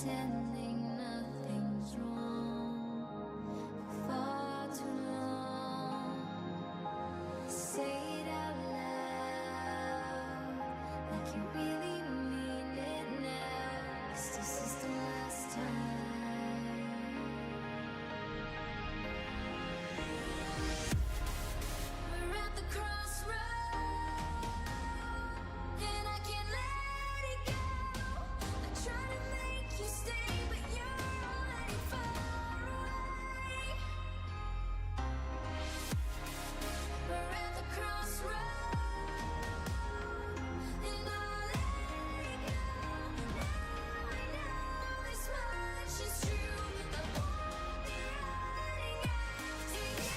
pretending nothing's wrong for far too long. Say it out loud, like you really mean it now, 'cause this is the last time. We're at the crossroads, and I can't let it go. I try to make you stay, but you're already far away. We're at the crossroads, and I'll let it go. Now I know this much is true. I won't be running after you.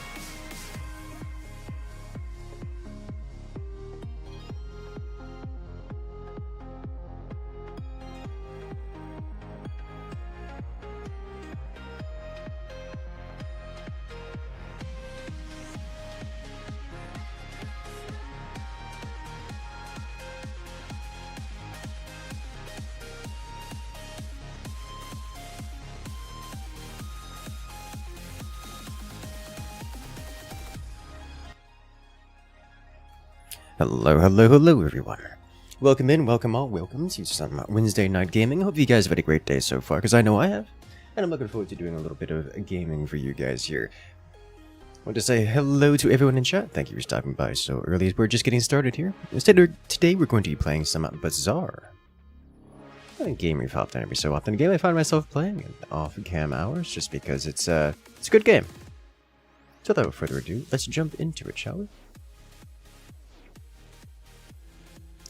Hello, everyone. Welcome in, welcome all, welcome to some Wednesday night gaming. Hope you guys have had a great day so far, because I know I have. And I'm looking forward to doing a little bit of gaming for you guys here. I want to say hello to everyone in chat. Thank you for stopping by so early. We're just getting started here. Today we're going to be playing some Bazaar. Not a game we've hopped on every so often. A game I find myself playing in off-cam hours, just because it's a good game. So without further ado, let's jump into it, shall we?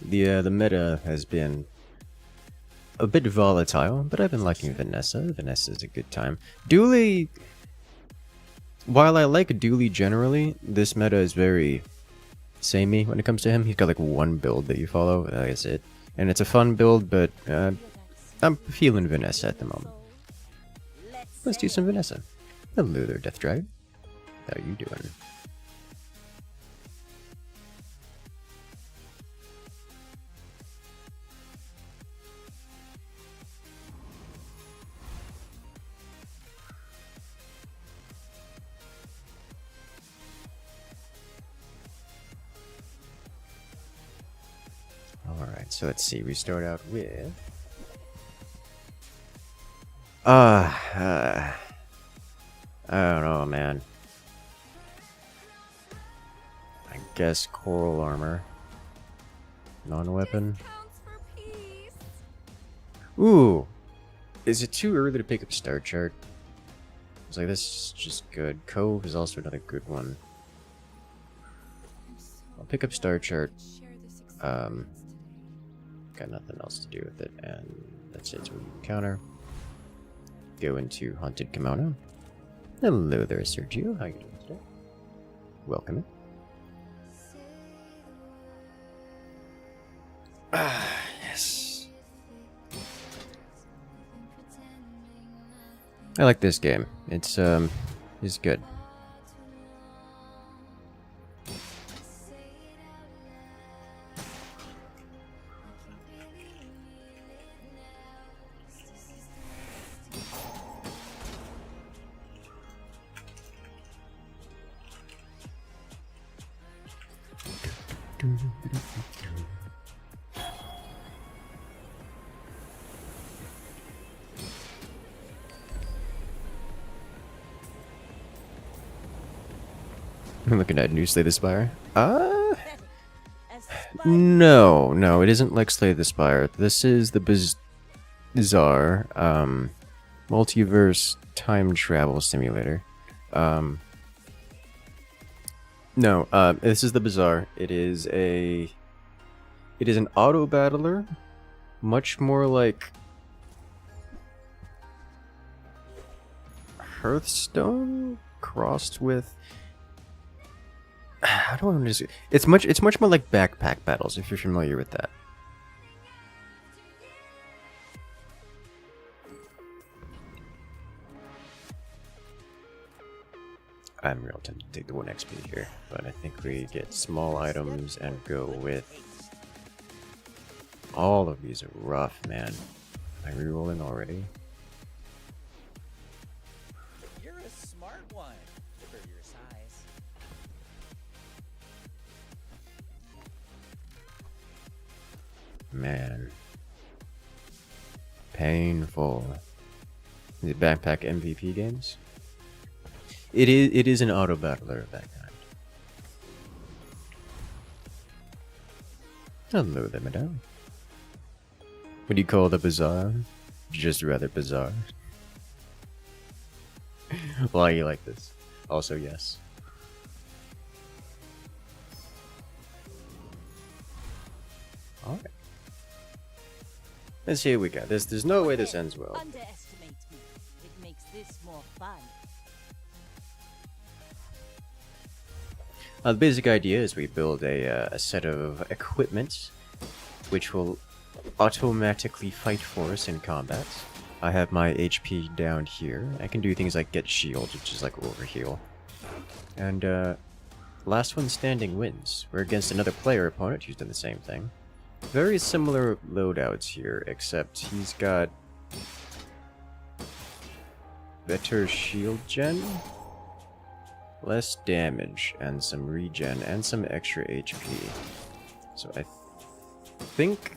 The meta has been a bit volatile, but I've been liking Vanessa. Vanessa's a good time. Dooley, while I like Dooley generally, this meta is very samey when it comes to him. He's got like one build that you follow, that's it. And it's a fun build, but I'm feeling Vanessa at the moment. Let's do some Vanessa. Hello there, Death Dragon. How you doing? Alright, so let's see. We start out with... I don't know, man. I guess coral armor. Non-weapon. Ooh! Is it too early to pick up Star Chart? It's like, this is just good. Cove is also another good one. I'll pick up Star Chart. Got nothing else to do with it, and that's it. So we counter. Go into Haunted Kimono. Hello there, Sergio. How you doing today? Welcome in. Yes. I like this game. It's good. I'm looking at new Slay the Spire. No, it isn't like Slay the Spire. This is the Bazaar multiverse time travel simulator. No, this is the Bazaar. It is an auto battler, much more like Hearthstone crossed with. How do I want to say? It's much more like backpack battles, if you're familiar with that. I'm real tempted to take the 1 XP here, but I think we get small items and go with... All of these are rough, man. Am I rerolling already? Why? For your size. Man. Painful. Is it backpack MVP games? It is an auto battler of that kind. Hello there, madame. What do you call the bazaar? Just rather bizarre. Why you like this? Also, yes. Alright. Let's see what we got. There's no way this ends well. Underestimate me. It makes this more fun. The basic idea is we build a set of equipment which will automatically fight for us in combat. I have my HP down here. I can do things like get shield, which is like overheal. And last one standing wins. We're against another player opponent who's done the same thing. Very similar loadouts here, except he's got better shield gen, less damage, and some regen, and some extra HP. So I think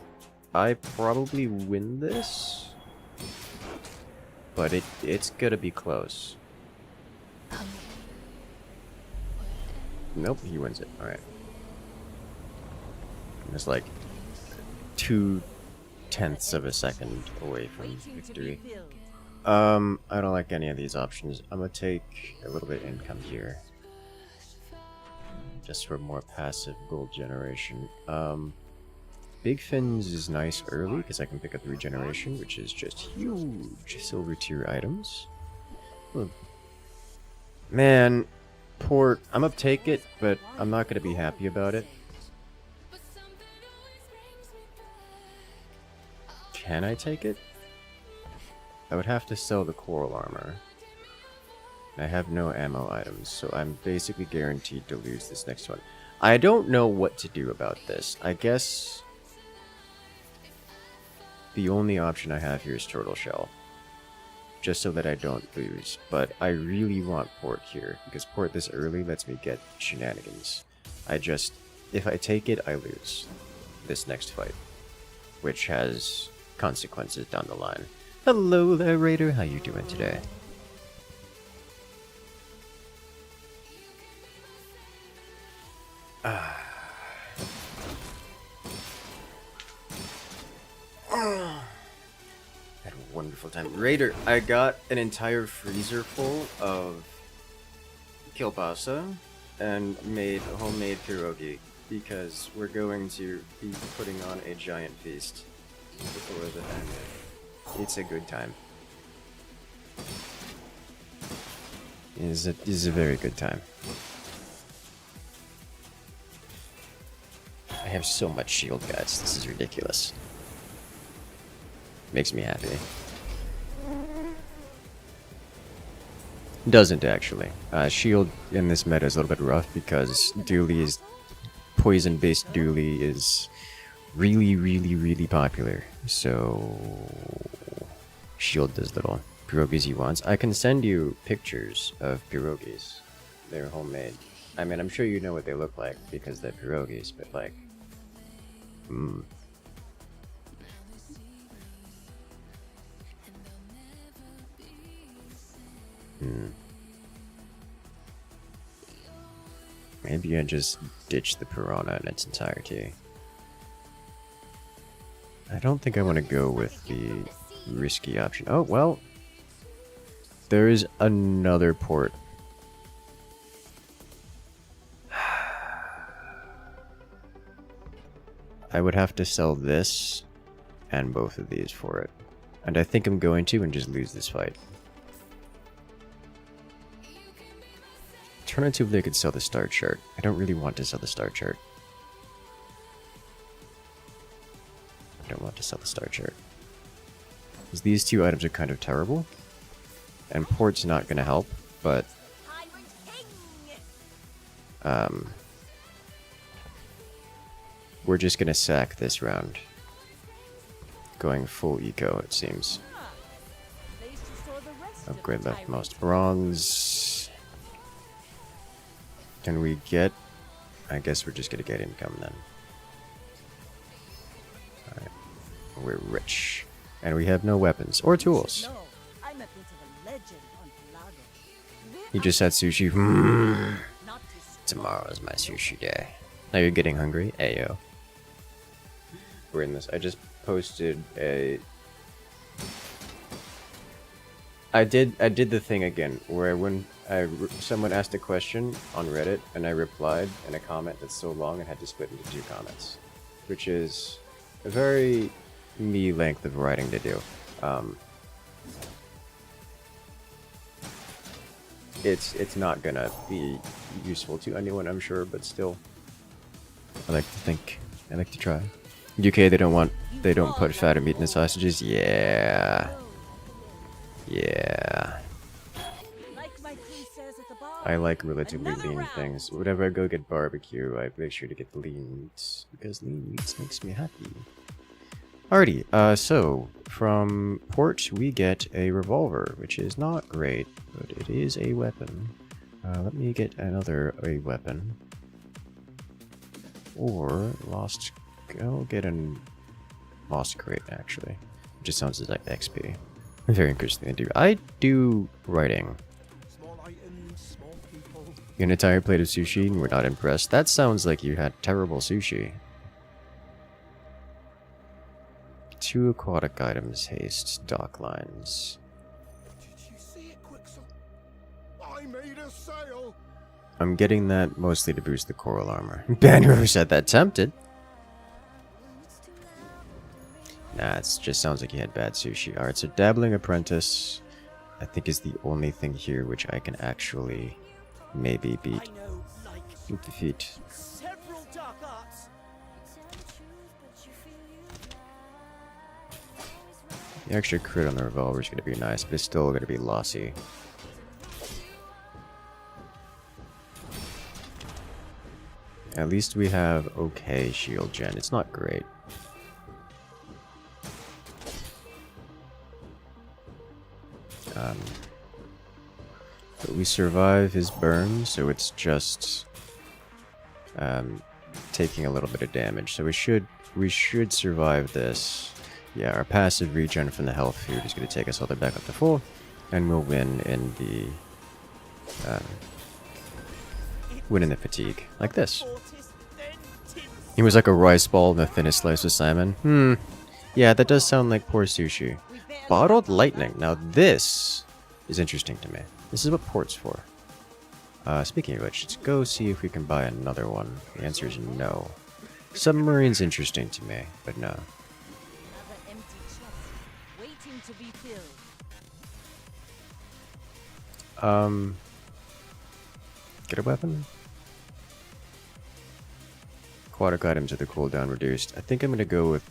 I probably win this, but it's gonna be close. Nope, he wins it. Alright. It's like 0.2 of a second away from victory. I don't like any of these options. I'm gonna take a little bit of income here. Just for more passive gold generation. Big Fins is nice early because I can pick up the regeneration, which is just huge silver tier items. Ooh. Man, port, I'm gonna take it, but I'm not gonna be happy about it. Can I take it? I would have to sell the coral armor. I have no ammo items, so I'm basically guaranteed to lose this next one. I don't know what to do about this. I guess the only option I have here is turtle shell, just so that I don't lose. But I really want port here, because port this early lets me get shenanigans. If I take it, I lose this next fight, which has consequences down the line. Hello there, Raider. How you doing today? Had a wonderful time. Raider, I got an entire freezer full of kielbasa and made a homemade pierogi because we're going to be putting on a giant feast before the end. It's a good time. It is a very good time. I have so much shield, guys. This is ridiculous. Makes me happy. Doesn't actually. Shield in this meta is a little bit rough because poison-based dually is really popular. So shield does little. Pierogies he wants. I can send you pictures of pierogies. They're homemade. I mean, I'm sure you know what they look like because they're pierogies, but like, Maybe I just ditch the piranha in its entirety. I don't think I want to go with the risky option. Oh, well, there is another port. I would have to sell this and both of these for it. And I think I'm going to and just lose this fight. Alternatively, I could sell the star chart. I don't really want to sell the star chart. I don't want to sell the star chart. Because these two items are kind of terrible. And port's not going to help, but we're just going to sack this round. Going full eco, it seems. Upgrade leftmost bronze. Can we get... I guess we're just gonna get income then. Alright. We're rich. And we have no weapons or tools. No, I'm a bit of a legend on Pelago. You just had sushi. Not to stop. Tomorrow's my sushi day. Now you're getting hungry? Ayo. We're in this. I just posted a... I did the thing again, where when someone asked a question on Reddit, and I replied in a comment that's so long it had to split into 2 comments. Which is a very me length of writing to do. It's not gonna be useful to anyone, I'm sure, but still. I like to think. I like to try. UK, they don't put fat or meat in the sausages? Yeah. Yeah. Like my queen says at the bar. I like relatively Another lean round. things. Whenever I go get barbecue, I make sure to get the lean meats, because lean meats makes me happy. Alrighty, so, from port we get a revolver, which is not great, but it is a weapon. Let me get a weapon. Or, I'll get a lost crate, actually. It just sounds like XP. Very interesting to do. I do writing. Small items, small people. An entire plate of sushi and we're not impressed. That sounds like you had terrible sushi. 2 aquatic items, haste, dock lines. Did you see it, Quicksilver? I made a sale. I'm getting that mostly to boost the coral armor. Ben, whoever said that, tempted. Nah, it just sounds like you had bad sushi. Alright, so Dabbling Apprentice, I think is the only thing here which I can actually maybe beat. I know, like, Defeat. several dark arts. The extra crit on the revolver is going to be nice, but it's still going to be lossy. At least we have okay shield gen. It's not great. But we survive his burn, so it's just taking a little bit of damage. So we should survive this. Yeah, our passive regen from the health food is going to take us all the way back up to full, and we'll win in the fatigue like this. He was like a rice ball in the thinnest slice of salmon. Yeah, that does sound like poor sushi. Bottled lightning. Now this is interesting to me. This is what port's for. Speaking of which, let's go see if we can buy another one. The answer is no. Submarine's interesting to me, but no. Another empty chest, waiting to be filled. Get a weapon? Aquatic items with the cooldown reduced. I think I'm gonna go with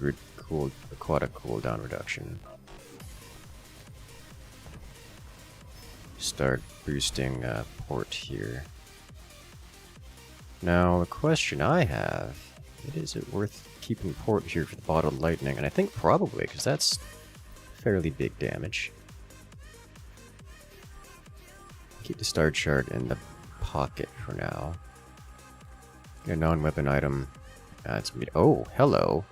aquatic cooldown reduction. Start boosting port here. Now, the question I have, is it worth keeping port here for the bottled lightning? And I think probably, because that's fairly big damage. Keep the star chart in the pocket for now. Get a non-weapon item. Oh, hello.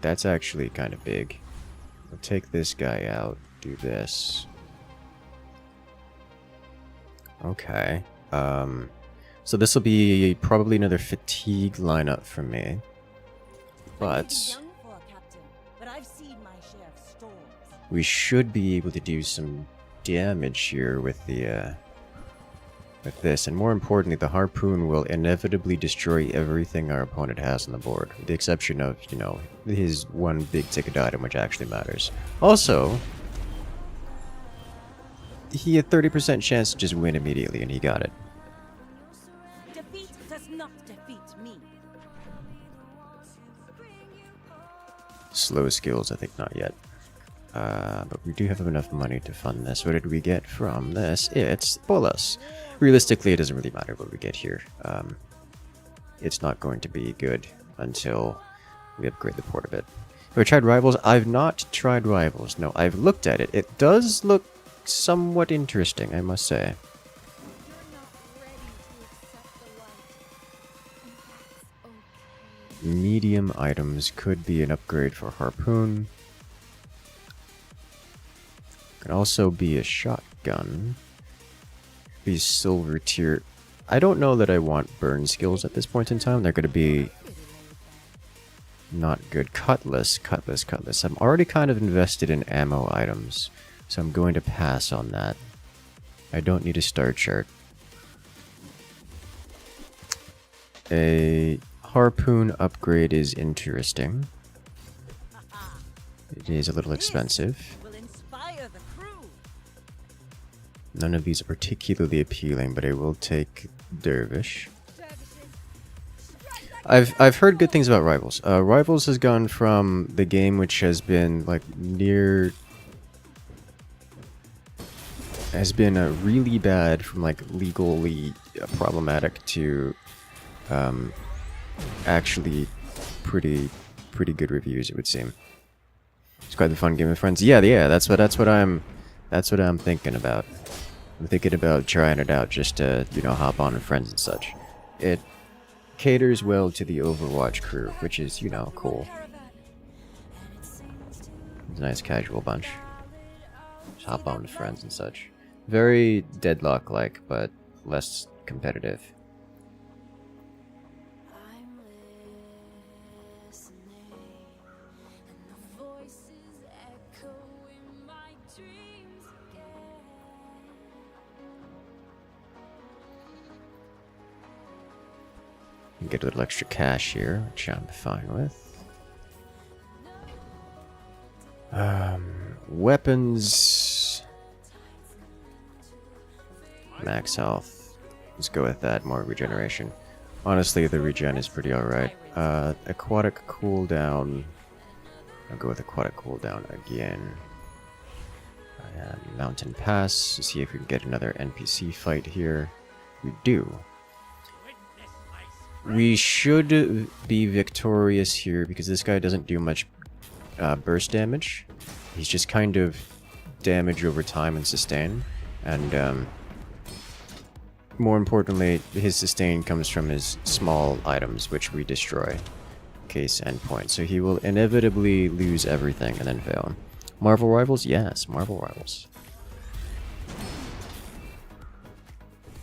That's actually kind of big. We'll take this guy out. Do this. Okay. So this will be probably another fatigue lineup for me. But Young for a captain, but I've seen my share of storms. we should be able to do some damage here with the with this, and more importantly, the harpoon will inevitably destroy everything our opponent has on the board, with the exception of, you know, his one big ticket item, which actually matters. Also, he had 30% chance to just win immediately, and he got it. Defeat does not defeat me. Slow skills, I think not yet. But we do have enough money to fund this. What did we get from this? It's Bolas. Realistically, it doesn't really matter what we get here. It's not going to be good until we upgrade the port a bit. Have I tried Rivals? I've not tried Rivals. No, I've looked at it. It does look somewhat interesting, I must say. You're not ready to accept the light. And that's okay. Medium items could be an upgrade for harpoon. Can also be a shotgun. Be silver tier. I don't know that I want burn skills at this point in time. They're going to be not good. Cutlass. I'm already kind of invested in ammo items, so I'm going to pass on that. I don't need a star chart. A harpoon upgrade is interesting. It is a little expensive. Will inspire the crew. None of these are particularly appealing, but I will take Dervish. I've heard good things about Rivals. Rivals has gone from the game which has been like really bad from like legally problematic to actually pretty good reviews, it would seem. It's quite the fun game with friends. Yeah, that's what I'm thinking about. I'm thinking about trying it out just to, you know, hop on with friends and such. It caters well to the Overwatch crew, which is, you know, cool. It's a nice casual bunch. Just hop on with friends and such. Very Deadlock-like, but less competitive. I'm listening, and the voices echo in my dreams again. Get a little extra cash here, which I'm fine with. Weapons. Max health. Let's go with that. More regeneration. Honestly, the regen is pretty alright. Aquatic cooldown. I'll go with aquatic cooldown again. Mountain pass. To see if we can get another NPC fight here. We do. We should be victorious here because this guy doesn't do much burst damage. He's just kind of damage over time and sustain. And more importantly, his sustain comes from his small items, which we destroy. Case endpoint. So he will inevitably lose everything and then fail. Marvel Rivals? Yes, Marvel Rivals.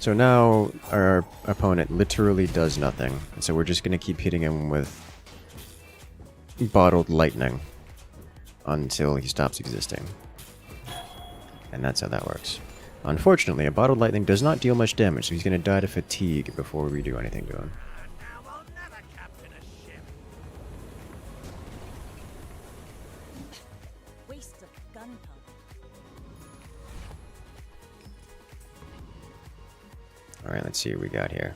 So now our opponent literally does nothing. And so we're just going to keep hitting him with bottled lightning until he stops existing. And that's how that works. Unfortunately, a bottled lightning does not deal much damage, so he's going to die to fatigue before we do anything to him. Now I'll never captain a ship. Waste of gunpowder. Alright, let's see what we got here.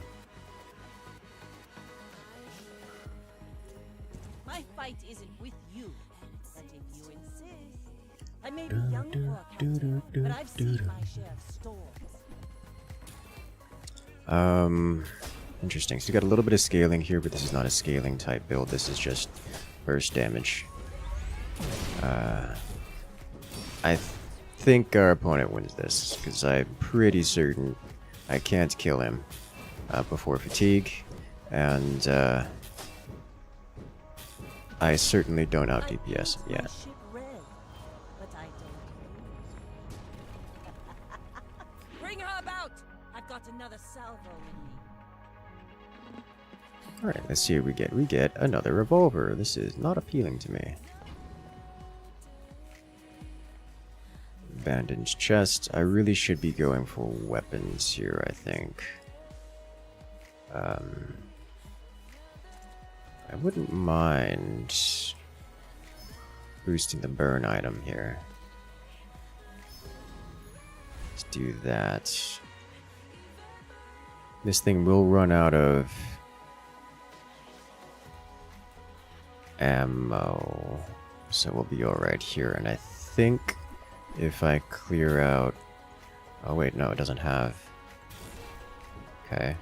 My fight isn't with you, but if you insist. I may be young for a captain, but I've seen my share of storms. Interesting. So you got a little bit of scaling here, but this is not a scaling type build. This is just burst damage. I think our opponent wins this, because I'm pretty certain I can't kill him before fatigue, and I certainly don't out DPS him yet. Ship red, but I don't care. Bring her about! I've got another salvo in me. Alright, let's see what we get. We get another revolver. This is not appealing to me. Bandaged chest. I really should be going for weapons here, I think. I wouldn't mind boosting the burn item here. Let's do that. This thing will run out of ammo, so we'll be alright here. And I think if I clear out... Oh wait, no, it doesn't have... Okay.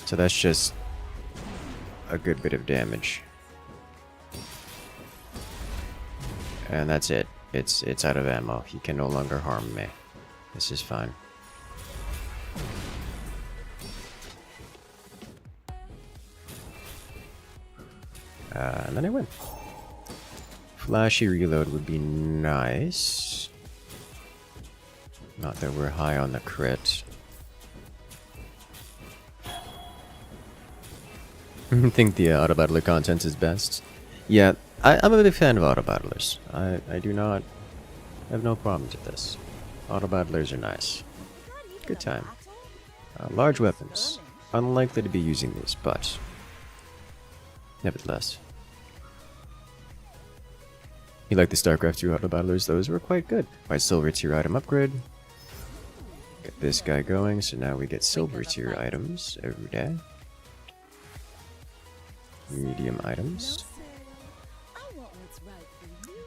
So that's just a good bit of damage. And that's it. It's out of ammo. He can no longer harm me. This is fine. And then I win. Flashy reload would be nice. Not that we're high on the crit. I think the auto battler content is best. Yeah, I'm a big fan of auto battlers. I do not have no problems with this. Auto battlers are nice. Good time. Large weapons. Unlikely to be using these, but nevertheless. You like the StarCraft 2 auto battlers? Those were quite good. My silver tier item upgrade. Get this guy going, so now we get silver tier items every day. Medium items.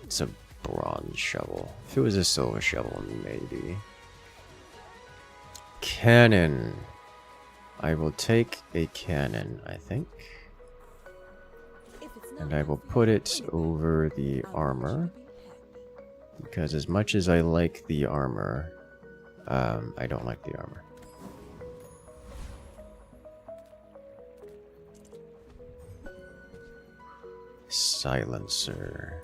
It's a bronze shovel. If it was a silver shovel, maybe. Cannon. I will take a cannon, I think. And I will put it over the armor. Because as much as I like the armor, I don't like the armor. Silencer.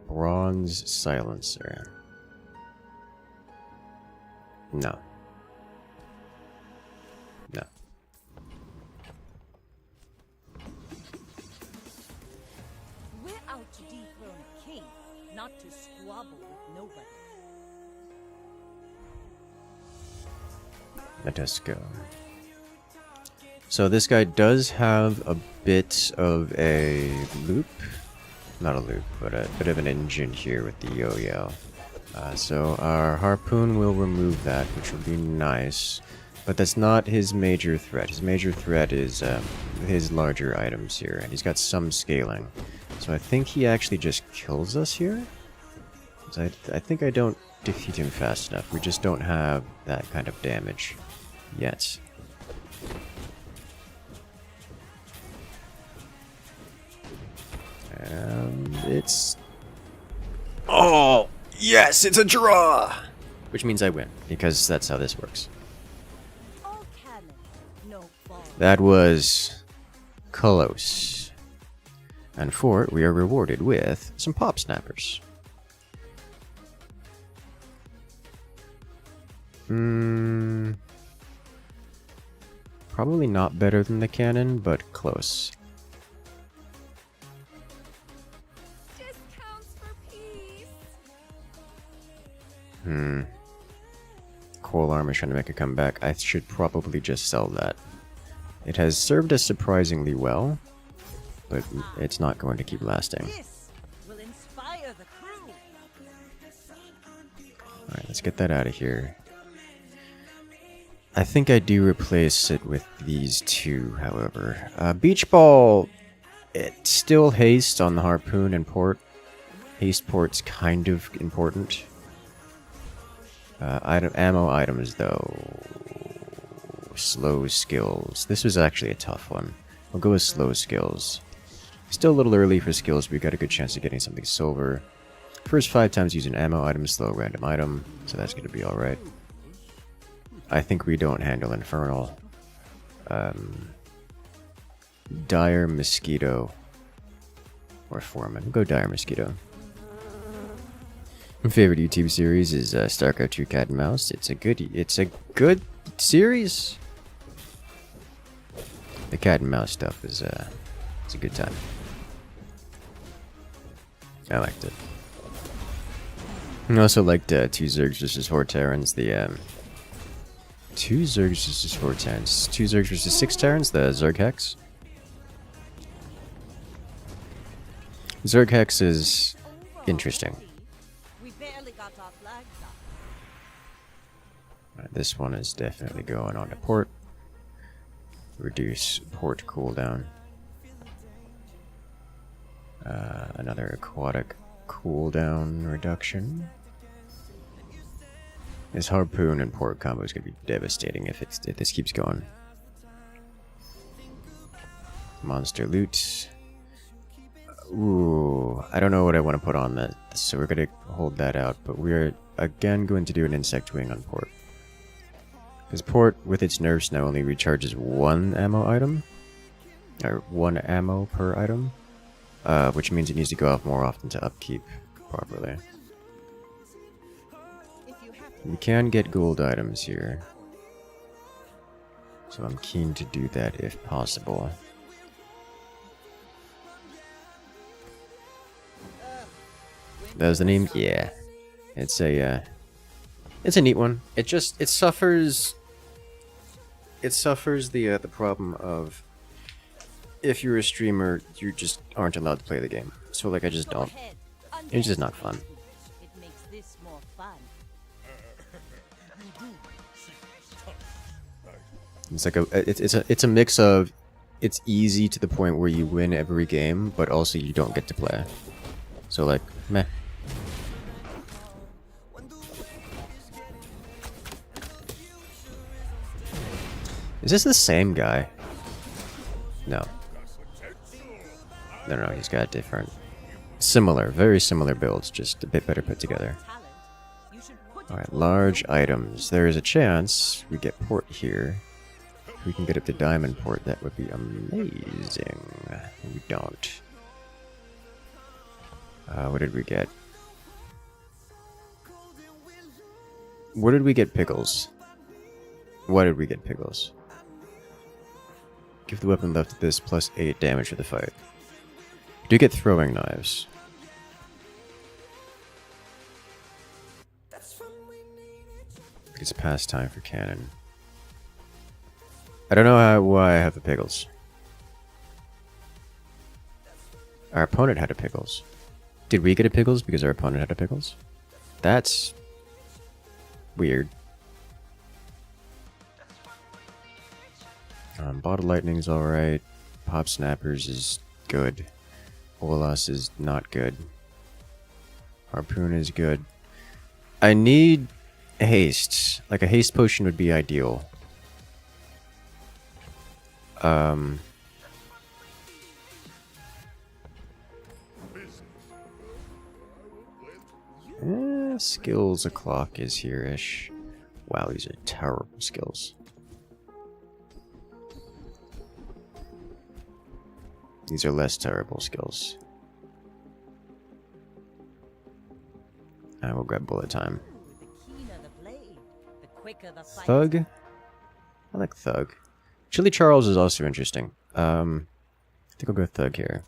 Bronze silencer. No. No. We're out to dethrone a king, not to squabble with nobody. Let us go. So this guy does have a bit of a loop. Not a loop, but a bit of an engine here with the yo-yo. So our harpoon will remove that, which will be nice. But that's not his major threat. His major threat is his larger items here, and he's got some scaling. So I think he actually just kills us here. I think I don't defeat him fast enough. We just don't have that kind of damage yet. And it's... Oh! Yes, it's a draw! Which means I win, because that's how this works. All cannon, no ball. That was close. And for it, we are rewarded with some pop snappers. Probably not better than the cannon, but close. Discounts for peace. Coil armor trying to make a comeback. I should probably just sell that. It has served us surprisingly well, but it's not going to keep lasting. This will inspire the crew. Alright, let's get that out of here. I think I do replace it with these two, however. Beach Ball, it's still haste on the harpoon and port. Haste port's kind of important. Ammo items, though. Slow skills. This was actually a tough one. We'll go with slow skills. Still a little early for skills, but we got a good chance of getting something silver. First 5 times using ammo item, slow random item, so that's going to be alright. I think we don't handle Infernal. Dire Mosquito. Or Foreman. We'll go Dire Mosquito. My favorite YouTube series is StarCraft 2 Cat and Mouse. It's a good series. The cat and mouse stuff is it's a good time. I liked it. I also liked 2 Zergs versus 4 Terrans. The 2 Zergs versus 4 Terrans. 2 Zergs versus 6 Terrans. The Zerg Hex. Zerg Hex is interesting. We barely got our flags up. Right, this one is definitely going on to port. Reduce port cooldown. Another aquatic cooldown reduction. This harpoon and port combo is going to be devastating if this keeps going. Monster loot. Ooh, I don't know what I want to put on that, so we're going to hold that out. But we're again going to do an insect wing on port. Because port, with its nerfs, now only recharges one ammo item. Or one ammo per item. Which means it needs to go off more often to upkeep properly. We can get gold items here. So I'm keen to do that if possible. That was the name? Yeah. It's a neat one. It suffers the problem of if you're a streamer, you just aren't allowed to play the game. So like I just don't. It's just not fun. It makes this more fun. It's like it's a mix of it's easy to the point where you win every game, but also you don't get to play. So like meh. Is this the same guy? No. No, he's got different, similar, very similar builds, just a bit better put together. Alright, large items. There is a chance we get port here. If we can get up to diamond port, that would be amazing. We don't. What did we get? Where did we get pickles? Why did we get pickles? Give the weapon left to this plus 8 damage for the fight. Do get throwing knives. It's past time for cannon. I don't know why I have the pickles. Our opponent had a pickles. Did we get a pickles because our opponent had a pickles? That's weird. Bottle lightning's alright. Pop snappers is good. Olas is not good. Harpoon is good. I need haste. Like a haste potion would be ideal. Skills o'clock is here-ish. Wow, these are terrible skills. These are less terrible skills. I will grab bullet time. Thug? I like Thug. Chili Charles is also interesting. I think I'll go Thug here.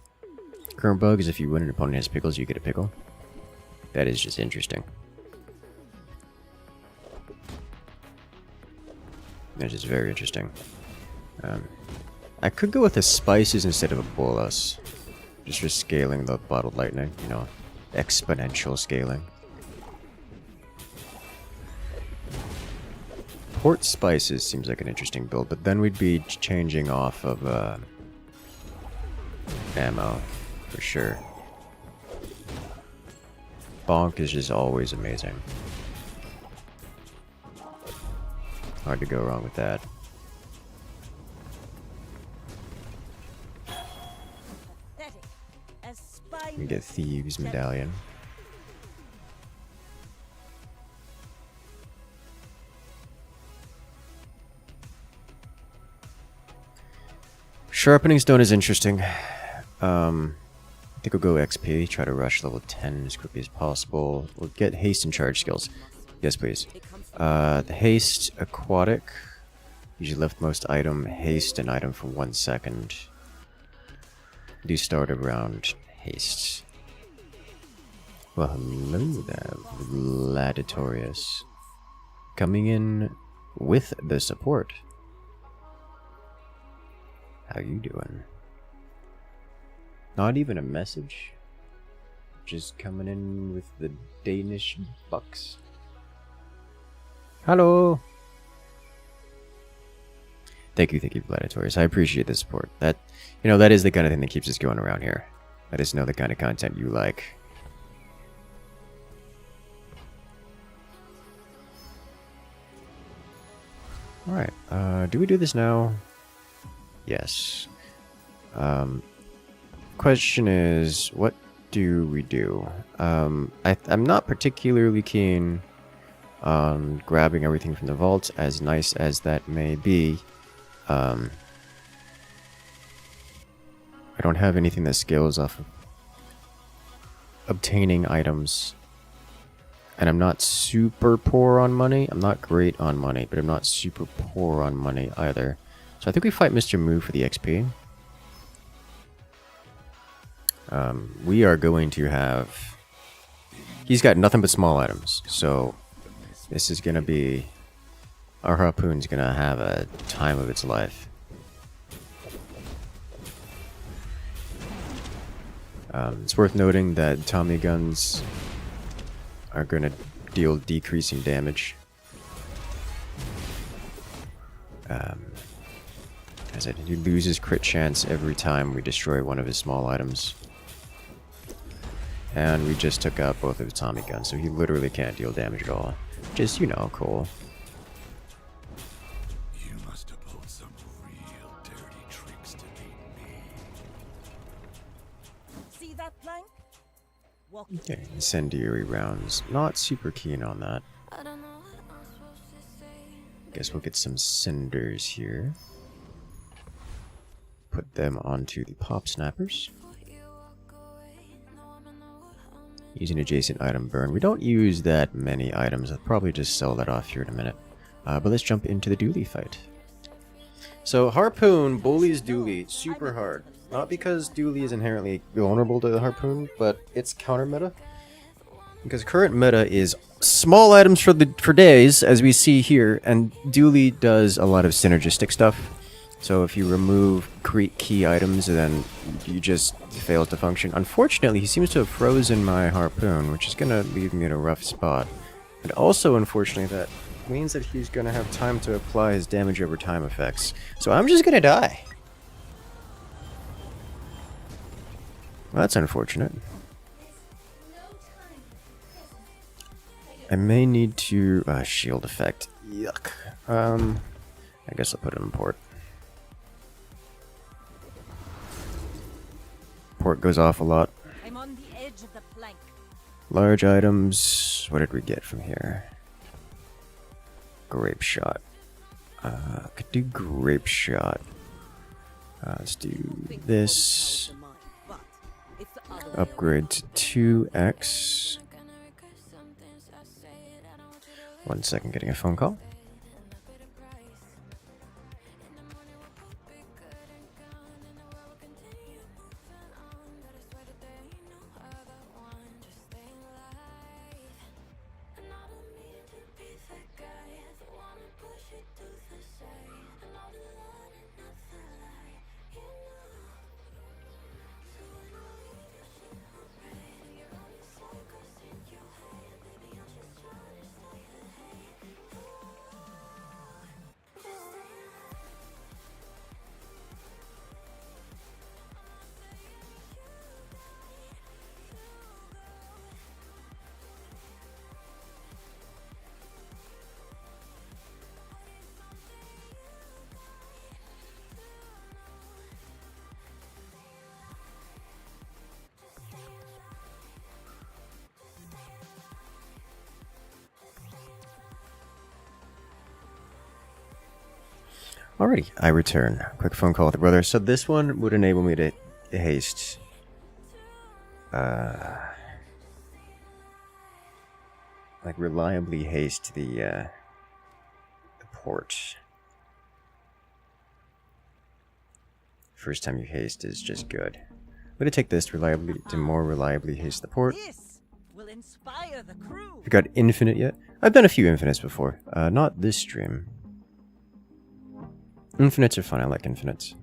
Current bug is if you win an opponent has pickles, you get a pickle. That is just interesting. That is very interesting. I could go with the spices instead of a bolus. Just for scaling the bottled lightning, you know, exponential scaling. Port spices seems like an interesting build, but then we'd be changing off of ammo, for sure. Bonk is just always amazing. Hard to go wrong with that. We get Thieves Medallion. Sharpening Stone is interesting. I think we'll go XP, try to rush level 10 as quickly as possible. We'll get haste and charge skills. Yes, please. The haste, aquatic. Usually leftmost item, haste an item for 1 second. Do start around haste. Well, hello there, Gladiatorius. Coming in with the support. How you doing? Not even a message. Just coming in with the Danish bucks. Hello. Thank you, Gladiatorius. I appreciate the support. That, you know, that is the kind of thing that keeps us going around here. Let us know the kind of content you like. Alright, do we do this now? Yes. Of question is, what do we do? I'm not particularly keen on grabbing everything from the vault, as nice as that may be. I don't have anything that scales off of obtaining items. And I'm not super poor on money. I'm not great on money, but I'm not super poor on money either. So I think we fight Mr. Moo for the XP. We are going to have... He's got nothing but small items, so this is going to be... Our harpoon's going to have a time of its life. It's worth noting that Tommy guns are going to deal decreasing damage. As he loses crit chance every time we destroy one of his small items. And we just took out both of his Tommy guns, so he literally can't deal damage at all. Just, you know, cool. You must have pulled some real dirty tricks to beat me. See that plank? Walk Okay, incendiary rounds. Not super keen on that. I don't know what I'm supposed to say. Guess we'll get some cinders here. Put them onto the pop snappers. Using adjacent item burn. We don't use that many items. I'll probably just sell that off here in a minute. But let's jump into the dually fight. So harpoon bullies dually super hard. Not because dually is inherently vulnerable to the harpoon, but it's counter meta. Because current meta is small items for days, as we see here, and dually does a lot of synergistic stuff. So if you remove key items, then you just fail to function. Unfortunately, he seems to have frozen my harpoon, which is going to leave me in a rough spot. And also, unfortunately, that means that he's going to have time to apply his damage over time effects. So I'm just going to die. Well, that's unfortunate. I may need to... shield effect. Yuck. I guess I'll put it in port. Port goes off a lot. I'm on the edge of the plank. Large items. What did we get from here? Grape shot. Could do grape shot. Let's do this. Upgrade to 2x. 1 second, getting a phone call. Alrighty, I return. Quick phone call with the brother. So this one would enable me to haste. Like reliably haste the port. First time you haste is just good. I'm gonna take this to more reliably haste the port. This will inspire the crew. Have you got infinite yet? I've done a few infinites before. Not this stream. Infinites are fun, I like infinites.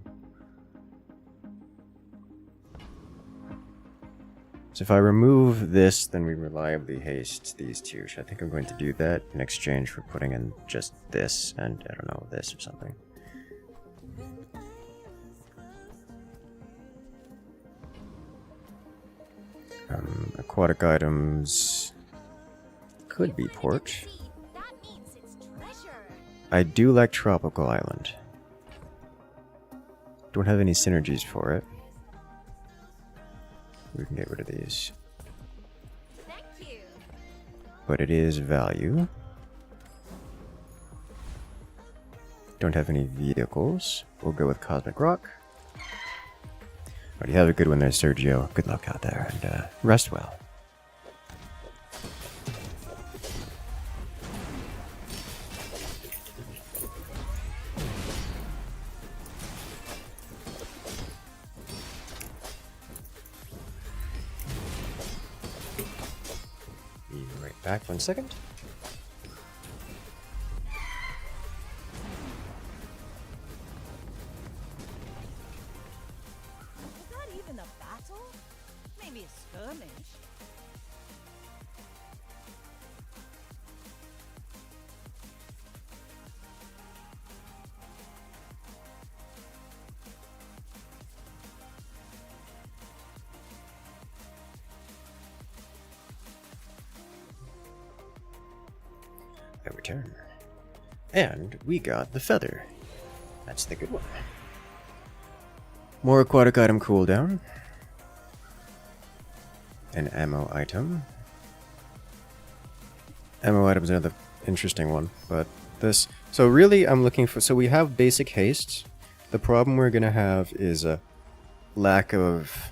So if I remove this, then we reliably haste these two. So I think I'm going to do that in exchange for putting in just this and, I don't know, this or something. Aquatic items could be port. That means it's treasure. I do like Tropical Island. Don't have any synergies for it. We can get rid of these. Thank you. But it is value. Don't have any vehicles. We'll go with Cosmic Rock. Alright, you have a good one there, Sergio. Good luck out there, and rest well. Be right back 1 second. Was that even a battle? Maybe a skirmish. I return. And we got the feather. That's the good one. More aquatic item cooldown. An ammo item. Ammo item is another interesting one, but this... So really, I'm looking for... So we have basic haste. The problem we're going to have is a lack of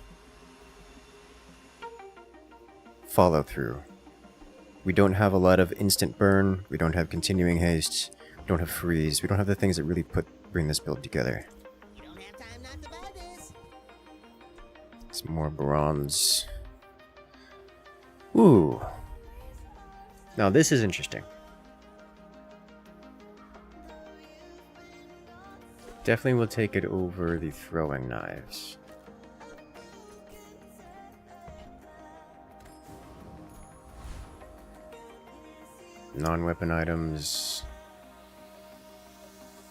follow-through. We don't have a lot of instant burn, we don't have continuing haste, we don't have freeze, we don't have the things that really bring this build together. You don't have time not to buy this. Some more bronze. Ooh. Now this is interesting. Definitely will take it over the throwing knives. Non-weapon items.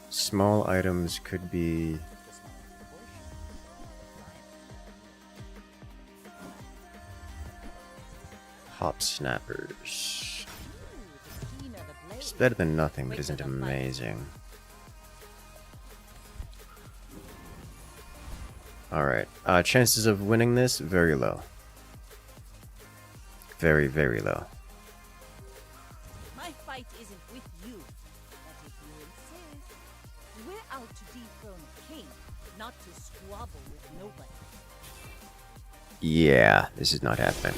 Small items could be... Hop snappers. It's better than nothing, but isn't amazing. Alright, chances of winning this, very low. Very, very low. My fight isn't with you, but if you insist, we're out to dethrone a king, not to squabble with nobody. Yeah, this is not happening.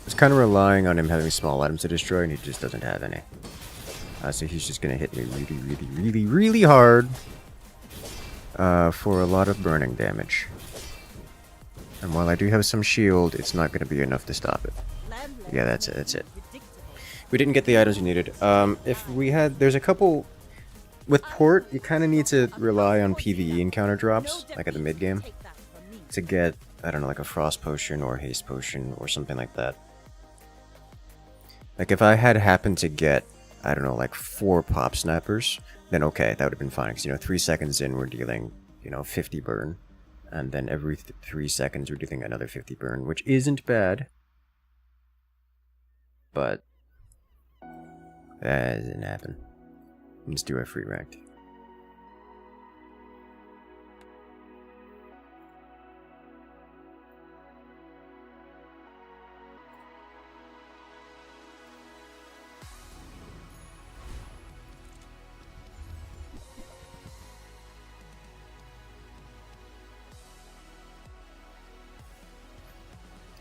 It's kind of relying on him having small items to destroy, and he just doesn't have any. So he's just gonna hit me really hard for a lot of burning damage. And while I do have some shield, it's not gonna be enough to stop it. Yeah, that's it. We didn't get the items we needed. If we had, there's a couple with port. You kind of need to rely on PvE encounter drops, like at the mid game, to get, I don't know, like a frost potion or a haste potion or something like that. Like if I had happened to get, I don't know, like 4 pop snappers, then okay, that would have been fine. Because, you know, 3 seconds in, we're dealing, you know, 50 burn. And then every 3 seconds, we're dealing another 50 burn, which isn't bad. But that didn't happen. Let's do a free ranked.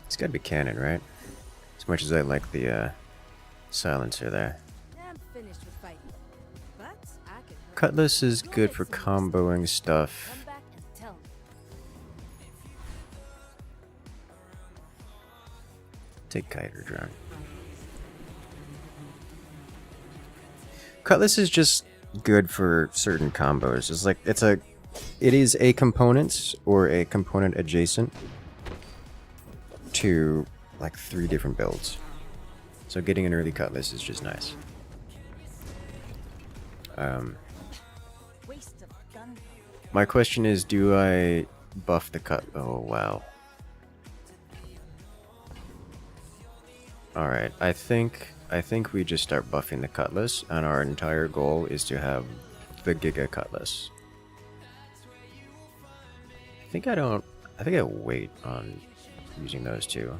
It's gotta be cannon, right? As much as I like the silencer there. I'm finished with fighting, but I can hurt. Cutlass is good for comboing stuff. Come back and tell me. Take Kiter drone. Cutlass is just good for certain combos. It's like it is a component or a component adjacent to like 3 different builds. So getting an early Cutlass is just nice. Waste of gunpowder. My question is, do I buff the cut? Oh wow. All right, I think we just start buffing the Cutlass, and our entire goal is to have the Giga Cutlass. I think I don't I think I wait on using those two.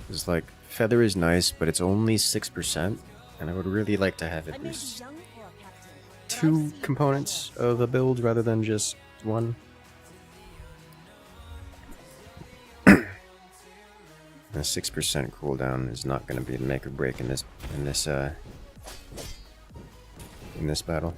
It's like, feather is nice, but it's only 6%, and I would really like to have I it may be boost young for a captain, but I've two seen components of a build rather than just one. A 6% cooldown is not going to be make or break in this battle.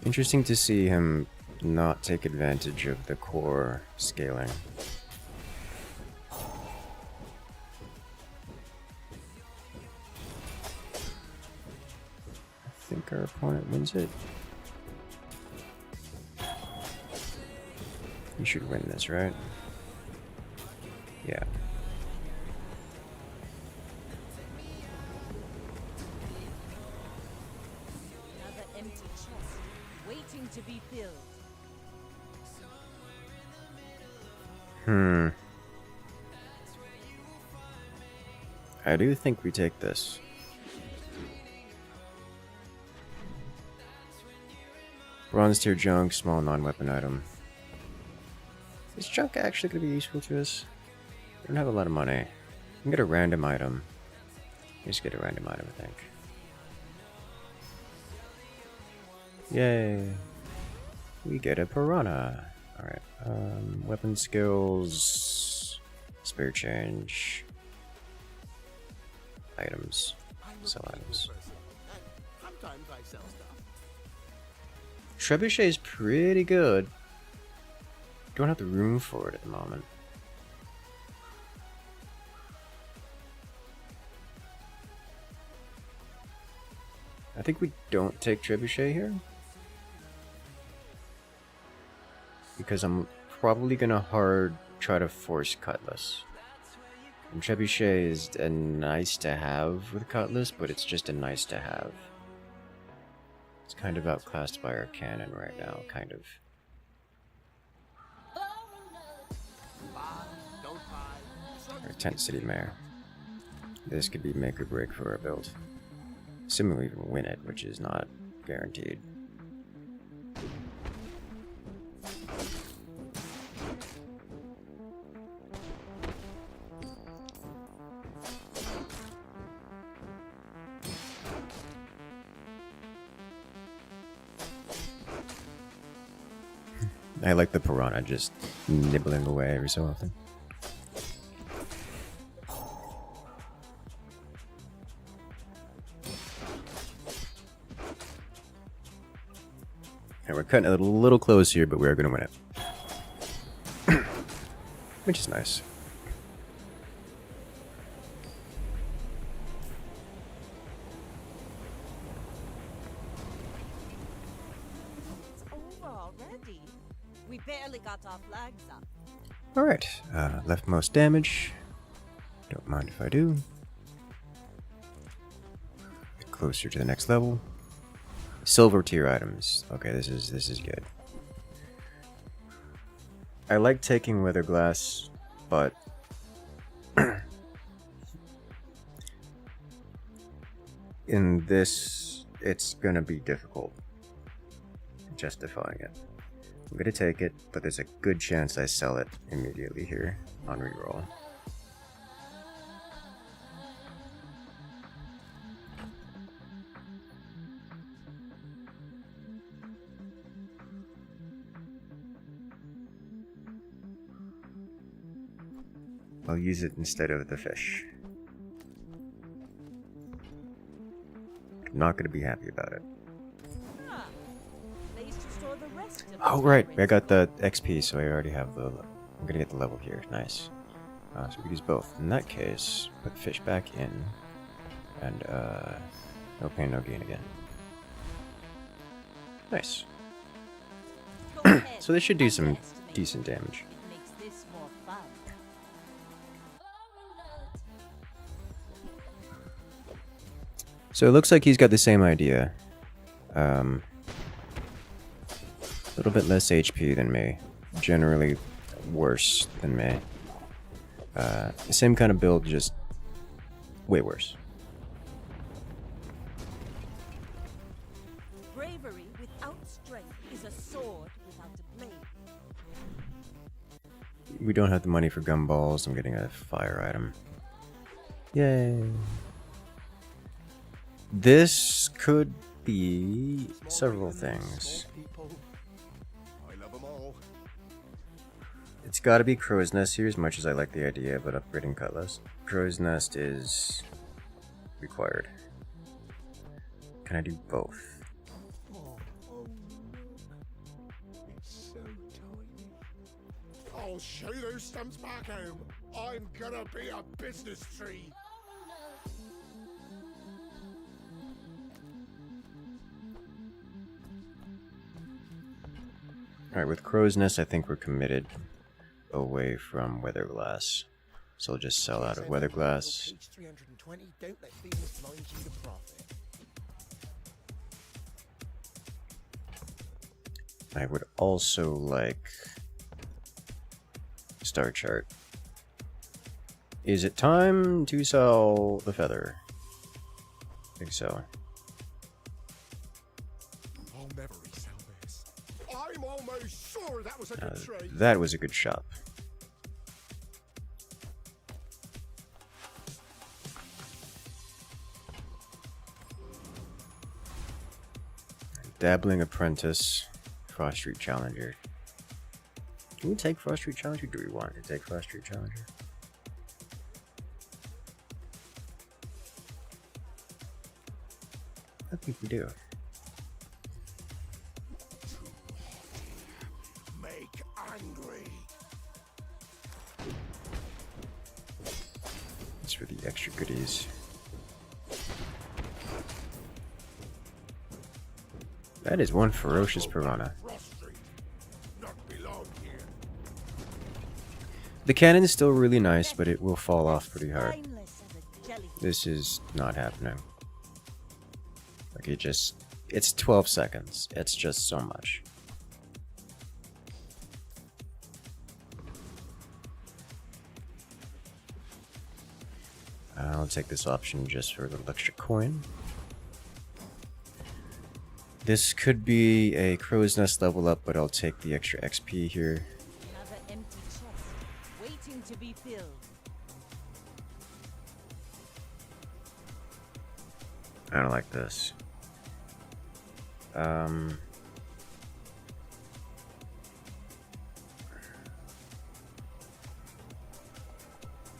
Interesting to see him not take advantage of the core scaling. I think our opponent wins it. You should win this, right? Yeah. another empty chest waiting to be filled. I do think we take this. Bronze tier junk, small non-weapon item. Is junk actually going to be useful to us? We don't have a lot of money. We can get a random item. Just get a random item, I think. Yay! We get a piranha. Alright, weapon skills, spare change, items, I'm a sell people items. person, and sometimes I sell stuff. Trebuchet is pretty good. Don't have the room for it at the moment. I think we don't take Trebuchet here. Because I'm probably gonna hard try to force Cutlass. And Trebuchet is a nice to have with Cutlass, but it's just a nice to have. It's kind of outclassed by our cannon right now, kind of. Buy, don't buy. Our Tent City Mayor. This could be make or break for our build. Similarly, even win it, which is not guaranteed. I like the piranha just nibbling away every so often. And we're cutting it a little close here, but we're going to win it. Which is nice. It's over already. We barely got our flags up. Alright, leftmost damage. Don't mind if I do. Get closer to the next level. Silver tier items. Okay, this is good. I like taking weather glass, but in this, it's gonna be difficult justifying it. I'm gonna take it, but there's a good chance I sell it immediately here on reroll. I'll use it instead of the fish. I'm not gonna be happy about it. Ah, place to store the rest of Oh the right, I stories. got the XP, so I already have the. I'm gonna get the level here. Nice. So we use both. In that case, put fish back in, and no pain, no gain again. Nice. Go ahead, So they should do some underestimate decent it. damage. It makes this more fun. So it looks like he's got the same idea. A little bit less HP than me. Generally worse than me. Same kind of build, just way worse. Bravery without strength is a sword without a blade. We don't have the money for gumballs. I'm getting a fire item. Yay. This could be several things. People. I love them all. It's gotta be Crow's Nest here, as much as I like the idea of upgrading Cutlass. Crow's Nest is required. Can I do both? Oh, look. It's so tiny. I'll show those stumps back home. I'm gonna be a business tree. Alright, with Crow's Nest, I think we're committed away from Weatherglass. So we'll just sell out of Weatherglass. Page 320, don't let feelings blind you to profit. I would also like Star Chart. Is it time to sell the feather? I think so. I'll never resell this. I'm almost sure that was a good trade. That was a good shop. Dabbling Apprentice, Frost Street Challenger. Can we take Frost Street Challenger? Do we want to take Frost Street Challenger? I think we do. Make angry. It's for the extra goodies. That is one ferocious piranha. Frost Street. Not belong here. The cannon is still really nice, but it will fall off pretty hard. Spineless as a jelly. This is not happening. Like it's 12 seconds. It's just so much. I'll take this option just for a little extra coin. This could be a Crow's Nest level up, but I'll take the extra XP here. Another empty chest, waiting to be filled. I don't like this.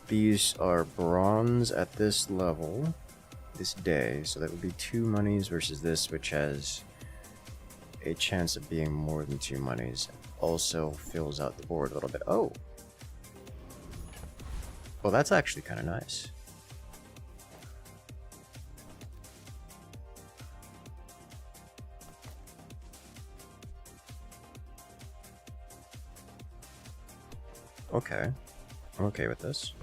These are bronze at this level, this day, so that would be 2 monies versus this, which has a chance of being more than 2 monies. Also fills out the board a little bit. Oh! Well, that's actually kind of nice. Okay. I'm okay with this.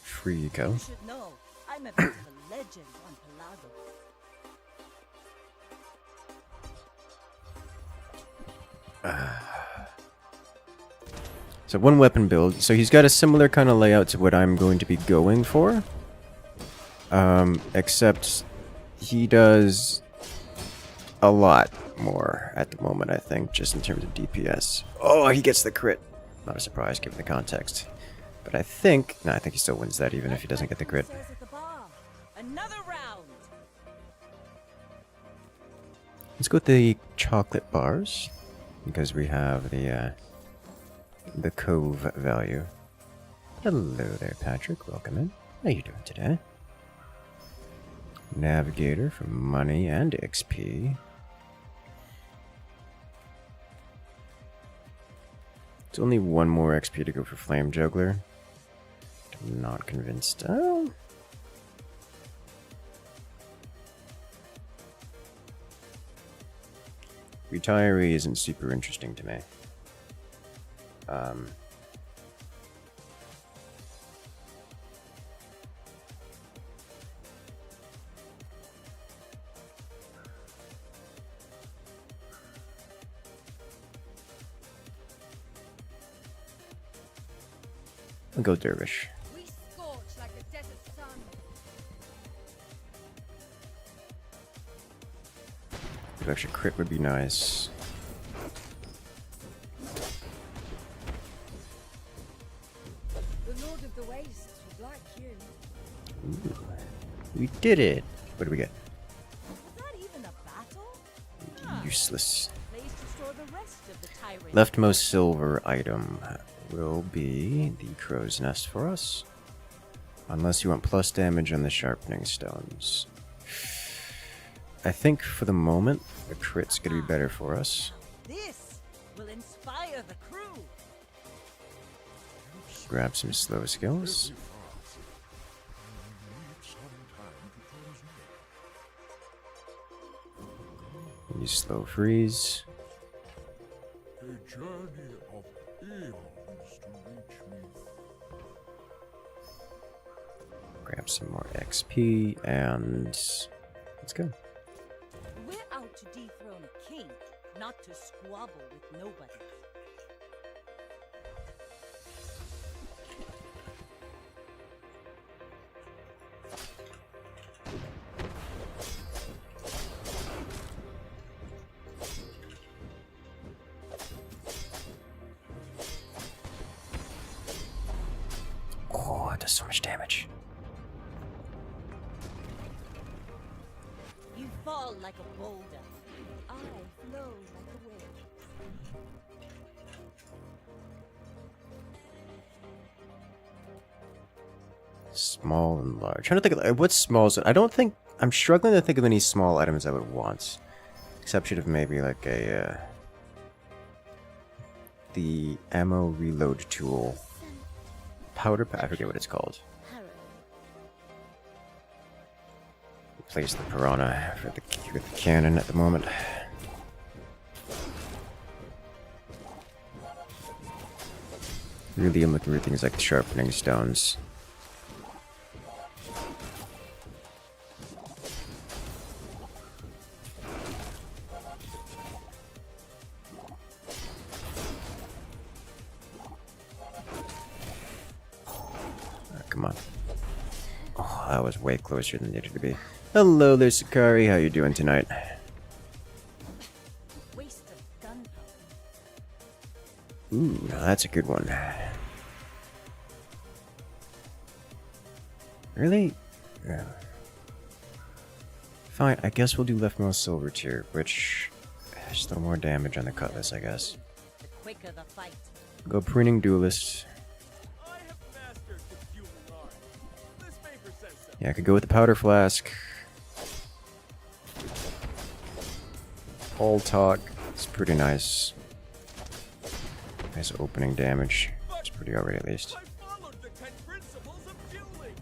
Free you go. You should know, I'm a bit of a legend on Pelago. So one weapon build. So he's got a similar kind of layout to what I'm going to be going for. Except he does a lot more at the moment, I think, just in terms of DPS. Oh, he gets the crit. Not a surprise given the context. But I think... No, I think he still wins that even if he doesn't get the crit. Says at the bar, another round. Let's go with the chocolate bars. Because we have the Cove value. Hello there, Patrick. Welcome in. How you doing today? Navigator for money and XP. It's only 1 more XP to go for Flame Juggler. I'm not convinced. Oh. Retiree isn't super interesting to me. I'll go dervish. We scorch like a desert sun. If extra crit would be nice. The Lord of the Wastes would like you. Ooh, we did it. What do we get? Was that even a battle? Useless. Place to store the rest of the tyrant. Leftmost silver item will be the crow's nest for us. Unless you want plus damage on the sharpening stones. I think for the moment, the crit's gonna be better for us. This will inspire the crew. Grab some slow skills. Use slow freeze. A journey of eons to reach me. Grab some more XP and let's go. We're out to dethrone a king, not to squabble with nobody. Oh, it does so much damage. You fall like a boulder. I flow like a wave. Small and large. Trying to think of what's small. I don't think I'm struggling to think of any small items I would want. Exception of maybe like a the ammo reload tool. Powder pack, I forget what it's called. Replace the piranha for with the cannon at the moment. Really, I'm looking for things like sharpening stones. Come on. Oh, that was way closer than it needed to be. Hello there, Sakari. How you doing tonight? Waste of gunpowder. Ooh, now that's a good one. Really? Yeah. Fine, I guess we'll do leftmost silver tier, which has still more damage on the cutlass, I guess. The quicker the fight. Go preening duelist. I have mastered the human art. This maker says so. Yeah, I could go with the powder flask. All talk. It's pretty nice. Nice opening damage. It's pretty already at least. I followed the 10 principles of dueling.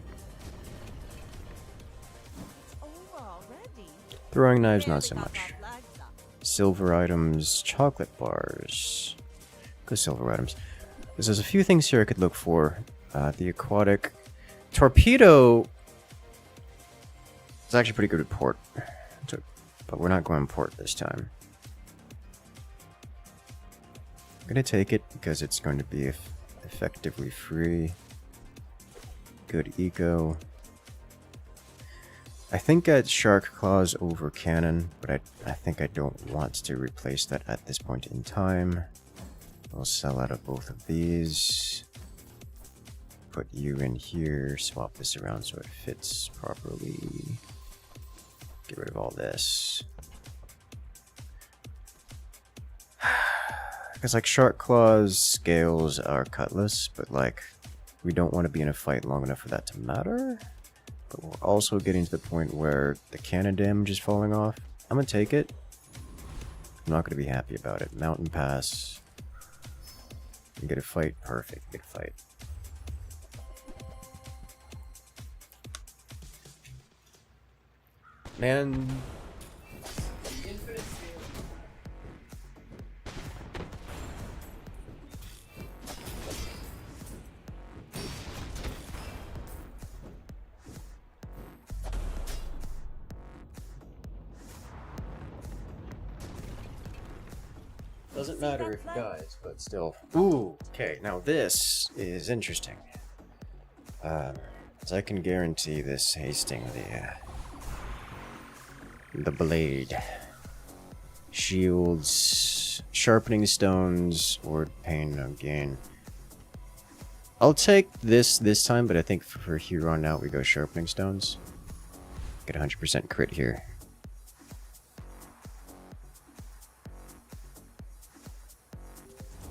It's over already. Throwing knives, not Barely so got much. our flags up. Silver items, chocolate bars. Good silver items. Because there's a few things here I could look for. The aquatic torpedo. It's actually pretty good at port. But we're not going port this time. I'm gonna take it because it's going to be effectively free. Good eco. I think I'd shark claws over cannon, but I think I don't want to replace that at this point in time. I'll sell out of both of these. Put you in here, swap this around so it fits properly. Get rid of all this. Because like shark claws scales our cutlass, but like we don't want to be in a fight long enough for that to matter. But we're also getting to the point where the cannon damage is falling off. I'm gonna take it. I'm not gonna be happy about it. Mountain pass. You get a fight, perfect. Get a fight. Man. Doesn't matter if he dies, but still. Ooh, okay, now this is interesting. So I can guarantee this hasting the blade, shields, sharpening stones, or pain no gain. I'll take this time, but I think for here on out we go sharpening stones. Get 100% crit here.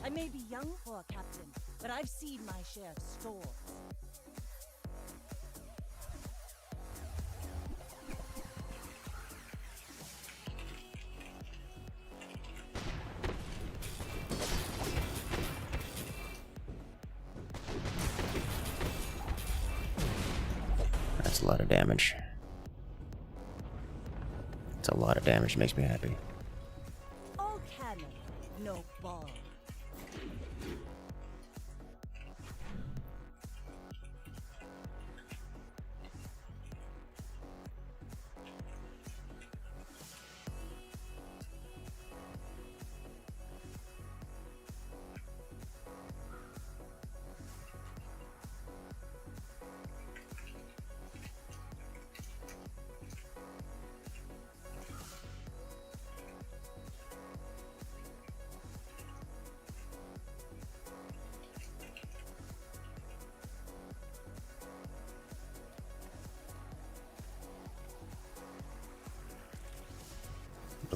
I may be young for a captain, but I've seen my share of storms. That's a lot of damage. It's a lot of damage, makes me happy. All cannon, no ball.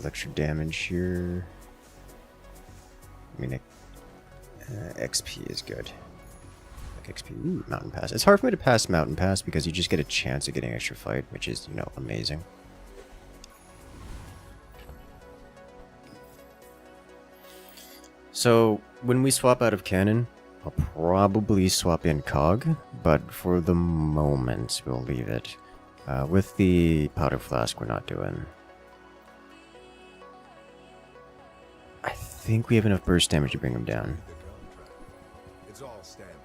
Extra damage here. I mean, XP is good. Like XP, ooh, Mountain Pass. It's hard for me to pass Mountain Pass because you just get a chance of getting extra fight, which is, you know, amazing. So, when we swap out of cannon, I'll probably swap in Cog, but for the moment, we'll leave it. With the Powder Flask, we're not doing. I think we have enough burst damage to bring him down. It's all standardized.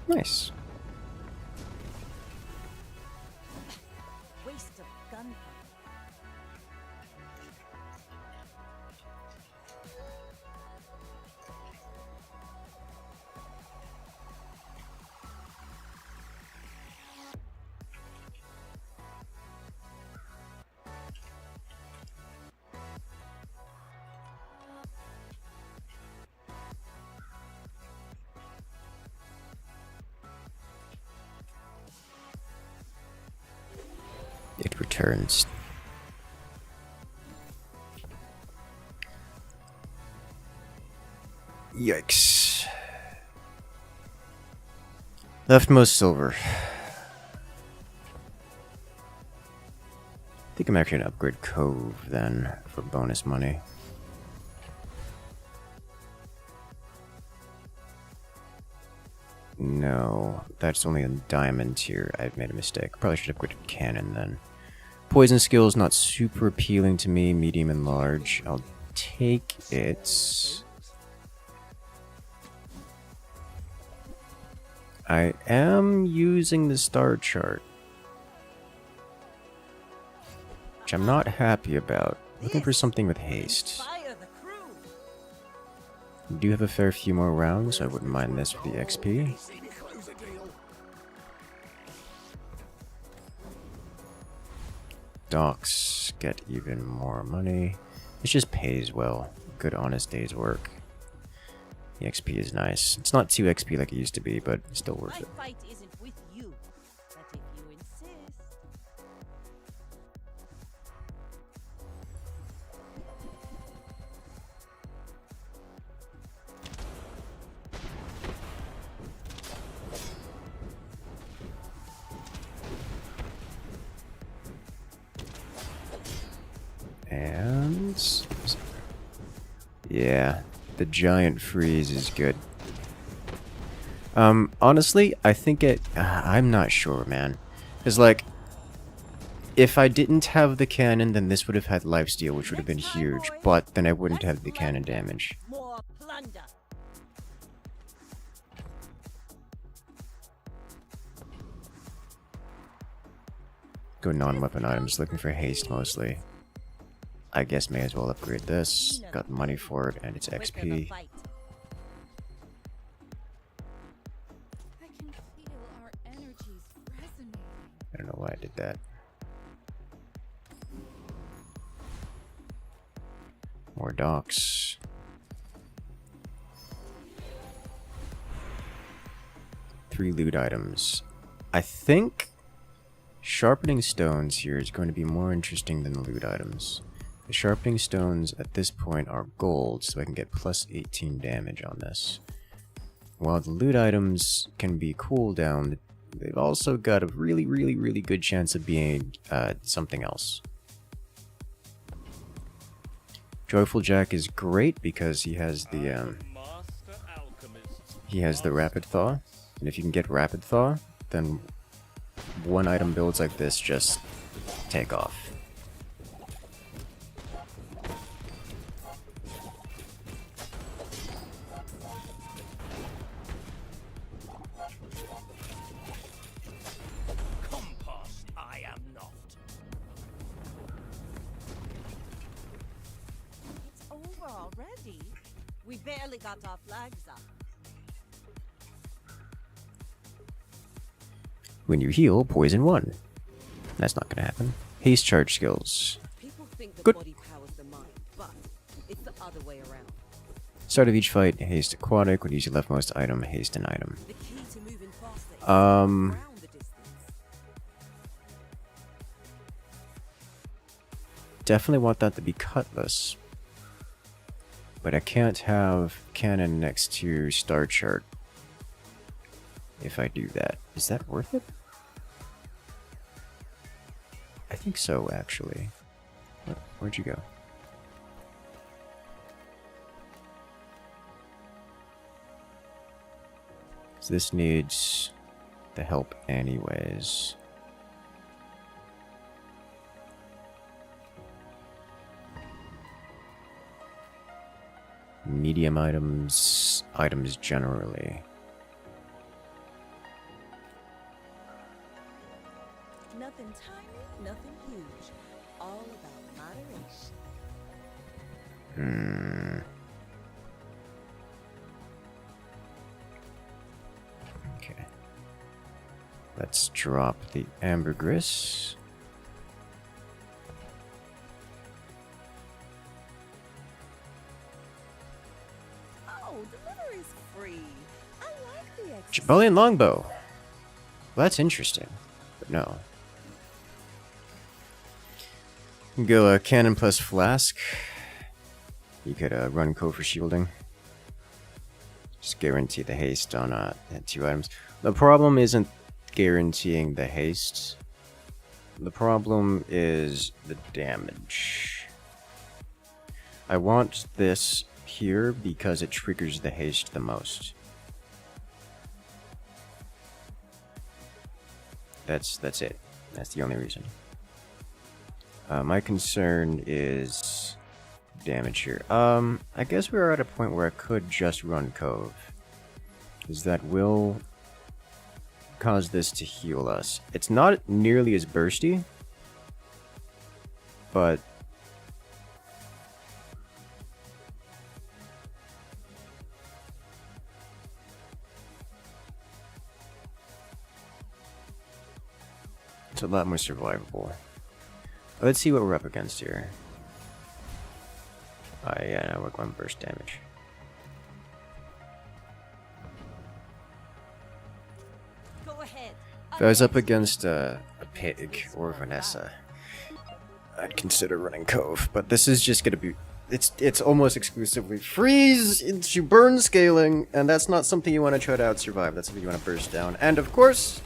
Nice. Waste of gunpowder. It returns. Yikes. Leftmost silver. I think I'm actually gonna upgrade Cove then for bonus money. No, that's only a diamond tier. I've made a mistake. Probably should upgrade Cannon then. Poison skill is not super appealing to me, medium and large. I'll take it. I am using the star chart, which I'm not happy about. Looking for something with haste. Fire the crew. We do have a fair few more rounds, so I wouldn't mind this for the XP. See me close a deal. Docks get even more money. It just pays well. Good honest day's work. The XP is nice. It's not 2 XP like it used to be, but still worth My it. fight isn't with you, but if you insist. And yeah, the giant freeze is good. Honestly, I think I'm not sure, man. Cause like, if I didn't have the cannon, then this would have had lifesteal, which would have been huge. But then I wouldn't have the cannon damage. More plunge. thunder. Go non-weapon items, looking for haste mostly. I guess may as well upgrade this. Got money for it, and it's Quicker the XP. fight. I can feel our energies resonating. I don't know why I did that. More docks. Three loot items. I think sharpening stones here is going to be more interesting than the loot items. The sharpening stones at this point are gold, so I can get plus 18 damage on this. While the loot items can be cooldown, they've also got a really, really, really good chance of being something else. Joyful Jack is great because he has the rapid thaw, and if you can get rapid thaw, then one item builds like this just take off. Compost, I am not. It's over already. We barely got our flags up. When you heal, poison 1. That's not gonna happen. Haste charge skills. People think the Good. body powers the mind, but it's the other way around. Start of each fight, haste aquatic. When you use your leftmost item, haste an item. The key to moving faster is Um, around the distance. Definitely want that to be cutlass. But I can't have cannon next to star chart. If I do that. Is that worth it? I think so, actually. Where'd you go? So this needs the help anyways. Medium items, items generally. Nothing tiny, nothing huge. All about moderation. Okay. Let's drop the ambergris. Oh, delivery's free. I like the exercise. Jabalian longbow. Well, that's interesting, but no. Go cannon plus flask. You could run co for shielding. Just guarantee the haste on 2 items. The problem isn't guaranteeing the haste. The problem is the damage. I want this here because it triggers the haste the most. That's it. That's the only reason. My concern is damage here. I guess we're at a point where I could just run Cove. Because that will cause this to heal us. It's not nearly as bursty, but it's a lot more survivable. Let's see what we're up against here. Yeah, now we're going burst damage. Go ahead. If I was up against a pig or Vanessa, I'd consider running Cove, but this is just gonna be... It's almost exclusively freeze into burn scaling, and that's not something you want to try to out-survive. That's something you want to burst down. And of course,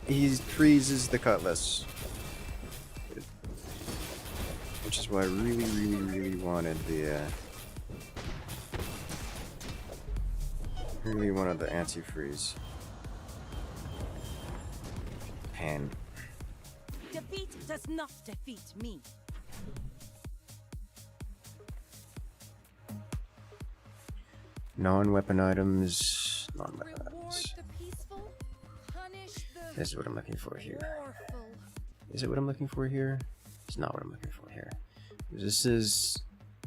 he freezes the cutlass. Which is why I really, really, really wanted the anti-freeze. And Defeat does not defeat me. Non-weapon items. Non-weapon Reward items. the peaceful, punish the This is what I'm looking for here. warful. Is it what I'm looking for here? It's not what I'm looking for here. This is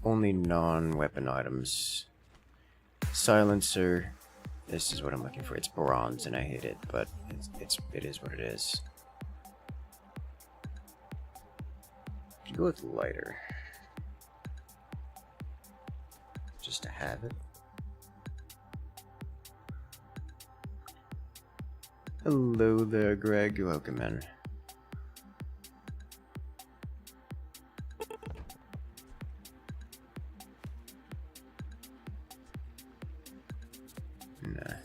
only non-weapon items. Silencer. This is what I'm looking for. It's bronze and I hate it, but it is what it is. Go with lighter. Just to have it. Hello there, Greg. Welcome in. Nah.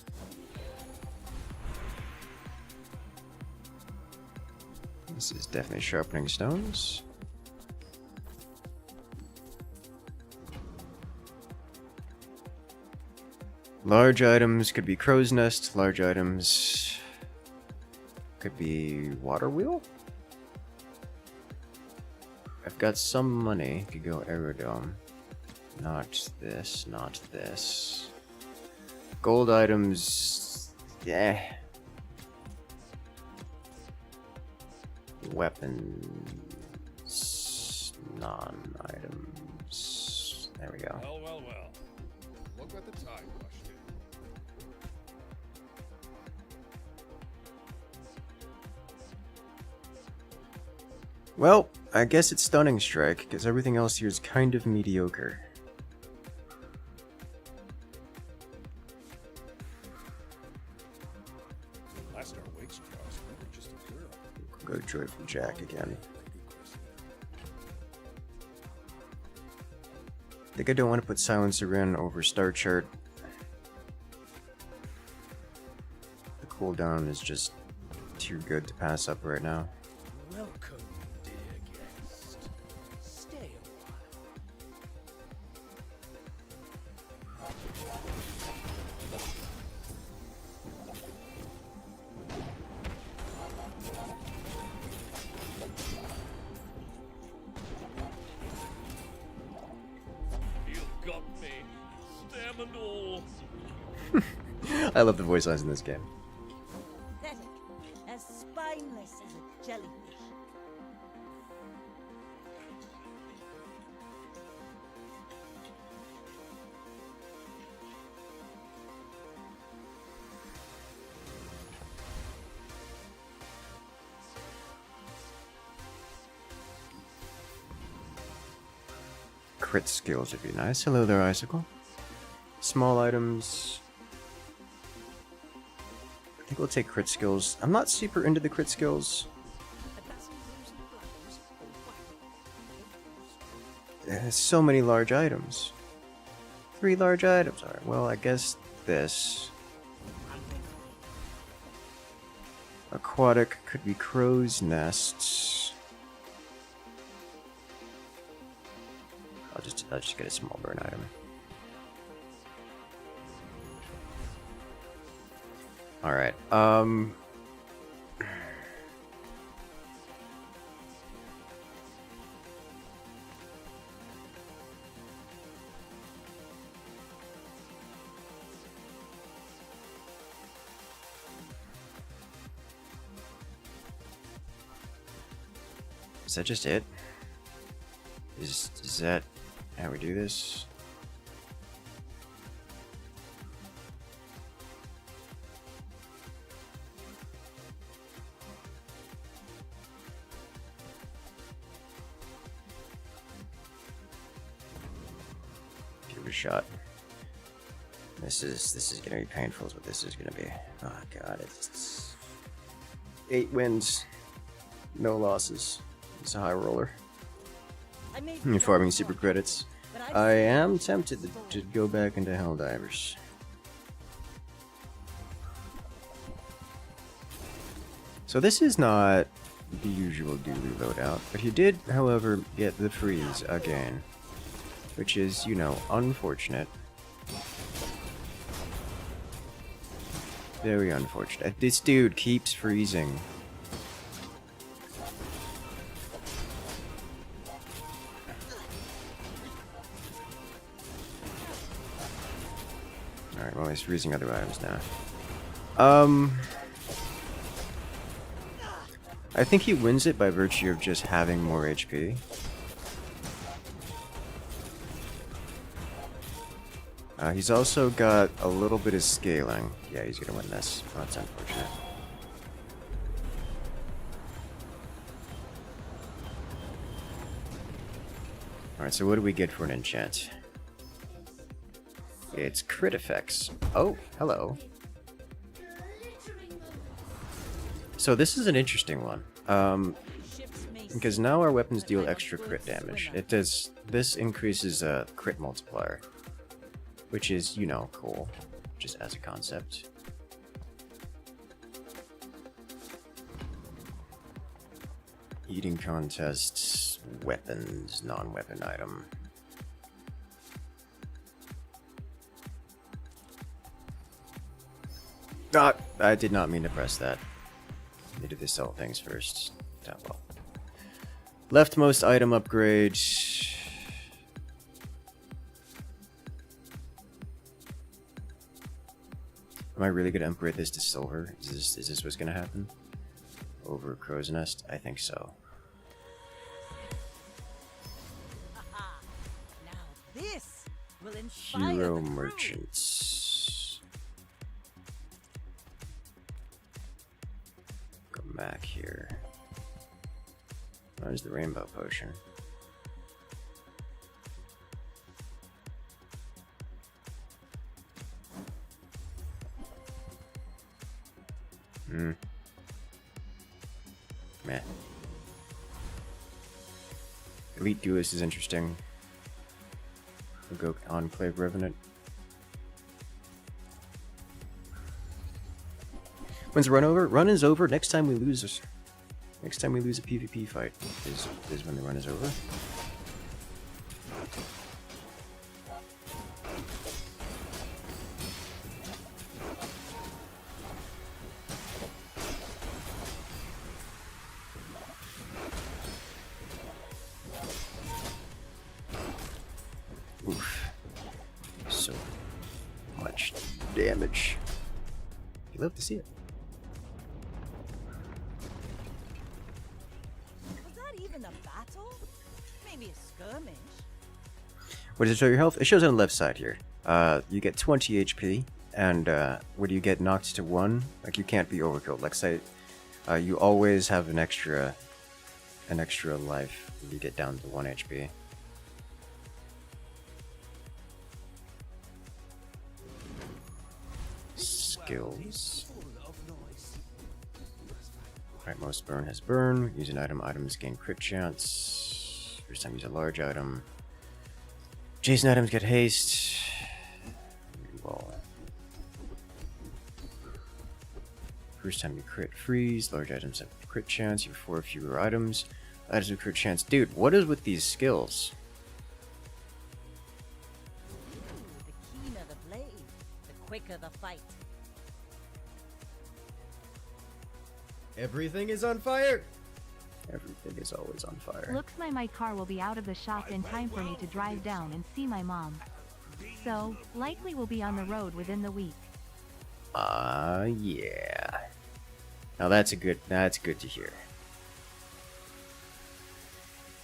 This is definitely sharpening stones. Large items could be crow's nest. Large items could be water wheel. I've got some money. Could go aerodome. Not this. Not this. Gold items. Yeah. Weapons. Non-items. There we go. Well, well, well. Look at the time rushed in. Well, I guess it's Stunning Strike, because everything else here is kind of mediocre. Last our wakes crossed, we were just a girl. Go Joyful Jack again. I think I don't want to put Silencer in over Star Chart. The cooldown is just too good to pass up right now. Welcome, dear guest. Stay a while. You got me. Stem and all. I love the voice lines in this game. Pathetic, as spineless as a jellyfish. Crit skills would be nice. Hello there, Icicle. Small items. I think we'll take crit skills. I'm not super into the crit skills. There's so many large items. 3 large items. Alright, well, I guess this. Aquatic could be crow's nests. I'll just get a small burn item. Alright, is that just it? Is that how we do this? Give it a shot. This is gonna be painful is what this is gonna be. Oh god, it's 8 wins, no losses. It's a high roller. I may be I'm farming wrong, super credits. but I've I seen am you tempted before. to go back into Helldivers. So this is not the usual Dooley loadout, but he did, however, get the freeze again. Which is, you know, unfortunate. Very unfortunate. This dude keeps freezing. Alright, well, he's freezing other items now. I think he wins it by virtue of just having more HP. He's also got a little bit of scaling. Yeah, he's gonna win this. Oh, that's unfortunate. Alright, so what do we get for an enchant? It's crit effects. Oh, hello. So this is an interesting one. Because now our weapons deal extra crit damage. It does. This increases crit multiplier. Which is, you know, cool. Just as a concept. Eating contests, weapons, non-weapon item. Ah, I did not mean to press that. Needed to sell things first. Oh, well. Leftmost item upgrade. Am I really gonna upgrade this to silver? Is this what's gonna happen? Over Crow's Nest? I think so. Now this will inspire Hero the crew. merchants. Go back here. There's the rainbow potion. Meh. Elite Duelist is interesting. We'll go Enclave Revenant. When's the run over? Run is over. Next time we lose a PvP fight is when the run is over. Oof. So much damage. You love to see it. Was that even a battle? Maybe a skirmish. What does it show your health? It shows on the left side here. You get 20 HP, and when you get knocked to 1, like you can't be overkilled. Like say, you always have an extra life when you get down to 1 HP. Skills. Alright, most burn has burn. Use an item. Items gain crit chance. First time use a large item. Jason items get haste. Well, first time you crit freeze. Large items have crit chance. You have 4 fewer items. Items with crit chance. Dude, what is with these skills? The keener the blade, the quicker the fight. Everything is on fire. Everything is always on fire. Looks like my car will be out of the shop in time for me to drive down and see my mom. So, likely will be on the road within the week. Yeah. Now that's good to hear.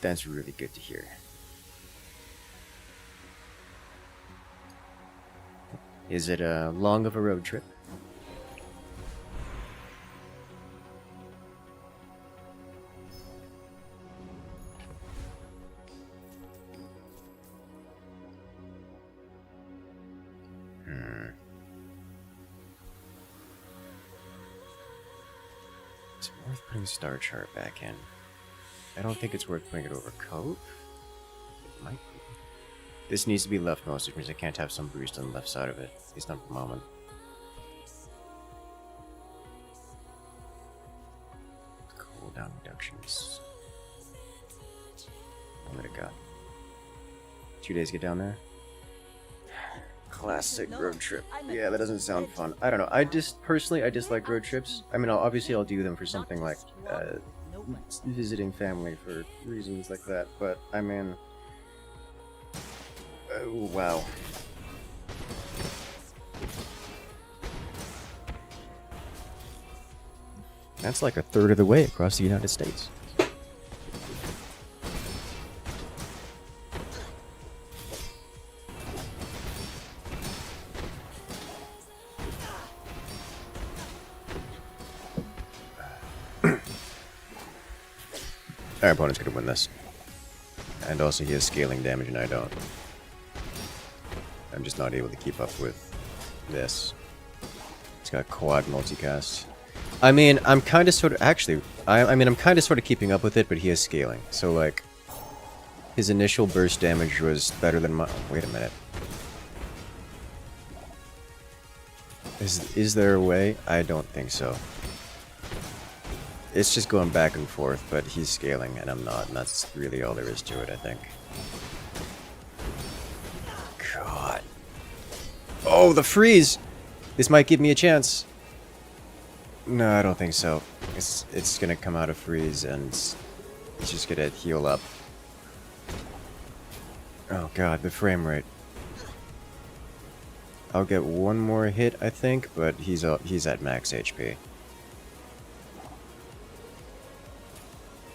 That's really good to hear. Is it a long of a road trip? Is it worth putting Star Chart back in? I don't think it's worth putting it over Coat. It might be. This needs to be leftmost, which means I can't have some boost on the left side of it. At least not for the moment. Cooldown reductions. I'll let it go. 2 days to get down there. Classic road trip. Yeah, that doesn't sound fun. I don't know. I dislike road trips. I mean, obviously I'll do them for something like visiting family for reasons like that. But I mean, oh, wow. That's like a third of the way across the United States. Our opponent's gonna win this. And also he has scaling damage and I don't. I'm just not able to keep up with this. It's got quad multicast. I mean, I'm kind of sort of... Actually, I mean, I'm kind of sort of keeping up with it, but he is scaling. So, like, his initial burst damage was better than my... Wait a minute. Is there a way? I don't think so. It's just going back and forth, but he's scaling and I'm not, and that's really all there is to it, I think. God. Oh, the freeze! This might give me a chance. No, I don't think so. It's gonna come out of freeze and he's just gonna heal up. Oh god, the frame rate. I'll get one more hit, I think, but he's at max HP.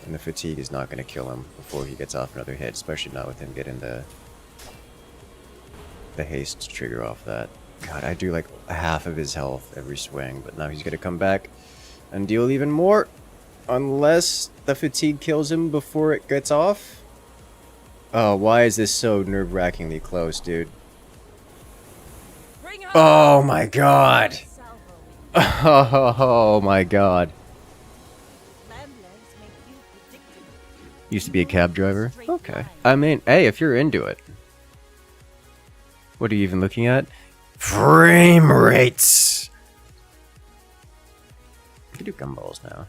And the fatigue is not going to kill him before he gets off another hit, especially not with him getting the haste to trigger off that. God, I do like half of his health every swing, but now he's going to come back and deal even more. Unless the fatigue kills him before it gets off. Oh, why is this so nerve-wrackingly close, dude? Bring her Oh my god! salvo. Oh my god. Lamb legs make you predictable. Used to be a cab driver? Okay. I mean, hey, if you're into it. What are you even looking at? Frame rates! We can do gumballs now.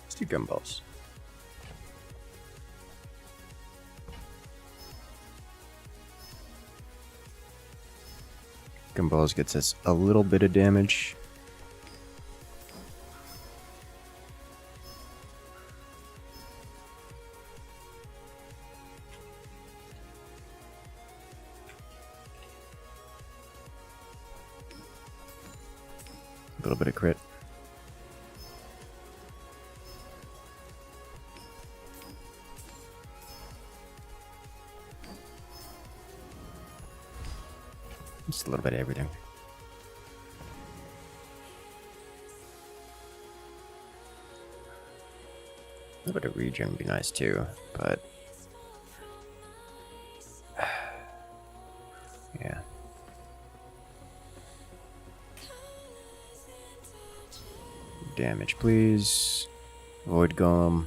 Let's do gumballs. Gumballs gets us a little bit of damage. A little bit of crit. Just a little bit of everything. A little bit of regen would be nice too, but yeah. Damage, please. Void Golem.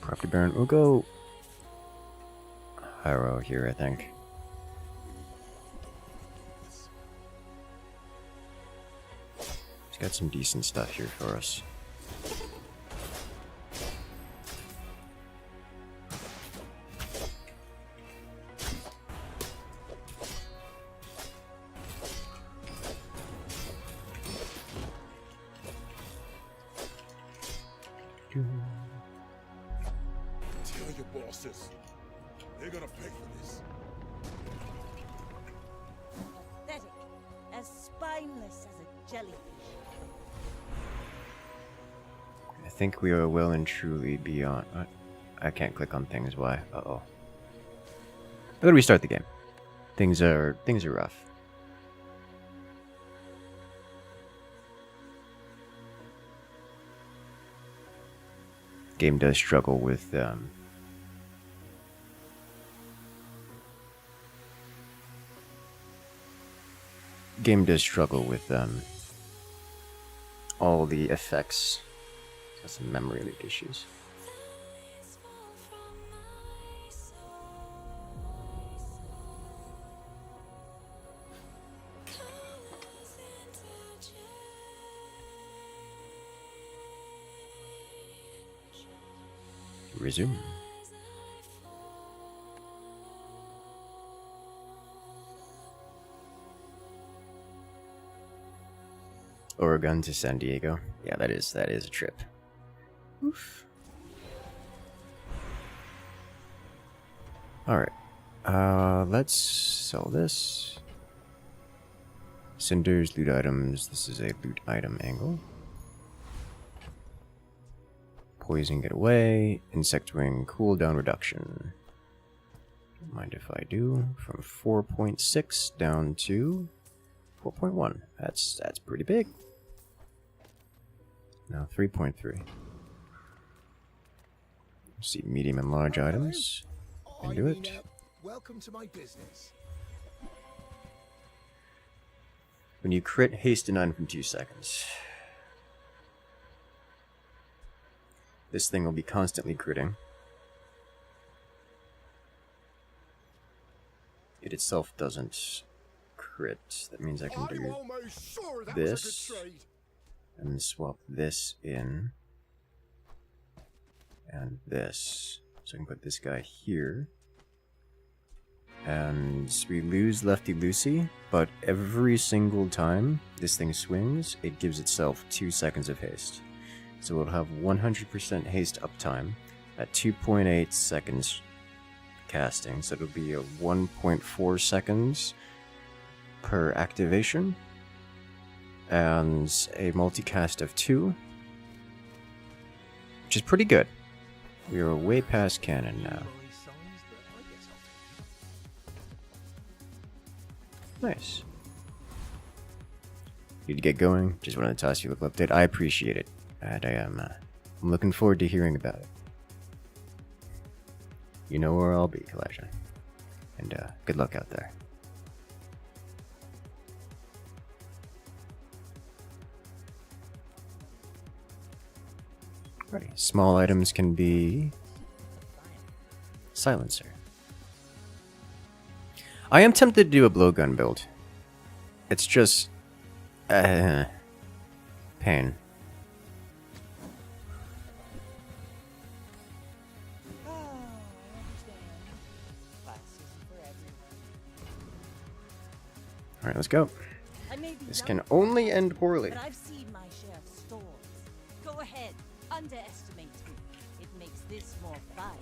Property Baron. We'll go Hyro here, I think. He's got some decent stuff here for us. Tell your bosses. They're gonna pay for this. Pathetic. As spineless as a jellyfish. I think we are well and truly beyond. I can't click on things. Why? Uh-oh. I'm gonna restart the game. Things are rough. Game does struggle with all the effects. It's got some memory leak issues. Resume. Oregon to San Diego. Yeah, that is a trip. Oof. All right. Let's sell this. Cinders, loot items. This is a loot item angle. Poison, get away. Insect wing, cooldown reduction. Don't mind if I do. From 4.6 down to 4.1. That's pretty big. Now 3.3. See medium and large items. Can do it. Welcome to my business. When you crit, haste an item from 2 seconds. This thing will be constantly critting. It itself doesn't crit. That means I can I'm do almost sure that this. was a good trade. And swap this in. And this. So I can put this guy here. And we lose Lefty Lucy, but every single time this thing swings, it gives itself 2 seconds of haste. So it'll have 100% haste uptime at 2.8 seconds casting. So it'll be a 1.4 seconds per activation. And a multicast of 2. Which is pretty good. We are way past cannon now. Nice. Need to get going. Just wanted to toss you a little update. I appreciate it. And I'm looking forward to hearing about it. You know where I'll be, Kalasha. And good luck out there. Alrighty. Small items can be silencer. I am tempted to do a blowgun build. It's just pain. Alright, let's go. I may be This young, can only end poorly. but I've seen my share of storms. Go ahead, underestimate me. It makes this more fun.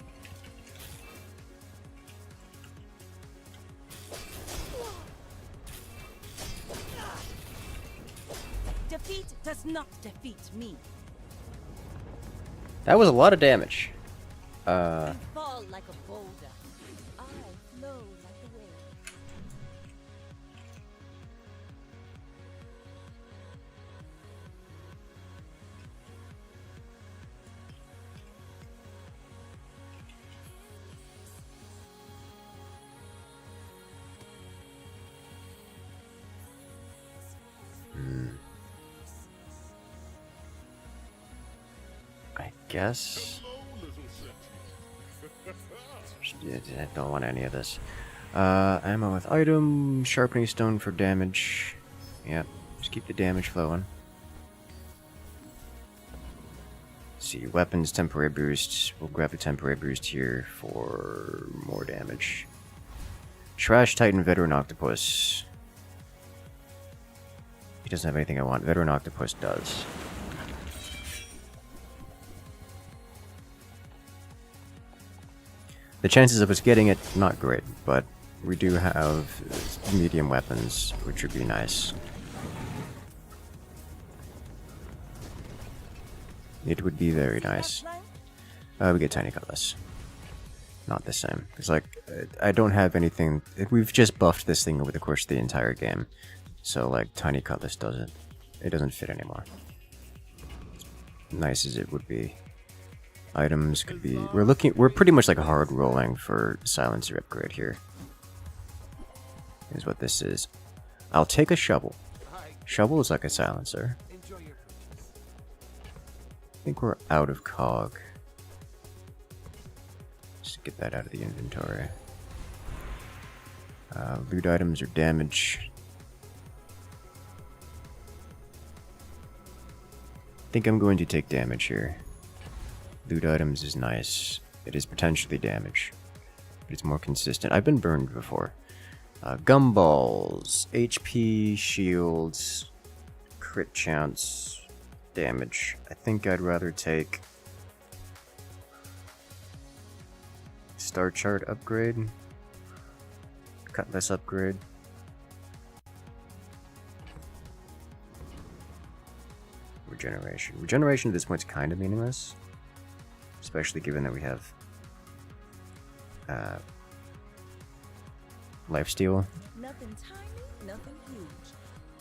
Defeat does not defeat me. That was a lot of damage. You fall like a boulder. I flow like a wave. I guess. I don't want any of this. Ammo with item, sharpening stone for damage. Yep, just keep the damage flowing. See, weapons, temporary boost. We'll grab a temporary boost here for more damage. Trash Titan, Veteran Octopus. He doesn't have anything I want. Veteran Octopus does. The chances of us getting it, not great, but we do have medium weapons, which would be nice. It would be very nice. We get Tiny Cutlass. Not the same. It's like, I don't have anything... We've just buffed this thing over the course of the entire game. So, like, Tiny Cutlass doesn't... It doesn't fit anymore. Nice as it would be. Items could be... We're pretty much like hard rolling for silencer upgrade here. Is what this is. I'll take a shovel. Shovel is like a silencer. I think we're out of cog. Just get that out of the inventory. Loot items or damage. I think I'm going to take damage here. Loot items is nice. It is potentially damage. But it's more consistent. I've been burned before. Gumballs. HP, shields, crit chance, damage. I think I'd rather take Star Chart upgrade. Cutlass upgrade. Regeneration. Regeneration at this point is kind of meaningless. Especially given that we have lifesteal. Nothing tiny, nothing huge.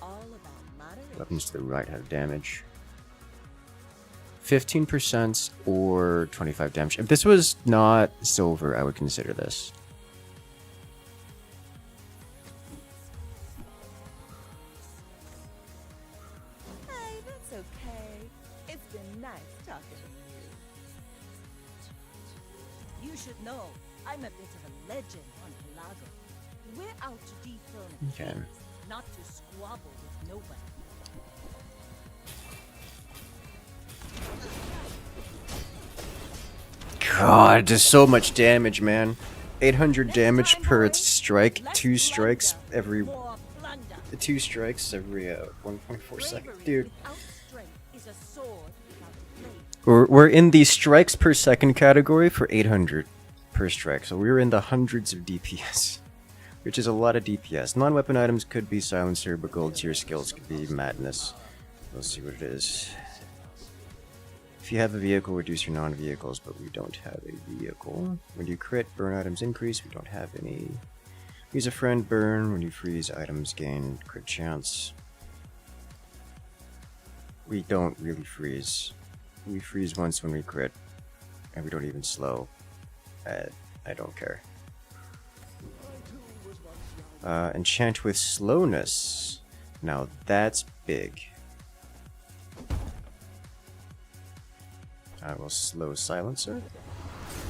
All about moderation. Weapons to the right have damage. 15% or 25 damage. If this was not silver, I would consider this. Hey, that's okay. It's been nice talking to you. You should know, I'm a bit of a legend on Pelago. We're out to dethrone Okay. kings, not to squabble with nobody. God, does so much damage, man. 800 Next damage time, per boys, strike. less 2 strikes blunder, every more plunder. 2 strikes every 1.4 seconds. Bravery Dude, without strength is a sword without a blade. we're in the strikes per second category for 800 per strike. So we're in the hundreds of DPS, which is a lot of DPS. Non-weapon items could be silencer, but gold tier skills could be madness. We'll see what it is. If you have a vehicle, reduce your non-vehicles, but we don't have a vehicle. When you crit, burn items increase. We don't have any. Use a friend, burn. When you freeze, items gain crit chance. We don't really freeze. We freeze once when we crit, and we don't even slow. I don't care. Enchant with slowness. Now that's big. I will slow silencer,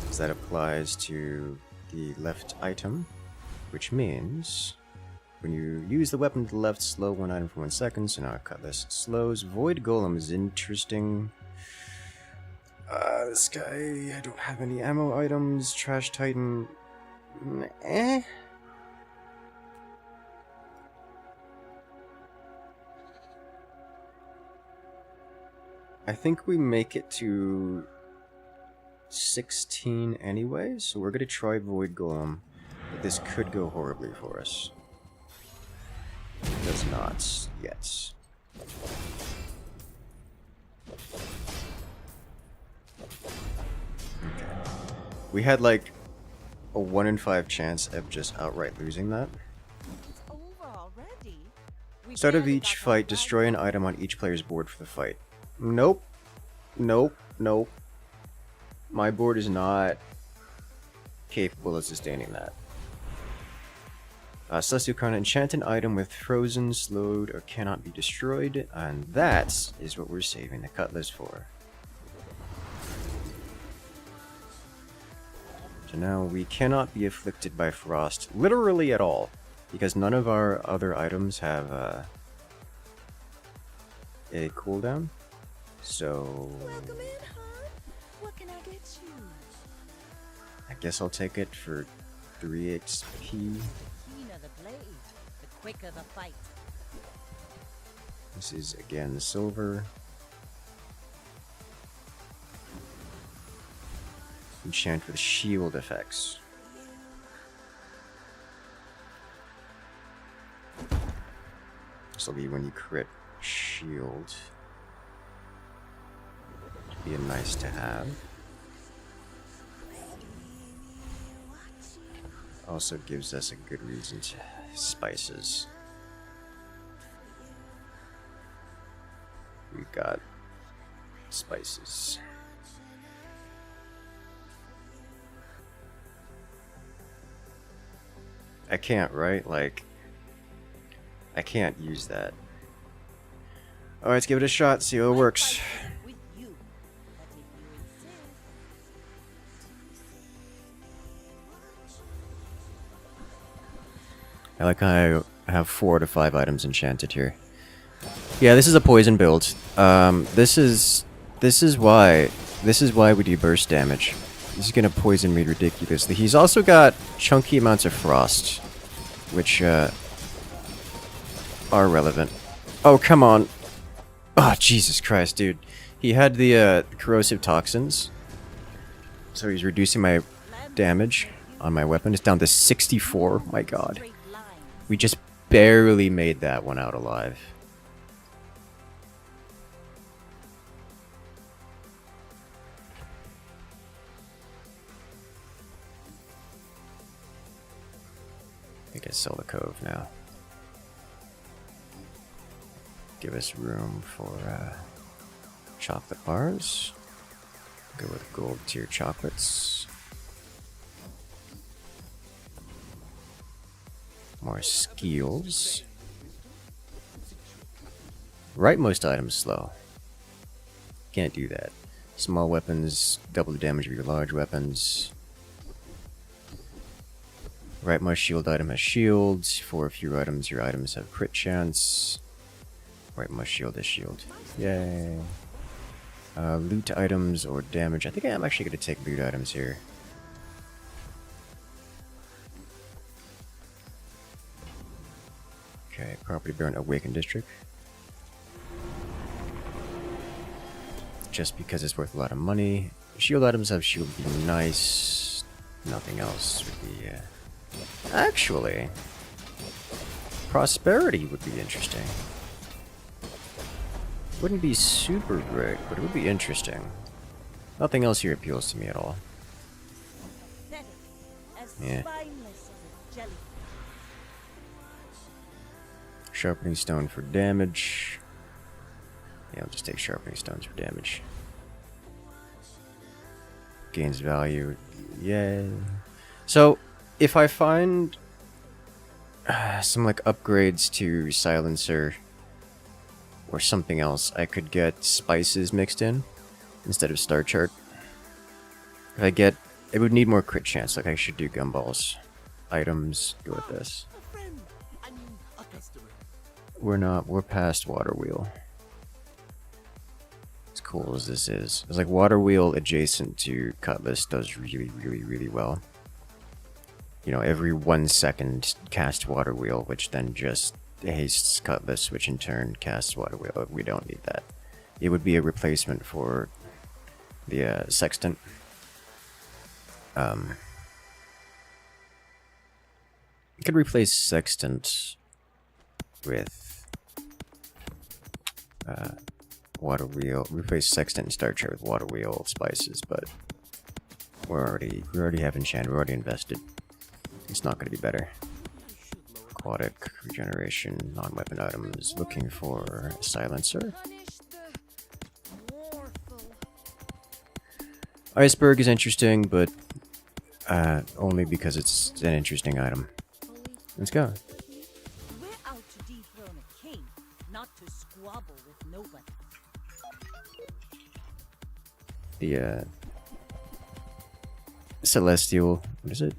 because that applies to the left item, which means when you use the weapon to the left, slow one item for 1 second, so now cutlass slows. Void Golem is interesting. This guy, I don't have any ammo items. Trash Titan, eh. I think we make it to 16 anyway, so we're gonna try Void Golem. But this could go horribly for us. It does not yet. Okay. We had like a 1 in 5 chance of just outright losing that. It's over already. We Start of barely each got the fight, last destroy an item on each player's board for the fight. Nope. Nope. Nope. My board is not capable of sustaining that. Celestial Crown, enchant an item with frozen, slowed, or cannot be destroyed, and that is what we're saving the cutlass for. So now we cannot be afflicted by frost, literally at all, because none of our other items have a cooldown. So Welcome in, hon. What can I get you? I guess I'll take it for 3 XP. Keener the blade, the quicker the fight. This is again silver. Enchant with shield effects. This will be when you crit shield. Be a nice to have. Also gives us a good reason to spices. We've got spices. I can't, right? Like, I can't use that. Alright, let's give it a shot, see how it works. With you, but if you insist, I like how I have 4 to 5 items enchanted here. Yeah, this is a poison build. This is why we do burst damage. This is gonna poison me ridiculously. He's also got chunky amounts of frost, which are relevant. Oh, come on. Oh, Jesus Christ, dude. He had the corrosive toxins, so he's reducing my damage on my weapon. It's down to 64. My God. straight We just barely made that one out alive. I think I sell the cove now. Give us room for chocolate bars. Go with gold tier chocolates. More skills. Rightmost items slow. Can't do that. Small weapons double the damage of your large weapons. Rightmost shield item has shields. For a few items, your items have crit chance. Rightmost shield is shield. Yay. Loot items or damage. I think I'm actually going to take loot items here. Okay, property burn Awakened District. Just because it's worth a lot of money. Shield items have shield would be nice. Nothing else would be... Actually, prosperity would be interesting. Wouldn't be super great, but it would be interesting. Nothing else here appeals to me at all. Pathetic, as Yeah. spineless as a jellyfish. Sharpening stone for damage. Yeah, I'll just take sharpening stones for damage. Gains value. Yay. So, if I find some like upgrades to silencer or something else, I could get spices mixed in instead of star chart. If I get, it would need more crit chance. Like I should do gumballs. Items, go with this. A friend. I mean, a customer. We're past water wheel. As cool as this is, it's like water wheel adjacent to cutlass does really well. You know, every 1 second cast water wheel, which then just hastes cutlass, which in turn casts water wheel. We don't need that. It would be a replacement for the sextant. You could replace sextant with water wheel. Replace sextant and star chart with water wheel spices, but we already have enchant. We're already invested. It's not going to be better. Aquatic regeneration, non-weapon items. Looking for a silencer. Iceberg is interesting, but only because it's an interesting item. Let's go. We're out to dethrone a king, not to squabble with nobody. The Celestial, what is it?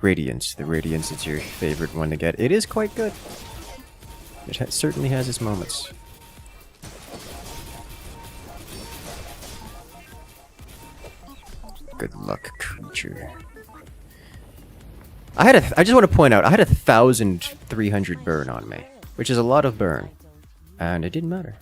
Radiance. The Radiance is your favorite one to get. It is quite good. It certainly has its moments. Good luck, creature. I just want to point out, I had 1,300 burn on me, which is a lot of burn, and it didn't matter.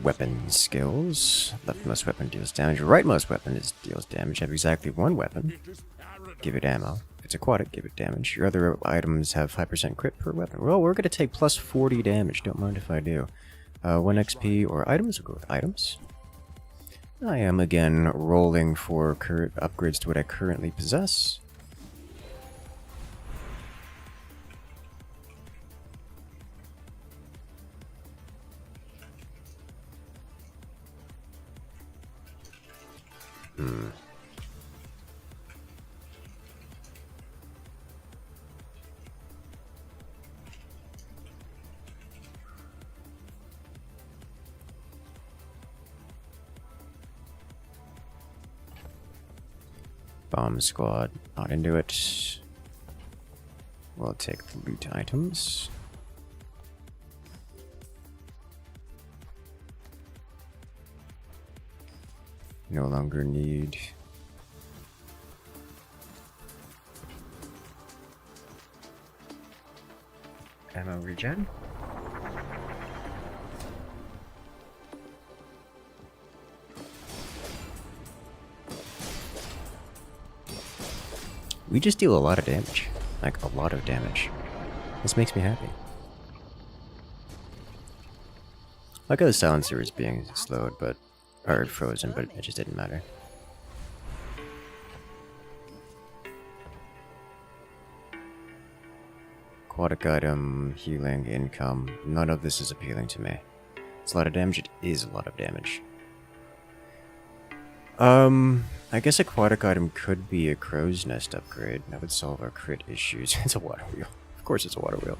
Weapon skills. Leftmost weapon deals damage. Rightmost weapon deals damage. Have exactly one weapon. Give it ammo. If it's aquatic, give it damage. Your other items have 5% crit per weapon. Well, we're going to take plus 40 damage. Don't mind if I do. 1 XP or items. We'll go with items. I am again rolling for current upgrades to what I currently possess. Bomb squad, not into it. We'll take the loot items. No longer need. Ammo regen. We just deal a lot of damage. Like, a lot of damage. This makes me happy. I got the silencer is being slowed, but... or frozen, but it just didn't matter. Aquatic item, healing, income. None of this is appealing to me. It's a lot of damage. It is a lot of damage. I guess aquatic item could be a crow's nest upgrade. That would solve our crit issues. It's a water wheel. Of course it's a water wheel.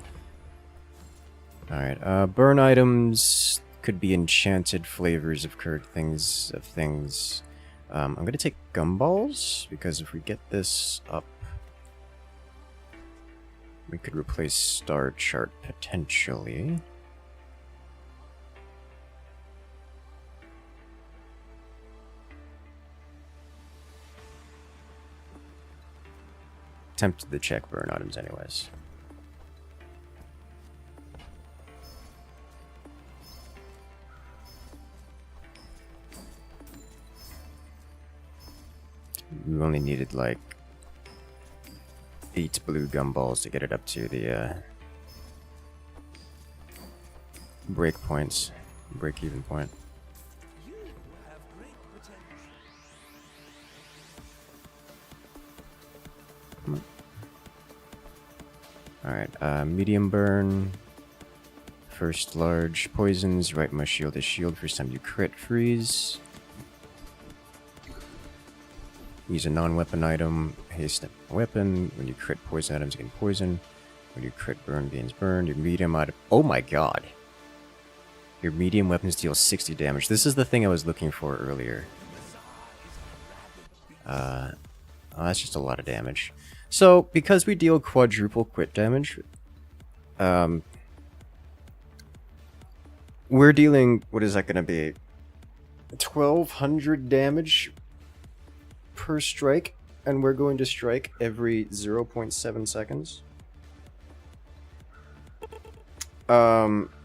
Alright, burn items could be enchanted flavors of things. I'm gonna take gumballs, because if we get this up, we could replace star chart potentially. Tempted to check burn items anyways. We only needed like 8 blue gumballs to get it up to the break points, break even point. You have great potential. Alright, medium burn. First large poisons, right my shield is shield, first time you crit freeze. Use a non-weapon item, haste weapon. When you crit poison items, gain poison. When you crit burn, gains burn. Your medium item. Oh my god! Your medium weapons deal 60 damage. This is the thing I was looking for earlier. Oh, that's just a lot of damage. So, because we deal quadruple crit damage, we're dealing, what is that going to be? 1200 damage per strike, and we're going to strike every 0.7 seconds.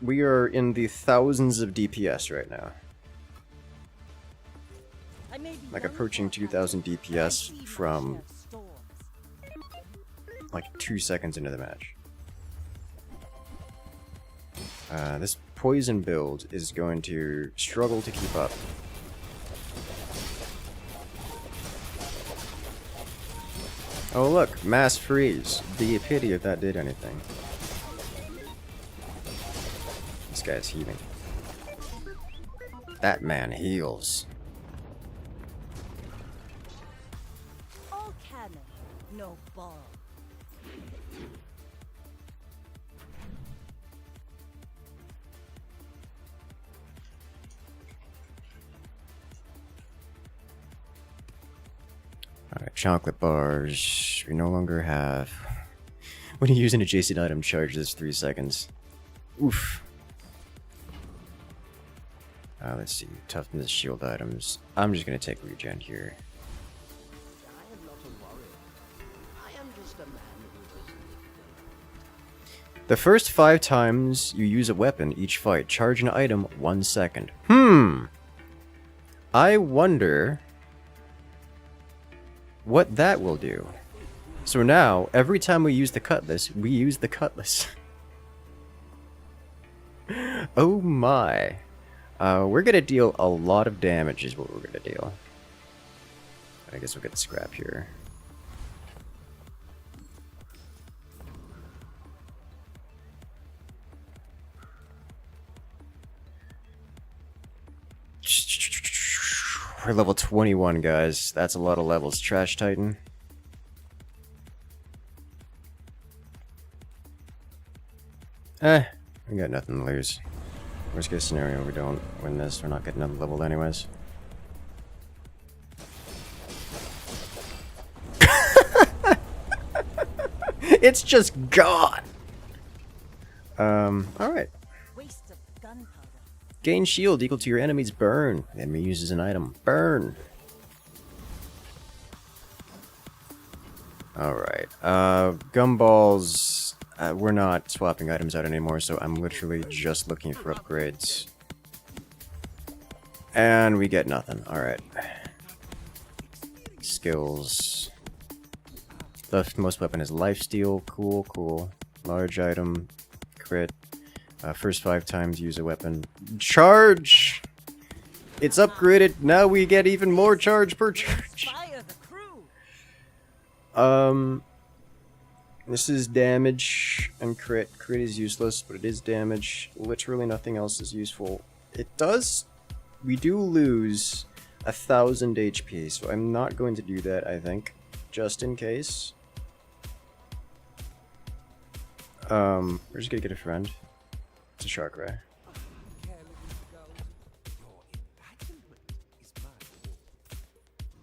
We are in the thousands of DPS right now. Like approaching 2000 DPS from like 2 seconds into the match. This poison build is going to struggle to keep up. Oh look, mass freeze. Be a pity if that did anything. This guy's healing. That man heals. All cannon, no ball. Alright, chocolate bars. We no longer have... When you use an adjacent item, charge this 3 seconds. Oof. Let's see. Toughness, shield items. I'm just gonna take regen here. I am not a warrior. I am just a man who is... The first 5 times you use a weapon each fight, charge an item 1 second. I wonder what that will do. So now, every time we use the cutlass, we use the cutlass. Oh my. We're gonna deal a lot of damage is what we're gonna deal. I guess we'll get the scrap here. We're level 21, guys. That's a lot of levels. Trash Titan. We got nothing to lose. Worst case scenario, we don't win this. We're not getting another level anyways. It's just gone. Alright. Waste of gunpowder. Gain shield equal to your enemy's burn. Enemy uses an item. Burn. Alright. Gumballs. We're not swapping items out anymore, so I'm literally just looking for upgrades. And we get nothing. Alright. Skills. Leftmost weapon is lifesteal. Cool, cool. Large item. Crit. First 5 times use a weapon. Charge! It's upgraded. Now we get even more charge per charge. Fire the crew. This is damage and crit. Crit is useless, but it is damage. Literally nothing else is useful. It does... We do lose 1,000 HP, so I'm not going to do that, I think. Just in case. We're just gonna get a friend. It's a shark ray.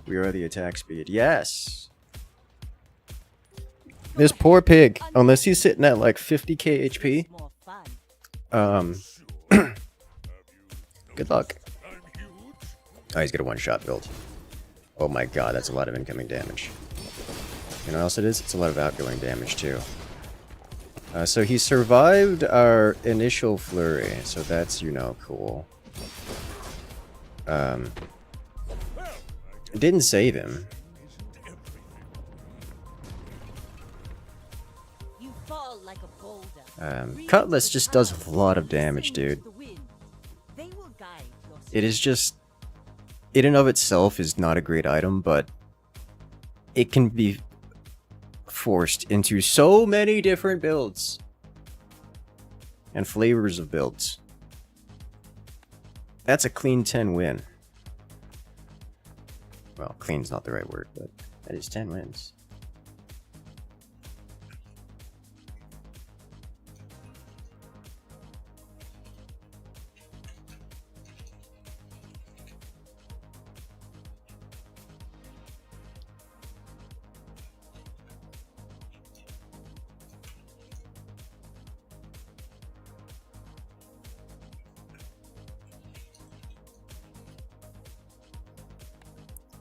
We are the attack speed. Yes! This poor pig, unless he's sitting at like 50k HP, More fun. good luck. Oh, he's got a one-shot build. Oh my god, that's a lot of incoming damage. You know what else it is? It's a lot of outgoing damage too. So he survived our initial flurry, so that's, you know, cool. It didn't save him. You fall like a boulder. Cutlass just does a lot of damage, dude. The wind. They will guide your It is just... In and of itself is not a great item, but it can be forced into so many different builds. And flavors of builds. That's a clean 10 win. Well, clean's not the right word, but that is 10 wins.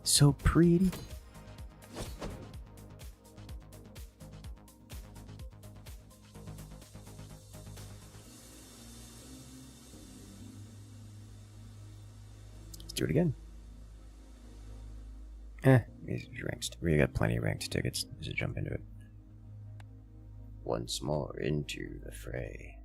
So pretty. Let's do it again. These ranks. We got plenty of ranked tickets. Let's just jump into it. Once more into the fray.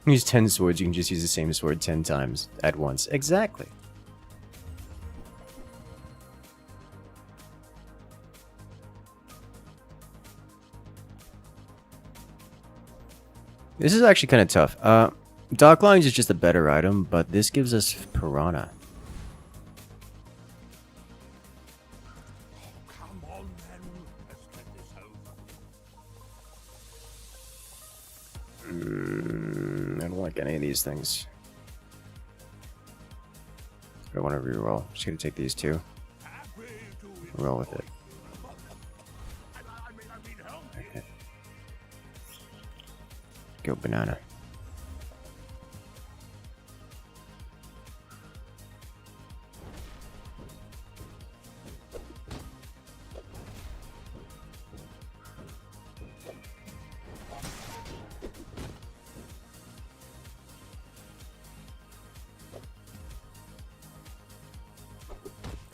Use 10 swords, you can just use the same sword 10 times at once. Exactly. This is actually kind of tough. Dock Lines is just a better item, but this gives us Piranha. Come on then, let's get this over. I don't like any of these things. I want to reroll. Just gonna take these two. Roll with it. Okay. Go banana.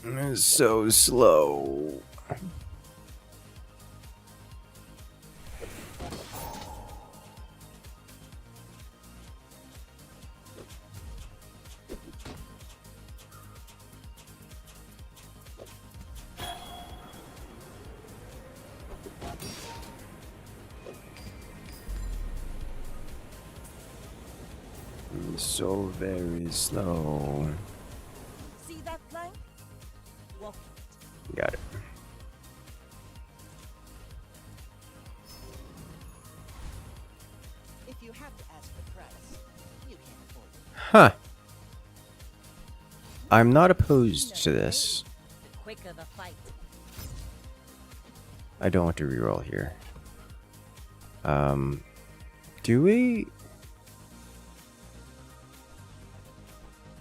It's so slow. It's so very slow. See that plank? Walk it. Got it. Huh. I'm not opposed to this. The quicker the fight. I don't want to reroll here. Do we?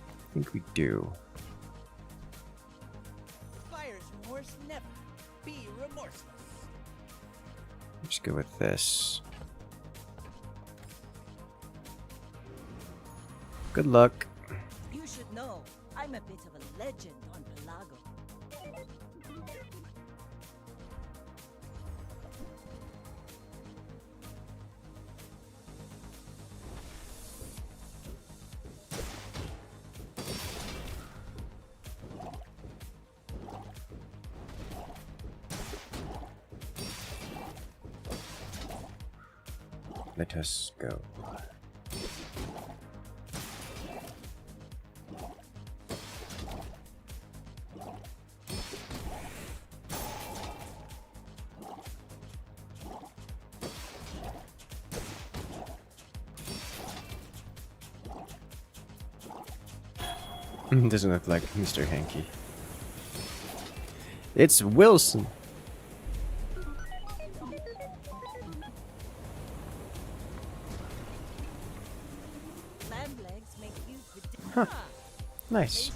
I think we do. Fire's remorse never. Be remorseless. Let's go with this. Good luck. You should know, I'm a bit of a legend on Pelago. Let us go. Doesn't look like Mr. Hanky. It's Wilson. Lamb legs make you Huh. Nice.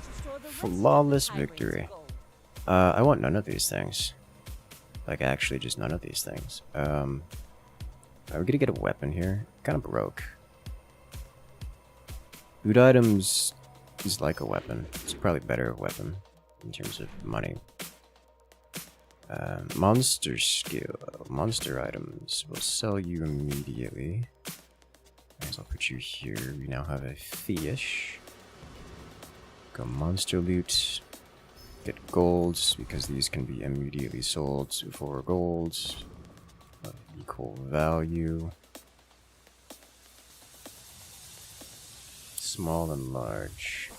Flawless victory. I want none of these things. Like, actually, just none of these things. Are we gonna get a weapon here? Kind of broke. Food items is like a weapon. It's probably better weapon in terms of money. Monster skill. Monster items will sell you immediately. Might as well put you here. We now have a fish. Go monster loot. Get golds because these can be immediately sold for golds of equal value. Small and large.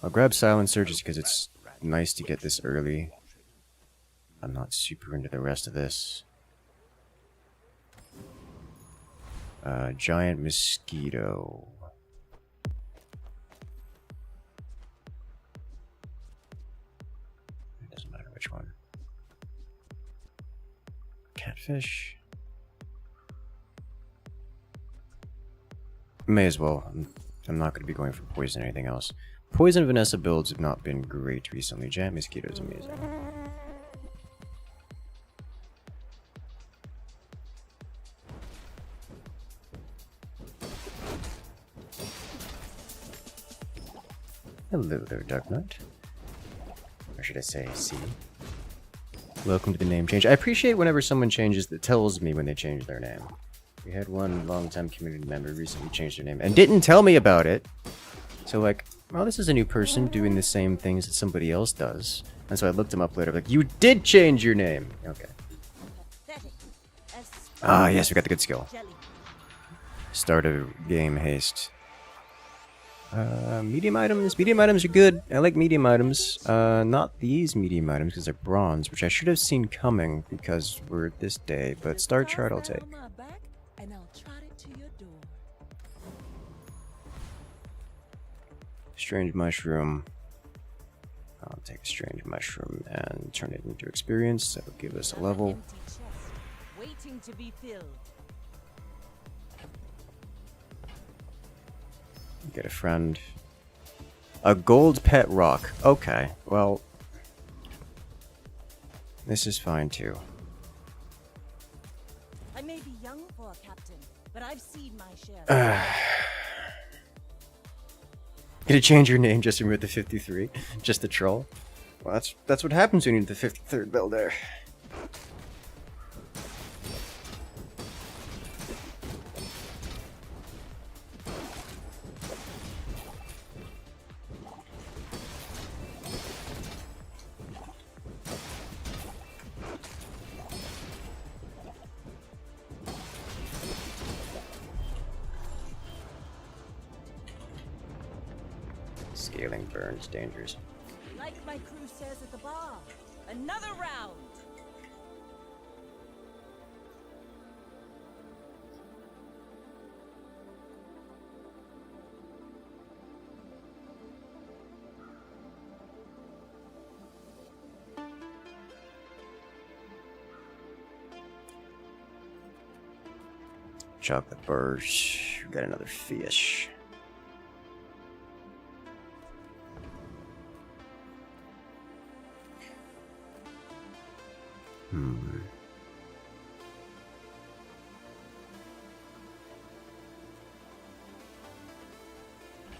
I'll grab silencer just because it's nice to get this early. I'm not super into the rest of this. Giant mosquito. It doesn't matter which one. Catfish. May as well. I'm not going to be going for poison or anything else. Poison Vanessa builds have not been great recently. Giant mosquito is amazing. Hello there, Dark Knight. Or should I say, C. Welcome to the name change. I appreciate whenever someone changes that tells me when they change their name. We had one long-time community member recently change their name and didn't tell me about it. So like, well, this is a new person doing the same things that somebody else does. And so I looked him up later, like, you did change your name! Okay. Ah, yes, we got the good skill. Start of game haste. Medium items? Medium items are good. I like medium items. Not these medium items because they're bronze, which I should have seen coming because we're at this day, but star chart I'll take. Strange mushroom. I'll take a strange mushroom and turn it into experience. That'll give us a level. Waiting to be filled. Get a friend. A gold pet rock. Okay, well, this is fine too. I may be young for a captain, but I've seen my share. Gonna change your name just to remove the 53? Just the troll? Well, that's what happens when you need the 53rd builder. Scaling burns dangers. Like my crew says at the bar, another round. Chocolate bars. We got another fish.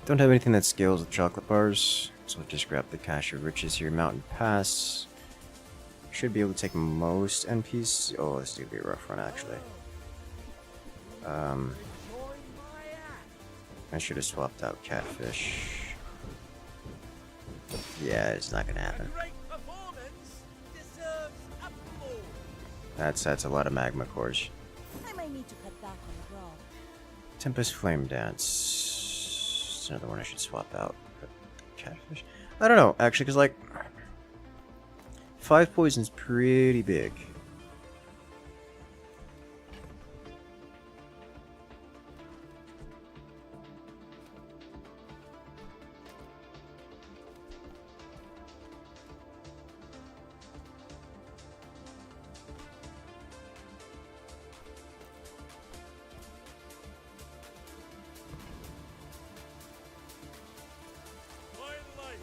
Don't have anything that scales with chocolate bars, so I'll just grab the Cache of Riches here. Mountain Pass. Should be able to take most NPs. Oh, this is gonna be a rough run, actually. I should have swapped out Catfish. Yeah, it's not gonna happen. That's a lot of magma cores. I might need to cut back on the grog. Tempest Flame Dance. It's another one I should swap out. Catfish. I don't know, actually, because like 5 poison's pretty big.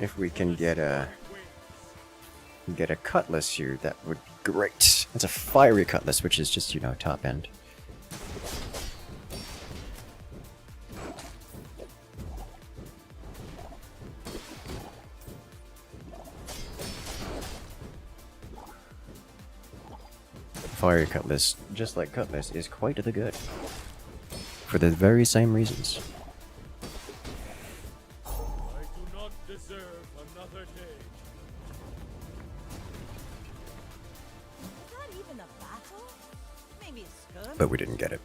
If we can get a cutlass here, that would be great. It's a fiery cutlass, which is just, you know, top end. Fiery cutlass, just like cutlass, is quite the good. For the very same reasons. But we didn't get it.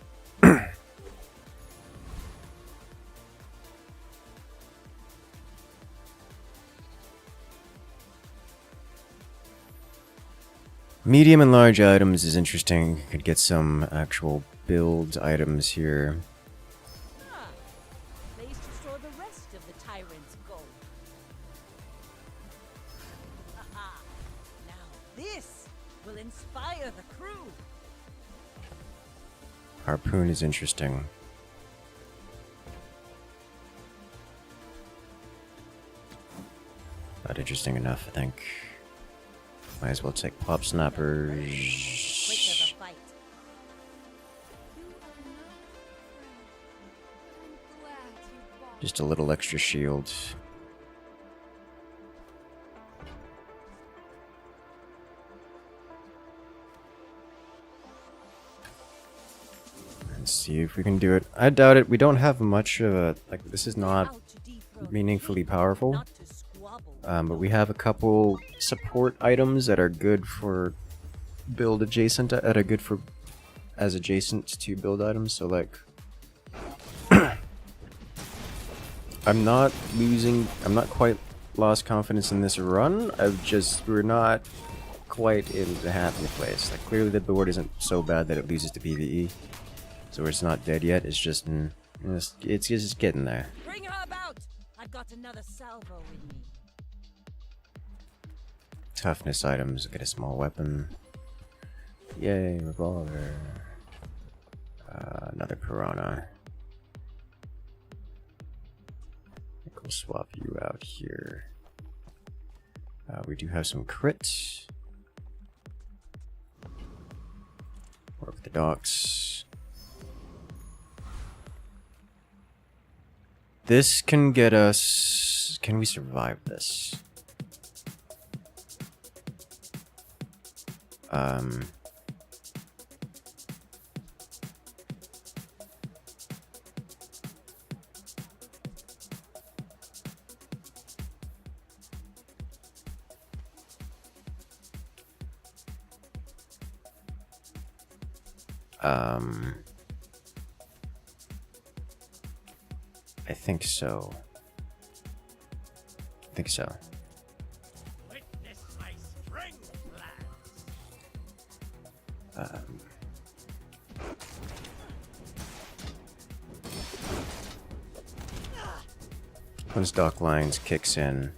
Medium and large items is interesting. Could get some actual build items here. Ah, place to store the rest of the tyrant's gold. Aha! Now this will inspire the crew. Harpoon is interesting. Not interesting enough, I think. Might as well take pop snappers. Quick as a fight. Just a little extra shield. Let's see if we can do it. I doubt it. We don't have much of a... Like, this is not meaningfully powerful. But we have a couple support items that are good for build adjacent, that are good for as adjacent to build items. So like, I'm not quite lost confidence in this run. We're not quite in the happy place. Like clearly the board isn't so bad that it loses to PvE, so it's not dead yet. It's just, it's just getting there. Bring her about. I've got another salvo with me. Toughness items, get a small weapon. Yay, revolver. Another piranha. I think we'll swap you out here. We do have some crits. Work the docks. This can get us... Can we survive this? I think so. I think so. Witness my spring plans. Once Dock Lines kicks in,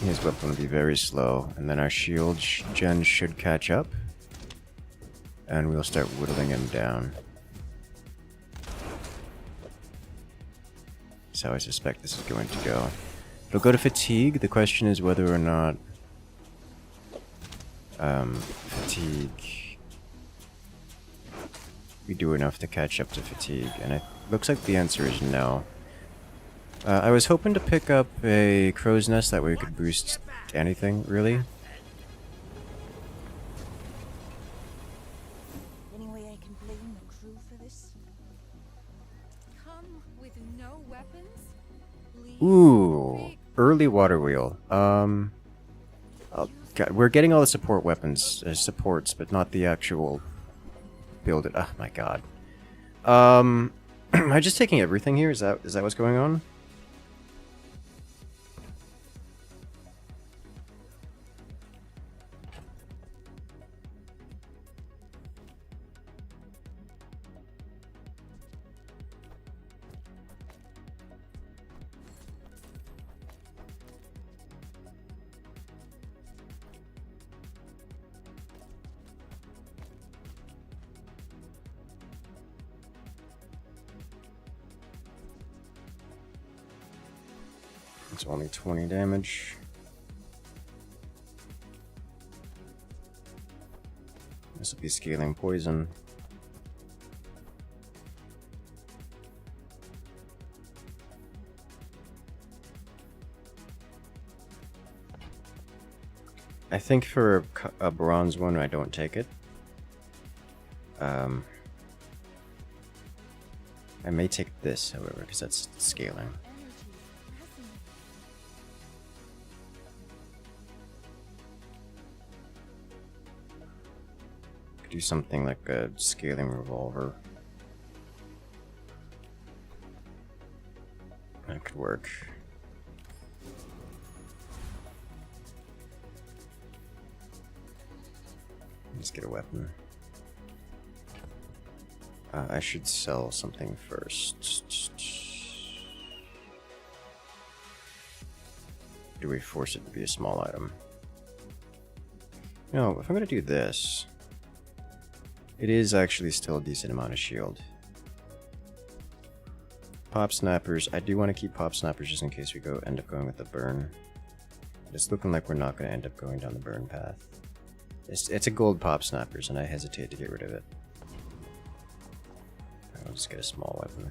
his weapon will be very slow, and then our shield gen should catch up, and we'll start whittling him down. That's how I suspect this is going to go. It'll go to fatigue. The question is whether or not fatigue, we do enough to catch up to fatigue, and it looks like the answer is no. I was hoping to pick up a crow's nest, that way we could boost anything, really. Any way I can blame the crew for this? Come with no weapons? Leave Ooh, big early water wheel. We're getting all the support weapons as supports, but not the actual build it. Oh my god. Am I just taking everything here? Is that what's going on? It's only 20 damage. This will be scaling poison. I think for a bronze one, I don't take it. I may take this, however, because that's scaling. Could do something like a scaling revolver. That could work. Let's get a weapon. I should sell something first. Do we force it to be a small item? No, if I'm gonna do this, it is actually still a decent amount of shield. Pop snappers. I do want to keep pop snappers just in case we end up going with the burn. It's looking like we're not going to end up going down the burn path. It's a gold pop snappers, and I hesitate to get rid of it. I'll just get a small weapon,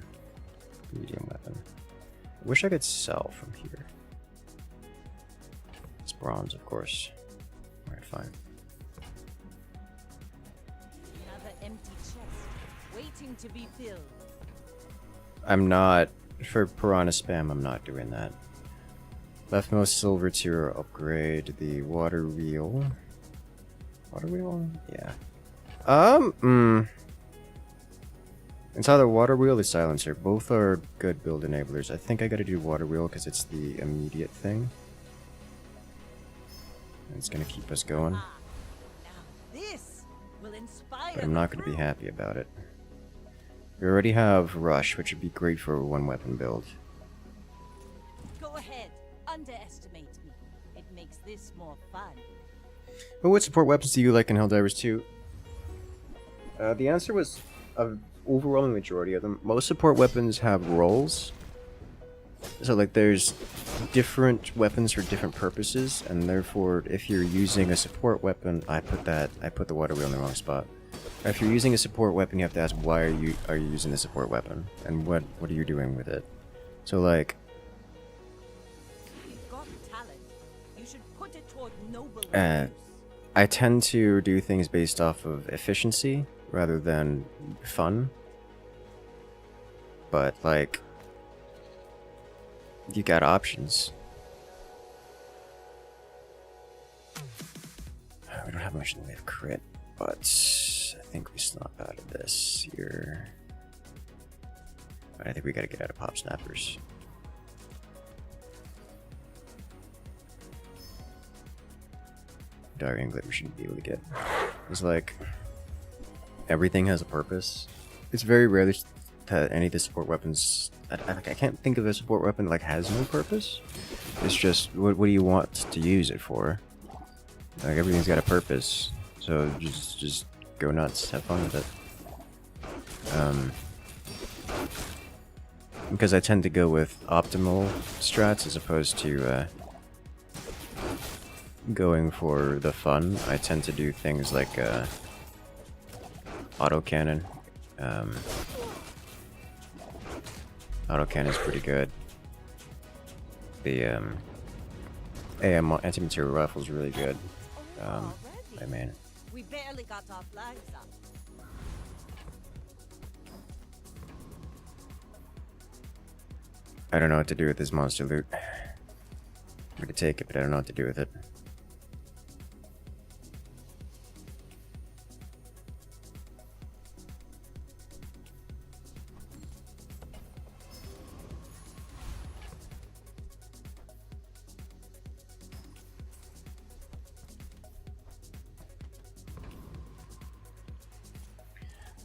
medium weapon. I wish I could sell from here. It's bronze, of course. All right, fine. Another empty chest, waiting to be filled. I'm not, for piranha spam, I'm not doing that. Leftmost silver tier upgrade, the water wheel. Water wheel? Yeah. It's either water wheel or silencer. Both are good build enablers. I think I gotta do water wheel because it's the immediate thing. It's gonna keep us going. Now this will inspire. But I'm not gonna be happy about it. We already have rush, which would be great for a one weapon build. Go ahead, underestimate me. It makes this more fun. But what support weapons do you like in Helldivers 2? The answer was a overwhelming majority of them. Most support weapons have roles. So like there's different weapons for different purposes, and therefore if you're using a support weapon, I put the water wheel in the wrong spot. If you're using a support weapon, you have to ask why are you using the support weapon, and what are you doing with it. So like You've got talent. You should put it toward noble I use. tend to do things based off of efficiency rather than fun. But like, you got options. We don't have much in the way of crit, but I think we snap out of this here. But I think we gotta get out of pop snappers. Dark Glit we shouldn't be able to get. It's like everything has a purpose. It's very rare that any of the support weapons. I can't think of a support weapon that like has no purpose. It's just what do you want to use it for? Like everything's got a purpose, so just go nuts, have fun with it. because I tend to go with optimal strats as opposed to going for the fun. I tend to do things like autocannon. Autocannon is pretty good. The AM anti-material rifle is really good. I mean, We barely got our flags up. I don't know what to do with this monster loot. I'm gonna take it, but I don't know what to do with it.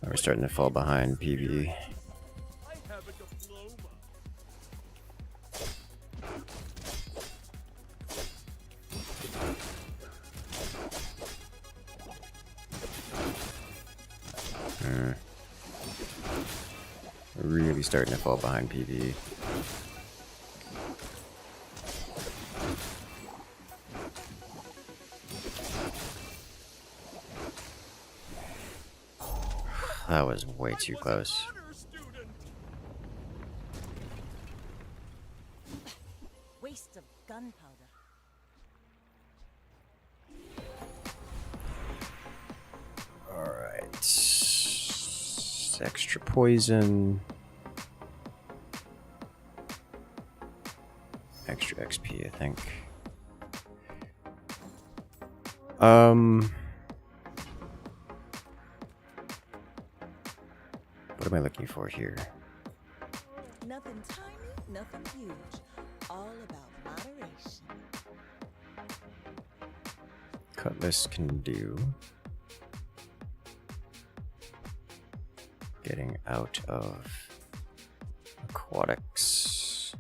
We're starting to fall behind PvE. I have a diploma. Really starting to fall behind PvE. That was way too close. Honor student. Waste of gunpowder. Alright. Extra poison. Extra XP, I think. What am I looking for here? Nothing tiny, nothing huge. All about moderation. Cutlass can do. Getting out of aquatics.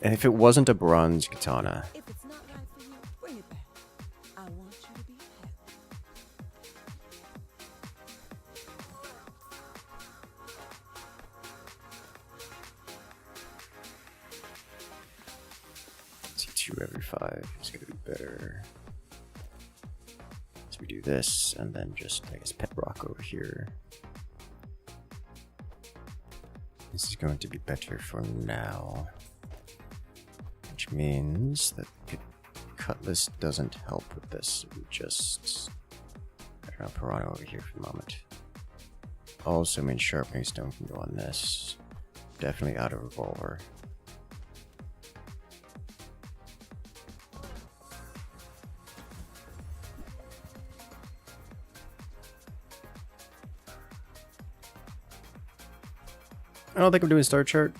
And if it wasn't a bronze katana, If it's not right for you, bring it back. I want you to be happy. see 2 every 5 is gonna be better. So we do this and then just I guess pet rock over here. This is going to be better for now. Which means that the cutlass doesn't help with this. We just I don't know, piranha over here for the moment. Also means sharpening stone can go on this. Definitely out of revolver. I don't think I'm doing star chart.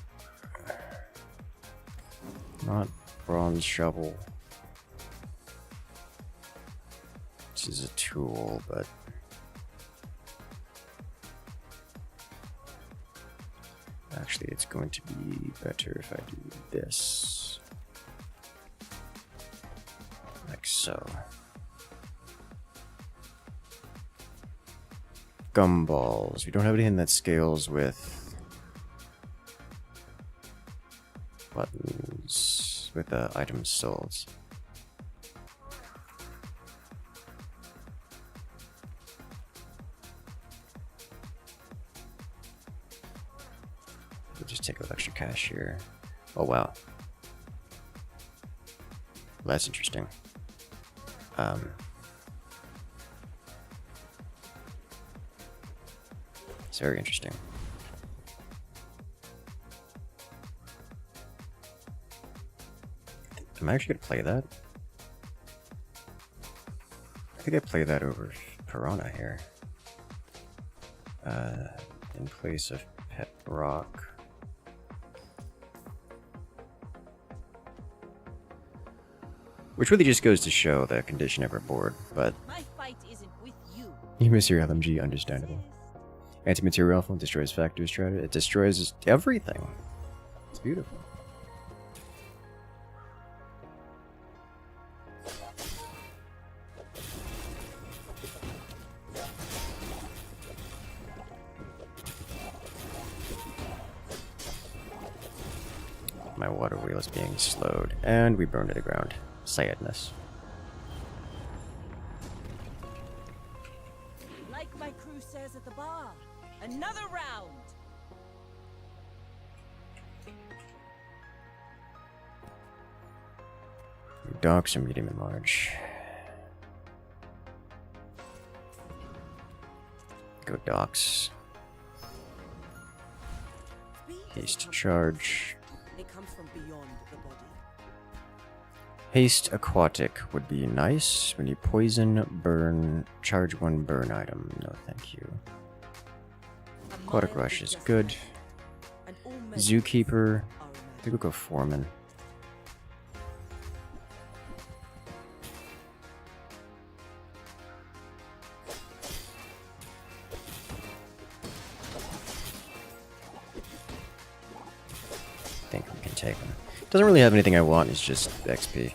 Not bronze shovel. This is a tool, but actually it's going to be better if I do this. Like so. Gumballs. We don't have anything that scales with buttons, with items sold. We'll just take a little extra cash here. Oh wow. Well, that's interesting. It's very interesting. Am I actually gonna play that? I think I play that over Piranha here. In place of Pet Rock. Which really just goes to show the condition of our board, but My fight isn't with you. you miss your LMG, understandable. Anti-material rifle destroys factory strata. It destroys everything. It's beautiful. My water wheel is being slowed, and we burn to the ground. Sadness. Like my crew says at the bar, another round. Docks are medium and large. Go docks. Haste charge. It comes from beyond the body. Haste aquatic would be nice. We need poison, burn, charge one burn item. No, thank you. Aquatic rush is good. And all men Zookeeper. are I think we'll go foreman. I think we can take him. Doesn't really have anything I want, it's just XP.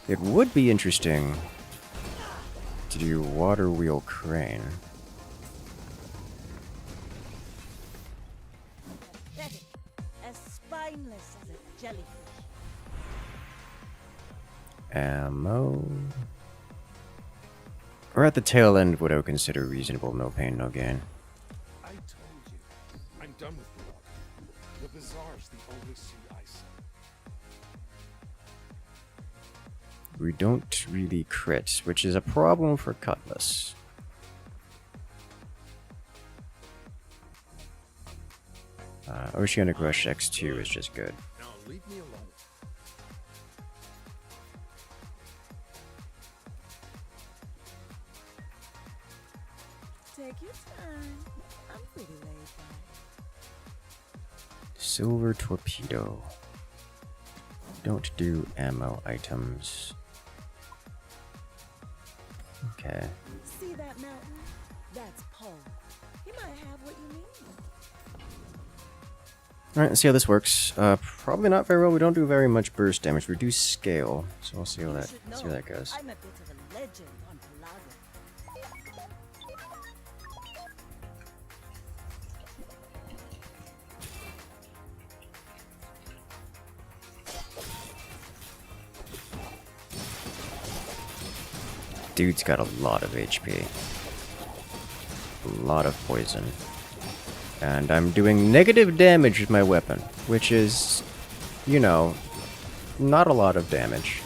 It would be interesting to do water wheel crane. Pathetic, as spineless as a jellyfish. Ammo. We're at the tail end of what I would consider reasonable, no pain, no gain. I told you, I'm done with the water. The Bazaar's the only sea I see. We don't really crit, which is a problem for cutlass. Oceanic Rush X2 is just good. Now leave me alone. Take your time. I'm pretty laid back. Silver Torpedo. Don't do ammo items. Okay. See that mountain? That's Paul. He might have what you need. Alright, let's see how this works. Probably not very well. We don't do very much burst damage. We do scale, so we'll see how that, You should see how that goes. I'm a bit of a legend on Pelago. Dude's got a lot of HP. A lot of poison. And I'm doing negative damage with my weapon, which is, you know, not a lot of damage.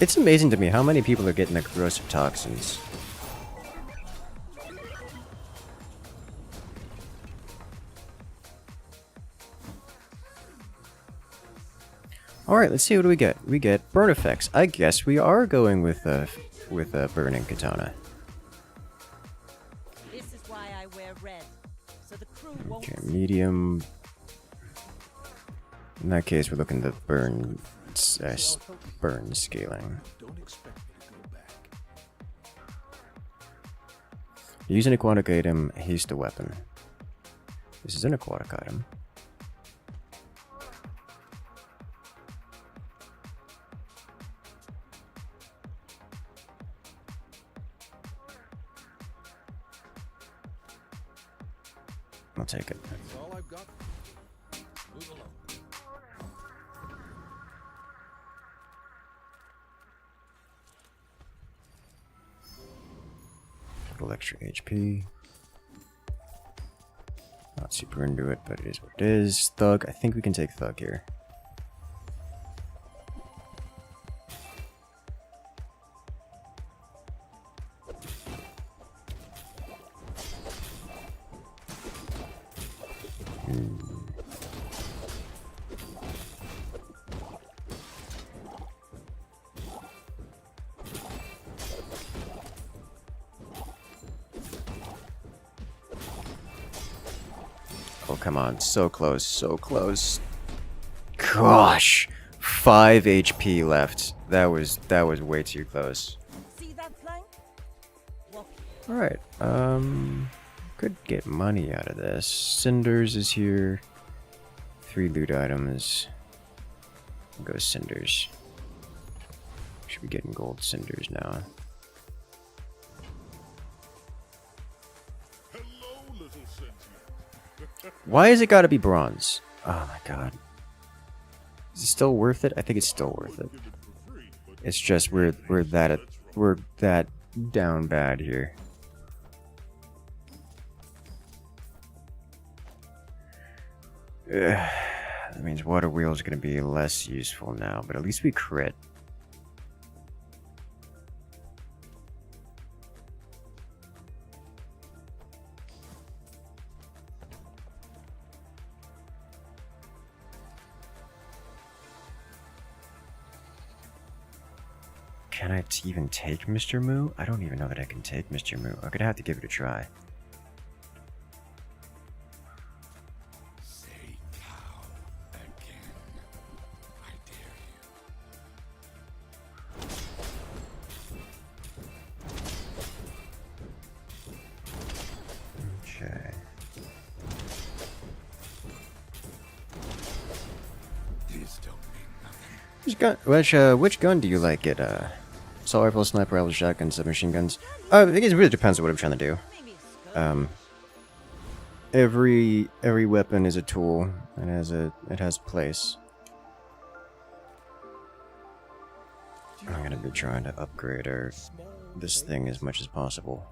It's amazing to me how many people are getting the corrosive toxins. Alright, let's see what do we get. We get burn effects. I guess we are going with a burning katana. This is why I wear red, so the crew won't. Okay, medium. In that case, we're looking to burn scaling. Don't expect me to go back. Use an aquatic item, haste a weapon. This is an aquatic item. I'll take it. That's all I've got. Move along. Little extra HP. Not super into it, but it is what it is. Thug. I think we can take Thug here. Oh, come on. So close, so close. Gosh! 5 HP left. That was way too close. See that flank? Walk. Alright, could get money out of this. Cinders is here. 3 loot items. We'll go Cinders. Should be getting gold Cinders now. Hello, little sentient. Why has it got to be bronze? Oh my god. Is it still worth it? I think it's still worth it. Give it for free, but It's just we're that down bad here. Ugh. That means water wheel is going to be less useful now, but at least we crit. Can I even take Mr. Moo? I don't even know that I can take Mr. Moo. I'm gonna have to give it a try. say cow again. I dare you. Okay. These don't mean nothing. Which gun do you like? It assault rifle, sniper rifle, shotgun, submachine guns. I think it really depends on what I'm trying to do. Maybe a scope. Every weapon is a tool and it has place. I'm gonna be trying to upgrade this thing as much as possible.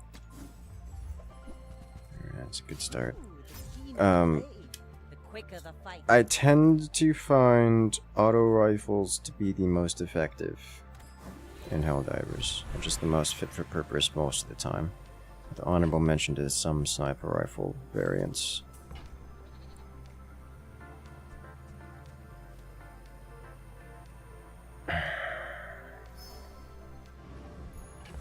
That's a good start. Ooh, the keener Um, the blade, the quicker the fight. I tend to find auto rifles to be the most effective in Helldivers. They're just the most fit for purpose most of the time. With honorable mention to some sniper rifle variants.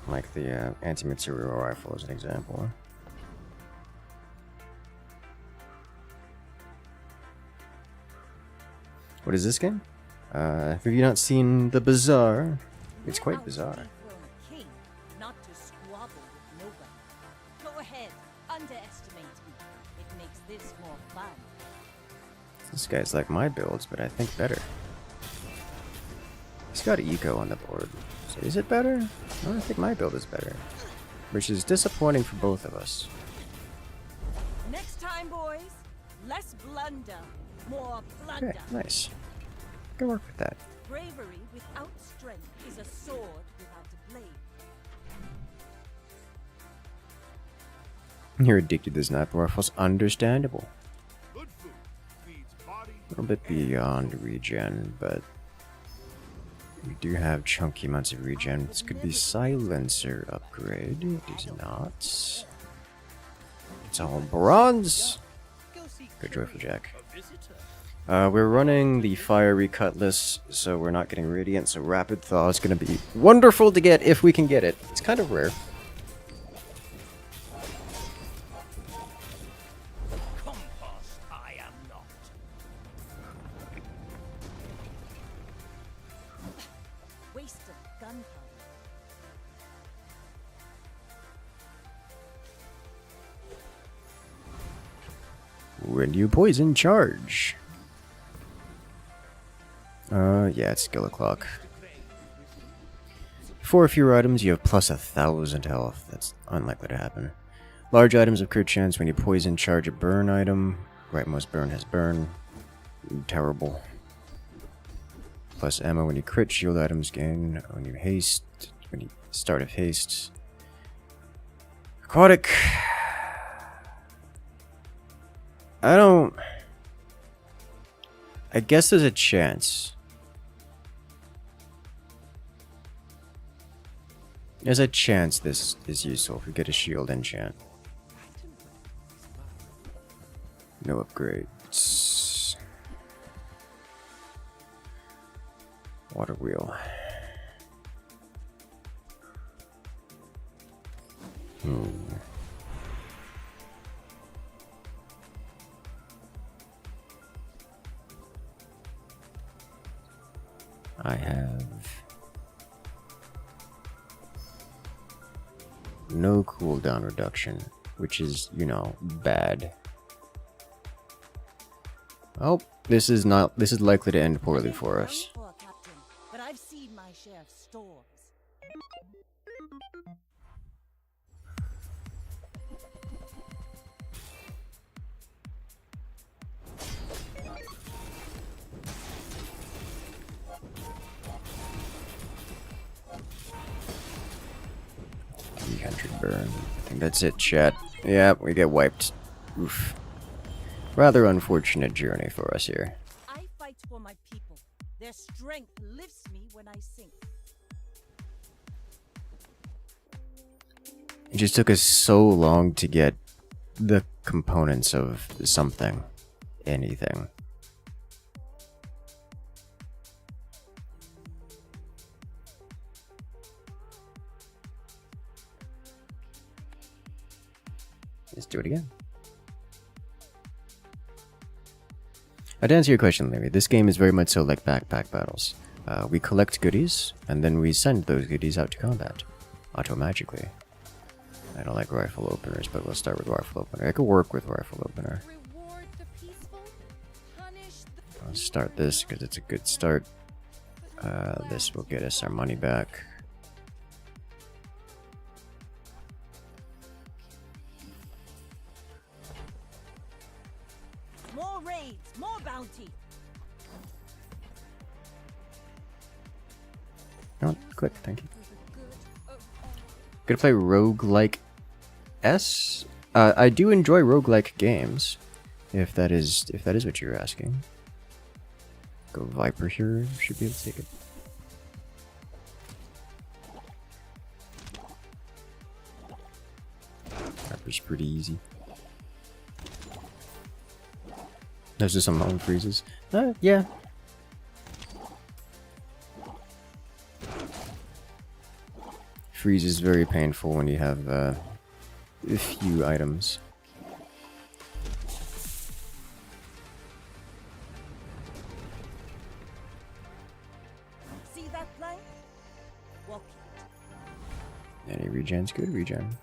Like the anti-material rifle as an example. What is this game? Have you not seen the Bazaar? It's We're quite out to bizarre. dethrone a king, not to squabble with nobody. Go ahead, underestimate me. It makes this more fun. This guy's like my builds, but I think better. He's got eco on the board. So is it better? No, I think my build is better. Which is disappointing for both of us. Next time, boys, less blunder, more plunder. Okay, nice. Good work with that. Bravery without strength is a sword without a blade. You're addicted to sniper rifles. Understandable. Good food feeds body. A little bit beyond regen, but we do have chunky amounts of regen. This could be silencer upgrade. It is not. It's all bronze. Good joyful jack. We're running the fiery cutlass, so we're not getting radiant. So rapid thaw is going to be wonderful to get if we can get it. It's kind of rare. Compass, I am not. Waste of gunpowder. When you poison, charge. Yeah, it's skill o'clock. For fewer items, you have plus 1,000 health. That's unlikely to happen. Large items have crit chance when you poison, charge a burn item. Rightmost burn has burn. Terrible. Plus ammo when you crit, shield items gain. When you haste, when you start of haste. Aquatic. I guess there's a chance. There's a chance this is useful if we get a shield enchant. No upgrades. Water wheel. I have no cooldown reduction, which is, you know, bad. Oh, this is likely to end poorly for us. Very poor, Captain, but I've seen my share of storms. Electric burn. I think that's it, chat. Yeah, we get wiped. Oof. Rather unfortunate journey for us here. I fight for my people. Their strength lifts me when I sink. It just took us so long to get the components of something. Anything. Let's do it again. To answer your question, Larry, this game is very much so like backpack battles. We collect goodies, and then we send those goodies out to combat. Auto-magically. I don't like rifle openers, but we'll start with rifle opener. I could work with rifle opener. Reward the peaceful, punish the I'll start this because it's a good start. This will get us our money back. More raids, more bounty. Oh, click, thank you. Gonna play roguelike S? I do enjoy roguelike games. If that is what you're asking. Go Viper here, should be able to take it. Viper's pretty easy. There's just some home freezes. Yeah. Freeze is very painful when you have a few items. See that plank? Walk it. Any regen's good regen.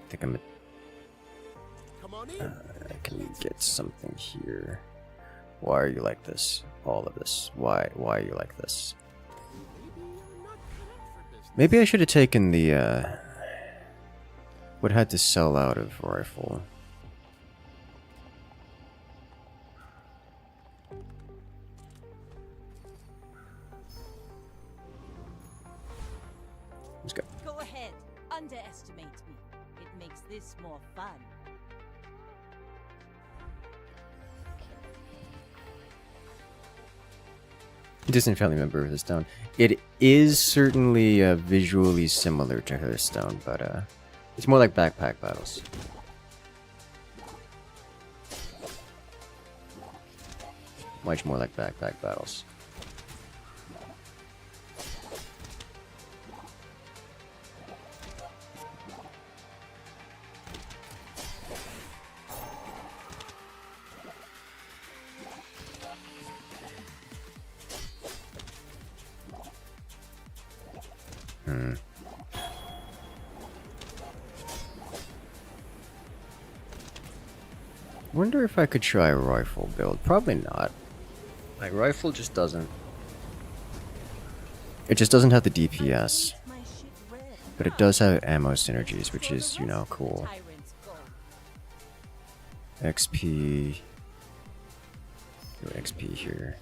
I think I'm Come on in. I can get something here. Why are you like this? All of this. Why are you like this? Maybe I should have taken the what had to sell out of rifle. Let's go. Go ahead. Underestimate me. It makes this more fun. Distant family member of Hearthstone. It is certainly visually similar to Hearthstone, but it's more like backpack battles. Much more like backpack battles. Wonder if I could try a rifle build. Probably not. My rifle just doesn't. It just doesn't have the DPS. My shit red. But it does have ammo synergies, which is, you know, cool. Tyrants go. XP. Go XP here.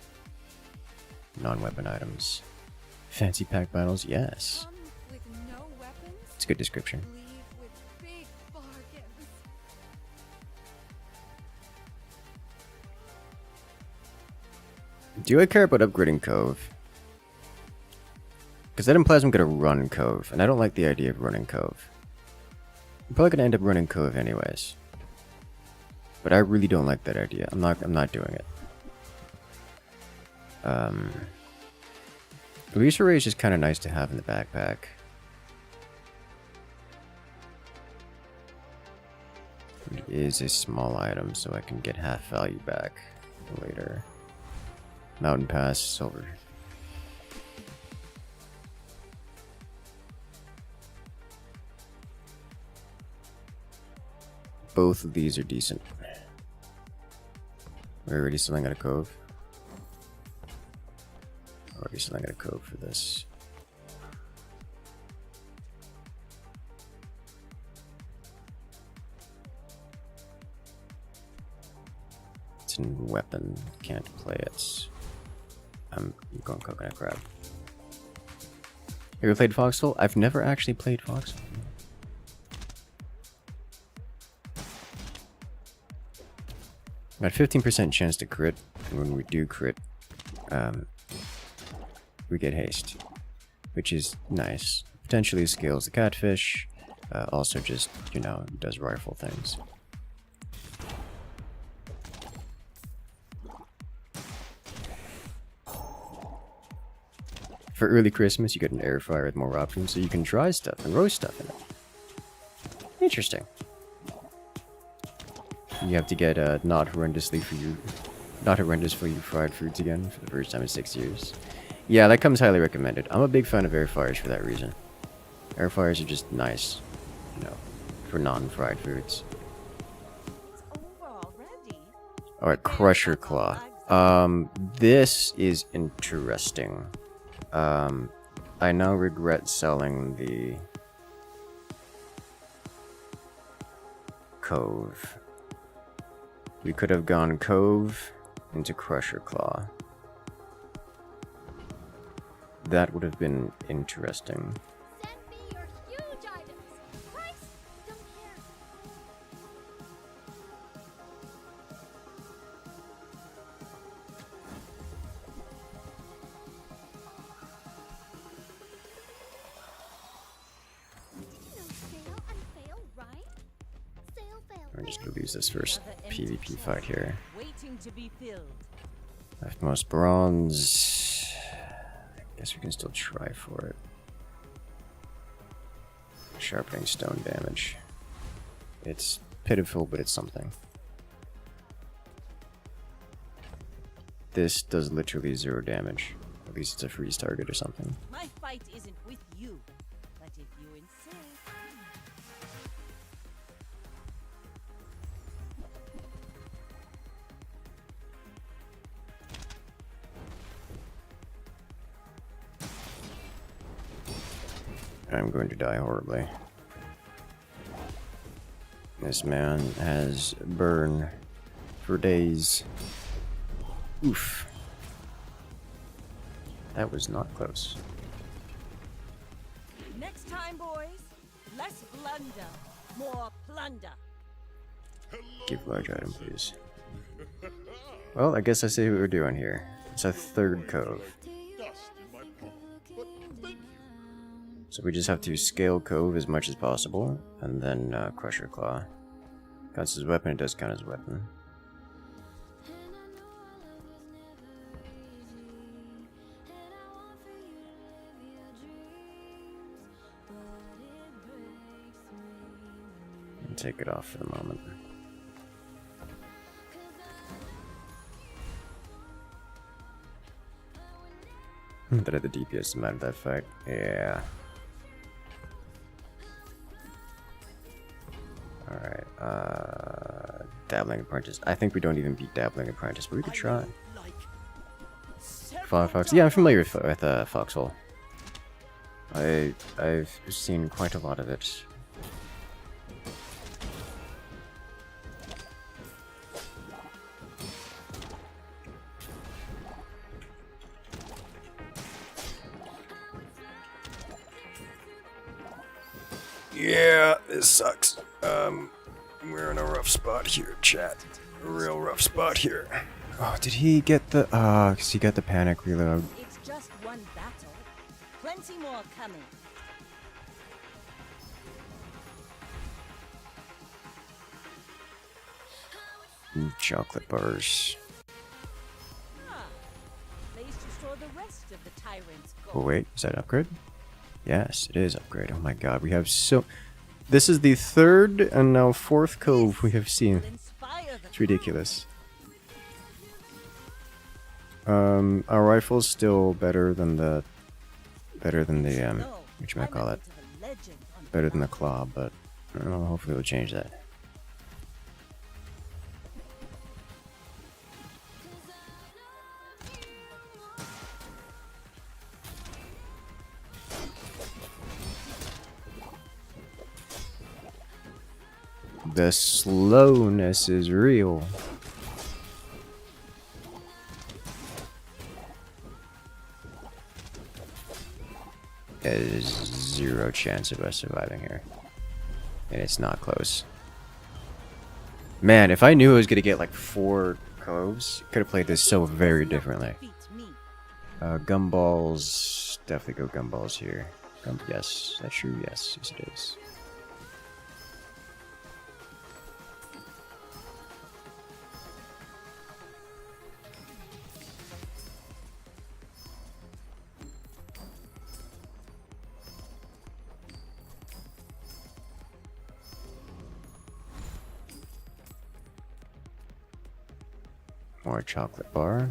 Non-weapon items. Fancy pack battles, yes. come with no weapons, It's a good description. leave with big bargains. Do I care about upgrading Cove? Because that implies I'm gonna run Cove, and I don't like the idea of running Cove. I'm probably gonna end up running Cove anyways. But I really don't like that idea. I'm not doing it. Release Array is just kinda nice to have in the backpack. It is a small item, so I can get half value back later. Mountain Pass, silver. Both of these are decent. We're already selling at a Cove. Already selling at a Cove for this. It's a weapon, can't play it. I'm going coconut crab. You ever played Foxhole? I've never actually played Foxhole. Got 15% chance to crit, and when we do crit, we get haste, which is nice. Potentially scales the catfish, also just, you know, does rifle things. For early Christmas, you get an air fryer with more options, so you can dry stuff and roast stuff in it. Interesting. You have to get not horrendous for you fried foods again for the first time in 6 years. Yeah, that comes highly recommended. I'm a big fan of air fryers for that reason. Air fryers are just nice, you know, for non-fried foods. It's over already. Alright, Crusher Claw. This is interesting. I now regret selling the Cove. We could have gone Cove into Crusher Claw. That would have been interesting. Send me your huge items. Price? Don't care. Sail and fail, right? Sail, fail, I'm just fail. gonna lose this first Another empty PvP fight here. Waiting to be filled. Leftmost bronze. Guess we can still try for it. Sharpening stone damage. It's pitiful, but it's something. This does literally 0 damage. At least it's a freeze target or something. My fight isn't with you, but if you insist. I'm going to die horribly. This man has burn for days. Oof. That was not close. Next time, boys, less blunder, more plunder. Give large item, please. Well, I guess I see what we're doing here. It's a third cove. So we just have to scale Cove as much as possible, and then Crusher Claw. Counts as a weapon, it does count as a weapon. And take it off for the moment. That had the DPS amount of that fight. Yeah. Alright, Dabbling Apprentice. I think we don't even beat Dabbling Apprentice, but we could try. Fox. Yeah, I'm familiar with Foxhole. I've seen quite a lot of it. Yeah, this sucks. We're in a rough spot here, chat. A real rough spot here. Oh, did he get the... cause he got the panic reload. It's just one battle. Plenty more coming. Chocolate bars. Ah, place to store the rest of the tyrant's Oh gold. wait, is that upgrade? Yes, it is upgrade. Oh my god, we have so... This is the third and now fourth cove we have seen. Will inspire the It's ridiculous. Our rifle's still better than the snow. whatchamacallit. Into the legend on Better than the claw, but hopefully we'll change that. The slowness is real. There's zero chance of us surviving here. And it's not close. Man, if I knew I was gonna get like 4 coves, could have played this so very differently. Defeat me. Gumballs. Definitely go gumballs here. Yes, that's true. Yes, yes it is. More chocolate bar.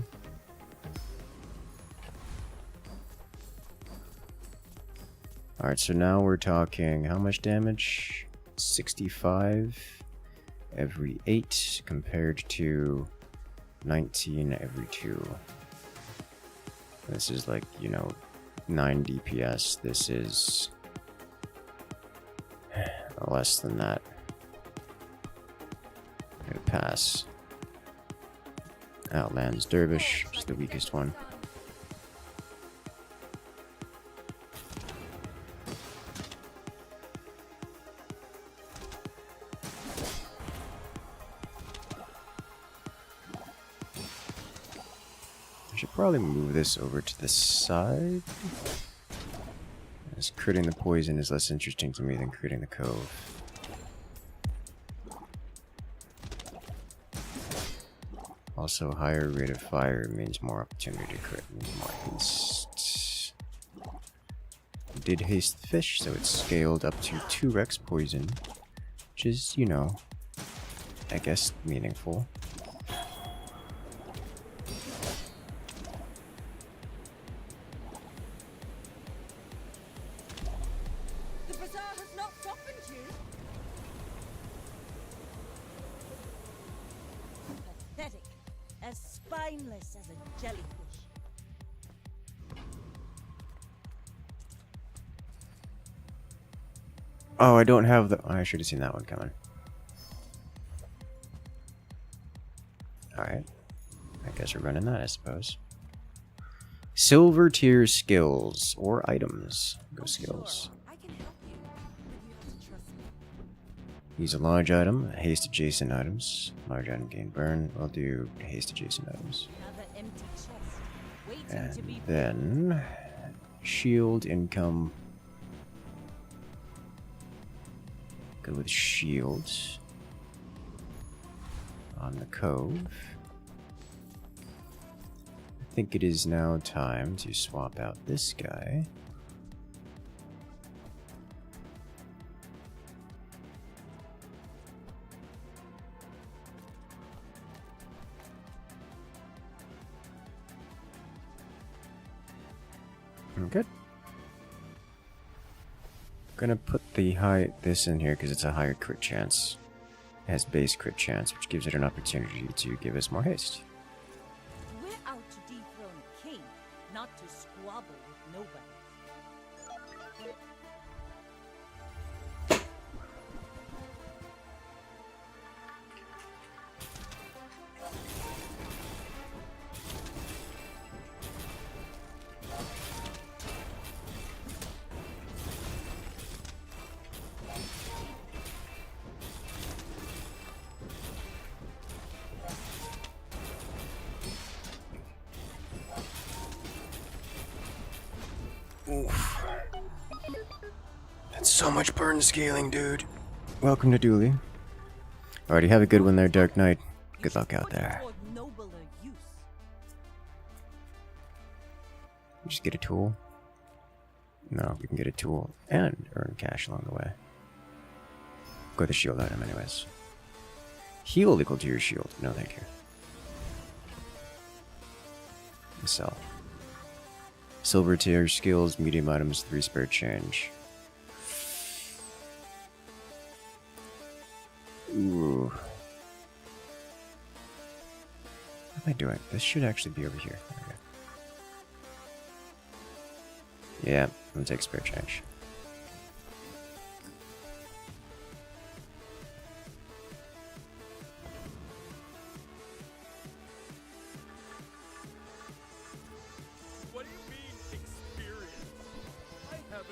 Alright, so now we're talking how much damage? 65 every 8 compared to 19 every 2. This is like, you know, 9 DPS. This is less than that. Gonna pass. Outlands Dervish is the weakest one. I should probably move this over to the side. As critting the poison is less interesting to me than critting the cove. Also, higher rate of fire means more opportunity to crit, means more haste. Did haste the fish, so it's scaled up to 2 Rex poison, which is, you know, I guess meaningful. The Bazaar has not softened you. Pathetic. As spineless as a jellyfish. Oh, I don't have the... Oh, I should have seen that one coming. Alright. I guess we're running that, I suppose. Silver tier skills or items. Go skills. I can help you, but you have to trust me. Use a large item, haste adjacent items. Large item gain burn. We'll do haste adjacent items. Another empty chest. Waiting And to be then shield income. Go with shields on the cove. I think it is now time to swap out this guy. Good. Gonna put this in here because it's a higher crit chance. It has base crit chance, which gives it an opportunity to give us more haste. We're out to dethrone a king, not to squabble with nobody. Oof. That's so much burn scaling, dude. Welcome to Dooley. Alrighty, have a good one there, Dark Knight. Good luck out there. Toward nobler use. Just get a tool. No, we can get a tool and earn cash along the way. Go with the shield item anyways. Heal equal to your shield. No, thank you. Sell. Silver tier skills, medium items, 3 spare change. Ooh. What am I doing? This should actually be over here. Okay. Yeah, I'm gonna take spare change. What do you mean, experience? I have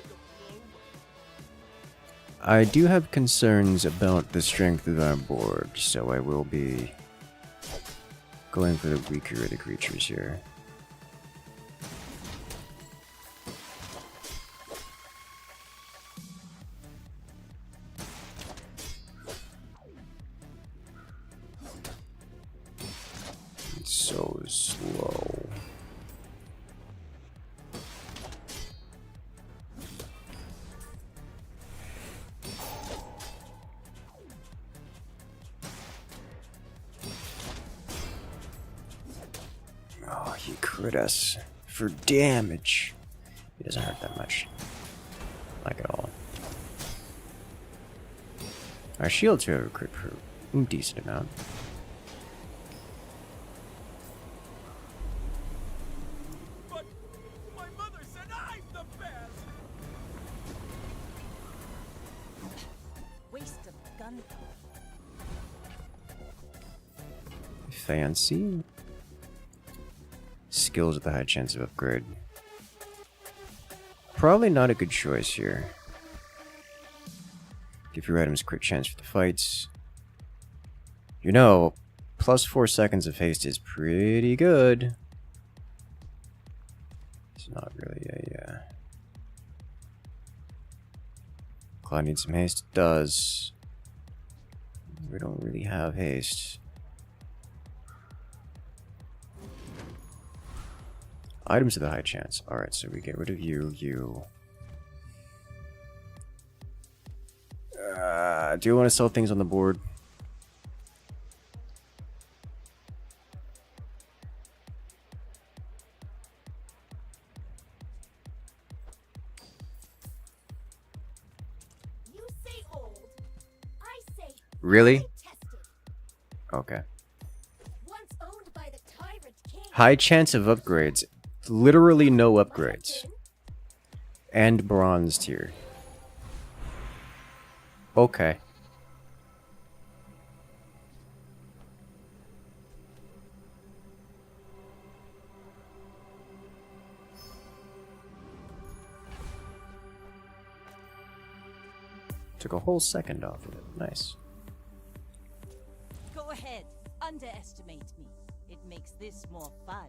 I do have concerns about the strength of our board, so I will be going for the weaker of the creatures here. It's so slow. Oh, he crit us for damage. He doesn't hurt that much. Like at all. Our shields have a crit for a decent amount. But my mother said I'm the best. Waste of gunpowder. Fancy. Skills with a high chance of upgrade. Probably not a good choice here. Give your items crit chance for the fights. You know, plus 4 seconds of haste is pretty good. It's not really a... Cloud needs some haste. It does. We don't really have haste. Items with a high chance. Alright, so we get rid of you, you. Do you want to sell things on the board? You say old. I say Really? tested. Okay. Once owned by the tyrant king. High chance of upgrades. Literally no upgrades. And bronze tier. Okay. Took a whole second off of it. Nice. Go ahead, underestimate me. It makes this more fun.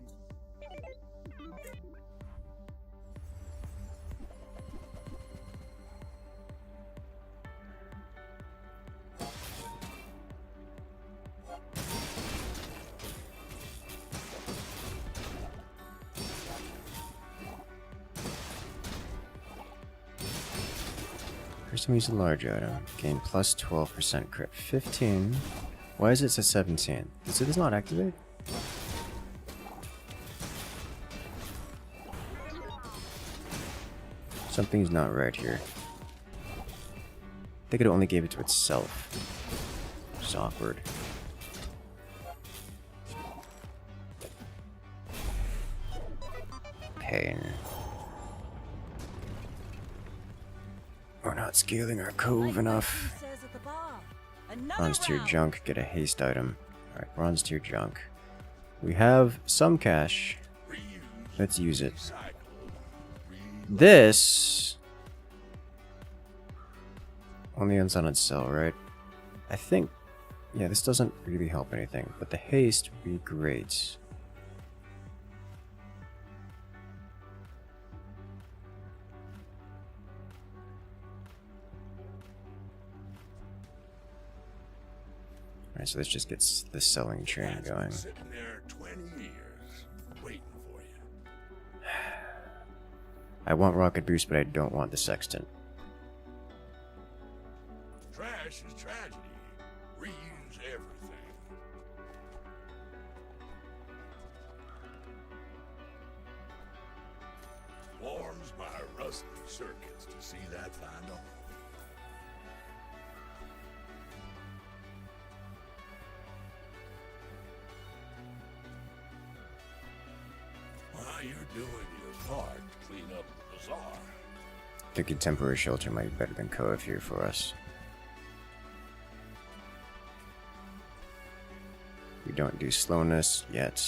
First time use a large item. Gain plus 12% crit. 15. Why is it a 17? Does it not activate? Something's not right here. I think it only gave it to itself. Which is awkward. Pain. We're not scaling our cove enough. Says at the bar. Another Bronze tier round. junk, get a haste item. Alright, bronze tier junk. We have some cash. Let's use it. This only ends on its cell, right? I think, yeah, this doesn't really help anything, but the haste would be great. Alright, so this just gets the selling train going. Sitting there 20 years, waiting for you. I want rocket boost, but I don't want the sextant. Trash is tragedy. Reuse everything. Warms my rusty circuits to see that find on. While you're doing your part to clean up the bazaar, Thinking temporary shelter might be better than Cove here for us. We don't do slowness yet.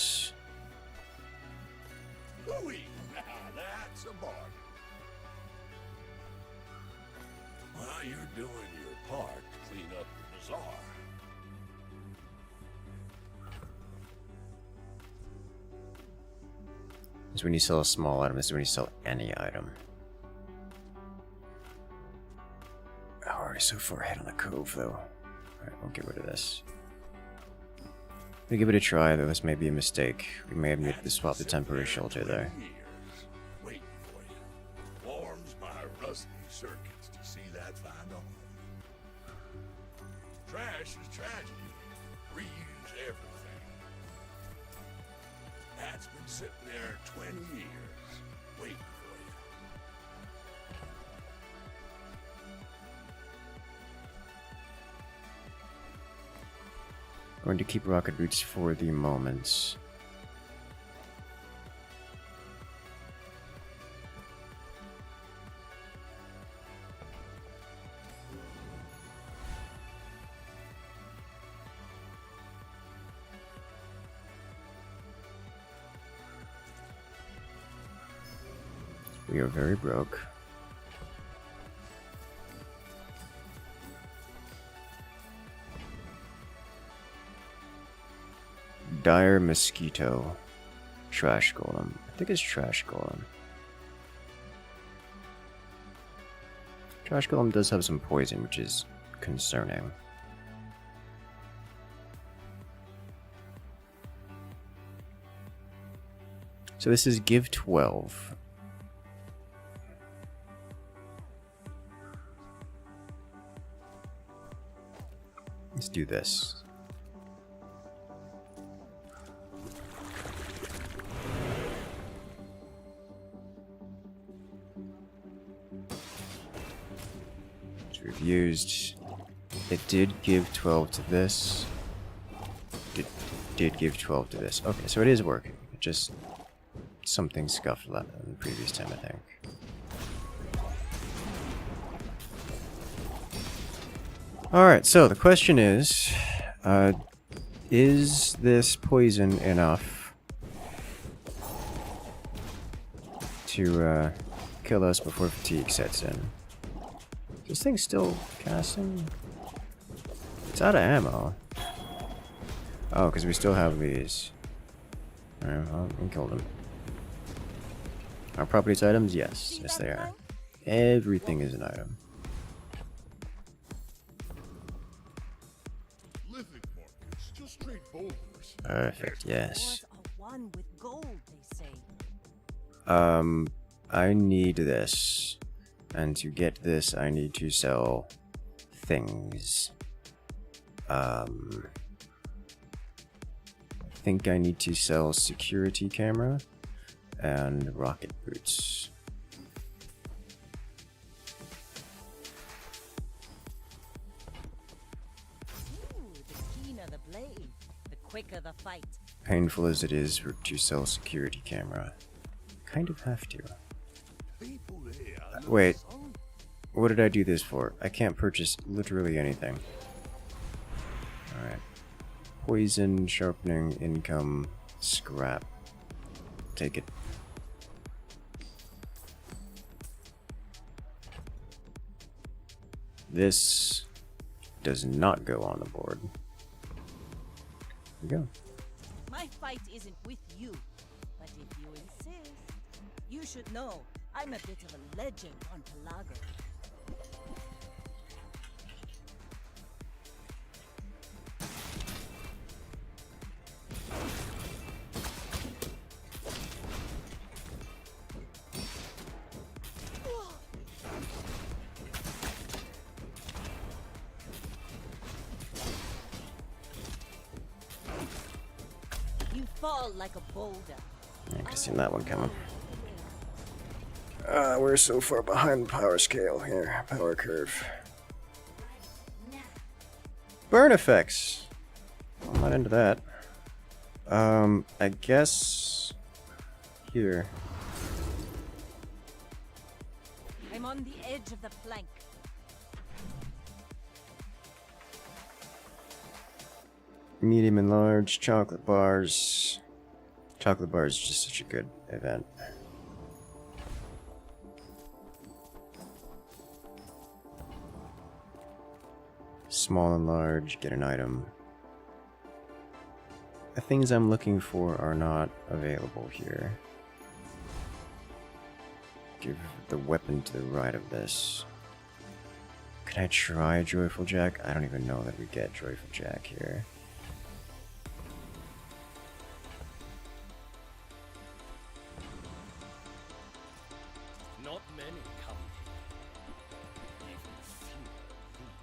ooh, now that's a bargain. While you're doing your part to clean up the bazaar. This is when you sell a small item. This is when you sell any item. Oh, we're already so far ahead on the cove, though. Alright, we'll get rid of this. We'll give it a try, though this may be a mistake. We may have needed to swap the temporary shelter there. Waiting for you. Warms my rusty circuits to see that find home. Trash is tragedy. Reuse everything. That's been sitting there 20 years, waiting for you. Going to keep rocket boots for the moment. We are very broke. Dire mosquito. Trash golem. I think it's trash golem. Trash golem does have some poison, which is concerning. So this is give 12. Let's do this. So we've used. It did give 12 to this. It did give 12 to this. Okay, so it is working. It just something scuffed that in the previous time, I think. Alright, so the question is this poison enough to kill us before fatigue sets in? Is this thing still casting? It's out of ammo. Oh, because we still have these. Alright, well, we killed them. Our properties items? Yes. Yes, they are. Everything is an item. Living markets, just straight boulders. Perfect, yes. Ores are one with gold, they say. I need this. And to get this, I need to sell things. I think I need to sell security camera and rocket boots. Ooh, the keener the blade, the quicker the fight. Painful as it is to sell security camera, kind of have to. People there. Wait, what did I do this for? I can't purchase literally anything. Alright. Poison, sharpening, income, scrap. Take it. This does not go on the board. There we go. My fight isn't with you, but if you insist, you should know I'm a bit of a legend on Pelago. You fall like a boulder. I could have seen that one coming. We're so far behind the power scale here. Power curve. Burn effects! I'm not into that. I guess... Here. I'm on the edge of the flank. Medium and large, chocolate bars. Chocolate bars is just such a good event. Small and large, get an item. The things I'm looking for are not available here. Give the weapon to the right of this. Can I try Joyful Jack? I don't even know that we get Joyful Jack here. Not many come here. Even fewer lose.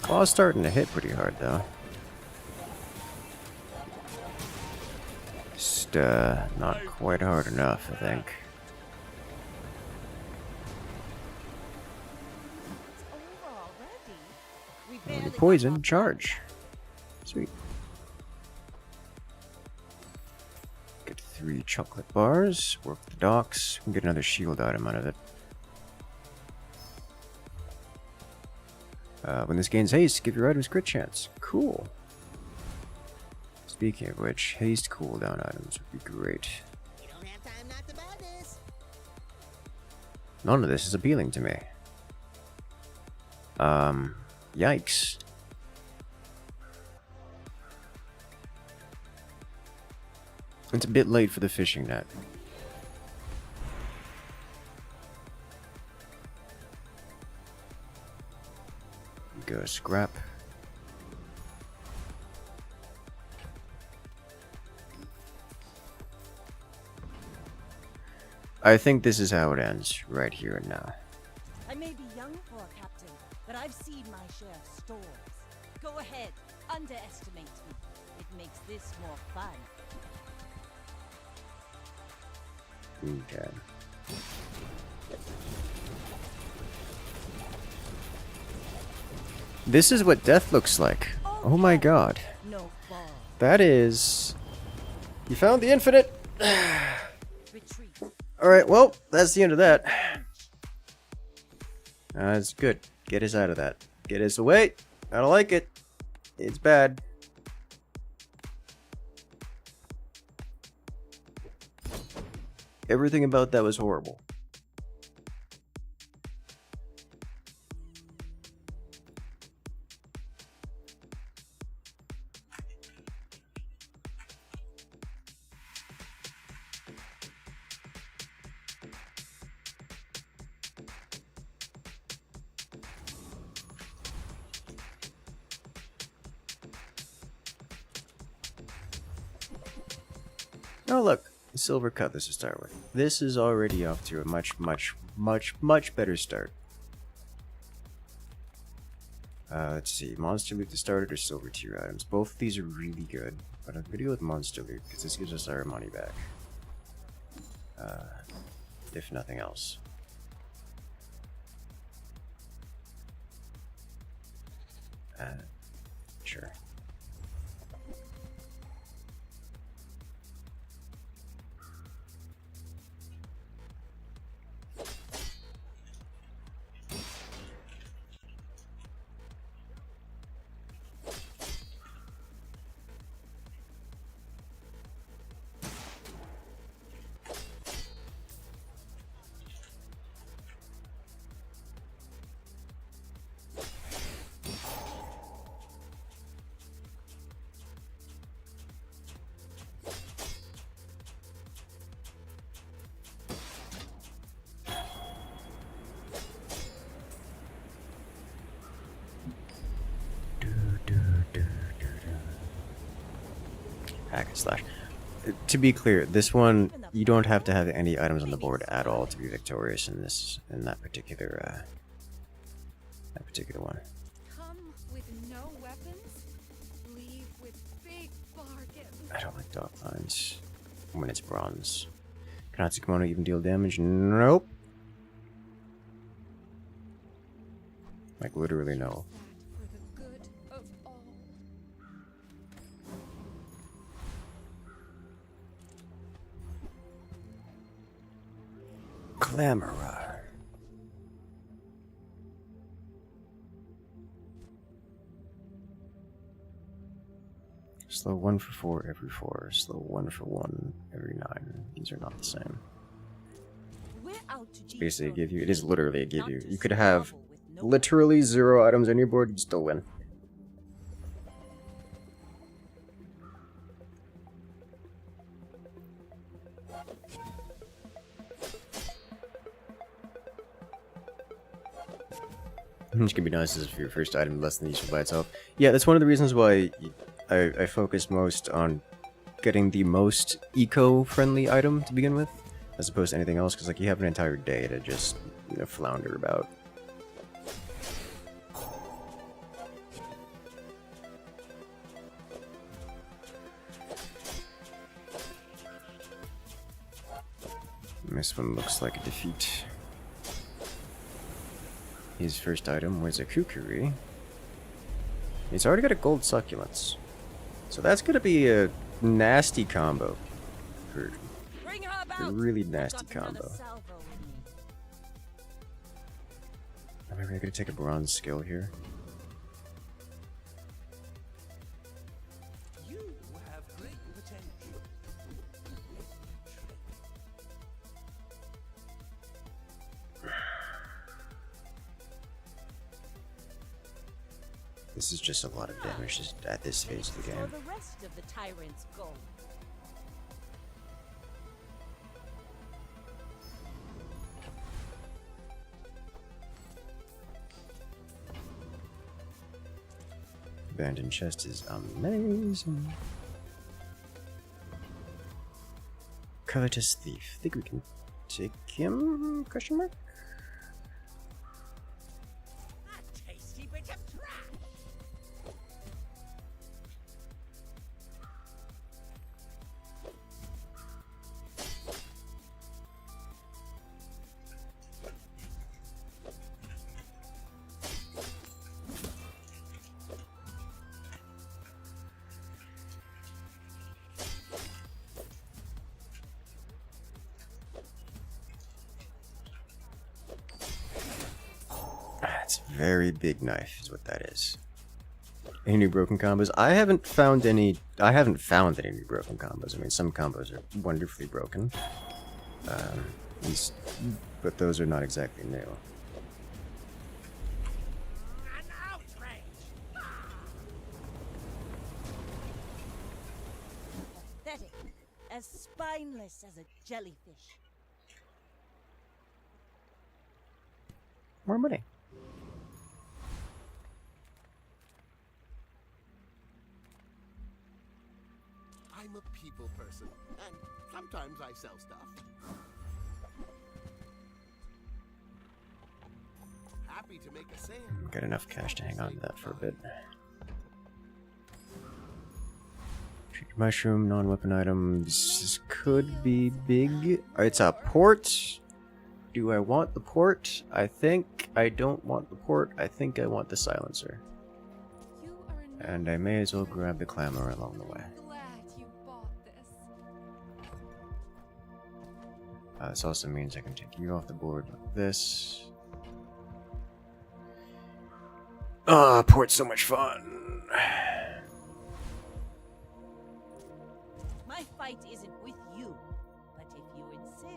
Claw's starting to hit pretty hard, though. Just, not quite hard enough, I think. It's over already. We Only barely poison, got charge. Sweet. Get 3 chocolate bars, work the docks, and get another shield item out of it. When this gains haste, give your items crit chance. Cool. Speaking of which, haste cooldown items would be great. You don't have time not to buy this. None of this is appealing to me. Yikes. It's a bit late for the fishing net. Go scrap. I think this is how it ends, right here and now. I may be young for a captain, but I've seen my share of storms. Go ahead, underestimate me. It makes this more fun. Okay. This is what death looks like. Oh my god. No ball. That is... You found the infinite! Retreat. Alright, well, that's the end of that. That's good. Get us out of that. Get us away. I don't like it. It's bad. Everything about that was horrible. Oh look, a silver cutlass to start with. This is already off to a much better start. Let's see, monster loot to start or silver tier items. Both of these are really good, but I'm gonna go with monster loot because this gives us our money back. If nothing else. Sure. Hack and slash. To be clear, this one you don't have to have any items on the board at all to be victorious in that particular one. Come with no weapons, leave with big bargains. I don't like dog lines when it's bronze. Kanatsu Kimono even deal damage? Nope. Like, literally no. For the good of all. Clamorer. Slow 1 for 4 every 4. Slow 1 for 1 every 9. These are not the same. We're out to It's basically a give you. It is dethrone literally a the king, give you. not to You could have squabble with no literally 0 items on your board, you'd still win. Which can be nice if your first item less than useful by itself. Yeah, that's one of the reasons why I focus most on getting the most eco-friendly item to begin with, as opposed to anything else, because like you have an entire day to just, you know, flounder about. This one looks like a defeat. His first item was a kukuri. He's already got a gold succulents. So that's gonna be a nasty combo. For Bring her a about. really I've nasty got another combo. salvo in me. Am I really gonna take a bronze skill here? You have great potential. This is just a lot of damage just at this phase of the For game. the rest of the tyrant's gold. Abandoned chest is amazing. Covetous thief. Think we can take him? Question mark? A tasty bit of trash. That's a very big knife, is what that is. Any new broken combos? I haven't found any. I haven't found any new broken combos. I mean, some combos are wonderfully broken, but those are not exactly new. An outrage. Pathetic. As spineless as a jellyfish. More money. I'm a people person, and sometimes I sell stuff. Happy to make a sale. Got enough cash to hang on to that for a bit. Mushroom, non-weapon items. This could be big. It's a port. Do I want the port? I think I don't want the port. I think I want the silencer. You are And I may as well grab the clamor along the way. glad you bought this. This also means I can take you off the board like this. Ah, port's so much fun. My fight isn't with you, but if you insist.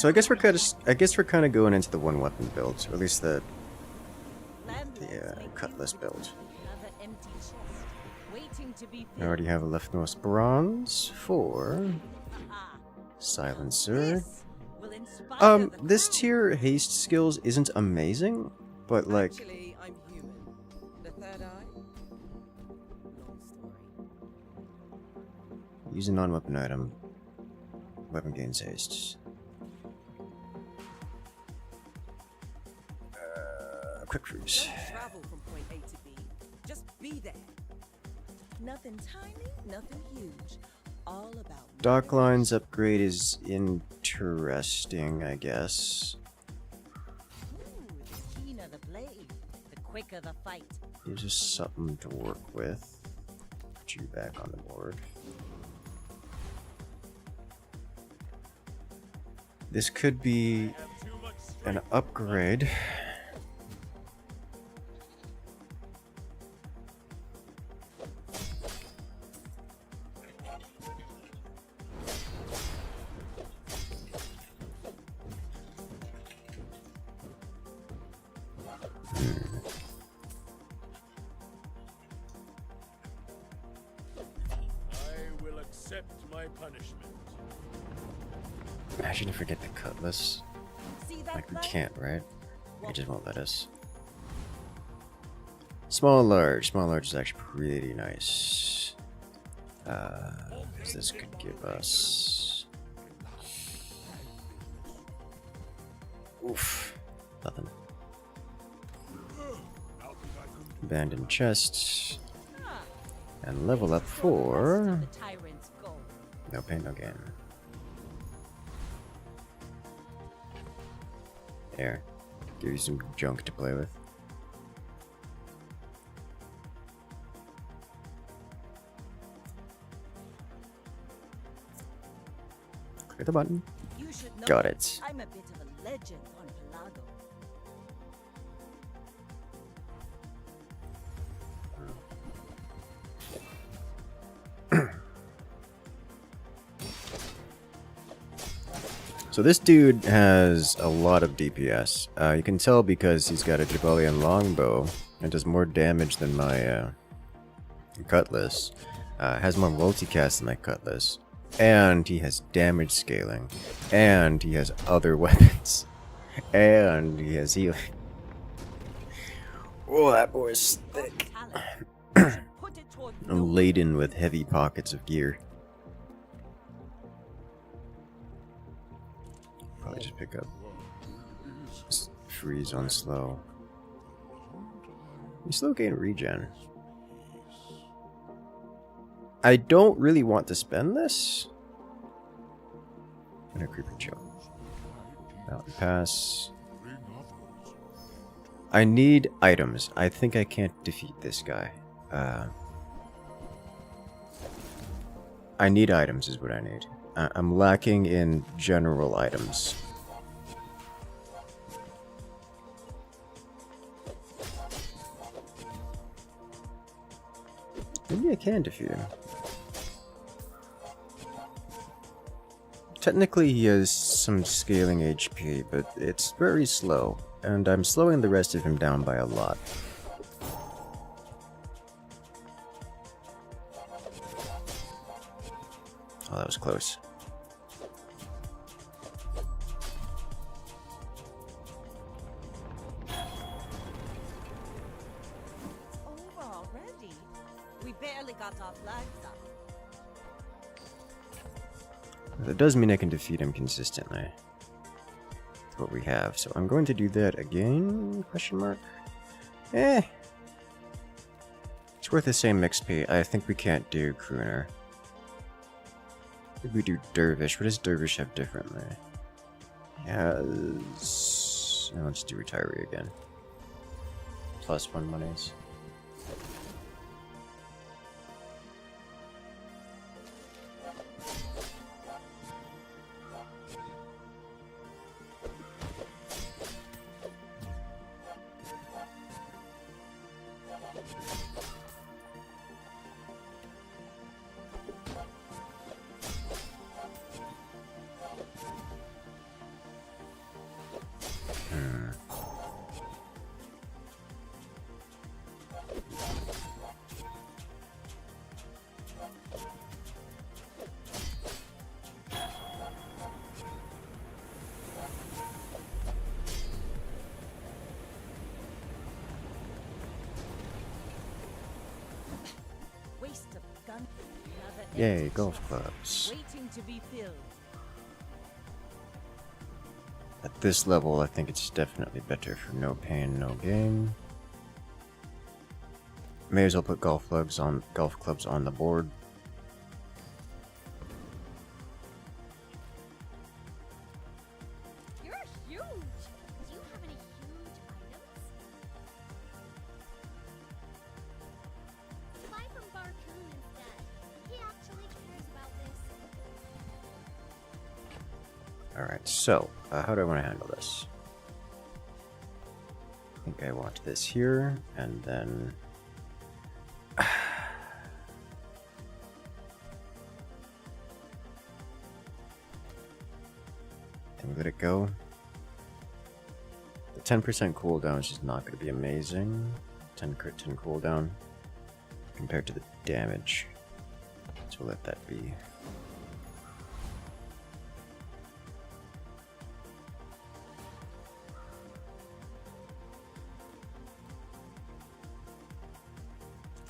So I guess we're kind of going into the one weapon build, or at least the cutlass build. Another empty chest, waiting to be I already have a leftmost bronze for silencer. This will inspire the This crowd. tier haste skills isn't amazing, but like Actually, I'm human. The third eye? Long story. use a non-weapon item. Weapon gains haste. Quick freeze. Don't travel from point A to B. Just be there. Nothing tiny, nothing huge. All about Dock lines upgrade is interesting, I guess. Ooh, the keener the blade, the quicker the fight. Gives us something to work with. Put you back on the board. This could be an upgrade. I will accept my punishment. Imagine if we get the cutlass. See that Like we light? can't, right? It just won't let us. Small and large. Small and large is actually pretty nice. 'Cause this could give us. Oof. Nothing. Abandoned chests. And level up for. The tyrant's goal. No pain, no gain. Here. Give you some junk to play with. Click the button. You should know Got it. I'm a bit of a legend on Pelago. So this dude has a lot of DPS. You can tell because he's got a Jabalian longbow and does more damage than my cutlass. Has more multicast than my cutlass. And he has damage scaling. And he has other weapons. And he has healing. Oh, that boy's thick. Talent. Put it toward I'm laden with heavy pockets of gear. Probably just pick up. Just freeze on slow. You slow gain regen. I don't really want to spend this. I'm gonna creeper chill. Mountain pass. I need items. I think I can't defeat this guy. I need items is what I need. I'm lacking in general items. Maybe I can defeat him. Technically he has some scaling HP, but it's very slow, and I'm slowing the rest of him down by a lot. Oh, that was close. over already. We barely got our flags up. That does mean I can defeat him consistently. That's what we have. So I'm going to do that again? Question mark? Eh. It's worth the same XP. I think we can't do Crooner. Maybe we do Dervish. What does Dervish have differently? Has... Now let's do Retiree again. +1 monies. Yay, golf clubs. waiting to be filled. At this level, I think it's definitely better for no pain, no gain. May as well put golf clubs on the board. You're huge! Do you have any huge items? Buy from Barcoon instead. He actually cares about this. Alright, so, how do I want to handle this? I think I want this here, and then... and let it go. The 10% cooldown is just not going to be amazing. 10 crit, 10 cooldown, compared to the damage. So we'll let that be.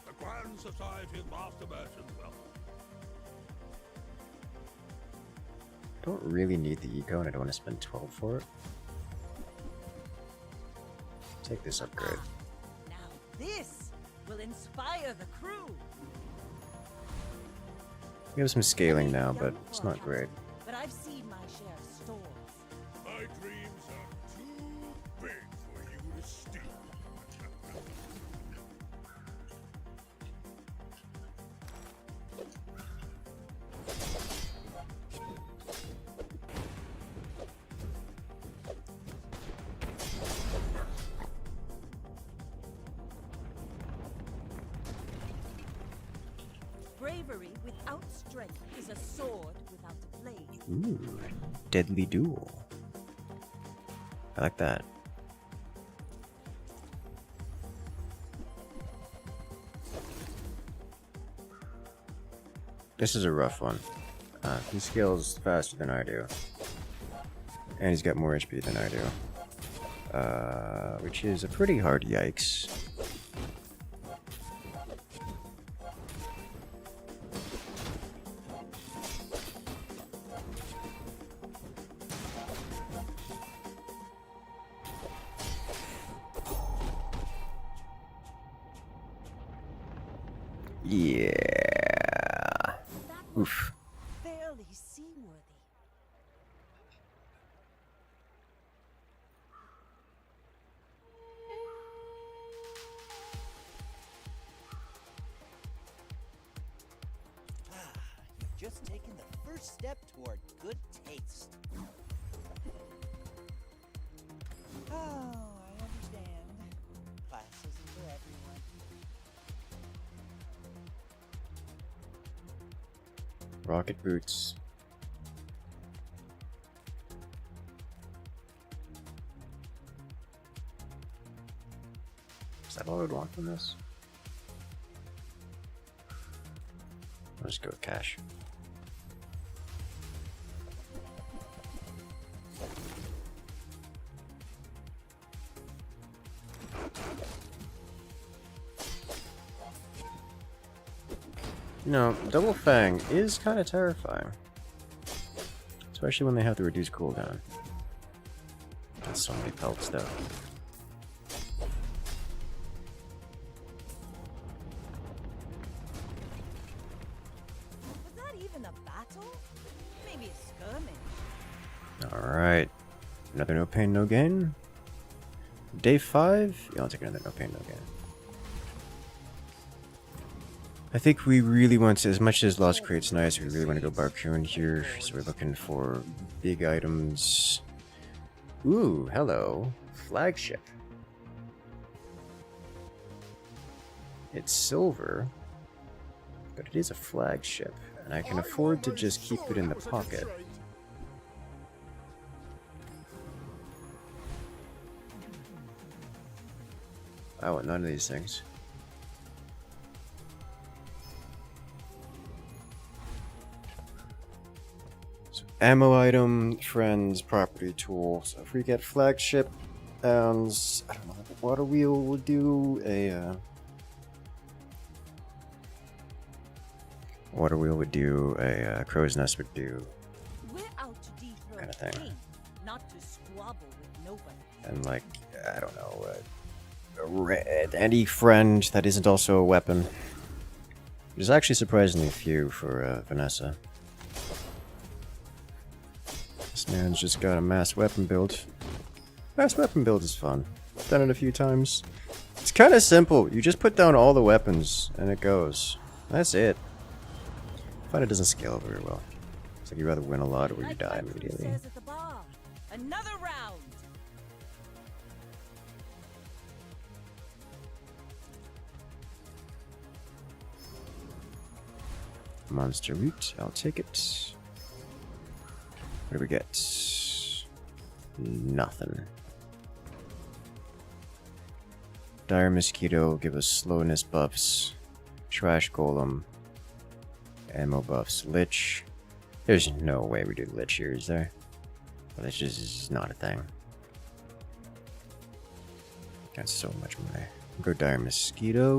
The Grand Society of Master Merchants welcome. Don't really need the eco, and I don't want to spend 12 for it. Take this upgrade. Now this will inspire the crew. We have some scaling now, but it's not great. But I've seen my share of storms. My dreams are too big for you to steal. Bravery without strength is a sword without a blade. Ooh, deadly duel. I like that. This is a rough one. He scales faster than I do. And he's got more HP than I do. Which is a pretty hard yikes. Yeah. Oof. Barely seaworthy. You've just taken the first step toward good taste. Oh, I understand. Class isn't for everyone. Rocket boots. Is that all I would want from this? I'll just go with cash. You know, Double Fang is kind of terrifying. Especially when they have the reduced cooldown. That's so many pelts though. Was that even a battle? Maybe a skirmish. Alright. Another no pain, no gain. Day 5? Yeah, I'll take another no pain, no gain. I think we really want to, as much as Lost Crate's nice, we really want to go Barcoon here, so we're looking for big items. Ooh, hello. Flagship. It's silver, but it is a flagship, and I can afford to just keep it in the pocket. I want none of these things. Ammo item, friends, property tool. So if we get flagship and I don't know, water wheel, we'll do a Water wheel would do, a crow's nest would do, We're out to dethrone Kinda a thing. king, not to squabble with nobody. and like, I don't know, any friend that isn't also a weapon. There's actually surprisingly few for Vanessa. This man's just got a mass weapon build. Mass weapon build is fun. Done it a few times. It's kind of simple. You just put down all the weapons and it goes. That's it. I find it doesn't scale very well. It's like you'd rather win a lot or you Like die my crew immediately. says at the bar, another round. Monster loot, I'll take it. What do we get? Nothing. Dire Mosquito, give us slowness buffs. Trash Golem. Ammo buffs. Lich. There's no way we do Lich here, is there? Lich just is not a thing. Got so much money. Go Dire Mosquito.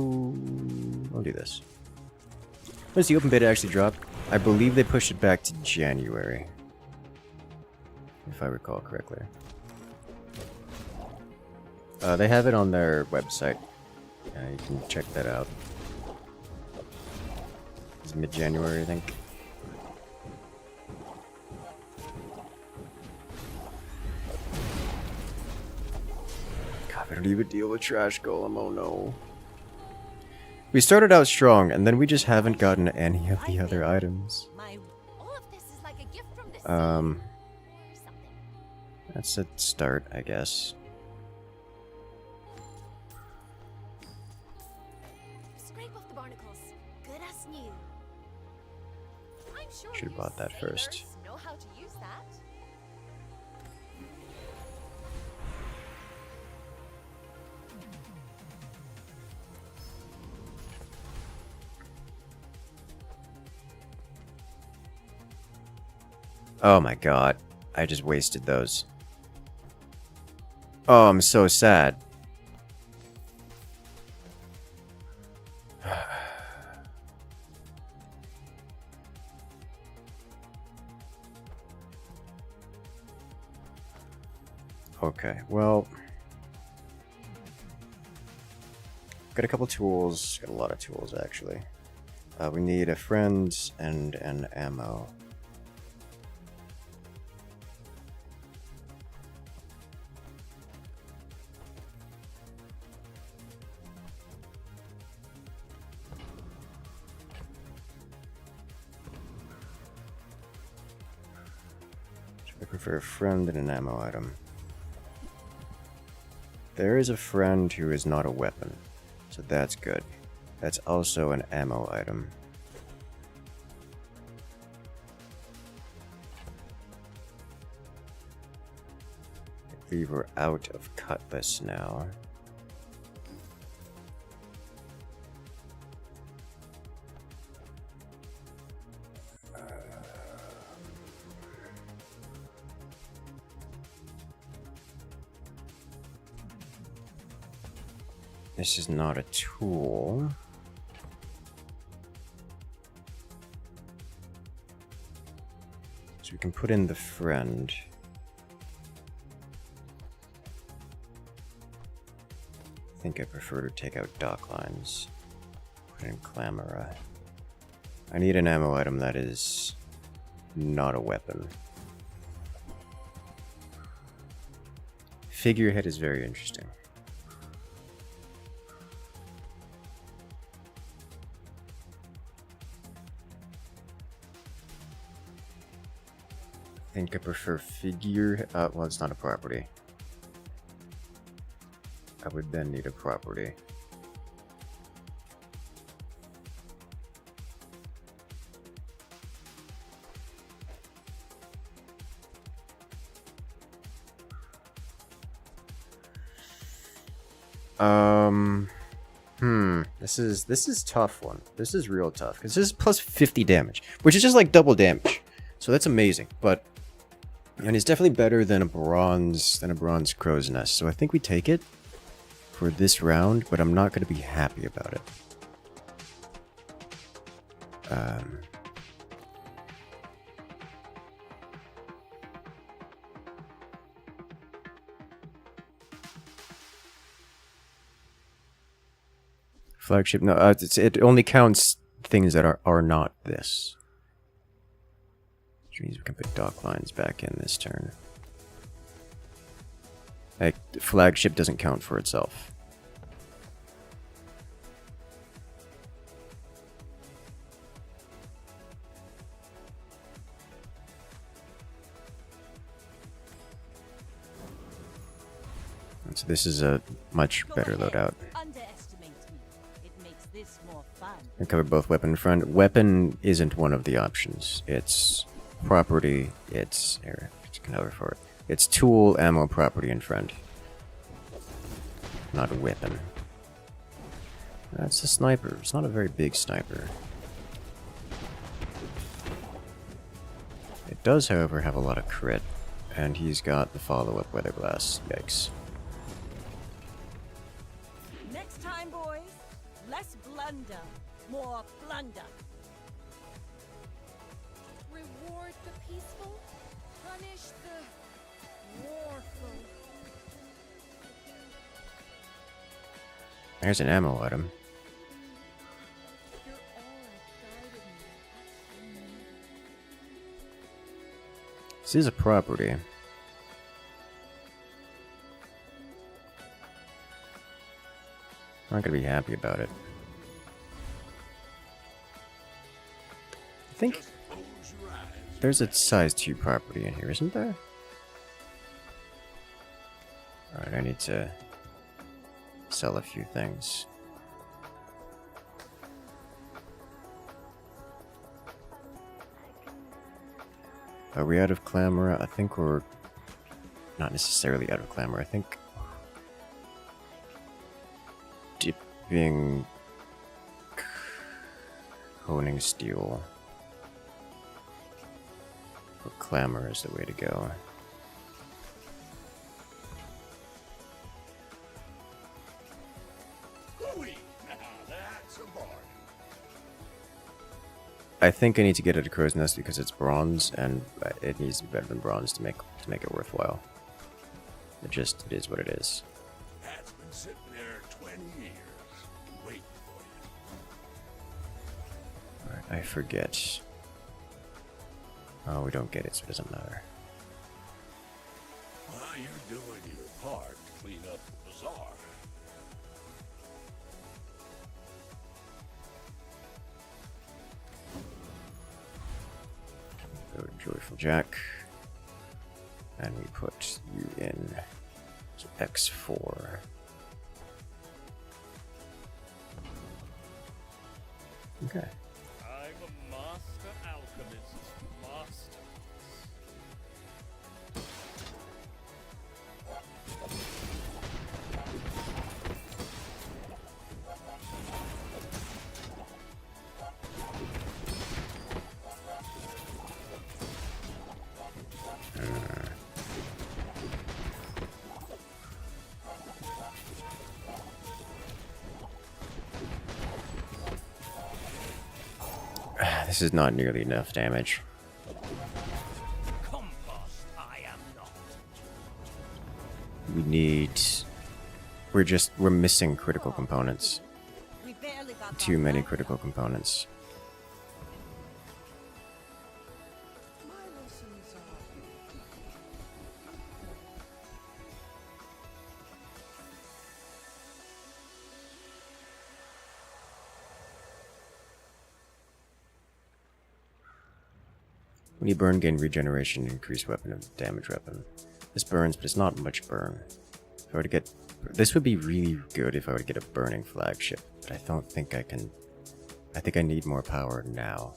I'll do this. When's the open beta actually dropped? I believe they pushed it back to January. If I recall correctly. They have it on their website. You can check that out. It's mid-January, I think. God, we don't even deal with Trash Golem, oh no. We started out strong, and then we just haven't gotten any of the other items. My All of this is like a gift from the sea. Um, Or something. that's a start, I guess. Scrape off the barnacles. Good as new. I'm sure Should've you bought that sailors first. know how to use that. Oh my god. I just wasted those. Oh, I'm so sad. Okay, well... Got a couple tools. Got a lot of tools, actually. We need a friend and an ammo. Looking for a friend and an ammo item. There is a friend who is not a weapon, so that's good. That's also an ammo item. I believe we're out of cutlass now. This is not a tool. So we can put in the friend. I think I prefer to take out dock lines. Put in Clamora. I need an ammo item that is not a weapon. Figurehead is very interesting. I think I prefer figure. Well, it's not a property. I would then need a property. This is tough one. This is real tough because this is plus 50 damage, which is just like double damage. So that's amazing, but and it's definitely better than a bronze crow's nest. So I think we take it for this round, but I'm not going to be happy about it. Flagship, no, it only counts things that are not this. Which means we can put dock lines back in this turn. Like, flagship doesn't count for itself. And so this is a much better loadout. Underestimate me. It makes this more fun. I cover both weapon and friend. Weapon isn't one of the options. It's property, it's... here, it's cover for it. It's tool, ammo, property, and friend. Not a weapon. That's a sniper. It's not a very big sniper. It does, however, have a lot of crit. And he's got the follow-up weather glass. Yikes. Next time, boys, less blunder, more plunder. Reward the peaceful, punish the warful. There's an ammo item. Your aura guided me. This is a property. I'm not gonna be happy about it. I think there's a size 2 property in here, isn't there? Alright, I need to sell a few things. Are we out of clamor? I think we're not necessarily out of clamor. I think dipping honing steel for clamor is the way to go. Hooey! Now that's a bargain. I think I need to get it a crow's nest because it's bronze, and it needs to be better than bronze to make it worthwhile. It is what it is. That's been sitting there 20 years, waiting for you. Alright, I forget. Oh, we don't get it, so it doesn't matter. Well, you're doing your part to clean up the bazaar. Go to Joyful Jack. And we put you in X4. Okay. I'm a master alchemist. Master. This is not nearly enough damage. Compost, I am not. We need... We're missing critical components. We barely got Too that many back. critical components. My lessons are... When you burn, gain regeneration, increase weapon of damage weapon. This burns, but it's not much burn. If I were to get... This would be really good if I were to get a burning flagship, but I don't think I can... I think I need more power now.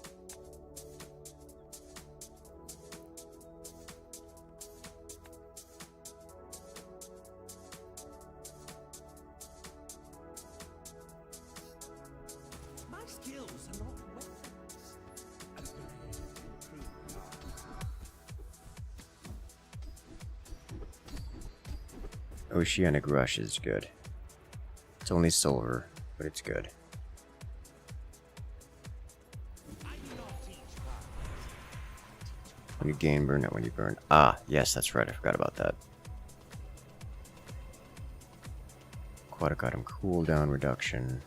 My skills are not weapons. Oceanic Rush is good. It's only silver, but it's good. I When you gain burn, not when you burn. Ah, yes, that's right. I forgot about that. Aquatic item cooldown reduction.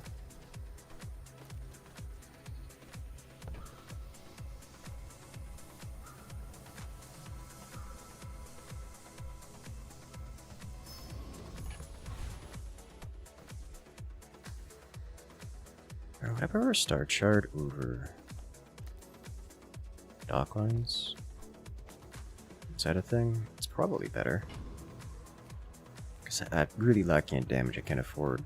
Would I prefer a star chart over dock lines? Is that a thing? It's probably better. Because I'm really lacking in damage. I can't afford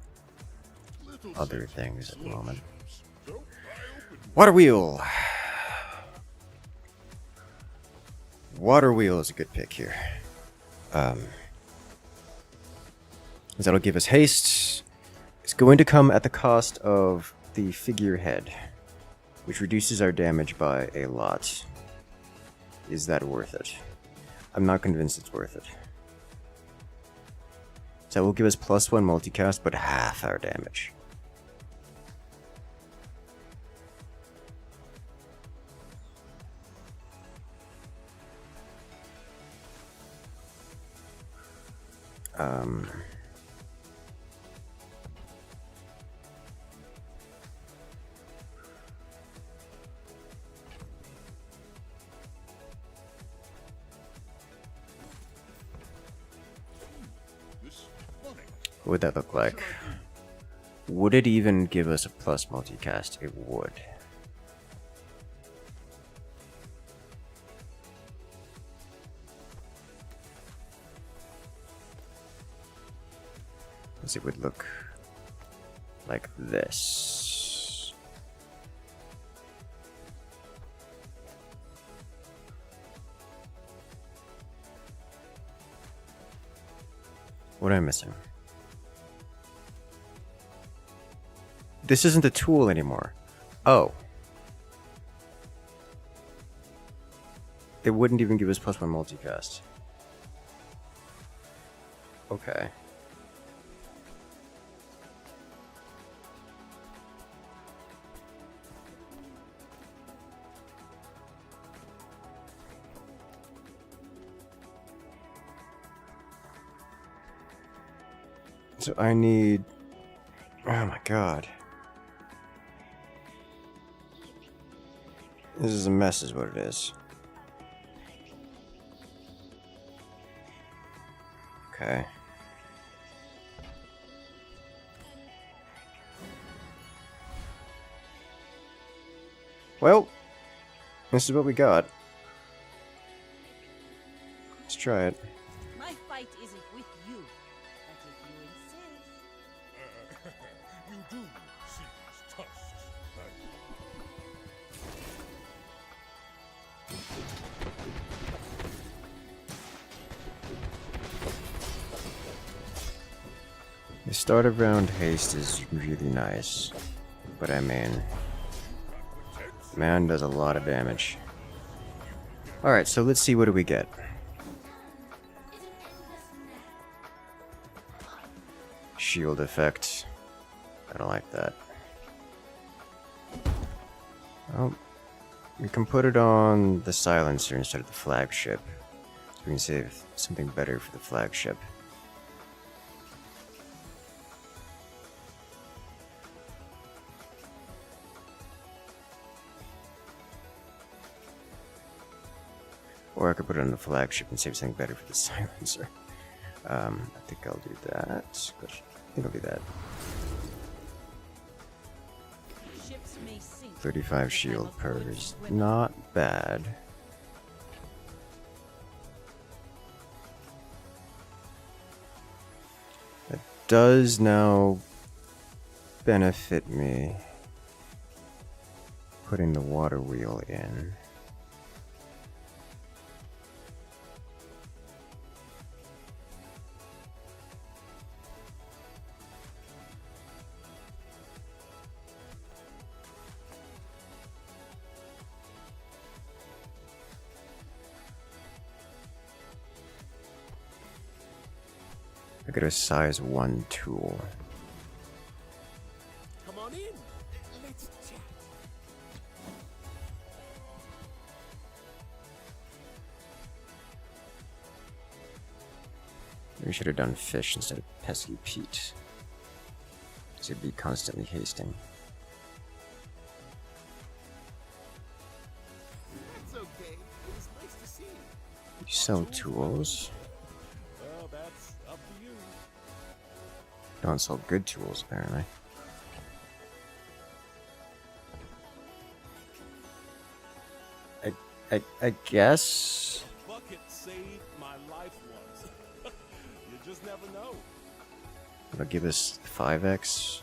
other things at the moment. Water wheel! Water wheel is a good pick here. That'll give us haste. It's going to come at the cost of the figurehead, which reduces our damage by a lot. Is that worth it? I'm not convinced it's worth it. So that will give us +1 multicast, but half our damage. What would that look like? Would it even give us a plus multicast? It would. Because it would look like this. What am I missing? This isn't a tool anymore. Oh. It wouldn't even give us +1 multicast. Okay. So I need... Oh my god. This is a mess is what it is. Okay. Well, this is what we got. Let's try it. My fight isn't with you, but if you insist. You do see these tusks. The start of round haste is really nice, but I mean, man does a lot of damage. Alright, so let's see what do we get. Shield effect. I don't like that. Oh, we can put it on the silencer instead of the flagship. So we can save something better for the flagship. Or I could put it on the flagship and save something better for the silencer. I think I'll do that. I think I'll do that. Ships may sink, 35 but shield I'm afraid per to is swim. not bad. That does now benefit me putting the water wheel in. I got a size 1 tool. Come on in. Let's chat. We should have done fish instead of pesky Pete. Because he'd be constantly hasting. That's okay. It was nice to see you. You sell tools. Well, that's up to you. Don't sell good tools, apparently. I guess. Bucket saved my life once. You just never know. It'll give us 5x.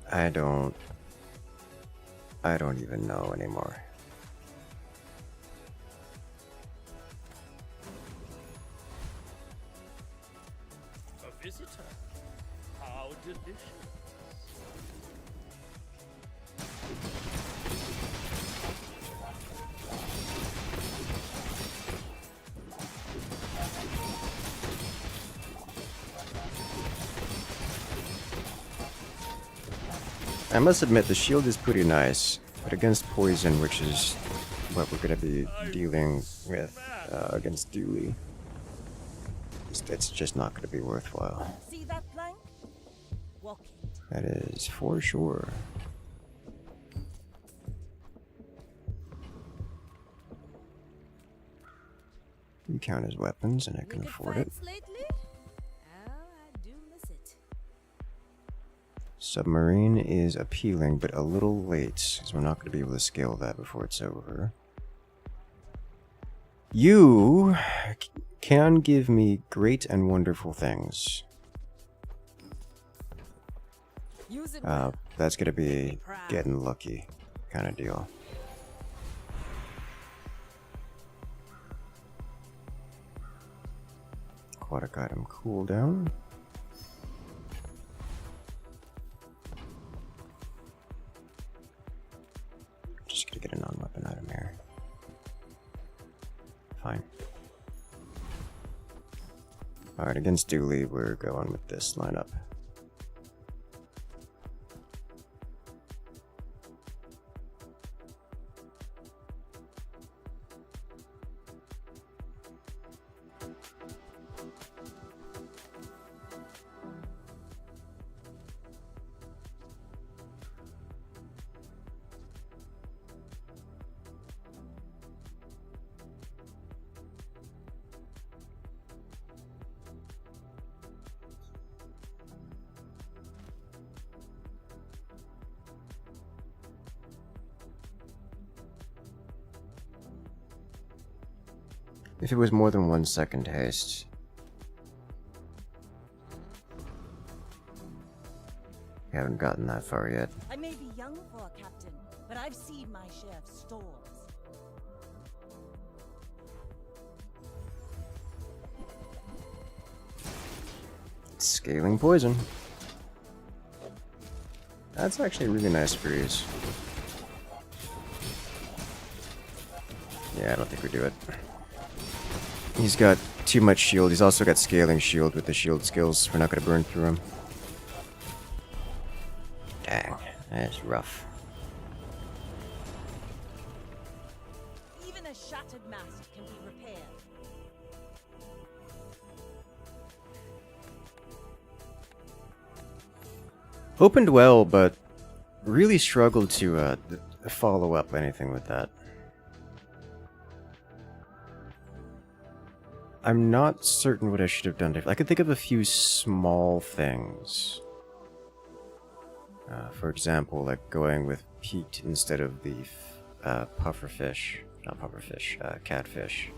I don't even know anymore. A visitor. How delicious. I must admit the shield is pretty nice, but against poison, which is what we're going to be dealing with against Dooley, it's just not going to be worthwhile. See that plank? Walk it. That is for sure. We count as weapons, and I can afford it. Lately? Oh, I do miss it. Submarine is appealing, but a little late, because we're not going to be able to scale that before it's over. You can give me great and wonderful things. Use it well. That's going to be getting lucky kind of deal. Aquatic item cooldown. Just gonna get a non-weapon item here. Fine. Alright, against Dooley, we're going with this lineup. If it was more than 1 second haste. We haven't gotten that far yet. I may be young for a captain, but I've seen my share of storms. Scaling poison. That's actually a really nice freeze. Yeah, I don't think we do it. He's got too much shield. He's also got scaling shield with the shield skills. We're not going to burn through him. Dang, that's rough. Even a shattered mast can be repaired. Opened well, but really struggled to follow up anything with that. I'm not certain what I should have done different. I could think of a few small things. For example, like going with Pete instead of the pufferfish. Not pufferfish, catfish.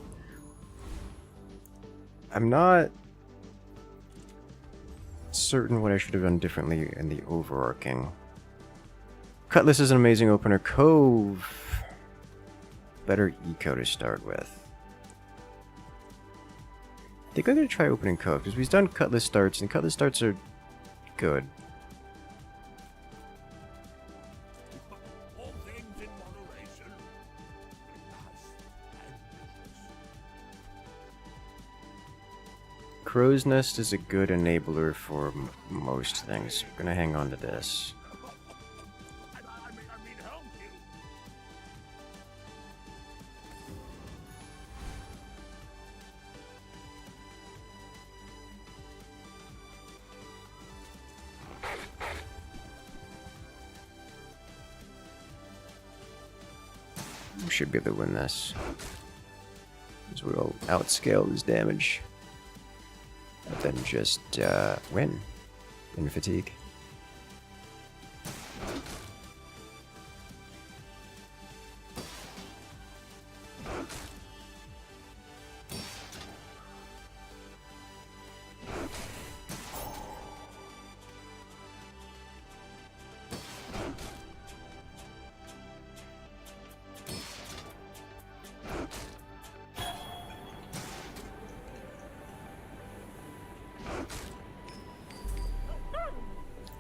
I'm not certain what I should have done differently in the overarching. Cutlass is an amazing opener. Cove. Better eco to start with. I think I'm going to try opening Cove, because we've done Cutlass starts, and Cutlass starts are good. All things in moderation. Nice and delicious. crow's nest is a good enabler for most things. I'm gonna hang on to this. I mean, help you. We should be able to win this. Because we'll outscale his damage. And then just win in fatigue.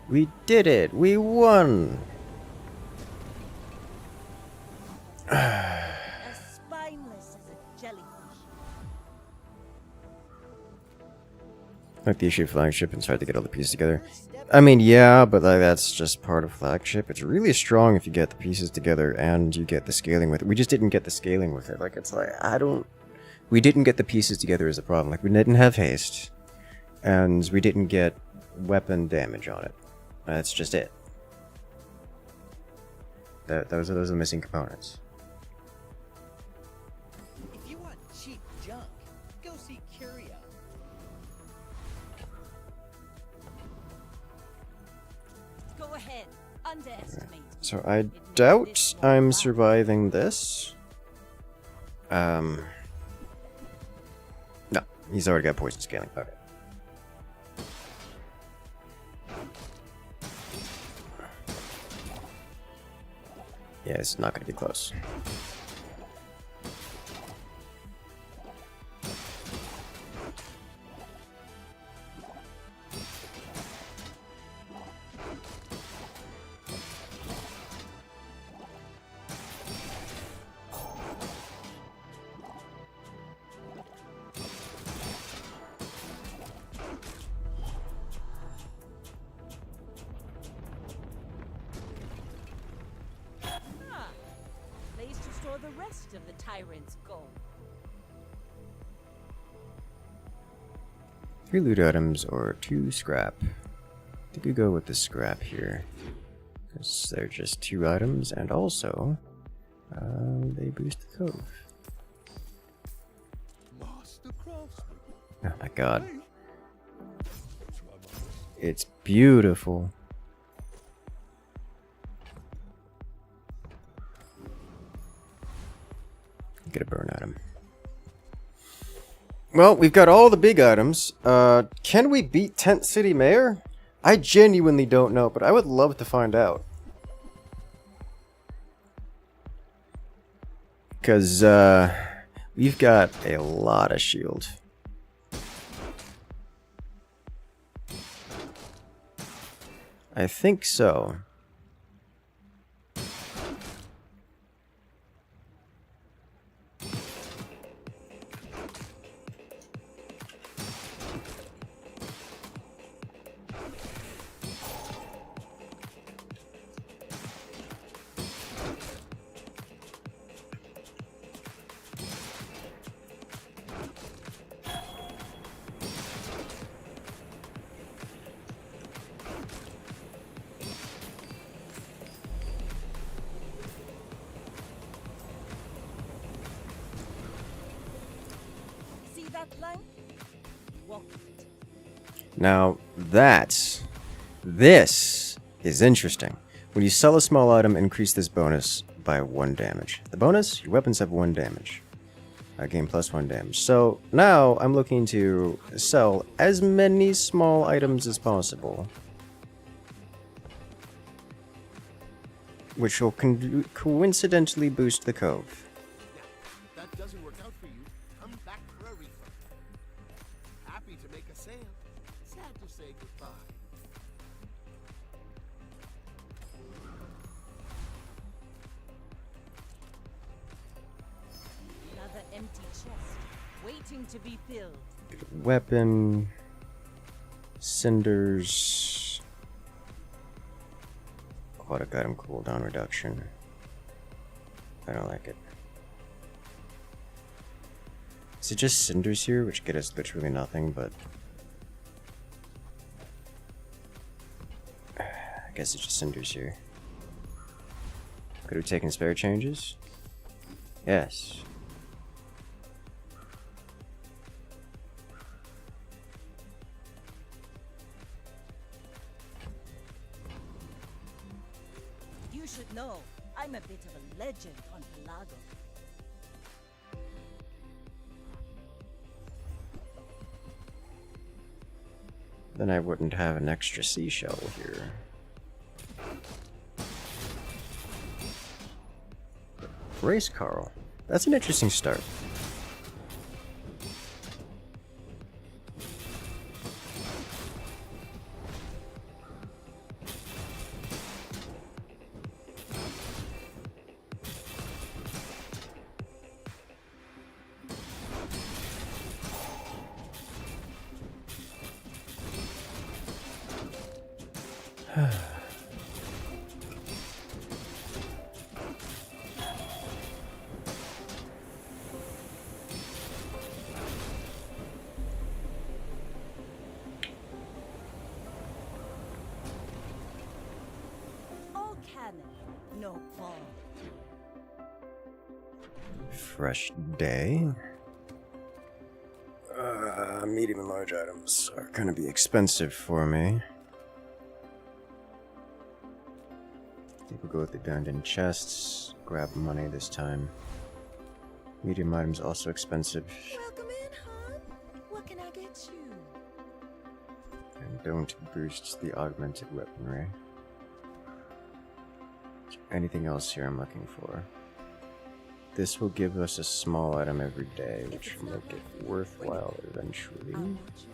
We did it! We won! As spineless as a jellyfish. Like the issue of flagship, it's hard to get all the pieces together. I mean, yeah, but like, that's just part of flagship. It's really strong if you get the pieces together and you get the scaling with it. We just didn't get the scaling with it. Like, it's like, we didn't get the pieces together as a problem. Like, we didn't have haste. And we didn't get weapon damage on it. That's just it. Those are the missing components. If you want cheap junk, go see Curio. Go ahead. Underestimate. So I doubt I'm surviving this. No, he's already got poison scaling. Okay. Yeah, it's not going to be close. Place to store the rest of the tyrant's gold. 3 loot items or 2 scrap. I think we go with the scrap here. Because they're just 2 items and also they boost the cove. Master craftsman. Oh my god. Hey. Try my best. It's beautiful. Get a burn item. Well, we've got all the big items. Can we beat Tent City Mayor? I genuinely don't know, but I would love to find out. Because, we've got a lot of shield. I think so. See that line? Walk it. Now, this is interesting. When you sell a small item, increase this bonus by 1 damage. The bonus, your weapons have 1 damage. Gain plus 1 damage. So now I'm looking to sell as many small items as possible. Which will coincidentally boost the cove. Now, if that doesn't work out for you, come back for a refund. Happy to make a sale. Sad to say goodbye. Another empty chest, waiting to be filled. Get a weapon. Cinders. Aquatic item cooldown reduction. I don't like it. Is it just cinders here, which get us literally nothing, but... I guess it's just cinders here. Could have taken spare changes? Yes. You should know, I'm a bit of a legend on Pelago. Then I wouldn't have an extra seashell here. Race Carl. That's an interesting start. All cannon, no ball. Fresh day. Medium and large items are gonna be expensive for me. I think we'll go with the abandoned chests. Grab money this time. Medium items also expensive. Welcome in, hon. What can I get you? And don't boost the augmented weaponry. Anything else here I'm looking for? This will give us a small item every day, which will make it worthwhile eventually. I'll watch you.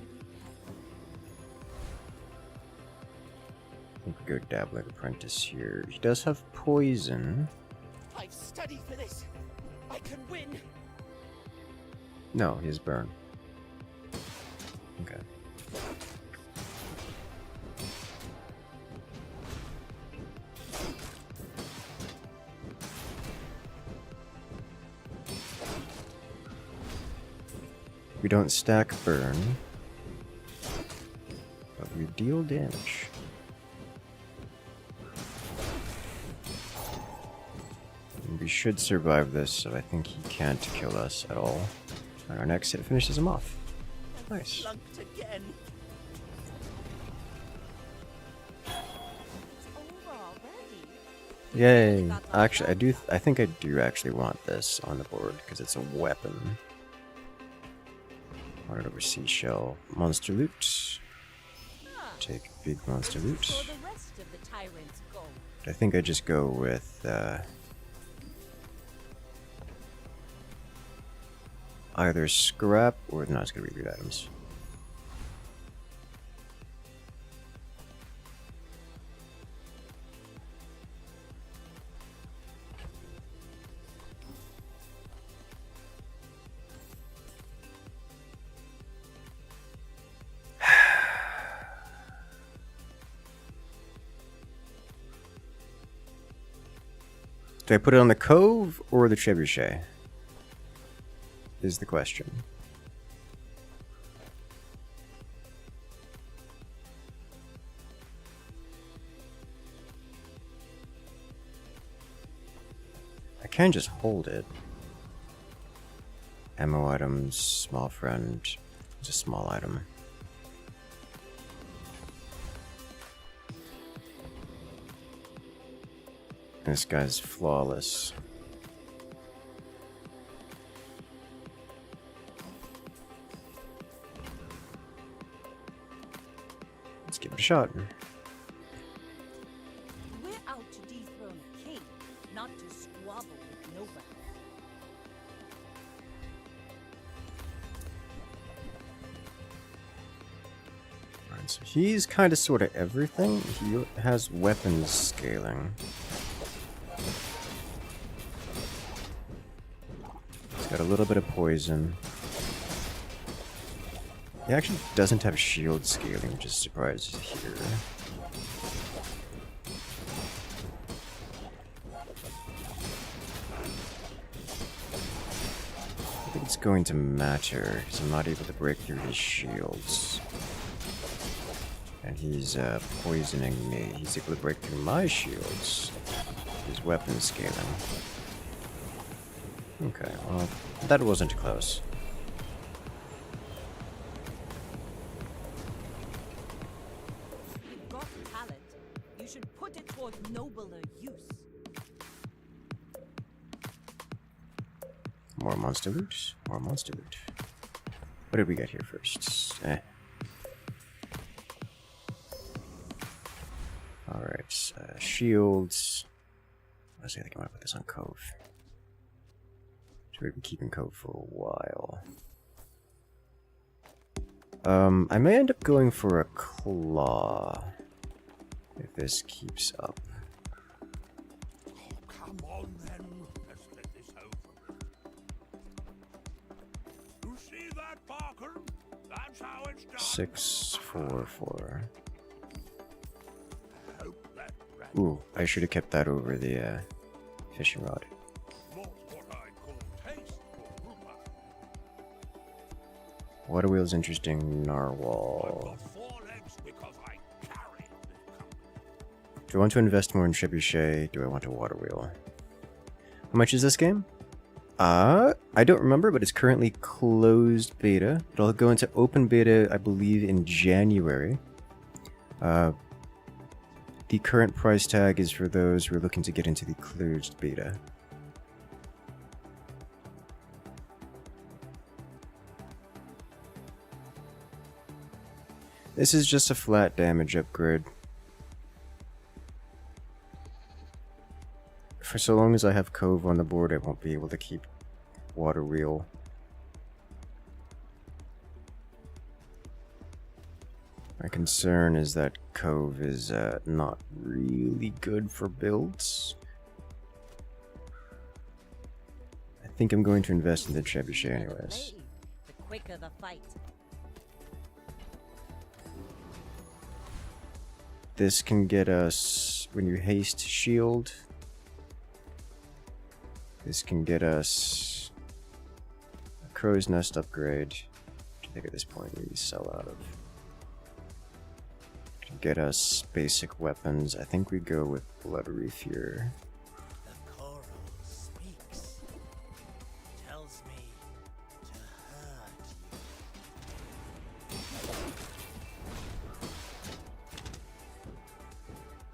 I think we go Dabbling Apprentice here. He does have poison. I've studied for this. I can win. No, he has burn. Okay. We don't stack burn, but we deal damage. And we should survive this, so I think he can't kill us at all. And our next hit finishes him off. Nice. Flunked again. It's over already. Yay! Actually, I think I do actually want this on the board because it's a weapon. Right over seashell. Monster loot. Take big monster loot. For the rest of the tyrant's gold. I think I just go with either scrap or no, it's gonna be loot items. Do I put it on the Cove or the Trebuchet? Is the question. I can just hold it. Ammo items, small friend. It's a small item. This guy's flawless. Let's give it a shot. We're out to dethrone a king, not to squabble with nobody. Alright, so he's kind of sort of everything. He has weapons scaling. He's got a little bit of poison. He actually doesn't have shield scaling, which is a surprise here. I think it's going to matter, because I'm not able to break through his shields. And he's poisoning me. He's able to break through my shields. His weapon scaling. Okay, well, that wasn't close. You've got talent. You should put it toward nobler use. More monster loot. More monster loot. What did we get here first? Alright, shields. Honestly, I think I'm gonna put this on Cove. So we've been keeping Cove for a while. I may end up going for a claw if this keeps up. Oh, come on then. Let's get this over. You see that, Parker? That's how it's done. 6, 4, 4. Hope that rat Ooh, I should have kept that over the fishing rod. not what I call taste for rumor. Water wheel's interesting. I've Narwhal. got 4 legs because I carry this company. Do I want to invest more in Trebuchet? Do I want a water wheel? How much is this game? I don't remember, but it's currently closed beta. It'll go into open beta, I believe, in January. The current price tag is for those who are looking to get into the closed beta. This is just a flat damage upgrade. For so long as I have Cove on the board, I won't be able to keep Water Wheel. My concern is that Cove is not really good for builds. I think I'm going to invest in the Trebuchet anyways. The quicker the fight. This can get us, when you haste shield, this can get us a Crow's Nest upgrade, which I think at this point we sell out of. Can get us basic weapons. I think we go with Blood Reef here. The coral speaks. Tells me to hurt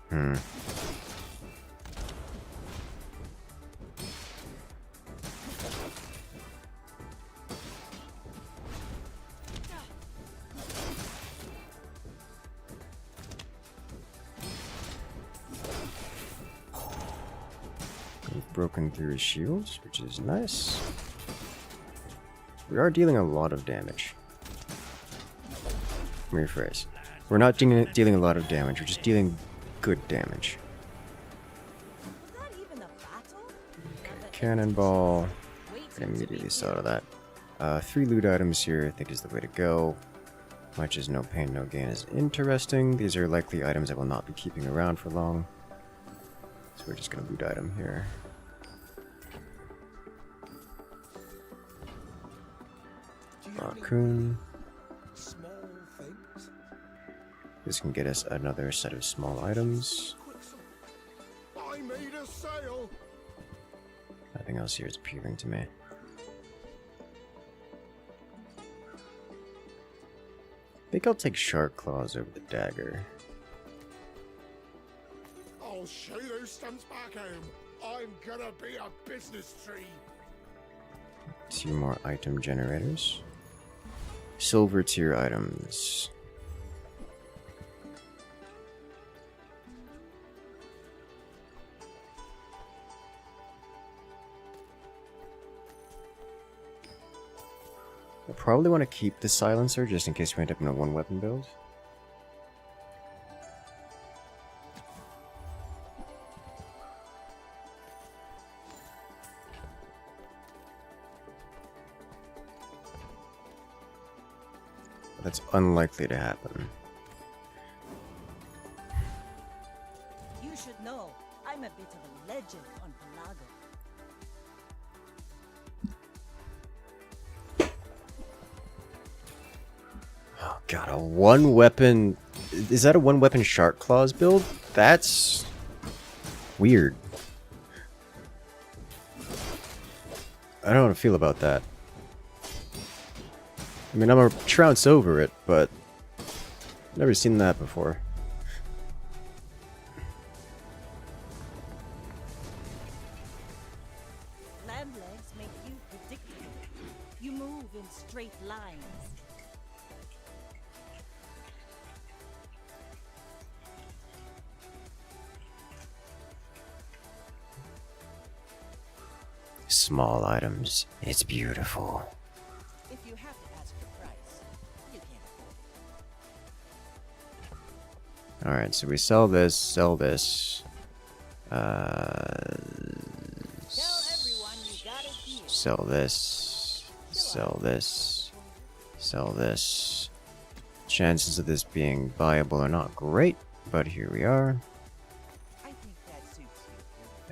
you. Hmm. We've broken through his shields, which is nice. We are dealing a lot of damage. Let me rephrase. We're not dealing a lot of damage, we're just dealing good damage. Is that even a battle? Okay, cannonball. Wait I till immediately we saw hear. that. 3 loot items here, I think is the way to go. Much as no pain, no gain is interesting. These are likely items I will not be keeping around for long. So we're just gonna loot item here. Do you have any Raccoon. small things? This can get us another set of small items. Quicksilver. I made a sale. Nothing else here is appealing to me. I think I'll take Shark Claws over the dagger. I'll show you those stunts back home. I'm gonna be a business tree. 2 more item generators. Silver tier items. I probably want to keep the silencer just in case we end up in a 1-weapon build. That's unlikely to happen. You should know, I'm a bit of a legend on Pelago. Oh god, a one weapon... Is that a one weapon Shark Claws build? That's... weird. I don't know how to feel about that. I mean, I'm a trounce over it, but... never seen that before. Land legs make you predictable. You move in straight lines. Small items. It's beautiful. If you have to ask the price, you can't afford it. Alright, so we sell this, Tell everyone you got it here. sell this, sell this, sell this. Chances of this being viable are not great, but here we are. I think that suits you.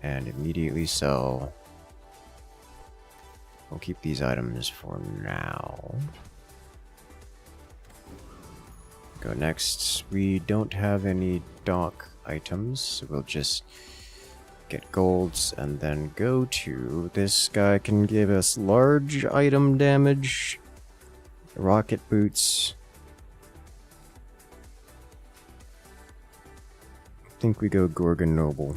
And immediately sell. We'll keep these items for now. Go next. We don't have any dock items, so we'll just get golds and then go to... This guy can give us large item damage. Rocket boots. I think we go Gorgon Noble.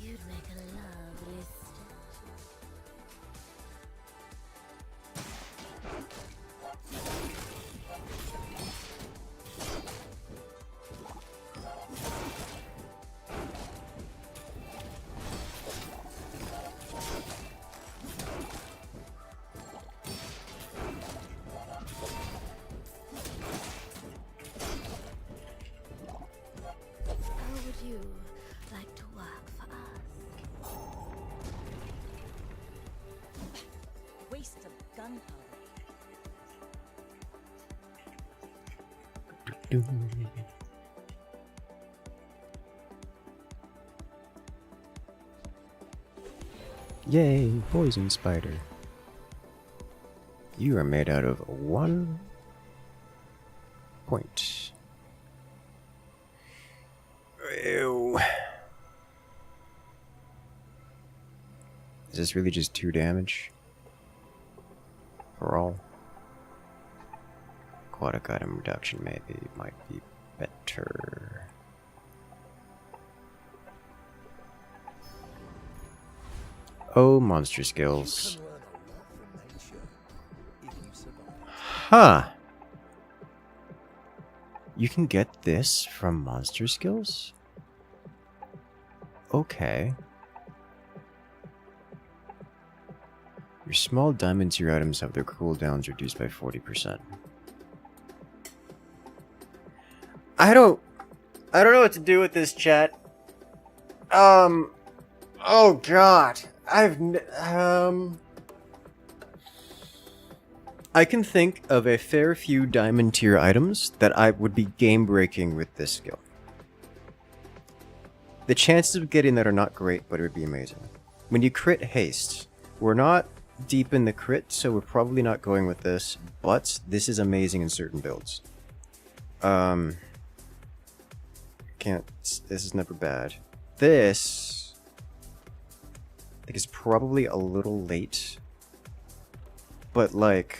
You'd make a lovely statue. How would you like to work for us? Waste of gunpowder. Yay, poison spider. You are made out of 1 point. Ew. Is this really just 2 damage? For all? Aquatic item reduction maybe might be better. Oh, monster skills. Can learn a lot from nature if you survive. Huh. You can get this from monster skills? Okay. Your small diamond tier items have their cooldowns reduced by 40%. I don't know what to do with this, chat. Oh god. I can think of a fair few diamond tier items that I would be game breaking with this skill. The chances of getting that are not great, but it would be amazing. When you crit haste, we're not deep in the crit, so we're probably not going with this, but this is amazing in certain builds. This is never bad. This, I think, is probably a little late, but like,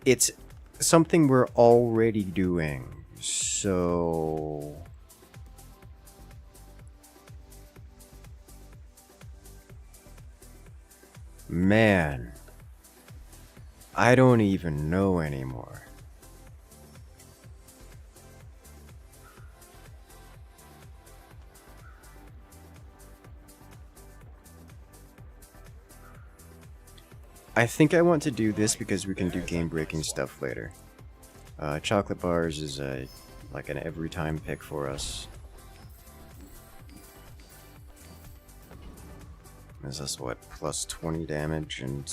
it's something we're already doing, so... Man, I don't even know anymore. I think I want to do this because we can do game-breaking stuff later. Chocolate bars is like an every-time pick for us. Is this what, plus 20 damage and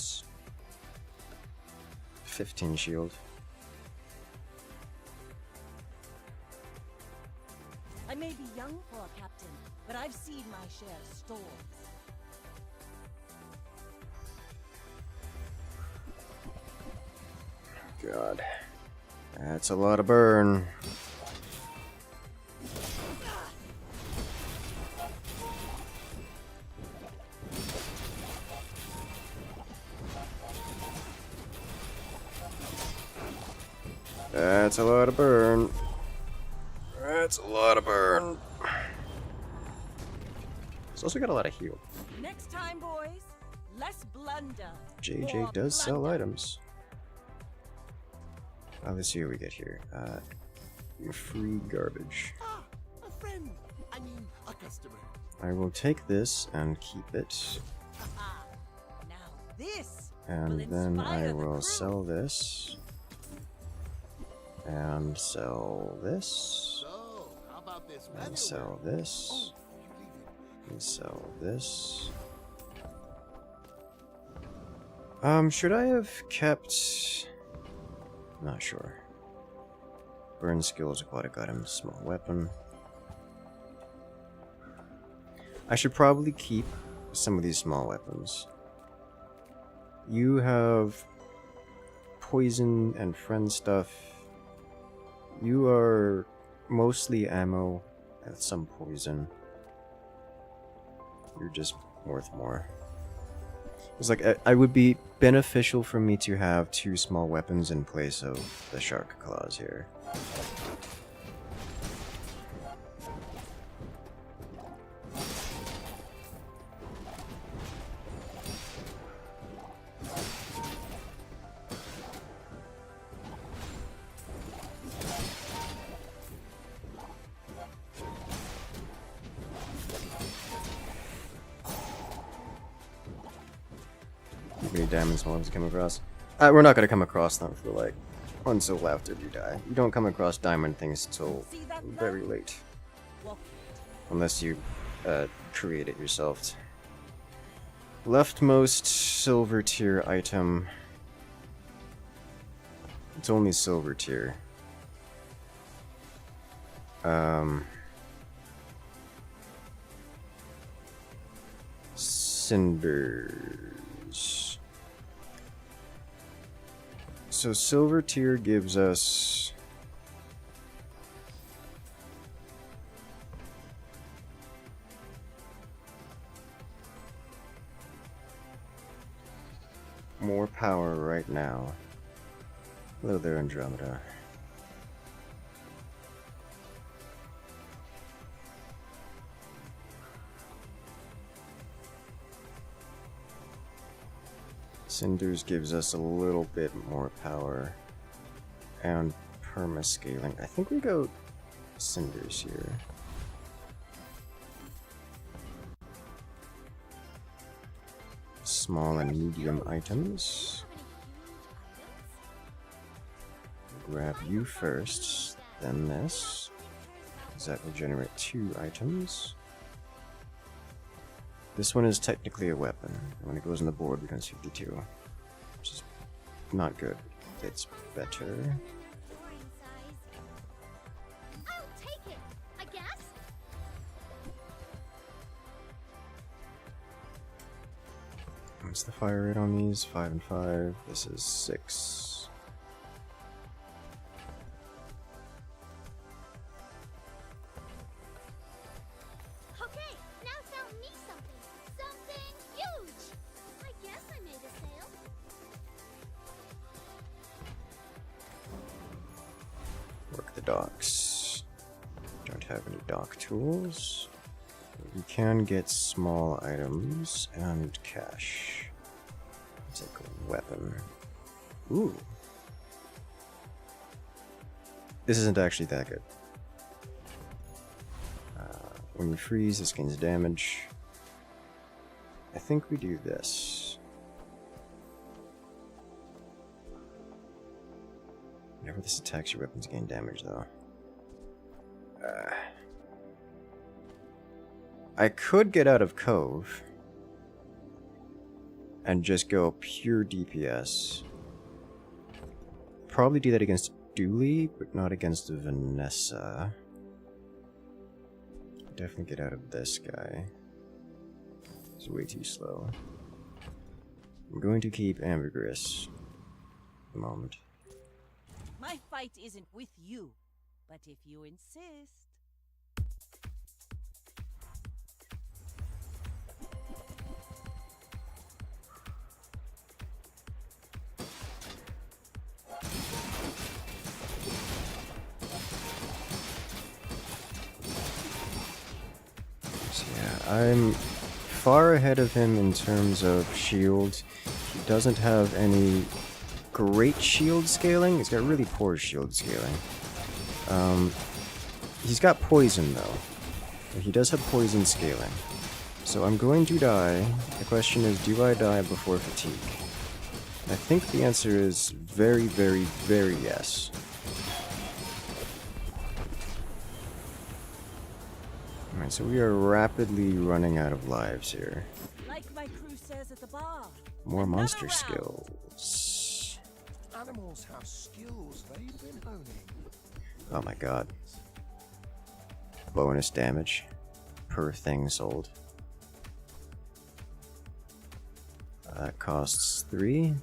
15 shield. I may be young for a captain, but I've seen my share of storms. God. That's a lot of burn. That's a lot of burn. That's a lot of burn. It's also got a lot of heal. Next time, boys, less blunder. JJ more does sell plunder. items. Let's see what we get here. Free garbage. Ah, a friend. I mean, a customer. I will take this and keep it. Haha. Now this And will then inspire I the will crew. sell this. And sell this. So, how about this weather? And sell we're- this. Oh, you leave it. And sell this. Should I have kept... Not sure. Burn skills, aquatic items, small weapon. I should probably keep some of these small weapons. You have poison and friend stuff. You are mostly ammo and some poison. You're just worth more. It's like I would be beneficial for me to have 2 small weapons in place of the shark claws here. How many diamond small weapons come across? We're not gonna come across them for like until after you die. You don't come across diamond things till See that very love? late. Walk Unless you create it yourself. Leftmost silver tier item. It's only silver tier. Cinders. So silver tier gives us more power right now. Hello there, Andromeda. Cinders gives us a little bit more power and perma-scaling. I think we go Cinders here. Small and medium items. Grab you first, then this. Because that will generate 2 items. This one is technically a weapon. When it goes on the board, it becomes 52. Which is not good. It's better. Boring size. I'll take it, I guess. What's the fire rate on these? 5 and 5. This is 6. Okay, now sell me something. Something huge. I guess I made a sale. Work the docks. Don't have any dock tools. We can get small items and cash. Take a weapon. Ooh. This isn't actually that good. When you freeze, this gains damage. I think we do this. Whenever this attacks, your weapons gain damage, though. I could get out of Cove and just go pure DPS. probably do that against Dooley, but not against Vanessa. Definitely get out of this guy. He's way too slow. I'm going to keep Ambergris at the moment. My fight isn't with you, but if you insist. So yeah, I'm far ahead of him in terms of shield. He doesn't have any great shield scaling. He's got really poor shield scaling. He's got poison though. He does have poison scaling. So I'm going to die. The question is, do I die before fatigue? I think the answer is very, very, very yes. Alright, so we are rapidly running out of lives here. Like my crew says at the bar. More another monster round. skills. Animals have skills they've been honing. Oh my god. Bonus damage per thing sold. That costs 3.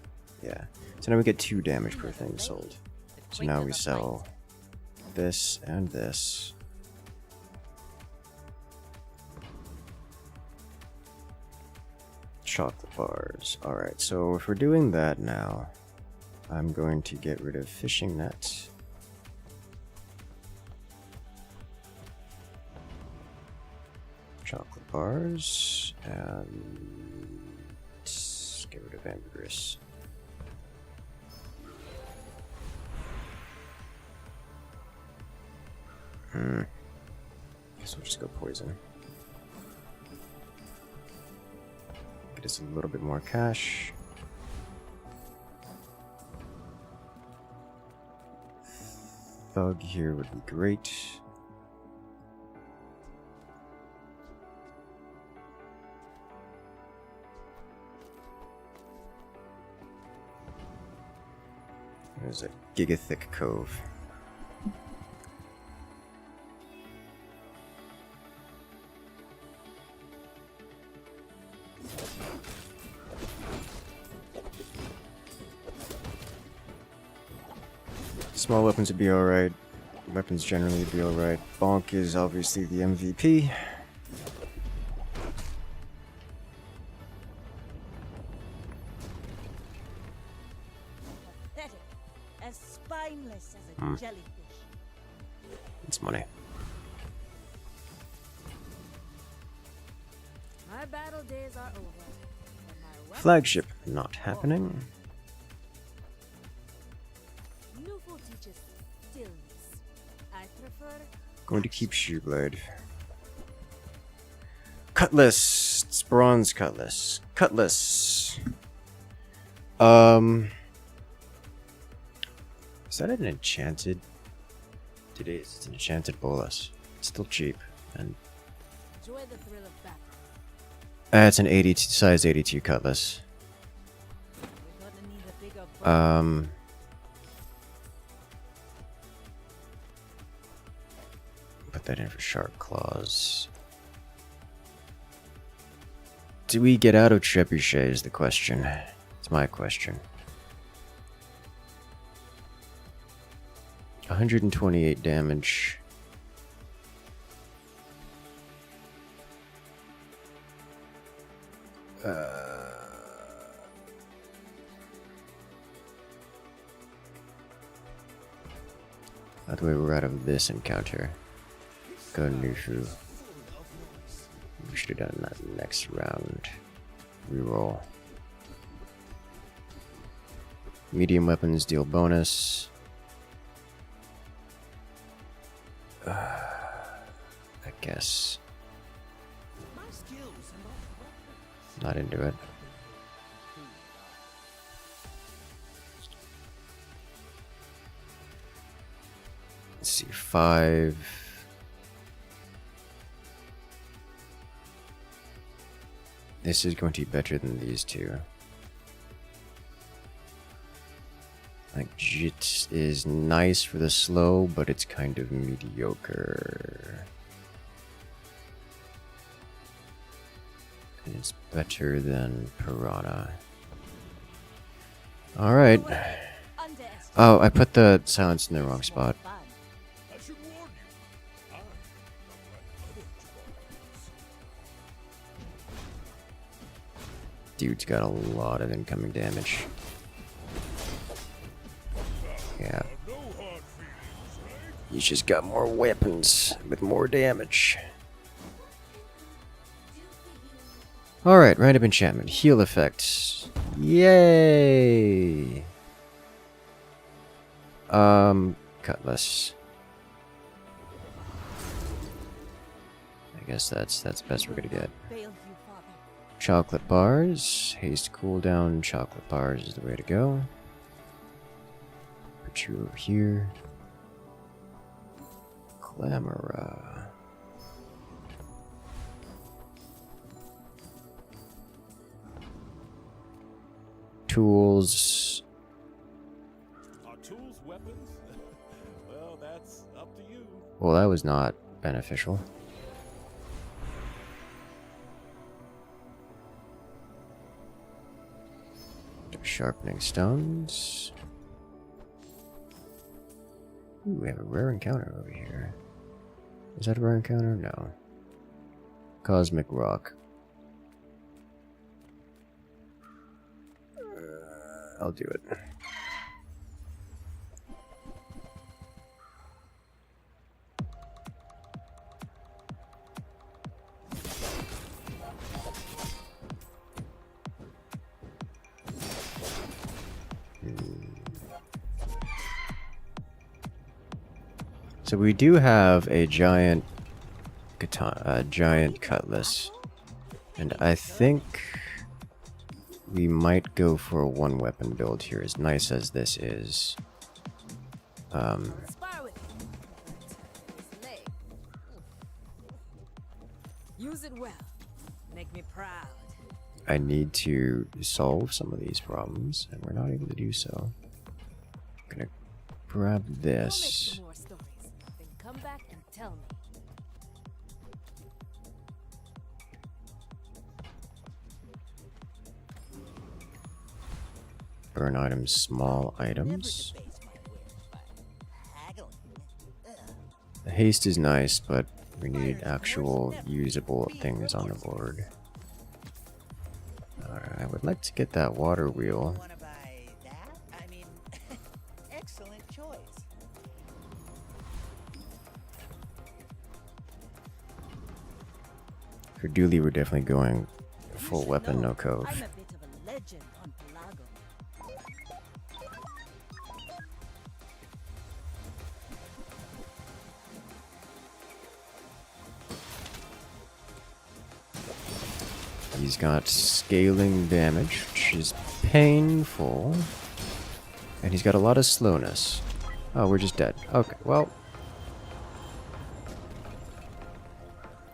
Yeah. So now we get 2 damage per thing sold. So now we sell this and this. Chocolate bars. Alright, so if we're doing that now, I'm going to get rid of fishing net. Chocolate bars. And get rid of ambergris. Guess we'll just go poison. Get us a little bit more cash. Thug here would be great. There's a gigathick cove. Small weapons would be alright. Weapons generally would be alright. Bonk is obviously the MVP. Pathetic. As spineless as a jellyfish. It's money. My battle days are over. and my weapons Flagship not happening. Newful teaches stillness. I prefer Going to keep Shoeblade. Cutlass. It's bronze cutlass. Cutlass. Is that an enchanted? It is. It's an enchanted bolus. It's still cheap. And enjoy the thrill of battle. it's an 82 size 82 cutlass. We're gonna need a bigger bow. Put that in for sharp claws. Do we get out of trebuchet is the question. It's my question. 128 damage. That way we're out of this encounter. Go Nufu. We should have done that next round. Reroll. Medium weapons deal bonus. I guess. Not into it. Let's see, 5. This is going to be better than these two. Like, Jit is nice for the slow, but it's kind of mediocre. And it's better than Piranha. Alright. Oh, I put the silence in the wrong spot. I should warn you. I'm not like other Jabarians. Dude's got a lot of incoming damage. Yeah. No hard feelings, right? He's just got more weapons with more damage. Alright, random enchantment. Heal effects. Yay! Cutlass. I guess that's the best we're gonna get. Chocolate bars. Haste cooldown. Chocolate bars is the way to go. Put you over here. Clamora. Tools. Are tools weapons? Well, that's up to you. Well, that was not beneficial. Sharpening stones. Ooh, we have a rare encounter over here. Is that a rare encounter? No. Cosmic rock. I'll do it. So we do have a giant katana, giant cutlass, and I think we might go for a one weapon build here, as nice as this is. Use it well. Make me proud. I need to solve some of these problems, and we're not able to do so. I'm gonna grab this. More stories. Then come back and tell me. Burn items, small items. The haste is nice, but we need actual usable things on the board. Alright, I would like to get that water wheel. Wanna buy that? I mean, excellent choice. For Dooley, we're definitely going full weapon, no cove. I'm a bit of a legend on Pelago. He's got scaling damage, which is painful. And he's got a lot of slowness. Oh, we're just dead. Okay, well.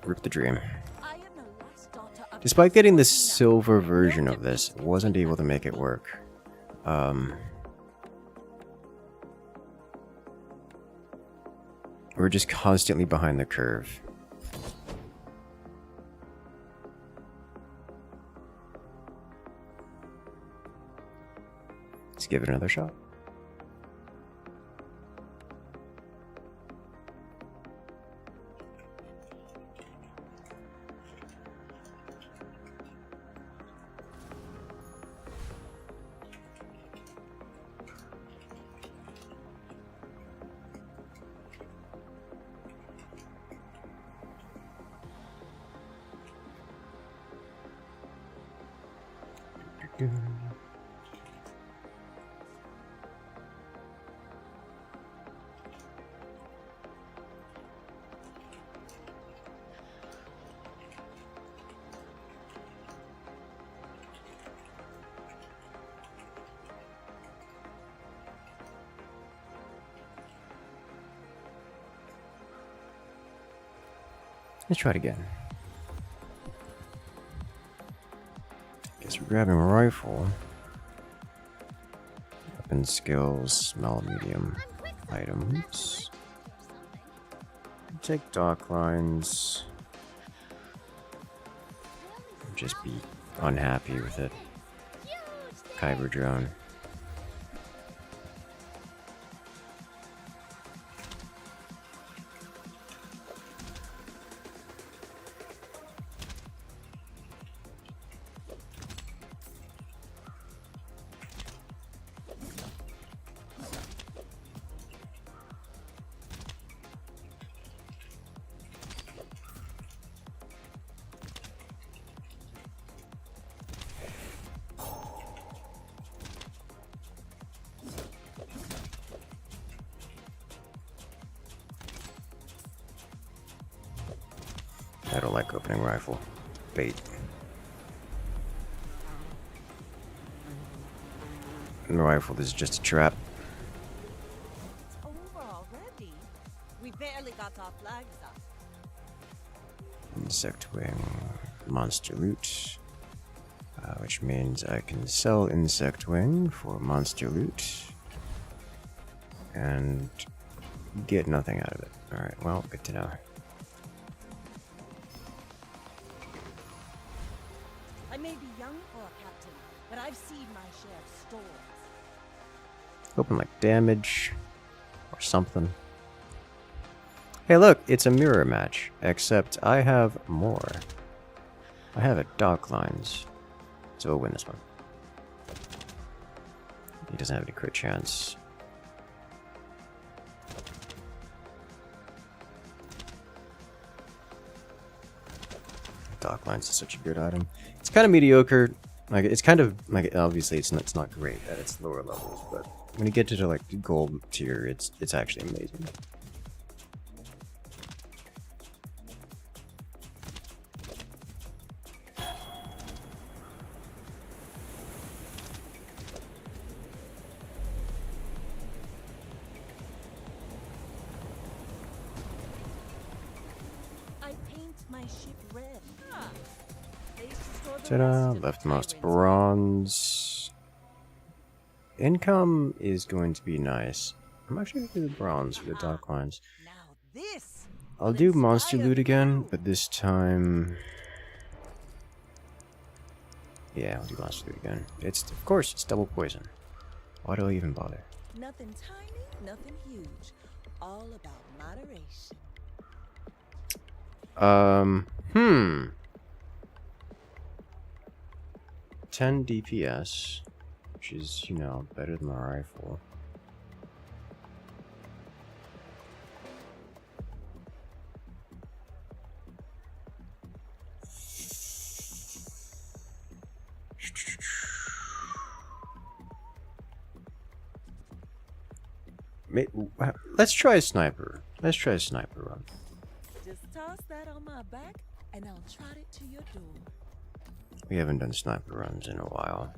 Rip the dream. I am the last daughter of Despite getting the silver version of this, wasn't able to make it work. We're just constantly behind the curve. Let's give it another shot. Let's try it again. Guess we're grabbing a rifle. Weapon skills, small, medium items. Take dock lines. Just be unhappy with it. Kyber drone. I don't like opening rifle. Bait. And the rifle is just a trap. It's over already. We barely got our flags up. Insect wing. Monster loot. Which means I can sell insect wing for monster loot. And get nothing out of it. Alright, well, good to know. I may be young for a captain, but I've seen my share of storms. Open like damage or something. Hey look, it's a mirror match, except I have more. I have a dock lines, so we'll win this one. He doesn't have any crit chance. Dock lines is such a good item. It's kind of mediocre. Like it's kind of like obviously it's not great at its lower levels, but when you get to the like gold tier, it's actually amazing. I paint my ship red. Ah. They used to store the Ta-da! rest of the Leftmost tyrants. bronze. Income is going to be nice. I'm actually going to do the bronze for the dock lines. Now this. I'll will do monster inspire loot again, you. but this time... Yeah, I'll do monster loot again. It's, of course, it's double poison. Why do I even bother? Nothing tiny, nothing huge. All about moderation. 10 DPS, which is, you know, better than my rifle. Let's try a sniper. Let's try a sniper run. Just toss that on my back and I'll trot it to your door. We haven't done sniper runs in a while.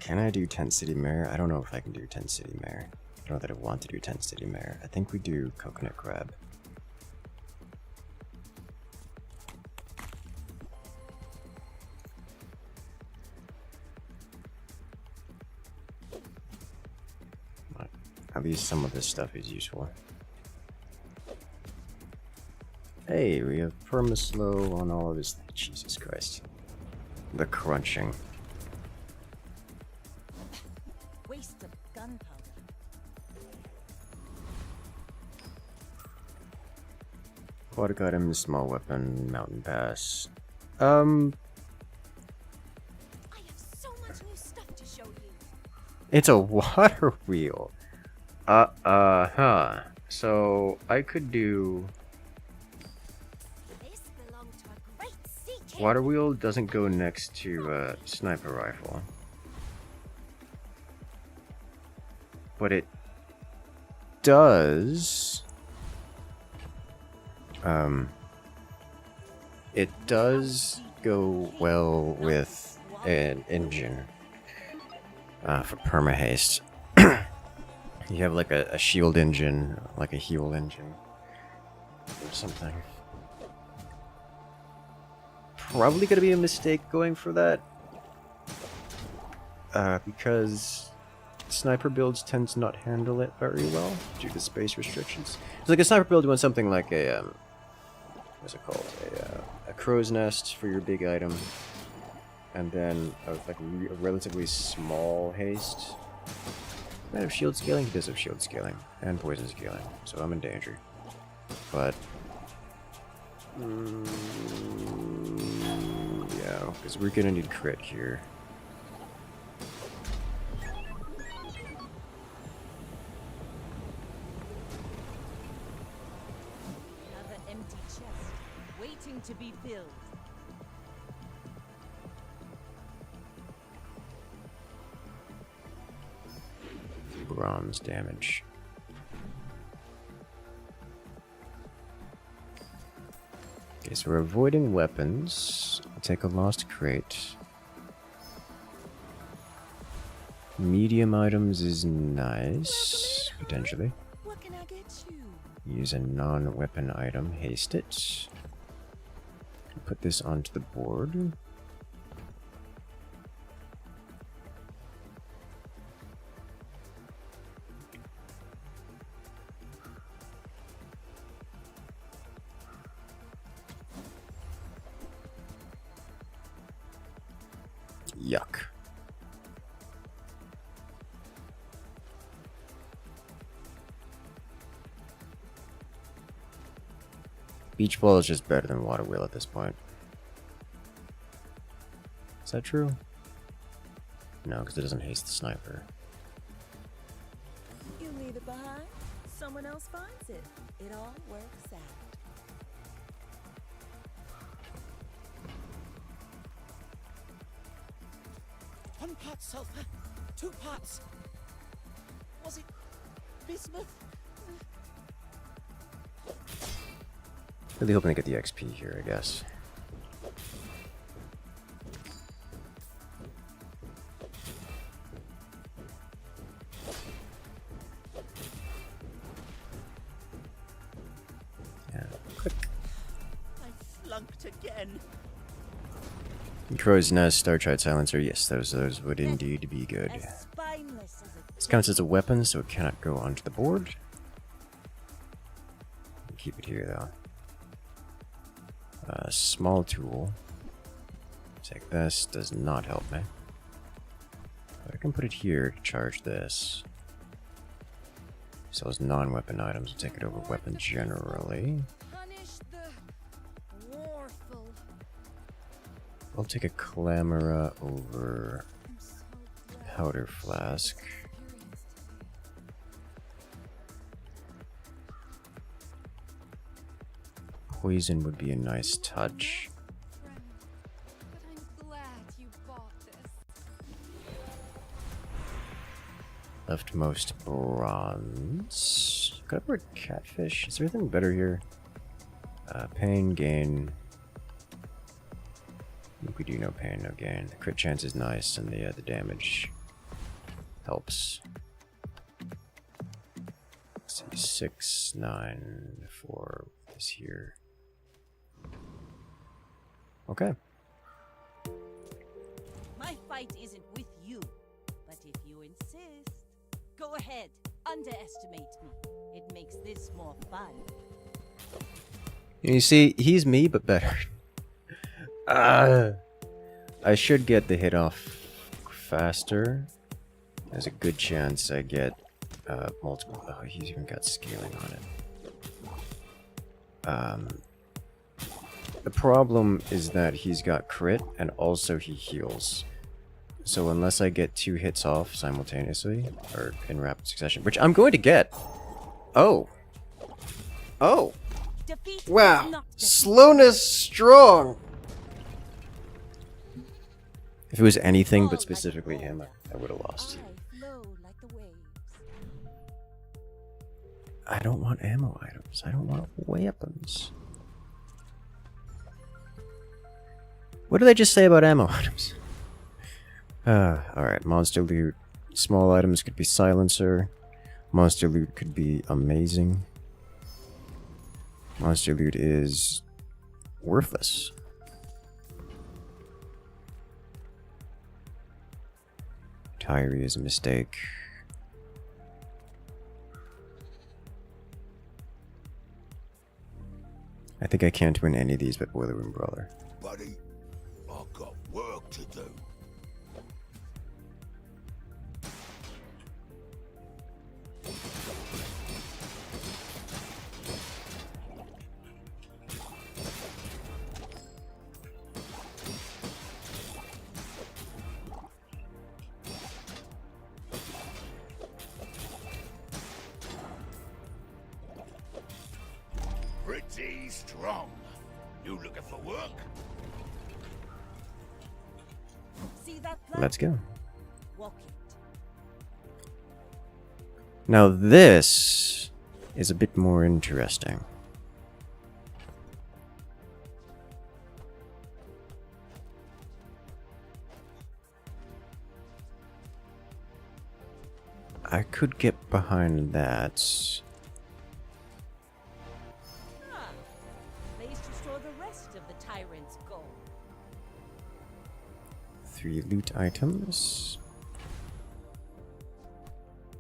Can I do Tent City Mare? I don't know if I can do Tent City Mare. I don't know that I want to do Tent City Mare. I think we do Coconut Crab. At least some of this stuff is useful. Hey, we have perma-slow on all of this. Jesus Christ. The crunching. Waste of gunpowder. Aquatic item, small weapon, mountain pass. I have so much new stuff to show you. It's a water wheel. So I could do This belonged to a great sea king. water wheel. Doesn't go next to sniper rifle, but it does. It does go well with an engine for perma haste. You have like a shield engine, like a heal engine. or something. Probably gonna be a mistake going for that. Because sniper builds tend to not handle it very well due to space restrictions. It's like a sniper build, you want something like a what's it called? A crow's nest for your big item, and then a relatively small haste. Might have shield scaling. He does have shield scaling and poison scaling, so I'm in danger. But yeah, because we're gonna need crit here. Another empty chest, waiting to be filled. Bronze damage. Okay, so we're avoiding weapons. I'll take a lost crate. Medium items is nice, potentially. What can I get you? Use a non-weapon item, haste it. Put this onto the board. Yuck. Beach ball is just better than water wheel at this point. Is that true? No, because it doesn't haste the sniper. You leave it behind, someone else finds it. It all works out. One part sulfur, 2 parts. Was it bismuth? Really hoping to get the XP here, I guess. Yeah, quick. I flunked again. Crow's Nest, Starchild Silencer, yes, those would indeed be good. As spineless as a This counts as a weapon, so it cannot go onto the board. Keep it here, though. Small tool. Take this, does not help me. But I can put it here to charge this. Sells non-weapon items, will take it over weapon generally. Punish the warful. I'll take a Clamora over I'm so glad Powder Flask. experienced Poison would be a nice touch. friend, but I'm glad you bought this. Leftmost bronze. Could I work catfish? Is there anything better here? Pain, gain. I think we do no pain, no gain. The crit chance is nice, and the damage helps. Let's see, 6, 9, 4 is here. Okay. My fight isn't with you, but if you insist, go ahead, underestimate me. It makes this more fun. You see, he's me, but better. I should get the hit off faster. There's a good chance I get multiple. Oh, he's even got scaling on it. The problem is that he's got crit and also he heals. So unless I get 2 hits off simultaneously or in rapid succession, which I'm going to get. Oh. Oh. Defeat is Wow. not defeat. Slowness strong. If it was anything but specifically him, I would have lost. I flow like the waves. I don't want ammo items. I don't want weapons. What did I just say about ammo items? Alright, monster loot. Small items could be silencer. Monster loot could be amazing. Monster loot is worthless. Tyree is a mistake. I think I can't win any of these but Boiler Room Brawler. Buddy, I've got work to do. Pretty strong. You looking for work? See that plan? Let's go. Walk it. Now this is a bit more interesting. I could get behind that. Ah, place to store the rest of the tyrant's gold. 3 loot items.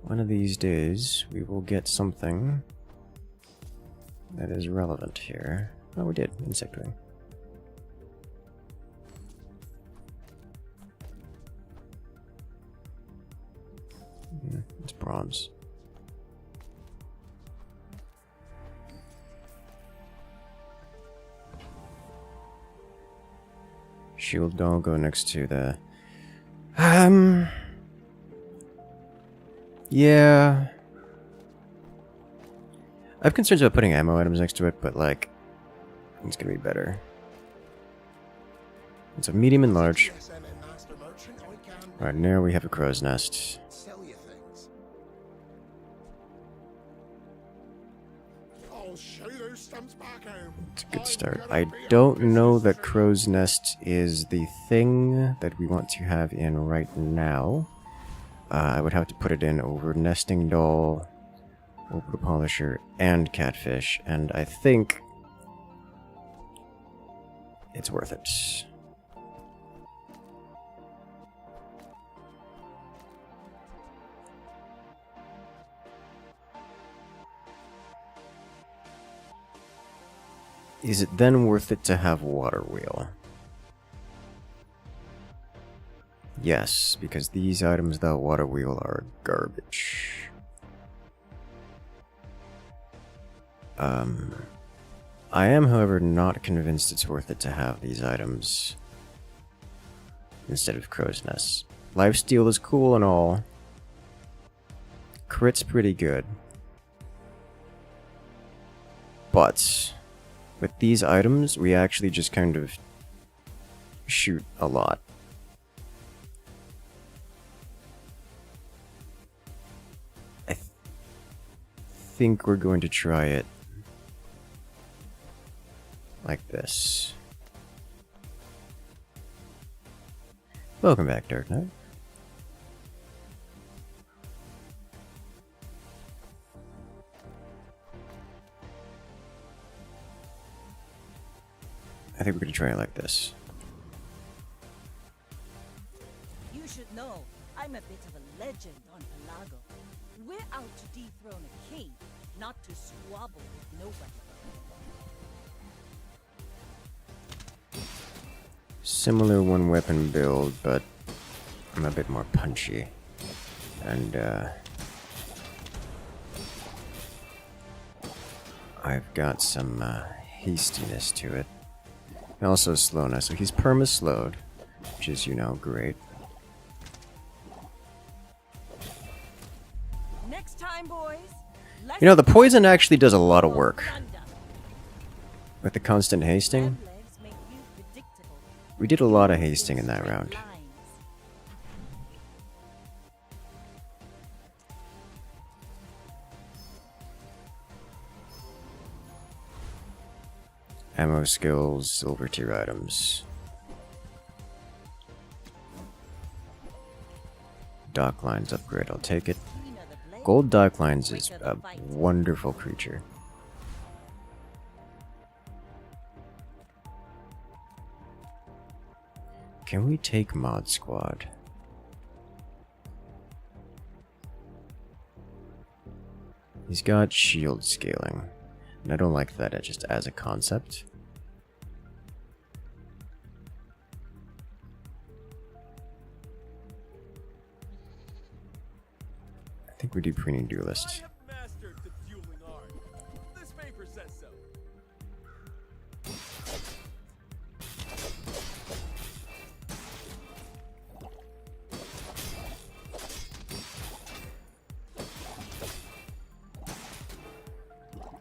One of these days we will get something that is relevant here. Oh, we did. Insect wing. It's bronze. Shield doll go next to the... Yeah. I have concerns about putting ammo items next to it, but like, it's gonna be better. It's a medium and large. Right now we have a crow's nest. Sell you things. I'll show you those stumps back home. It's a good start. I don't know that crow's nest is the thing that we want to have in right now. I would have to put it in over nesting doll, over polisher, and catfish, and I think it's worth it. Is it then worth it to have water wheel? Yes, because these items without water wheel are garbage. I am, however, not convinced it's worth it to have these items instead of crow's nests. Lifesteal is cool and all. Crit's pretty good. But with these items, we actually just kind of shoot a lot. I think we're going to try it like this. Welcome back, Dark Knight. I think we're going to try it like this. You should know, I'm a bit of a legend on Pelago. We're out to dethrone a king, not to squabble with nobody. Similar one weapon build, but I'm a bit more punchy. And I've got some hastiness to it. And also slowness. So he's perma-slowed, which is, you know, great. Next time, boys. You know, the poison actually does a lot of work. With the constant hasting, we did a lot of hasting in that round. Ammo skills, silver tier items. Dock lines upgrade, I'll take it. Gold dock lines is a wonderful creature. Can we take Mod Squad? He's got shield scaling, and I don't like that just as a concept. I think we do Preening Duelist. I have mastered the dueling art. This paper says so.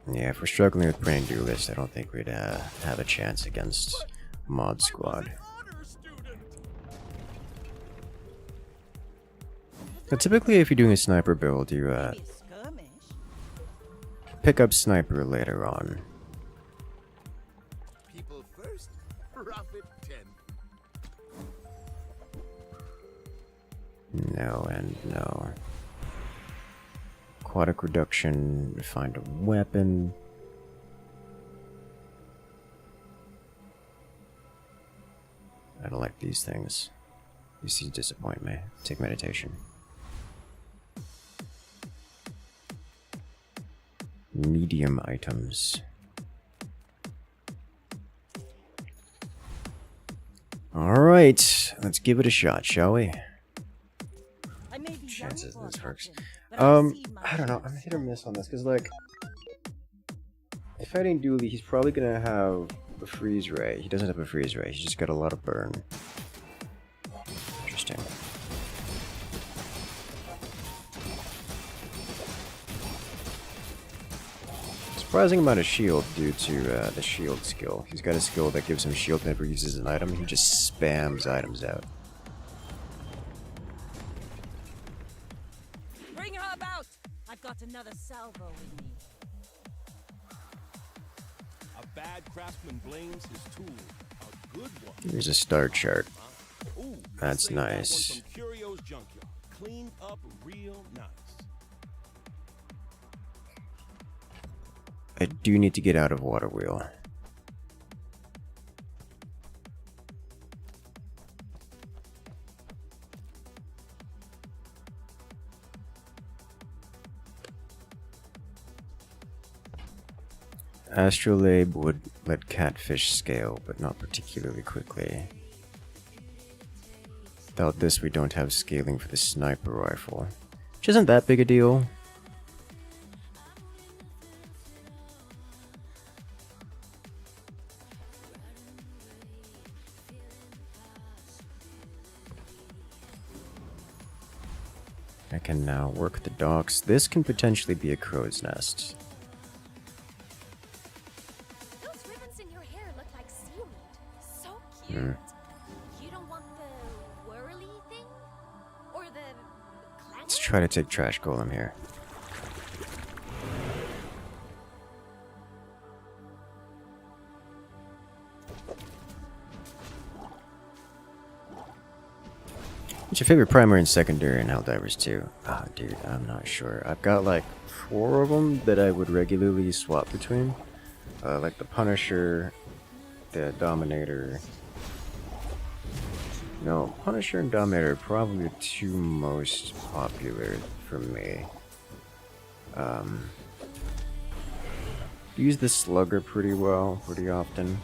Yeah, if we're struggling with Preening Duelist, I don't think we'd have a chance against Mod Squad. Honor student. But typically, if you're doing a sniper build, you Maybe a skirmish. pick up sniper later on. People first, profit 10. No and no. Aquatic reduction, find a weapon. I don't like these things. These things disappoint me. Take meditation. Medium items. Alright, let's give it a shot, shall we? I may be Chances young for this a works. captain, but I see my I don't know. I'm chances. hit or miss on this because, like, fighting Dooley, he's probably gonna have a freeze ray. He doesn't have a freeze ray. He's just got a lot of burn. Interesting. Surprising amount of shield due to the shield skill. He's got a skill that gives him shield whenever he uses an item. He just spams items out. Bring her about! I've got another salvo with me. A bad craftsman blames his tool. A good one. Here's a star chart. Ooh, That's save that one nice. from Curio's junkyard. Cleaned up real nice. I do need to get out of Water Wheel. Astrolabe would let catfish scale, but not particularly quickly. Without this, we don't have scaling for the sniper rifle, which isn't that big a deal. I can now work the docks. This can potentially be a crow's nest. Those ribbons in your hair look like seaweed. So cute. You don't want the whirly thing? Or the clanger? Let's try to take Trash Golem here. What's your favorite primary and secondary in Helldivers 2? Ah, dude, I'm not sure. I've got like 4 of them that I would regularly swap between. Like the Punisher, the Dominator. No, Punisher and Dominator are probably the 2 most popular for me. Use the Slugger pretty well, pretty often.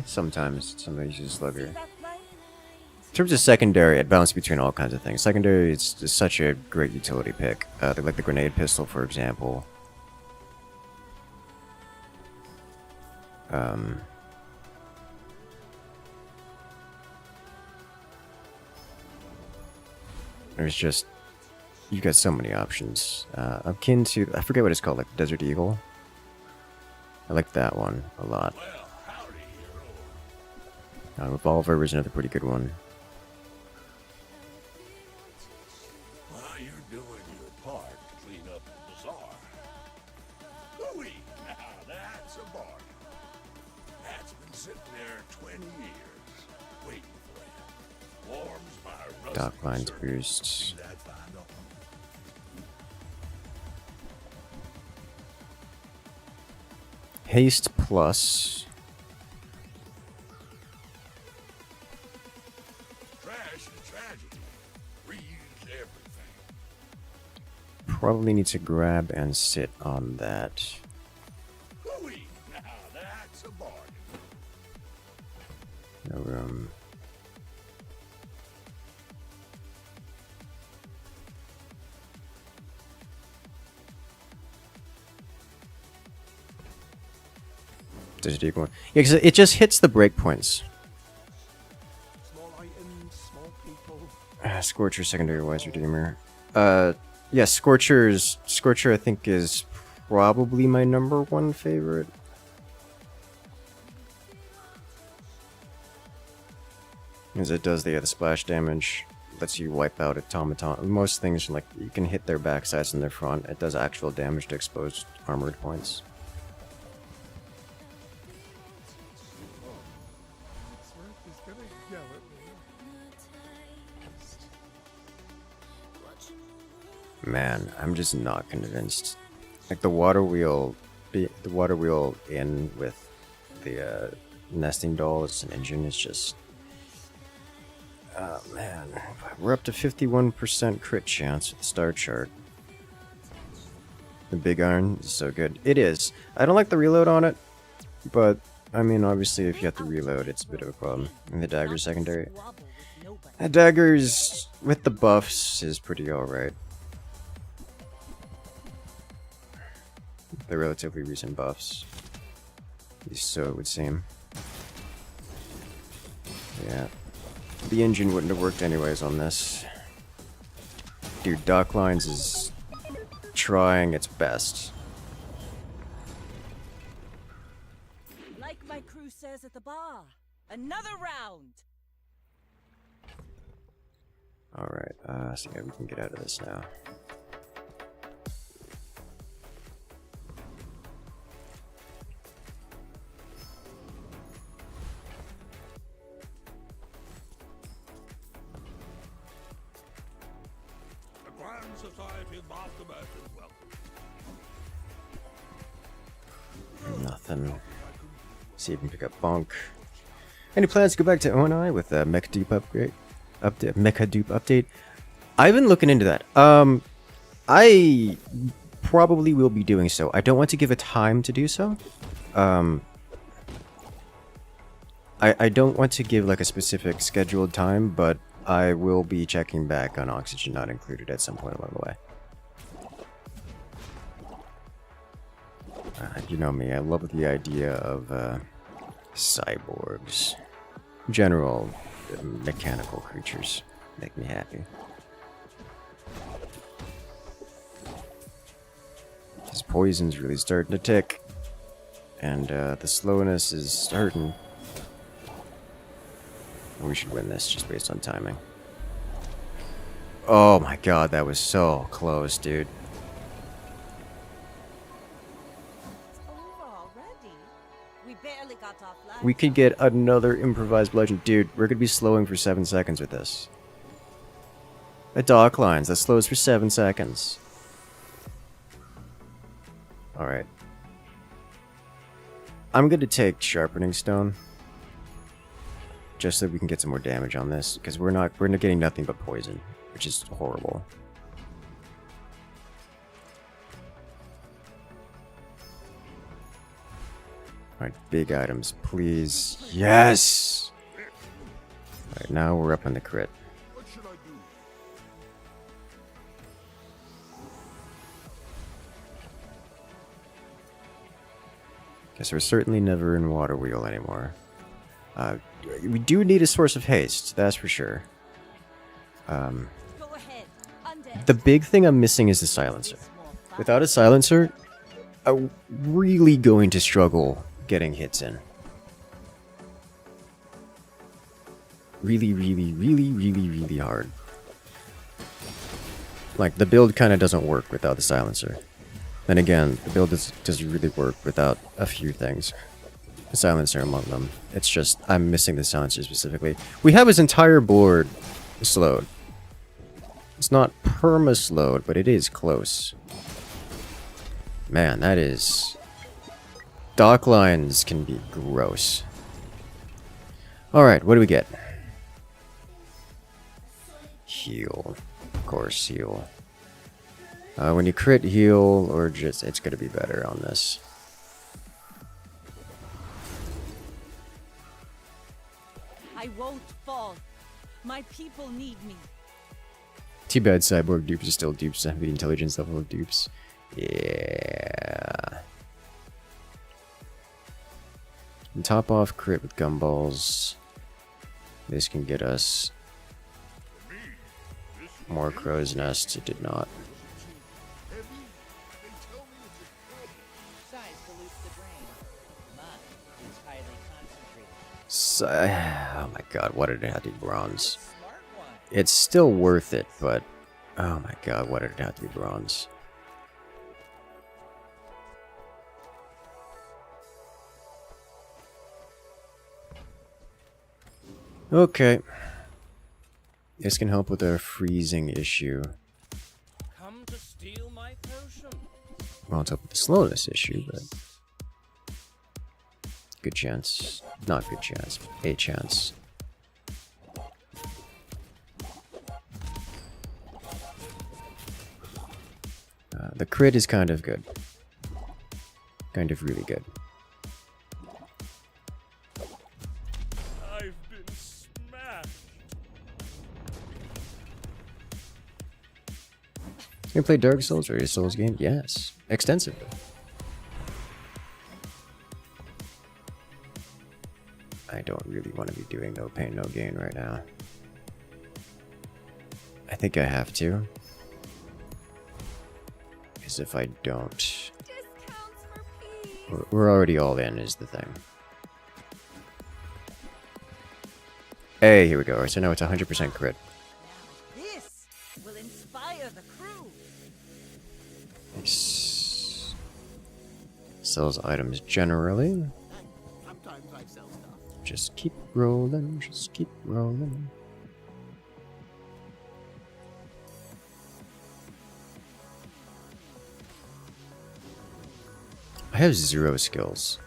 Sometimes somebody uses Slugger. That light? In terms of secondary, it bounces between all kinds of things. Secondary is such a great utility pick. Like the grenade pistol, for example. There's just... You've got so many options. Akin to... I forget what it's called, like Desert Eagle. I like that one a lot. Revolver is another pretty good one. Well, you're doing your part to clean up the bazaar. Louis, now that's a bargain. That's been sitting there 20 years, waiting for you. Warms my rusty Dock lines circuit. boosts. See that fine dog? Haste plus. trash is tragedy. Reuse everything. Probably need to grab and sit on that. Hooey! Now that's a bargain. No room. There's a deep one. Yeah, because it just hits the breakpoints. Small items, small people. Scorcher, secondary wise redeemer. Yeah, Scorcher I think is probably my #1 favorite. As it does the splash damage, lets you wipe out automaton. Most things, like, you can hit their backsides and their front. It does actual damage to exposed armored points. He's gonna yell at me. Man, I'm just not convinced. Like the water wheel in with the nesting dolls and engine is just. Oh man, we're up to 51% crit chance with the star chart. The big iron is so good. It is. I don't like the reload on it, but I mean, obviously, if you have to reload, it's a bit of a problem. And the dagger secondary. The daggers with the buffs is pretty alright. The relatively recent buffs. At least so it would seem. Yeah. The engine wouldn't have worked anyways on this. Dude, Docklines is trying its best. Like my crew says at the bar, another round. Alright, so yeah, we can get out of this now. The Grand Society of Master Merchants welcome. Nothing. See if we can pick up Bonk. Any plans to go back to ONI with a Mecha Dupe upgrade? Mecha Dupe update? I've been looking into that. I probably will be doing so. I don't want to give a time to do so. I don't want to give like a specific scheduled time, but I will be checking back on Oxygen Not Included at some point along the way. You know me, I love the idea of cyborgs. General mechanical creatures make me happy. His poison's really starting to tick. And the slowness is hurting. We should win this just based on timing. Oh my god, that was so close, dude. It's over already. We barely got off last. We could get another improvised legend. Dude, we're gonna be slowing for 7 seconds with this. A dock lines, that slows for 7 seconds. Alright. I'm gonna take Sharpening Stone. Just so we can get some more damage on this, because we're not getting nothing but poison, which is horrible. Alright, big items, please. Yes! Alright, now we're up on the crit. What should I do? Guess we're certainly never in Water Wheel anymore. We do need a source of haste, that's for sure. Go ahead. The big thing I'm missing is the silencer. Without a silencer, I'm really going to struggle getting hits in. Really, really, really, really, really hard. Like, the build kind of doesn't work without the silencer. Then again, the build doesn't really work without a few things. The silencer among them. It's just, I'm missing the silencer specifically. We have his entire board slowed. It's not perma-slowed, but it is close. Man, that is... Dock lines can be gross. Alright, what do we get? heal. Of course, heal. When you crit heal, or just, it's gonna be better on this. I won't fall. My people need me. Too bad cyborg dupes are still dupes. The intelligence level of dupes. Yeah. And top off crit with gumballs. This can get us more crow's nests. It did not. Size pollutes the brain. Mine is highly concentrated. So, oh my god, what did it have to be bronze? Smart one. It's still worth it, but oh my god, what did it have to be bronze? Okay. This can help with our freezing issue. Come to steal my potion. Won't help with the slowness issue, but good chance. Not good chance. A chance. The crit is kind of good. Kind of really good. I've been smashed. You play Dark Souls or a Souls game? Yes. Extensively. I don't really want to be doing no pain, no gain right now. I think I have to. Because if I don't... Discounts for peas. We're already all in, is the thing. Hey, here we go. So now it's 100% crit. Now this will inspire the crew. Nice. Sells items generally. Sometimes I sell stuff. Just keep rolling, just keep rolling. I have 0 skills.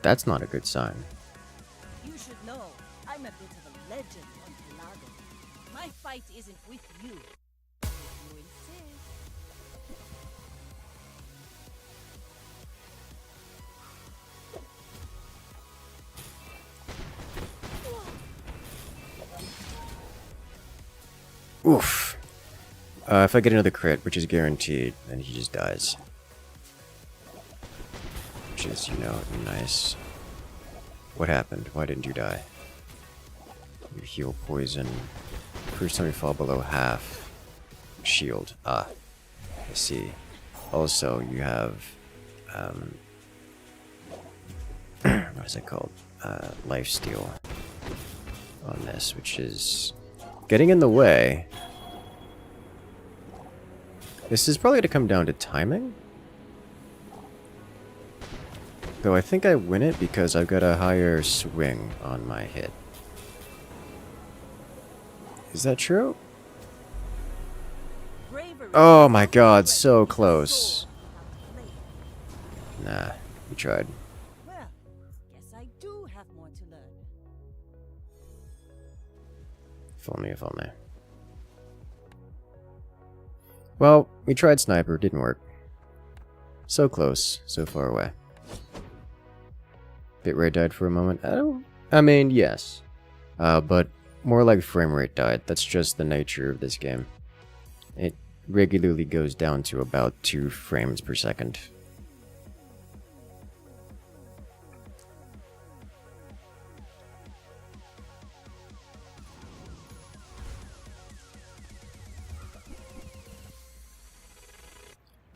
That's not a good sign. You should know, I'm a bit of a legend on Finalizing. My fight isn't with you, but if you insist. Oof. If I get another crit, which is guaranteed, then he just dies. Which is, you know, nice. What happened? Why didn't you die? You heal poison. First time you fall below half. Shield. Ah. I see. Also, you have... what is it called? Lifesteal. On this, which is... getting in the way. This is probably going to come down to timing. Though I think I win it because I've got a higher swing on my hit. Is that true? Bravery Oh is my no god, strength so with a close. sword without blade. Nah, we tried. Well, guess I do have more to learn. If only, if only. Well, we tried sniper, didn't work. So close, so far away. Bitrate died for a moment. I mean, yes. But more like frame rate died. That's just the nature of this game. It regularly goes down to about 2 frames per second.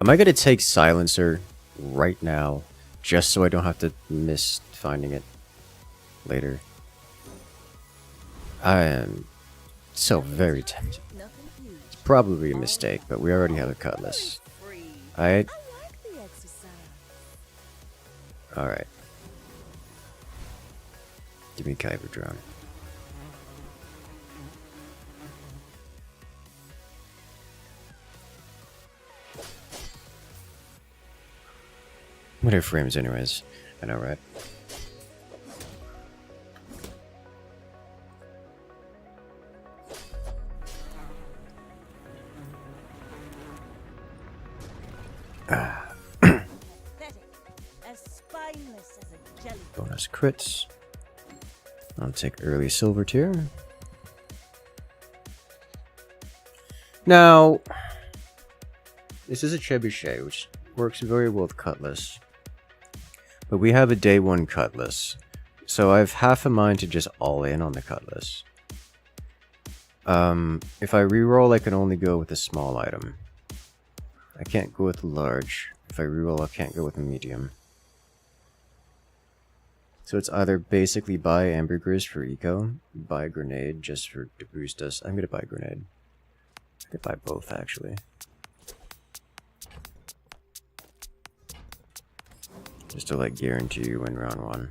Am I gonna take silencer right now, just so I don't have to miss finding it later? I am so very tempted. Nothing huge. It's probably a mistake, but we already have a cutlass. Free. I I like the exercise. alright. Give me Kyber drone. What are frames anyways? I know, right? Pathetic. As spineless as a jelly. Bonus crits. I'll take early silver tier. Now, this is a trebuchet, which works very well with cutlass. But we have a day 1 cutlass, so I have half a mind to just all in on the cutlass. If I reroll, I can only go with a small item. I can't go with large. If I reroll, I can't go with a medium. So it's either basically buy ambergris for eco, buy grenade just to boost us. I'm gonna buy grenade. I could buy both actually. Just to like guarantee you win round 1.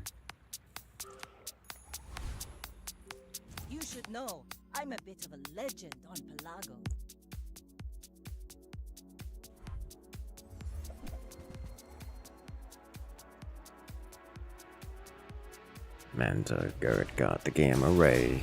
You should know, I'm a bit of a legend on Pelago. Manta Guard got the gamma ray.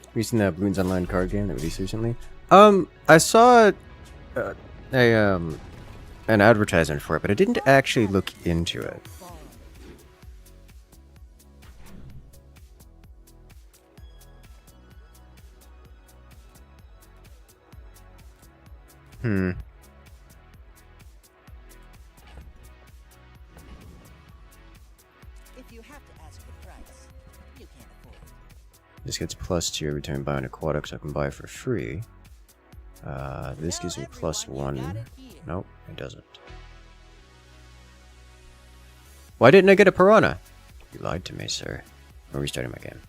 Have you seen that Bloons Online card game that released recently? I saw an advertisement for it, but I didn't actually look into it. If you have to ask the price, you can't afford it. This gets +2 every time I buy an aquatic, so I can buy for free. This gives me +1. Nope, it doesn't. Why didn't I get a piranha? You lied to me, sir. I'm restarting my game.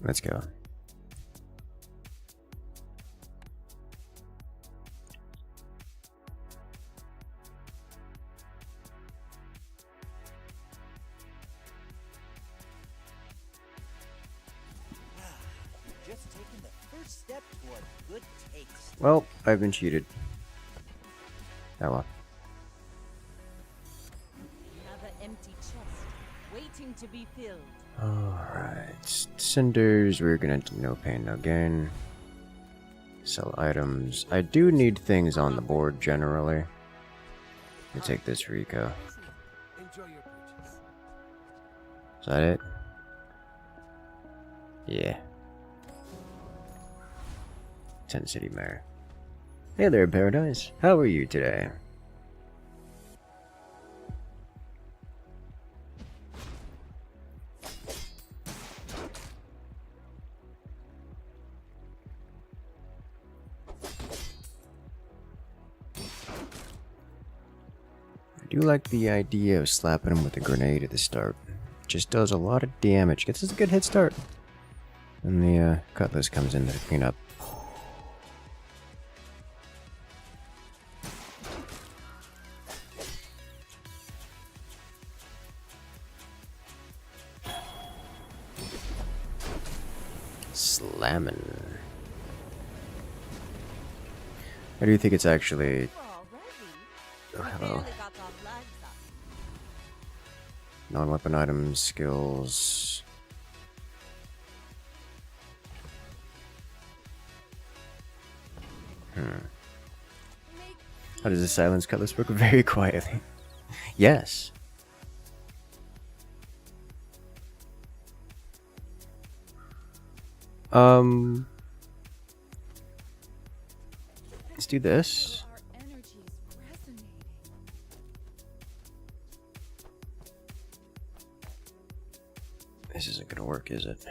Let's go. Just taking the first step toward good taste. Well, I've been cheated. Oh well. Another empty chest, waiting to be filled. Alright. Cinders, we're gonna do no pain, no gain. Sell items. I do need things on the board generally. Let me take this for eco. Enjoy your purchase. Is that it? Yeah. Tent City Mayor. Hey there, Paradise. How are you today? I do like the idea of slapping him with a grenade at the start. Just does a lot of damage. Gets us a good head start. And the cutlass comes in to clean up. Slammin'. How do you think it's actually... Oh, hello. Non-weapon items, skills... How does the silence cutlass work? Very quietly. Yes. Let's do this. Our energy is resonating. This isn't gonna work, is it?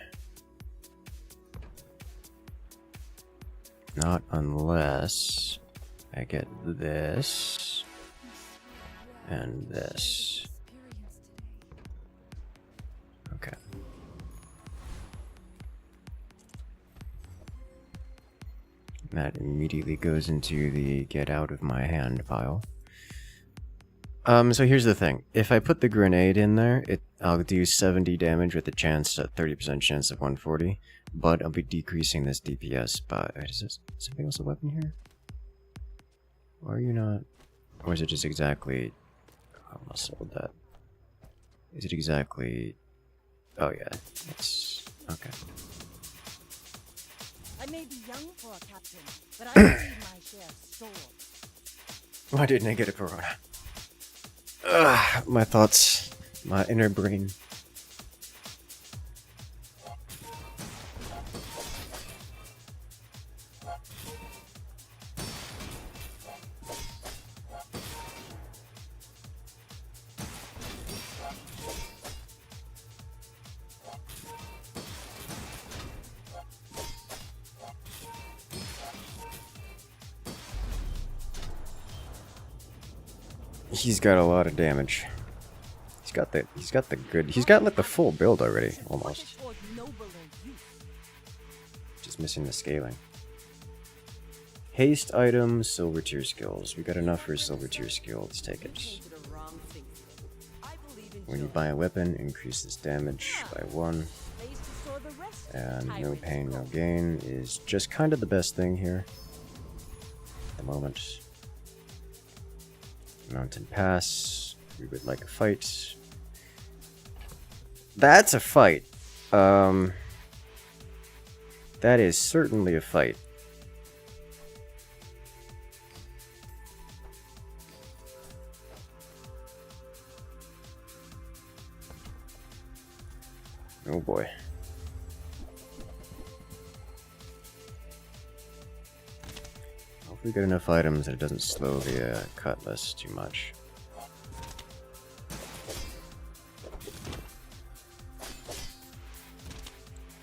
Not unless I get this and this. Okay. That immediately goes into the get out of my hand pile. So here's the thing. If I put the grenade in there, I'll do 70 damage with a 30% chance of 140. But I'll be decreasing this DPS by... Is this something else a weapon here? Or are you not? Or is it just exactly... I almost sold that. Is it exactly... Oh yeah, it's... Okay. I may be young for a captain, but I see my share of swords. Why didn't I get a Corona? Ugh, my thoughts, my inner brain. He's got a lot of damage. He's got like the full build already, almost. Just missing the scaling. Haste items, silver tier skills. We got enough for a silver tier skill. Let's take it. When you buy a weapon, increase this damage by 1. And no pain, no gain is just kind of the best thing here at the moment. Mountain Pass. We would like a fight. That's a fight. That is certainly a fight. Oh boy. Hopefully we get enough items that it doesn't slow the cutlass too much.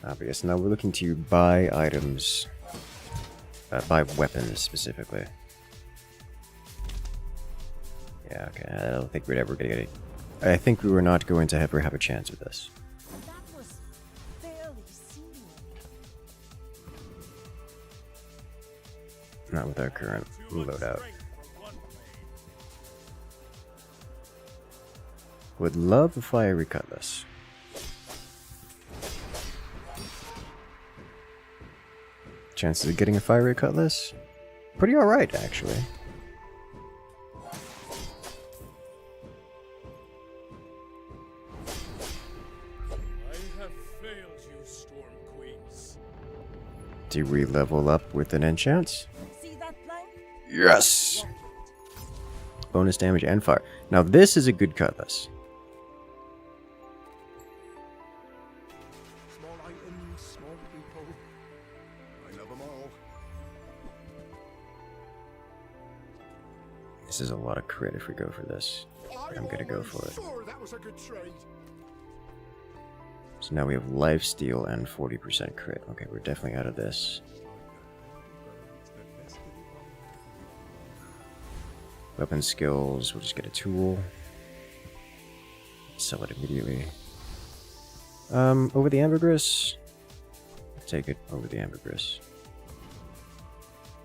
But yes, now we're looking to buy items. Buy weapons specifically. Yeah, okay, I don't think we're ever gonna get it. I think we were not going to ever have a chance with this. That was fairly seamless. Not with our current loadout. Would love a fiery cutlass. Chances of getting a fiery cutlass? Pretty alright, actually. I have failed you, Storm Queens. Do we level up with an enchant? See that plank? Yes! Bonus damage and fire. Now this is a good cutlass. Small items, small people. I love them all. This is a lot of crit if we go for this. I'm gonna go for it. Sure, that was a good trade. So now we have lifesteal and 40% crit. Okay, we're definitely out of this. Weapon skills, we'll just get a tool. Sell it immediately. Over the ambergris? Take it over the ambergris.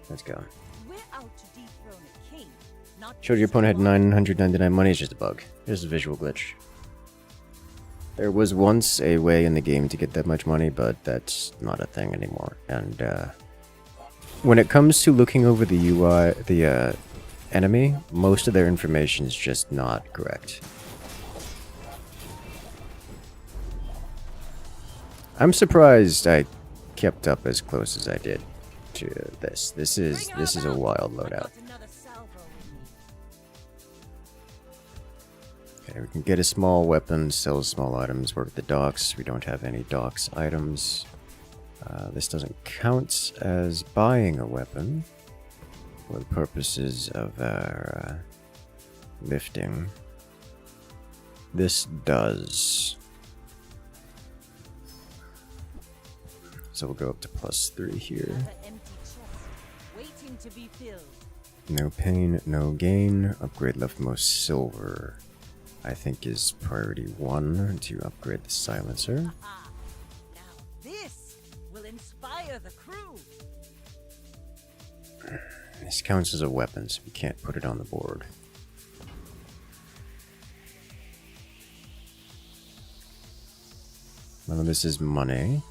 Let's go. We're out to dethrone a king, not Showed your opponent had 999 money, it's just a bug. Just a visual glitch. There was once a way in the game to get that much money, but that's not a thing anymore. And when it comes to looking over the UI, the enemy, most of their information is just not correct. I'm surprised I kept up as close as I did to this. This is a wild loadout. Okay, we can get a small weapon, sell small items, work the docks. We don't have any docks items. This doesn't count as buying a weapon for the purposes of our lifting. This does. So we'll go up to +3 here. Another empty chest, waiting to be filled. No pain, no gain. Upgrade leftmost silver. I think is priority 1 to upgrade the silencer. Ah, now this will inspire the crew. This counts as a weapon, so we can't put it on the board. Well, this is money.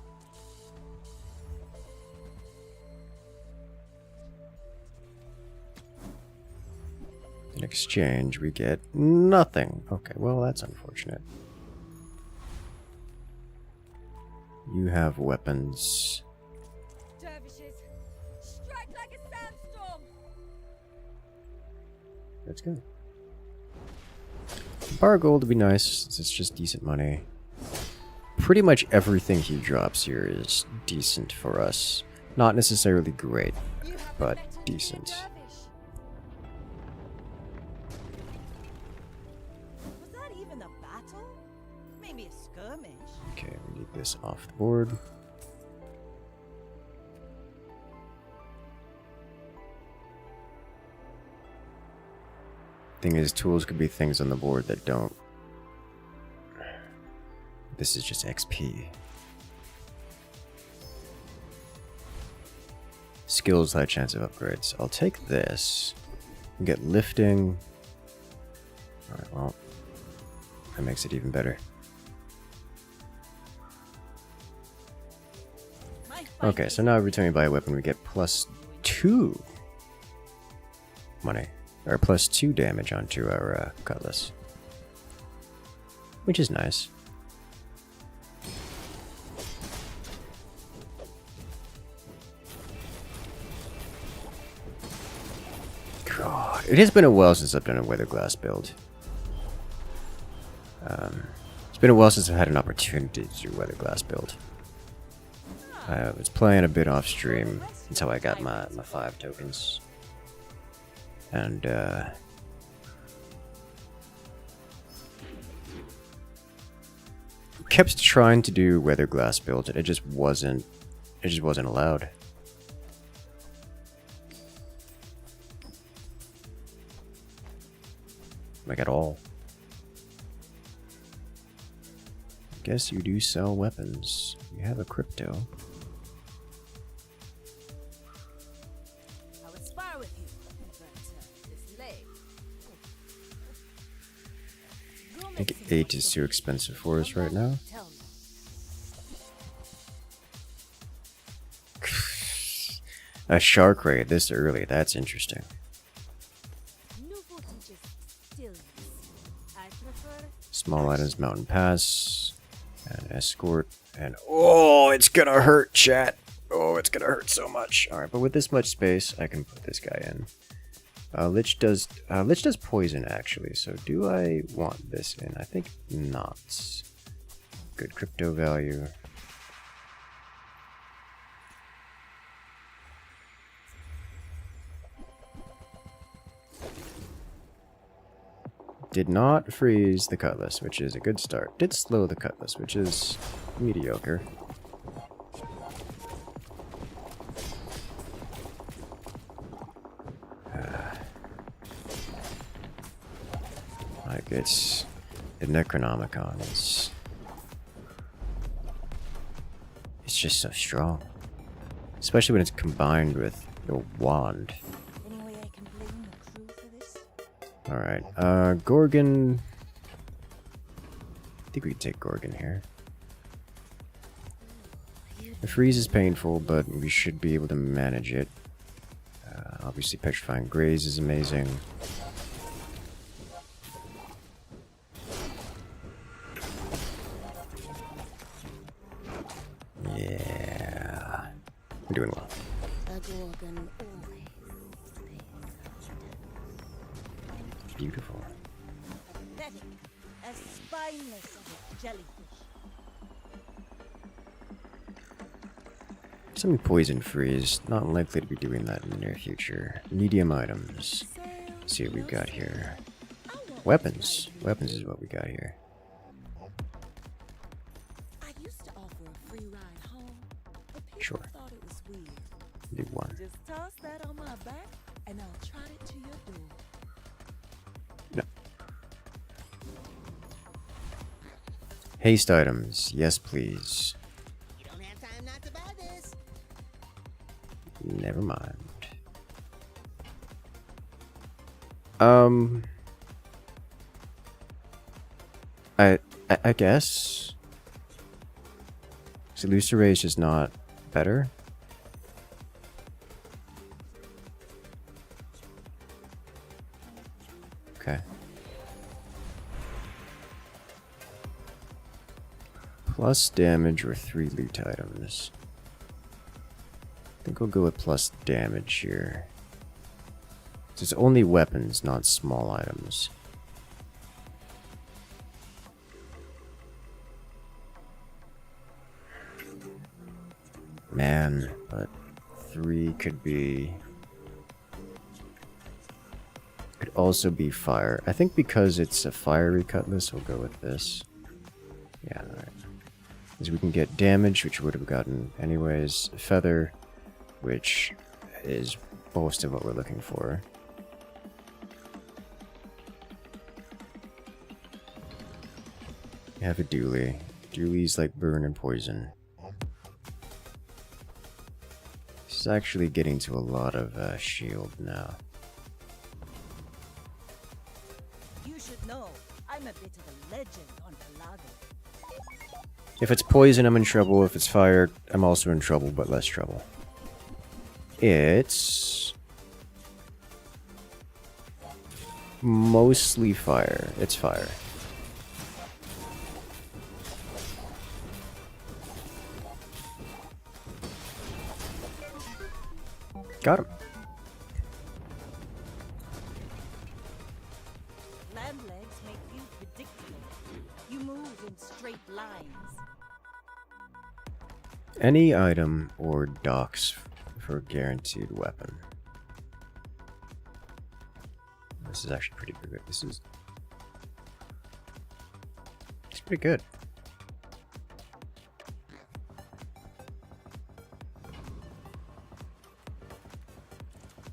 In exchange, we get nothing. Okay, well, that's unfortunate. You have weapons. Dervishes, strike like a sandstorm. Let's go. Bar gold would be nice, since it's just decent money. Pretty much everything he drops here is decent for us. Not necessarily great, but decent. Was that even a battle? Maybe a skirmish. Okay, we need this off the board. Thing is, tools could be things on the board that don't. This is just XP. Skills, high chance of upgrades. I'll take this. Get lifting. Alright, well, that makes it even better. Okay, so now every time we buy a weapon, we get +2 money. Or +2 damage onto our cutlass. Which is nice. God, it has been a while since I've done a weather glass build. It's been a while since I've had an opportunity to do a weather glass build. I was playing a bit off stream until I got my 5 tokens. And kept trying to do weather glass build, and it just wasn't allowed. Like at all. Guess you do sell weapons. You have a crypto. I would spar with you, but this leg. I think 8 is too expensive for us right now. Tell me. A shark raid this early, that's interesting. Nouveau teaches stillness. I prefer Small items, mountain pass, and escort, and oh, it's gonna hurt, chat. Oh, it's gonna hurt so much. All right, but with this much space, I can put this guy in. Lich does poison actually. So do I want this in? I think not. Good crypto value. Did not freeze the cutlass, which is a good start. Did slow the cutlass, which is mediocre. Like it's the Necronomicon is it's just so strong, especially when it's combined with the wand. Any way I can blame the crew for this? All right, Gorgon. I think we can take Gorgon here. The freeze is painful, but we should be able to manage it. Obviously, Petrifying Graze is amazing. Yeah, we're doing well. Beautiful. Pathetic, as spineless as a jellyfish. Something poison freeze. Not likely to be doing that in the near future. Medium items. Let's see what we've got here. Weapons. Weapons is what we got here. I used to offer a free ride home. my back, and I'll trot it to your door. No. Haste items, yes please. You don't have time not to buy this. Never mind. I guess. So Lucere is just not better. Okay. Plus damage or 3 loot items. I think we'll go with plus damage here. It's only weapons, not small items. Man, but 3 could be... Could also be fire. I think because it's a fiery cutlass, we'll go with this. Yeah, alright. Because we can get damage, which we would have gotten anyways. Feather, which is most of what we're looking for. We have a dually. Dualies like burn and poison. This is actually getting to a lot of shield now. You should know, I'm a bit of a legend on Pelago. If it's poison, I'm in trouble. If it's fire, I'm also in trouble, but less trouble. It's mostly fire. It's fire. Got him. Land legs make you predictable. You move in straight lines. Any item or docks for a guaranteed weapon. This is actually pretty good. It's pretty good.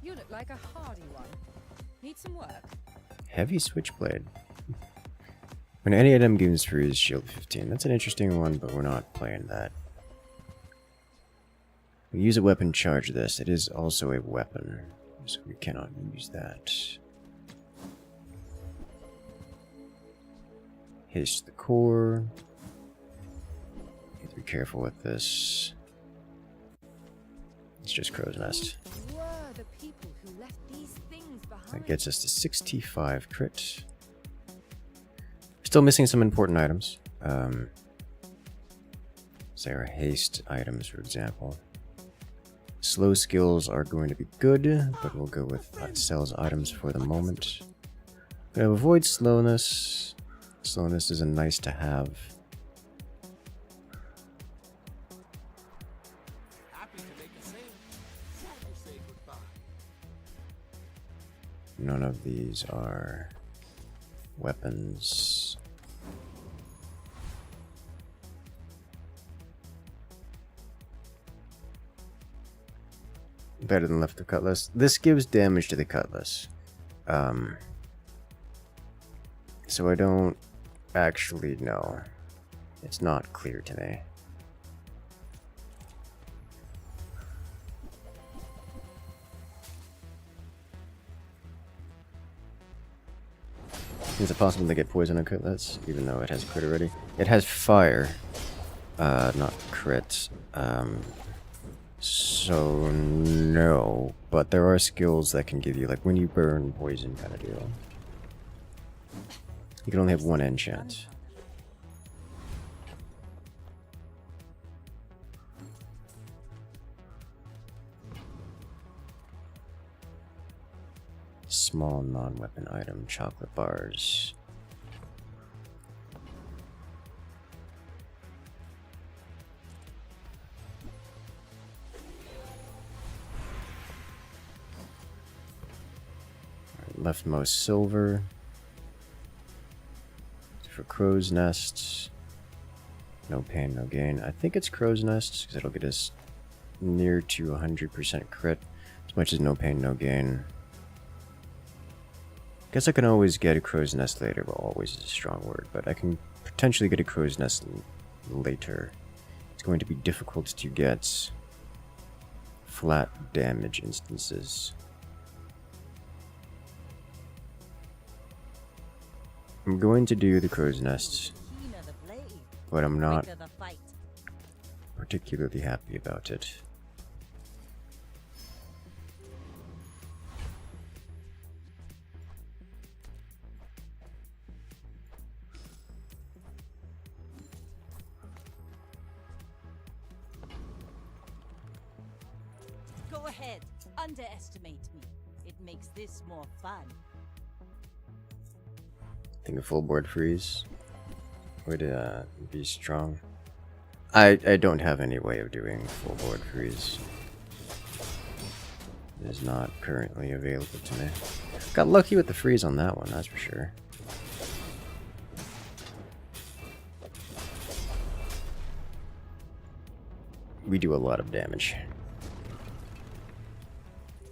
You look like a hardy one. Need some work? Heavy switchblade. When any item gains free is shield 15. That's an interesting one, but we're not playing that. We use a weapon charge this. It is also a weapon, so we cannot use that. Haste the core. Need to be careful with this. It's just crow's nest. Were the people who left these things behind? That gets us to 65 crit. Still missing some important items. Say our haste items, for example. Slow skills are going to be good, but we'll go with sells items for the moment. Gonna avoid slowness. Slowness is a nice to have. Happy to make a sale. Sad to say goodbye. None of these are weapons. Better than left of cutlass. This gives damage to the cutlass. So I don't actually know. It's not clear to me. Is it possible to get poison on cutlass, even though it has crit already? It has fire, not crit. So no, but there are skills that can give you, like when you burn poison kind of deal. You can only have one enchant. Small non-weapon item, chocolate bars. Leftmost silver. For crow's nests. No pain, no gain. I think it's crow's nests because it'll get us near to 100% crit. As much as no pain, no gain. Guess I can always get a crow's nest later. Well, always is a strong word, but I can potentially get a crow's nest later. It's going to be difficult to get flat damage instances. I'm going to do the crow's nest, Keener the blade, but I'm not quicker the fight. particularly happy about it. Go ahead, underestimate me. It makes this more fun. I think a full board freeze would be strong. I don't have any way of doing full board freeze. It is not currently available to me. Got lucky with the freeze on that one, that's for sure. We do a lot of damage.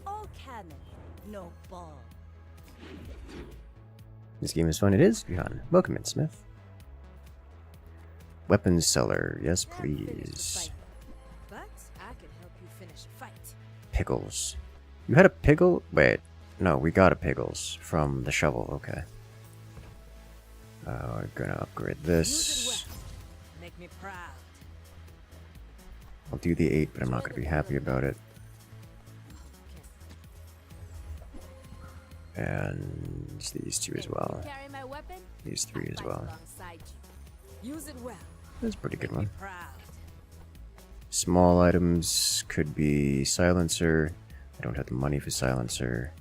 All cannon, no ball. This game is fun. It is, Johan. Welcome in, Smith. Weapons seller. Yes, please. But I could help you finish a fight. Pickles. You had a pickle? Wait. No, we got a pickles from the shovel. Okay. We're gonna upgrade Use this. it well. Make me proud. I'll do the 8, but I'm not gonna be happy about it. And these 2 as well. Carry my weapon? These 3 as well. Alongside you. Use it well. That's a pretty good Make me one. proud. Small items could be silencer. I don't have the money for silencer.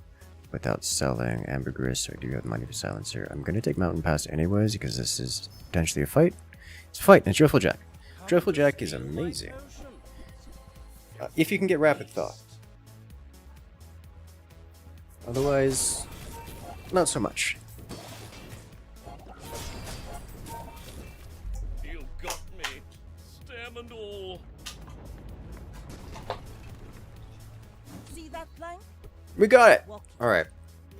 Without selling ambergris, I do have the money for silencer. I'm gonna take mountain pass anyways because this is potentially a fight. It's a fight, and it's Driffle Jack. Driffle Jack is amazing. If you can get rapid thought. Otherwise, not so much. You got me. Stem and all. See that plank? We got it. Walk. All right.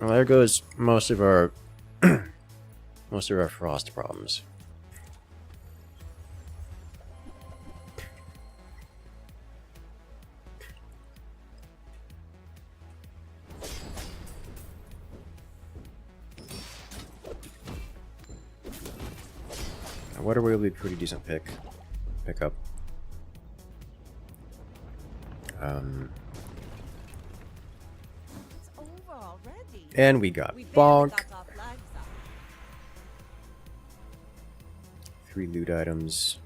Well, there goes most of our frost problems. Water will be a pretty decent pickup. It's over already. And we got We barely bonk. got our flags up. 3 loot items.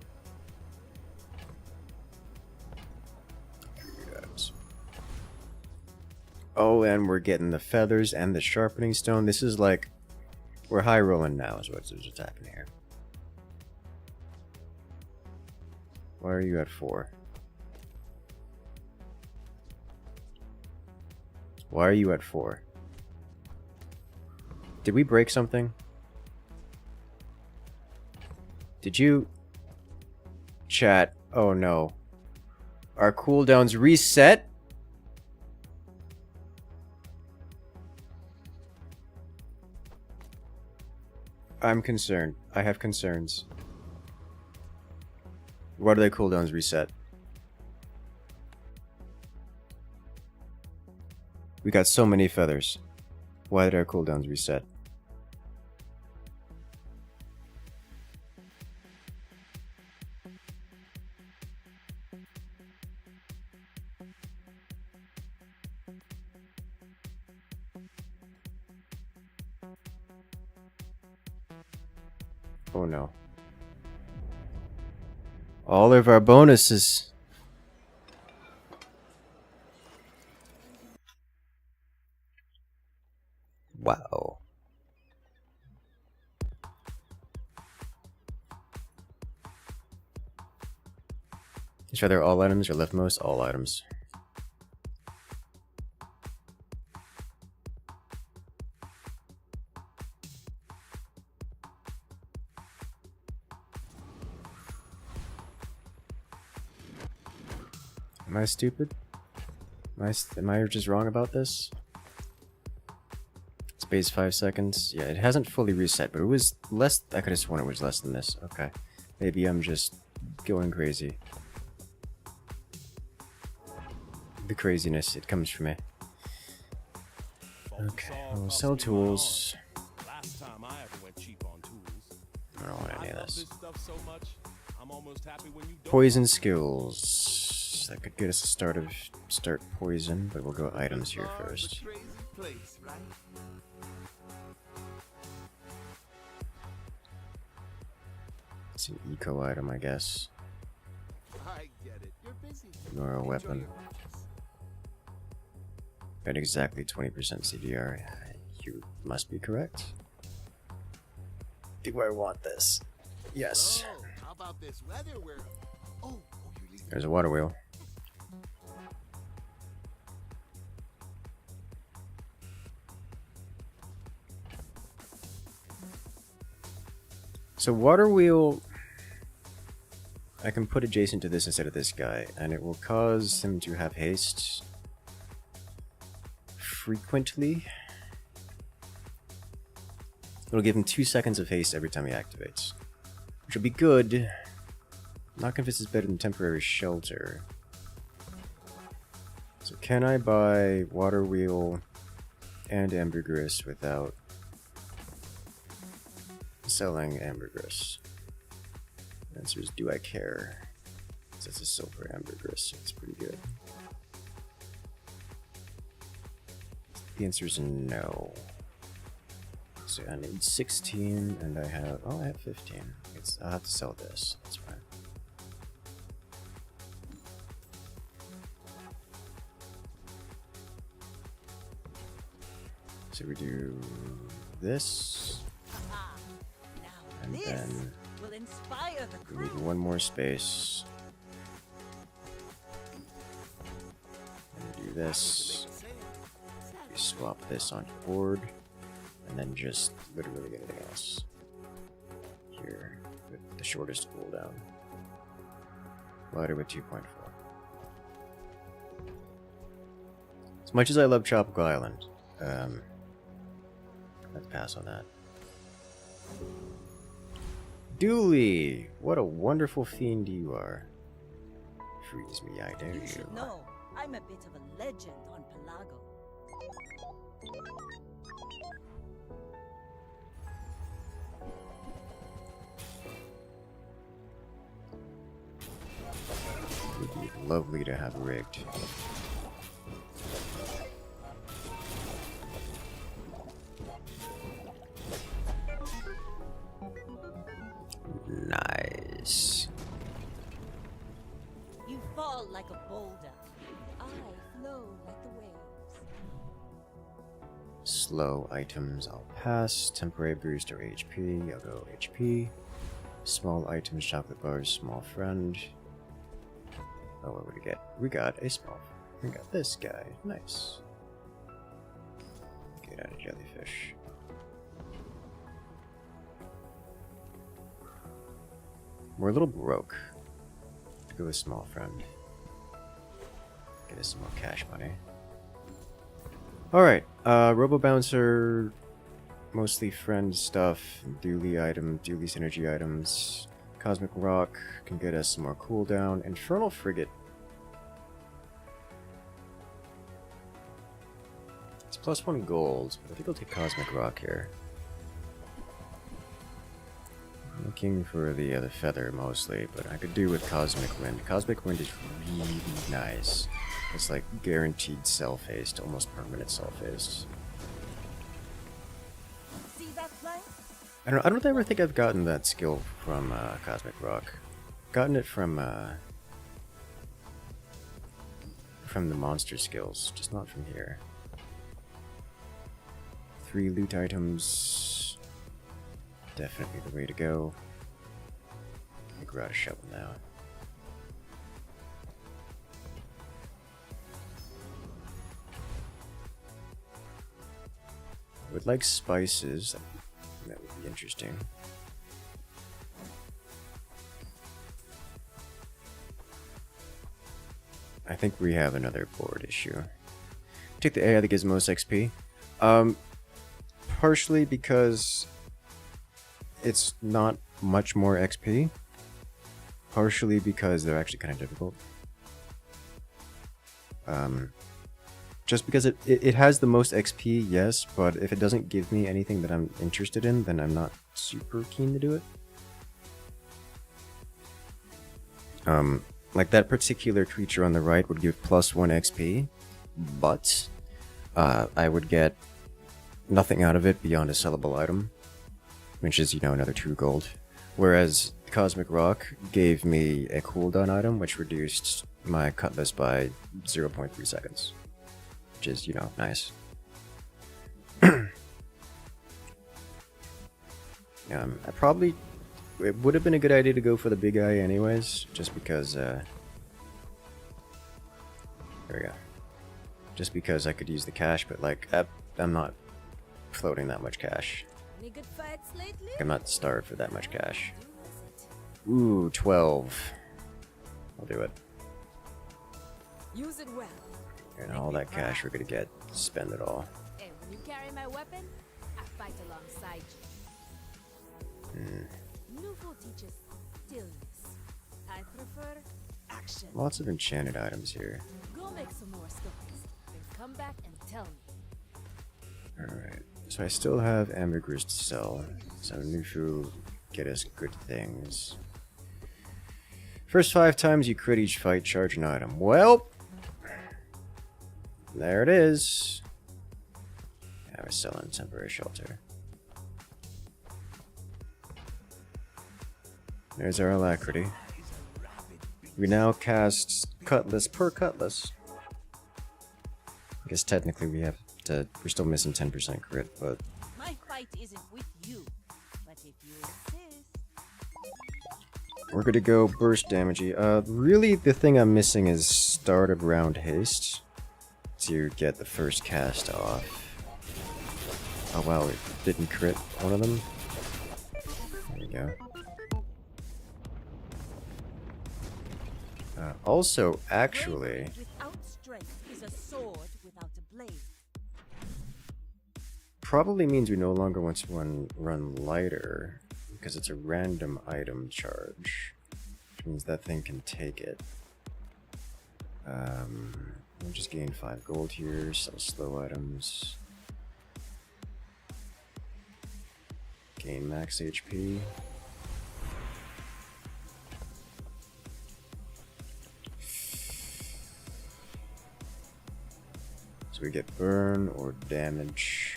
Oh, and we're getting the feathers and the sharpening stone. This is like, we're high rolling now is what's happening here. Why are you at 4? Why are you at 4? Did we break something? Did you... Chat. Oh no. Our cooldowns reset? I'm concerned. I have concerns. Why do their cooldowns reset? We got so many feathers. Why did our cooldowns reset? Oh no. All of our bonuses. Wow. Is either all items or leftmost? All items. Am I stupid? Am I just wrong about this? Space 5 seconds. Yeah, it hasn't fully reset, but it was less. I could have sworn it was less than this. Okay. Maybe I'm just going crazy. The craziness, it comes from me. Okay, we'll sell tools. Last time I ever went cheap on tools. I don't want any of love this. this stuff so much. I'm almost happy when you don't. Poison skills. That could get us a start poison, but we'll go items here first. Crazy place, right? It's an eco item, I guess. I get it. You're busy. Nor a Enjoy weapon. your purchase. At exactly 20% CDR. You must be correct. Do I want this? Yes. So, how about this weather where... Oh, you're leaving. There's a water wheel. So water wheel, I can put adjacent to this instead of this guy, and it will cause him to have haste frequently. It'll give him 2 seconds of haste every time he activates, which will be good. I'm not convinced it's better than temporary shelter. So can I buy water wheel and ambergris without selling ambergris? The answer is, do I care? Because it's a silver ambergris, so it's pretty good. The answer is no. So I need 16, and I have 15. I'll have to sell this. That's fine. So we do this. Ah, now And this then will inspire the we need crew. one more space. And do this. We swap this onto board, and then just literally anything else here with the shortest cooldown. Lighter with 2.4. As much as I love Tropical Island, let's pass on that. Dooley, what a wonderful fiend you are. Freeze me, I dare You you. should know, I'm a bit of a legend on Pelago. It would be lovely to have rigged. Nice. You fall like a boulder. I flow like the waves. Slow items, I'll pass. Temporary boost or HP, I'll go HP. Small items, chocolate bars, small friend. Oh, what would we get? We got a small. We got this guy. Nice. Get out of jellyfish. We're a little broke. To go with small friend. Get us some more cash money. Alright, Robo Bouncer, mostly friend stuff, Dooley item, Dooley synergy items, Cosmic Rock can get us some more cooldown, Infernal Frigate. It's +1 gold, but I think I'll take Cosmic Rock here. I'm looking for the feather mostly, but I could do with Cosmic Wind. Cosmic Wind is really nice. It's like guaranteed self-haste, almost permanent self-haste. See that plank? I don't ever think I've gotten that skill from Cosmic Rock. Gotten it from the monster skills, just not from here. 3 loot items, definitely the way to go. I think we're out of shovel now. I would like spices. That would be interesting. I think we have another board issue. Take the AI that gives most XP. Partially because it's not much more XP. Partially because they're actually kind of difficult. Just because it has the most XP, yes, but if it doesn't give me anything that I'm interested in, then I'm not super keen to do it. Like that particular creature on the right would give +1 XP, but I would get nothing out of it beyond a sellable item, which is, you know, another 2 gold. Whereas Cosmic Rock gave me a cooldown item, which reduced my cutlass by 0.3 seconds. Which is, you know, nice. It would have been a good idea to go for the big eye anyways, just because, there we go. Just because I could use the cash, but like, I'm not floating that much cash. Any good fights lately? I'm not starved for that much cash. Ooh, 12. I'll do it. Use it well. And all that cash we're gonna get, spend it all. Hey, when you carry my weapon, I fight alongside you. Nuvo teaches stillness. I prefer action. Lots of enchanted items here. Go make some more stories, then come back and tell me. Alright, so I still have ambergris to sell. So Nufu get us good things. First 5 times you crit each fight, charge an item. Well, there it is. I was selling temporary shelter. There's our alacrity. We now cast cutlass per cutlass. I guess technically we're still missing 10% crit, but My fight isn't with you, but if you insist. we're gonna go burst damagey. Really the thing I'm missing is start of round haste to get the first cast off. Oh wow, it didn't crit one of them. There we go. Also, actually, Without strength is a sword without a blade. probably means we no longer want to run lighter, because it's a random item charge, which means that thing can take it. We'll just gain 5 gold here, sell slow items. Gain max HP. So we get burn or damage.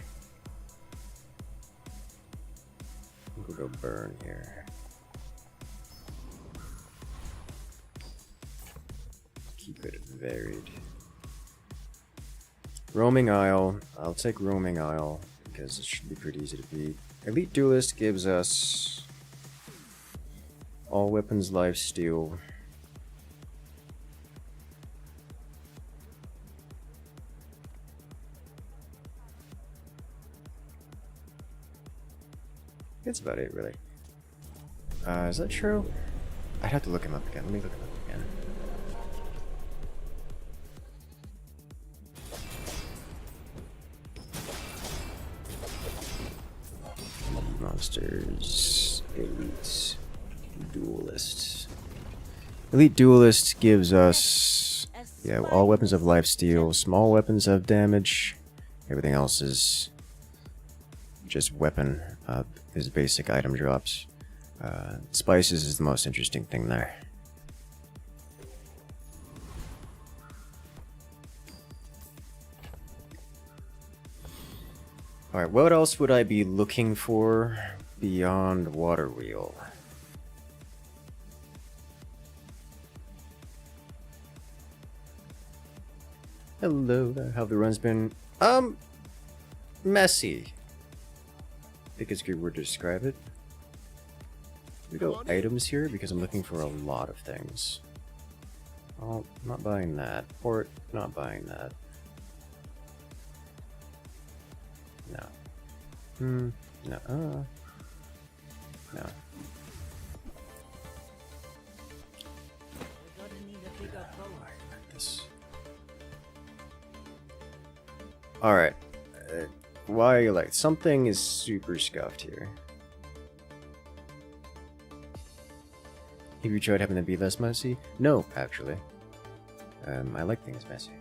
We'll go burn here. Keep it varied. Roaming Isle. I'll take Roaming Isle because it should be pretty easy to beat. Elite Duelist gives us all weapons life steal. That's about it, really. Is that true? I'd have to look him up again. Let me look him up again. Monsters. Elite Duelist. Elite Duelist gives us, yeah, all weapons of life steal, small weapons of damage. Everything else is just weapon. His basic item drops. Spices is the most interesting thing there. Alright, what else would I be looking for beyond Water Wheel? Hello there, how have the runs been? Messy. I think it's a good word to describe it. We go items here because I'm looking for a lot of things. Oh, not buying that. Or not buying that. No. No. No. We're gonna need a bigger boat. Like this. Alright. Why are you like... Something is super scuffed here. Have you tried having them be less messy? No, actually. I like things messy.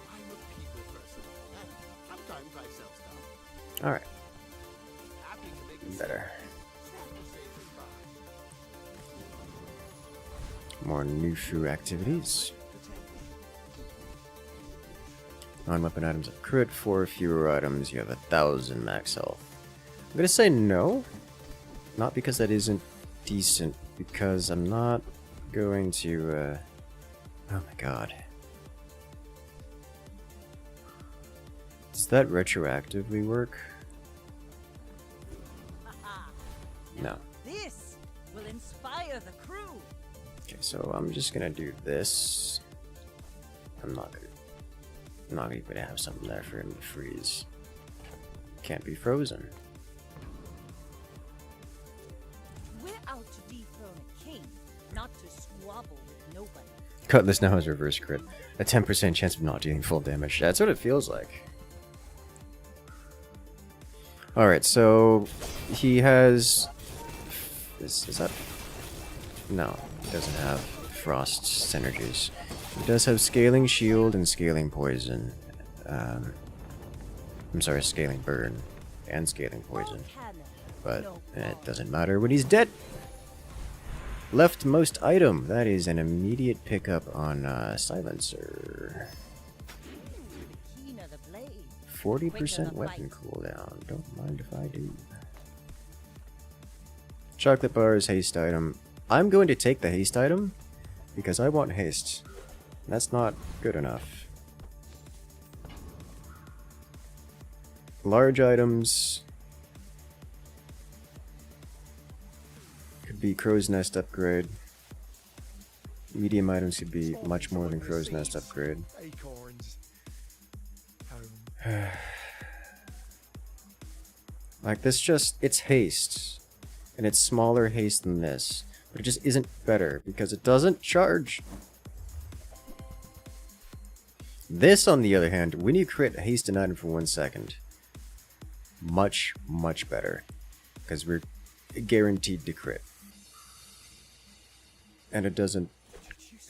I'm a people person. And sometimes I sell stuff. Alright, Happy to make a better. sale. Sad to say goodbye. More Nushu activities. Non-weapon items of crit, 4 fewer items, you have 1,000 max health. I'm gonna say no. Not because that isn't decent, because I'm not going to, oh my god. Does that retroactively work? Haha. No. This will inspire the crew. Okay, so I'm just gonna do this. I'm not even gonna have something there for him to freeze. Can't be frozen. We're out to dethrone a king, not to squabble with nobody. Cutlass now has reverse crit. A 10% chance of not dealing full damage. That's what it feels like. Alright, so he has... Is that... No, he doesn't have frost synergies. He does have scaling shield and scaling poison. I'm sorry, scaling burn and scaling poison. But it doesn't matter when he's dead. Leftmost item. That is an immediate pickup on silencer. Keener the blade. 40% weapon cooldown. Don't mind if I do. Chocolate bars, haste item. I'm going to take the haste item because I want haste. That's not good enough. Large items could be Crow's Nest upgrade. Medium items could be much more than Crow's Nest upgrade. Acorns. Like this just, it's haste. And it's smaller haste than this. But it just isn't better because it doesn't charge. This, on the other hand, when you crit haste an item for 1 second, much, much better. Because we're guaranteed to crit. And it doesn't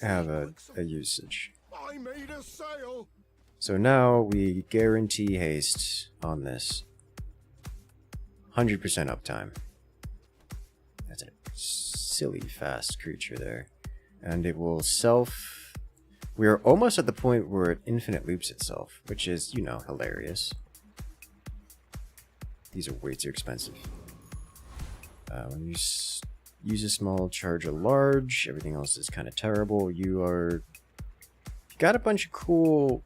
have a usage. I made a sale. So now we guarantee haste on this. 100% uptime. That's a silly fast creature there. And it will self... We are almost at the point where it infinite loops itself, which is, you know, hilarious. These are way too expensive. When you use a small, charge a large, everything else is kind of terrible. You got a bunch of cool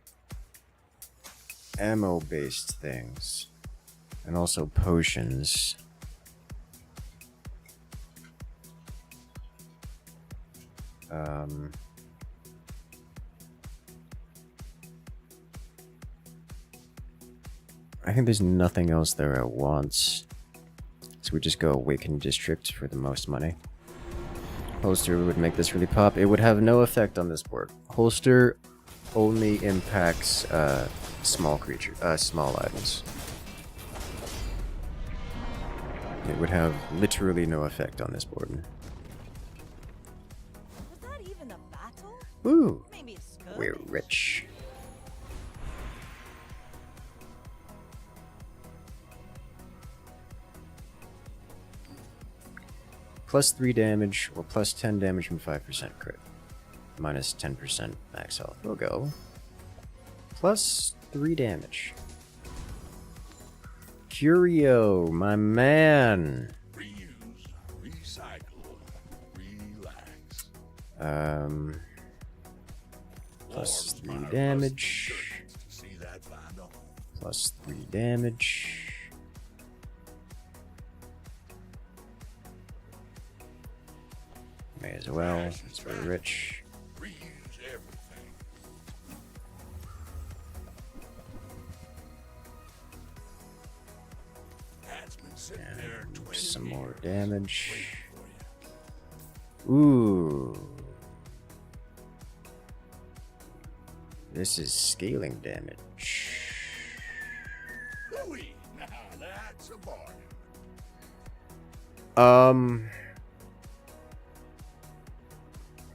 ammo-based things. And also potions. I think there's nothing else there at once. So we just go Awakened District for the most money. Holster would make this really pop. It would have no effect on this board. Holster only impacts small items. It would have literally no effect on this board. Was that even a battle? Ooh, Maybe a skirmish. we're rich. Plus 3 damage, or plus 10 damage from 5% crit. Minus 10% max health. We'll go. Plus 3 damage. Curio, my man! Reuse, recycle, relax. Plus Warms 3 my rusty damage. shirts to see that final. Plus 3 damage. May as well. It's very rich. Reuse everything. That's been sitting there And 20 some more years damage. waiting for you. Ooh. This is scaling damage. Ooh-wee. Now that's a bargain.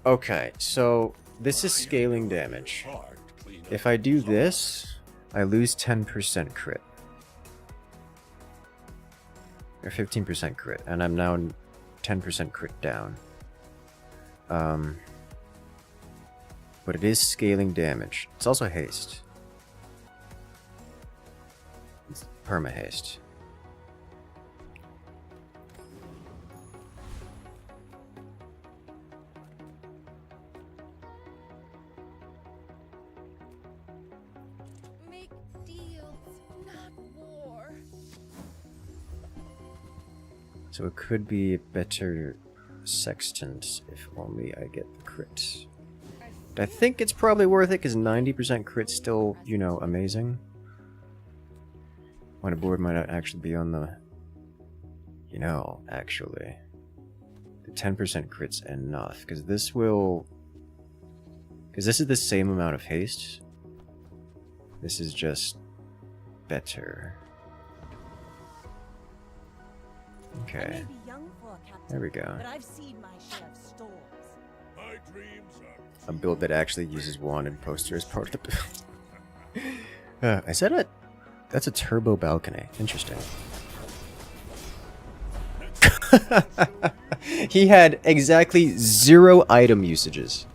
Okay, so this is scaling damage. Hard to clean up If I the do bazaar. this, I lose 10% crit. Or 15% crit, and I'm now 10% crit down. But it is scaling damage. It's also haste. It's perma haste. Make deals, not war. So it could be a better sextant if only I get the crit. I think it's probably worth it because 90% crit's still, you know, amazing. When a board might not actually be on the... You know, actually. The 10% crit's enough because this will... Because this is the same amount of haste. This is just better. I Okay. may be young for a captain, There we go. but I've seen my share of storms. My dreams are A build that actually uses wanted poster as part of the build. Is that a... That's a turbo balcony. Interesting. He had exactly 0 item usages.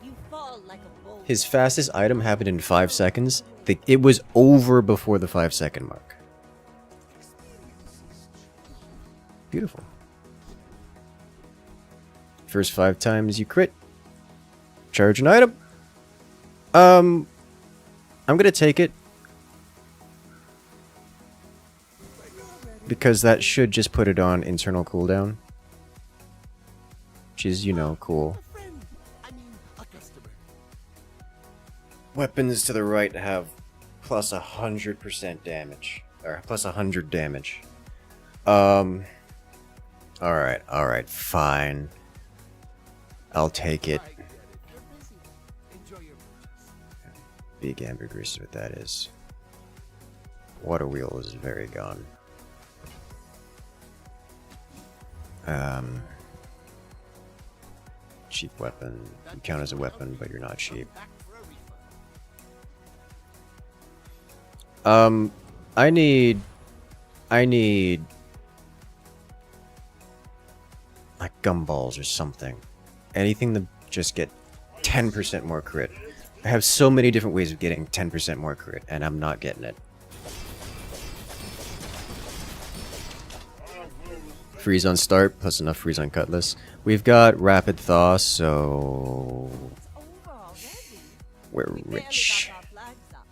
You fall like a bull. His fastest item happened in 5 seconds. It was over before the 5-second mark. Beautiful. First 5 times you crit. Charge an item. I'm gonna take it. Because that should just put it on internal cooldown. Which is, you know, cool. A friend. I mean, a customer. Weapons to the right have plus 100% damage. Or plus 100 damage. Alright, fine. I'll take it. I get it. You're busy. Enjoy your purchase. Big ambergris is what that is. Water wheel is very gone. Cheap weapon. You count as a weapon, but you're not cheap. Back for a refund. I need like gumballs or something. Anything to just get 10% more crit. I have so many different ways of getting 10% more crit, and I'm not getting it. Freeze on start, plus enough freeze on cutlass. We've got rapid thaw, so It's over already. we're We barely rich. got our flags up.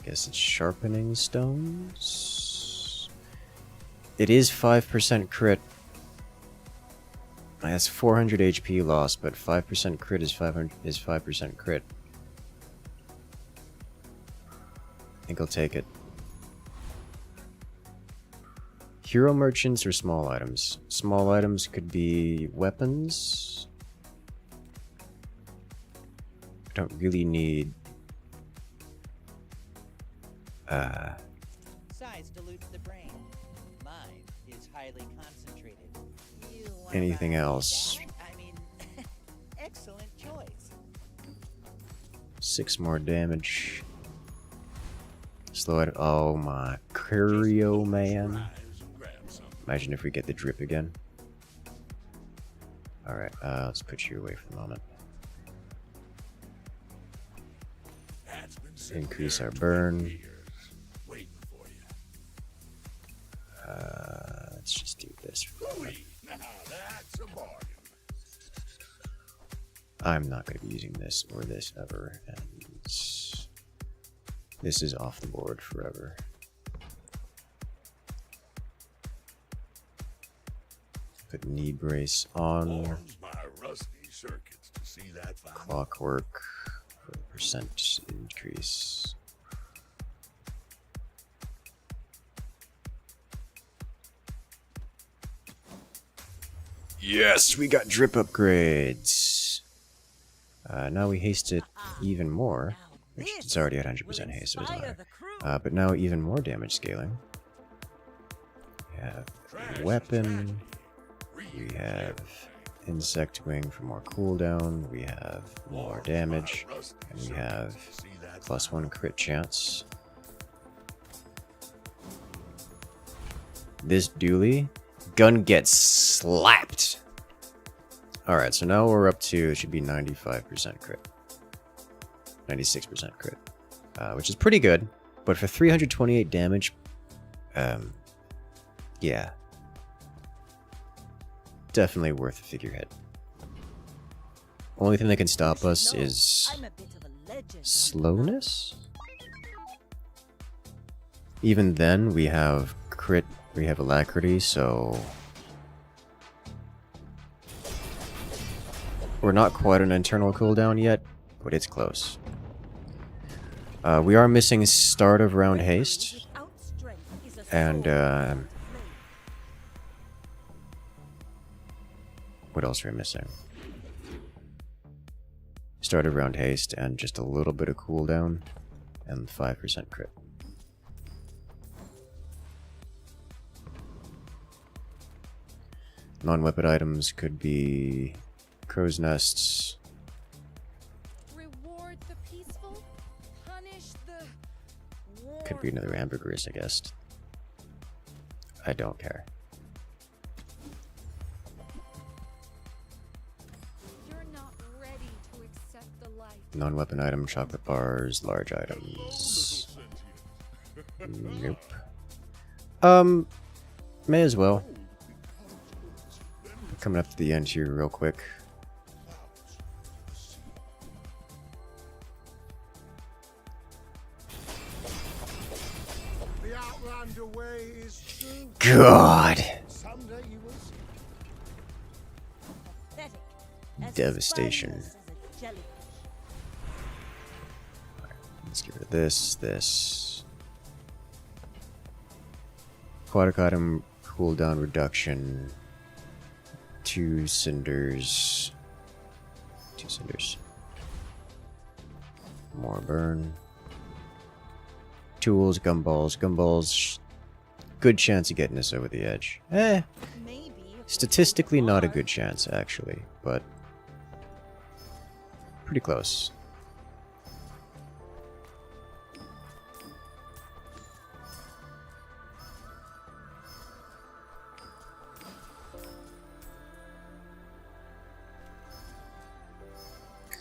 Guess it's sharpening stones. It is 5% crit. That's 400 HP loss, but 5% crit is 5% crit. I think I'll take it. Hero merchants or small items? Small items could be weapons. I don't really need Size dilutes the brain. Mine is highly concentrated. You wanna anything buy else. that? I mean, excellent choice. 6 more damage. Slow it. Oh my curio man. eyes and grab some. Imagine if we get the drip again. Alright, let's put you away for the moment. That's been sitting Increase there our 20 burn. years waiting for Let's just do this. Now that's a bargain. I'm not going to be using this or this ever, and this is off the board forever. Put knee brace on. Warms my rusty circuits to see that fine. Clockwork for percent increase. Yes, we got drip upgrades. Now we haste it even more, which it's already at 100% haste, so it doesn't matter. But now even more damage scaling. We have weapon. We have insect wing for more cooldown. We have more damage, and we have +1 crit chance. This dually gun gets slapped. Alright, so now we're up to, it should be 95% crit. 96% crit. Which is pretty good, but for 328 damage, yeah. Definitely worth a figurehead. Only thing that can stop us is slowness? Even then, we have crit, we have alacrity, so we're not quite an internal cooldown yet, but it's close. We are missing start of round haste, and what else are we missing? Start of round haste and just a little bit of cooldown and 5% crit. Non-weapon items could be crow's nests. Reward the peaceful, punish the Could be another ambergris, I guess. I don't care. You're not ready to accept the light. Non-weapon item, chocolate bars, large items. Nope. May as well. Coming up to the end here real quick. The Outlander way is true. God! Someday you will see. Devastation. Let's get rid of this. Aquatic item cooldown reduction. 2 cinders. More burn. Tools, gumballs. Good chance of getting us over the edge. Statistically not a good chance, actually, but pretty close.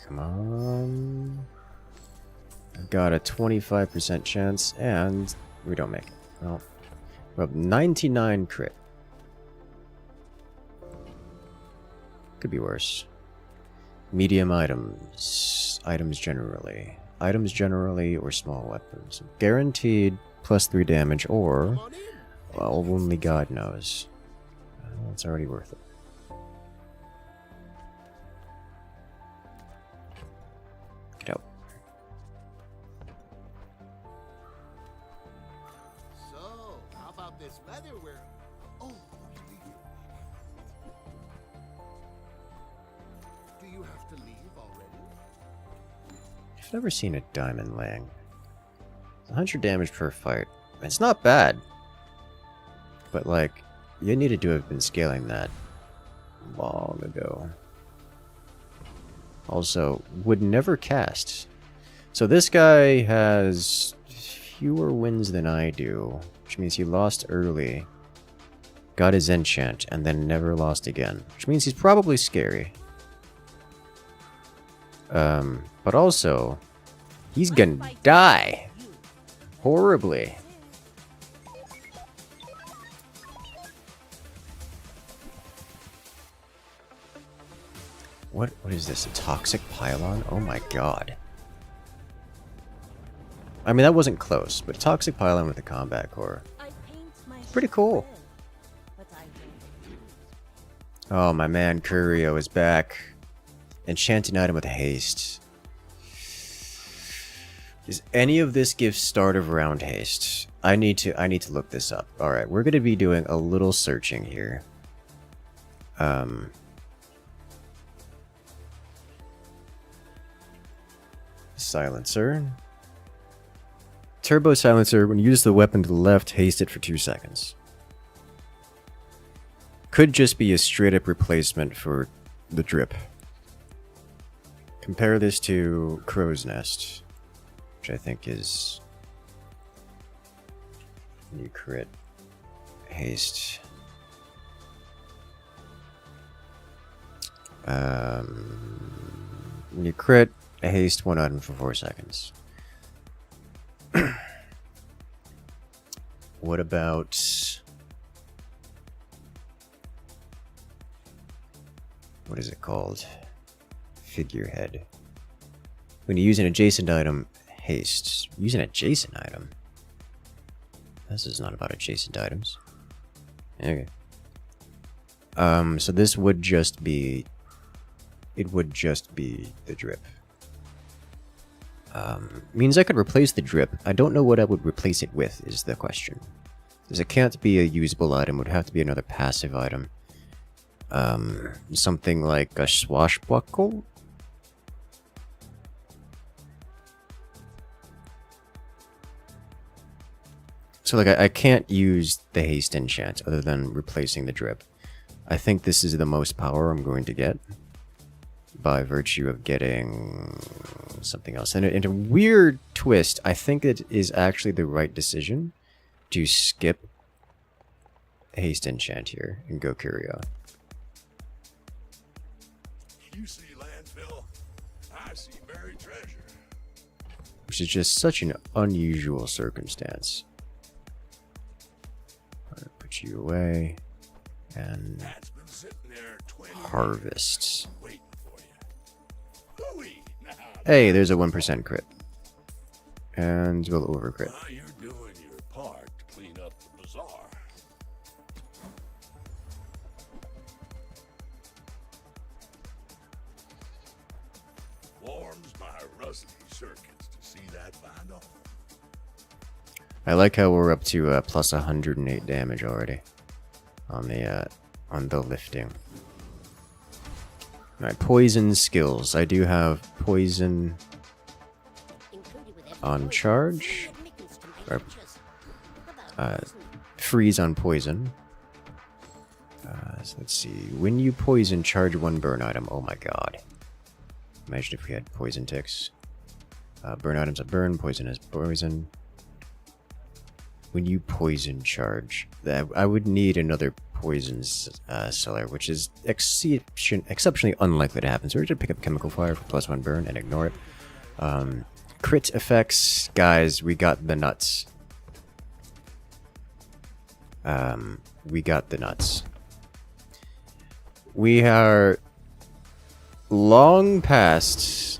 Come on. I've got a 25% chance, and we don't make it. Well, we're up 99 crit. Could be worse. Medium items. Items generally, or small weapons. Guaranteed +3 damage, or, well, only God knows. It's already worth it. Get out. So, how about this weather where... Oh, do you have to leave already? I've never seen a diamond lang. 100 damage per fight. It's not bad. But, like, you needed to have been scaling that long ago. Also, would never cast. So this guy has fewer wins than I do, which means he lost early, got his enchant, and then never lost again, which means he's probably scary. But also, he's gonna die horribly. What is this? A toxic pylon? Oh my god. I mean, that wasn't close, but toxic pylon with the combat core. I paint my Pretty ship cool. red, but I don't use. Oh, my man Curio is back. Enchanting item with haste. Does any of this give start of round haste? I need to look this up. Alright, we're gonna be doing a little searching here. Silencer. Turbo silencer, when you use the weapon to the left, haste it for 2 seconds. Could just be a straight up replacement for the drip. Compare this to Crow's Nest, which I think is new crit haste. New crit haste 1 item for 4 seconds. What about... what is it called? Figurehead. When you use an adjacent item, haste. Use an adjacent item? This is not about adjacent items. Okay. So this would just be... it would just be the drip. Means I could replace the drip. I don't know what I would replace it with, is the question. Because it can't be a usable item, it would have to be another passive item. Something like a swashbuckle? So like I can't use the haste enchant other than replacing the drip. I think this is the most power I'm going to get, by virtue of getting something else. And in a weird twist, I think it is actually the right decision to skip haste enchant here and go Curio. You see landfill, I see buried treasure. Which is just such an unusual circumstance. I'm gonna put you away and That's been sitting there 20 harvest. waiting for you. Hooey! Now, Hey, there's a 1% crit. And we'll overcrit. now you're doing your part to clean up the bazaar. Warms my rusty circuits to see that bind off. I like how we're up to plus 108 damage already on the lifting. Alright, poison skills. I do have poison on charge. Or, freeze on poison. So let's see. When you poison, charge 1 burn item. Oh my god. Imagine if we had poison ticks. Burn items are burn, poison is poison. When you poison charge, that I would need another poison cellar, which is exceptionally unlikely to happen. So we're going to pick up chemical fire for plus 1 burn and ignore it. Crit effects, guys, we got the nuts. We got the nuts. We are long past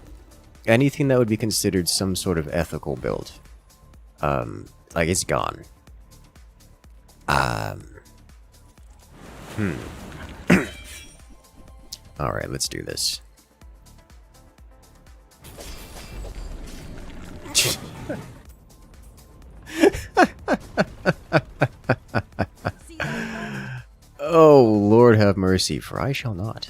anything that would be considered some sort of ethical build. Like, it's gone. Alright, let's do this. Oh, Lord have mercy, for I shall not.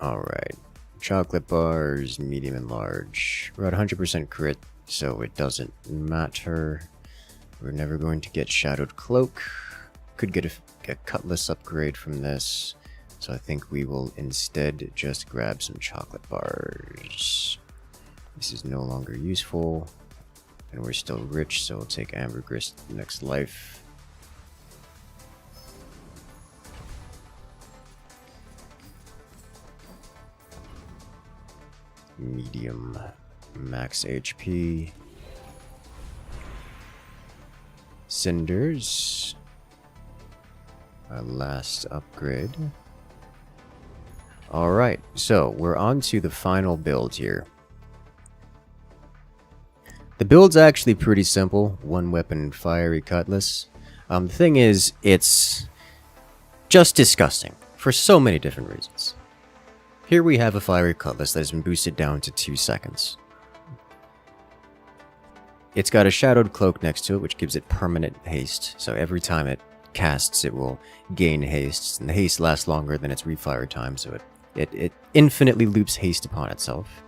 Alright. Chocolate bars, medium and large. We're at 100% crit, so it doesn't matter. We're never going to get Shadowed Cloak. Could get a cutlass upgrade from this. So I think we will instead just grab some chocolate bars. This is no longer useful. And we're still rich, so we'll take Ambergris next life. Medium, max HP. Cinders. Our last upgrade. Alright, so we're on to the final build here. The build's actually pretty simple. One weapon, fiery cutlass. The thing is, it's just disgusting for so many different reasons. Here we have a fiery cutlass that has been boosted down to 2 seconds. It's got a shadowed cloak next to it, which gives it permanent haste. So every time it casts, it will gain haste, and the haste lasts longer than its refire time, so it infinitely loops haste upon itself.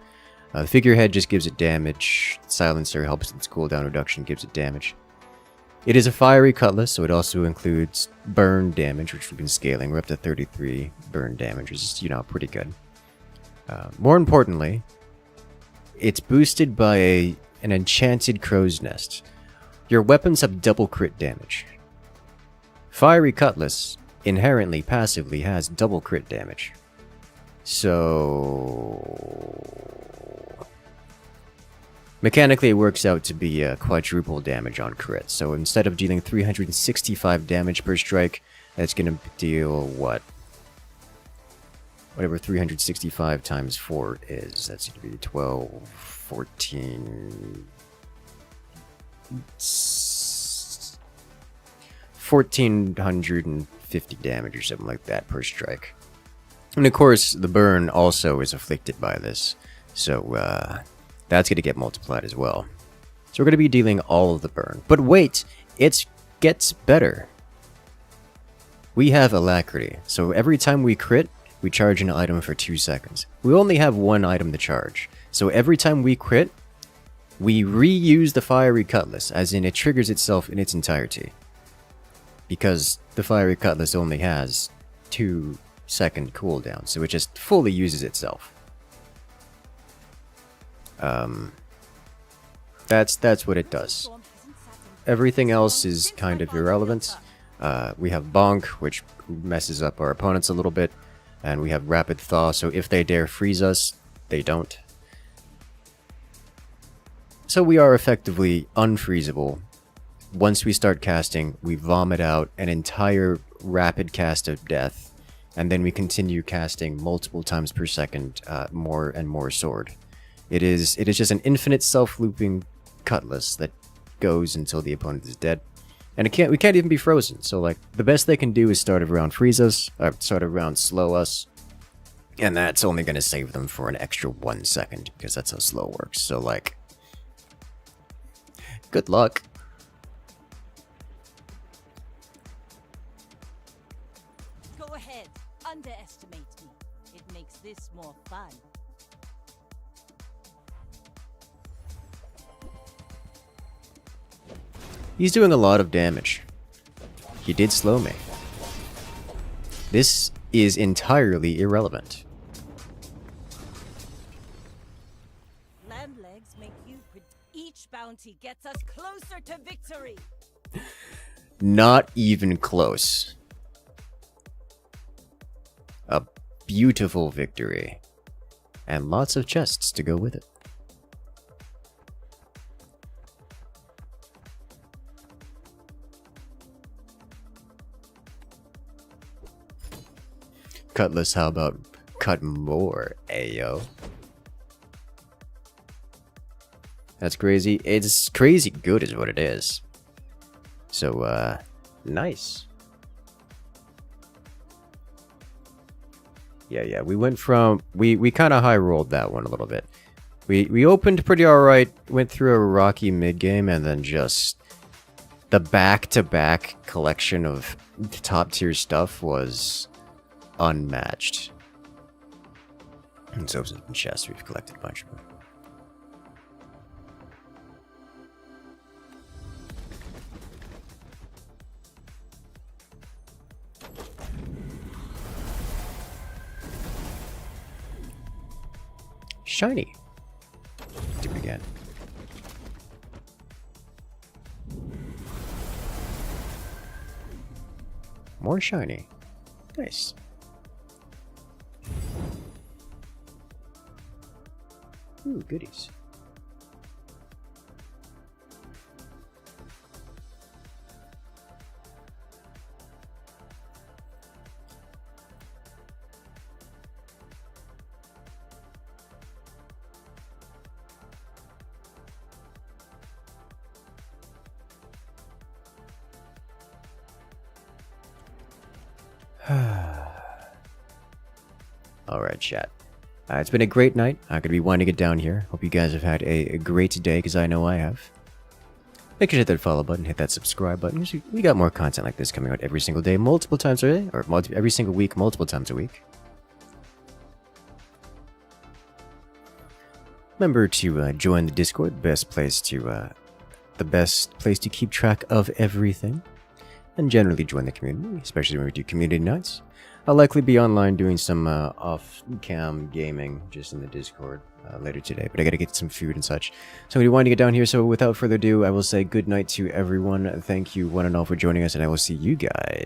The figurehead just gives it damage. Silencer helps its cooldown reduction, gives it damage. It is a fiery cutlass, so it also includes burn damage, which we've been scaling. We're up to 33 burn damage, which is, you know, pretty good. More importantly, it's boosted by an enchanted crow's nest. Your weapons have double crit damage. Fiery cutlass inherently passively has double crit damage. So mechanically it works out to be a quadruple damage on crit. So instead of dealing 365 damage per strike, that's gonna deal what? Whatever 365 times 4 is. That's gonna be 12, 14... 1450 damage or something like that per strike. And of course, the burn also is afflicted by this. So that's going to get multiplied as well. So we're going to be dealing all of the burn. But wait, it gets better. We have alacrity. So every time we crit, we charge an item for 2 seconds. We only have one item to charge. So every time we crit, we reuse the fiery cutlass, as in it triggers itself in its entirety. Because the fiery cutlass only has 2-second cooldown, so it just fully uses itself. That's what it does. Everything else is kind of irrelevant. We have Bonk, which messes up our opponents a little bit, and we have Rapid Thaw, so if they dare freeze us, they don't. So we are effectively unfreezable. Once we start casting, we vomit out an entire rapid cast of death, and then we continue casting multiple times per second, more and more sword. It is just an infinite self-looping cutlass that goes until the opponent is dead. And we can't even be frozen, so like, the best they can do is start a round freeze us, or start a round slow us, and that's only going to save them for an extra 1 second, because that's how slow works, so like, good luck. Go ahead, underestimate me. It makes this more fun. He's doing a lot of damage. He did slow me. This is entirely irrelevant. Lamb legs make you each bounty gets us closer to victory. Not even close. A beautiful victory. And lots of chests to go with it. Cutlass, how about cut more, ayo? That's crazy. It's crazy good is what it is. So, nice. Yeah, we went from... We kind of high-rolled that one a little bit. We opened pretty alright, went through a rocky mid-game, and then just... The back-to-back collection of top-tier stuff was... unmatched. And so in chests, we've collected a bunch of them. Shiny. Do it again. More shiny. Nice. Ooh, goodies. Alright, chat. It's been a great night. I'm gonna be winding it down here. Hope you guys have had a great day, because I know I have. Make sure to hit that follow button, hit that subscribe button. 'Cause we got more content like this coming out every single day, multiple times a day, or every single week, multiple times a week. Remember to join the Discord, the best place to keep track of everything, and generally join the community, especially when we do community nights. I'll likely be online doing some off-cam gaming just in the Discord later today, but I gotta get some food and such. So I'm gonna be winding it down here, so without further ado, I will say good night to everyone. Thank you one and all for joining us, and I will see you guys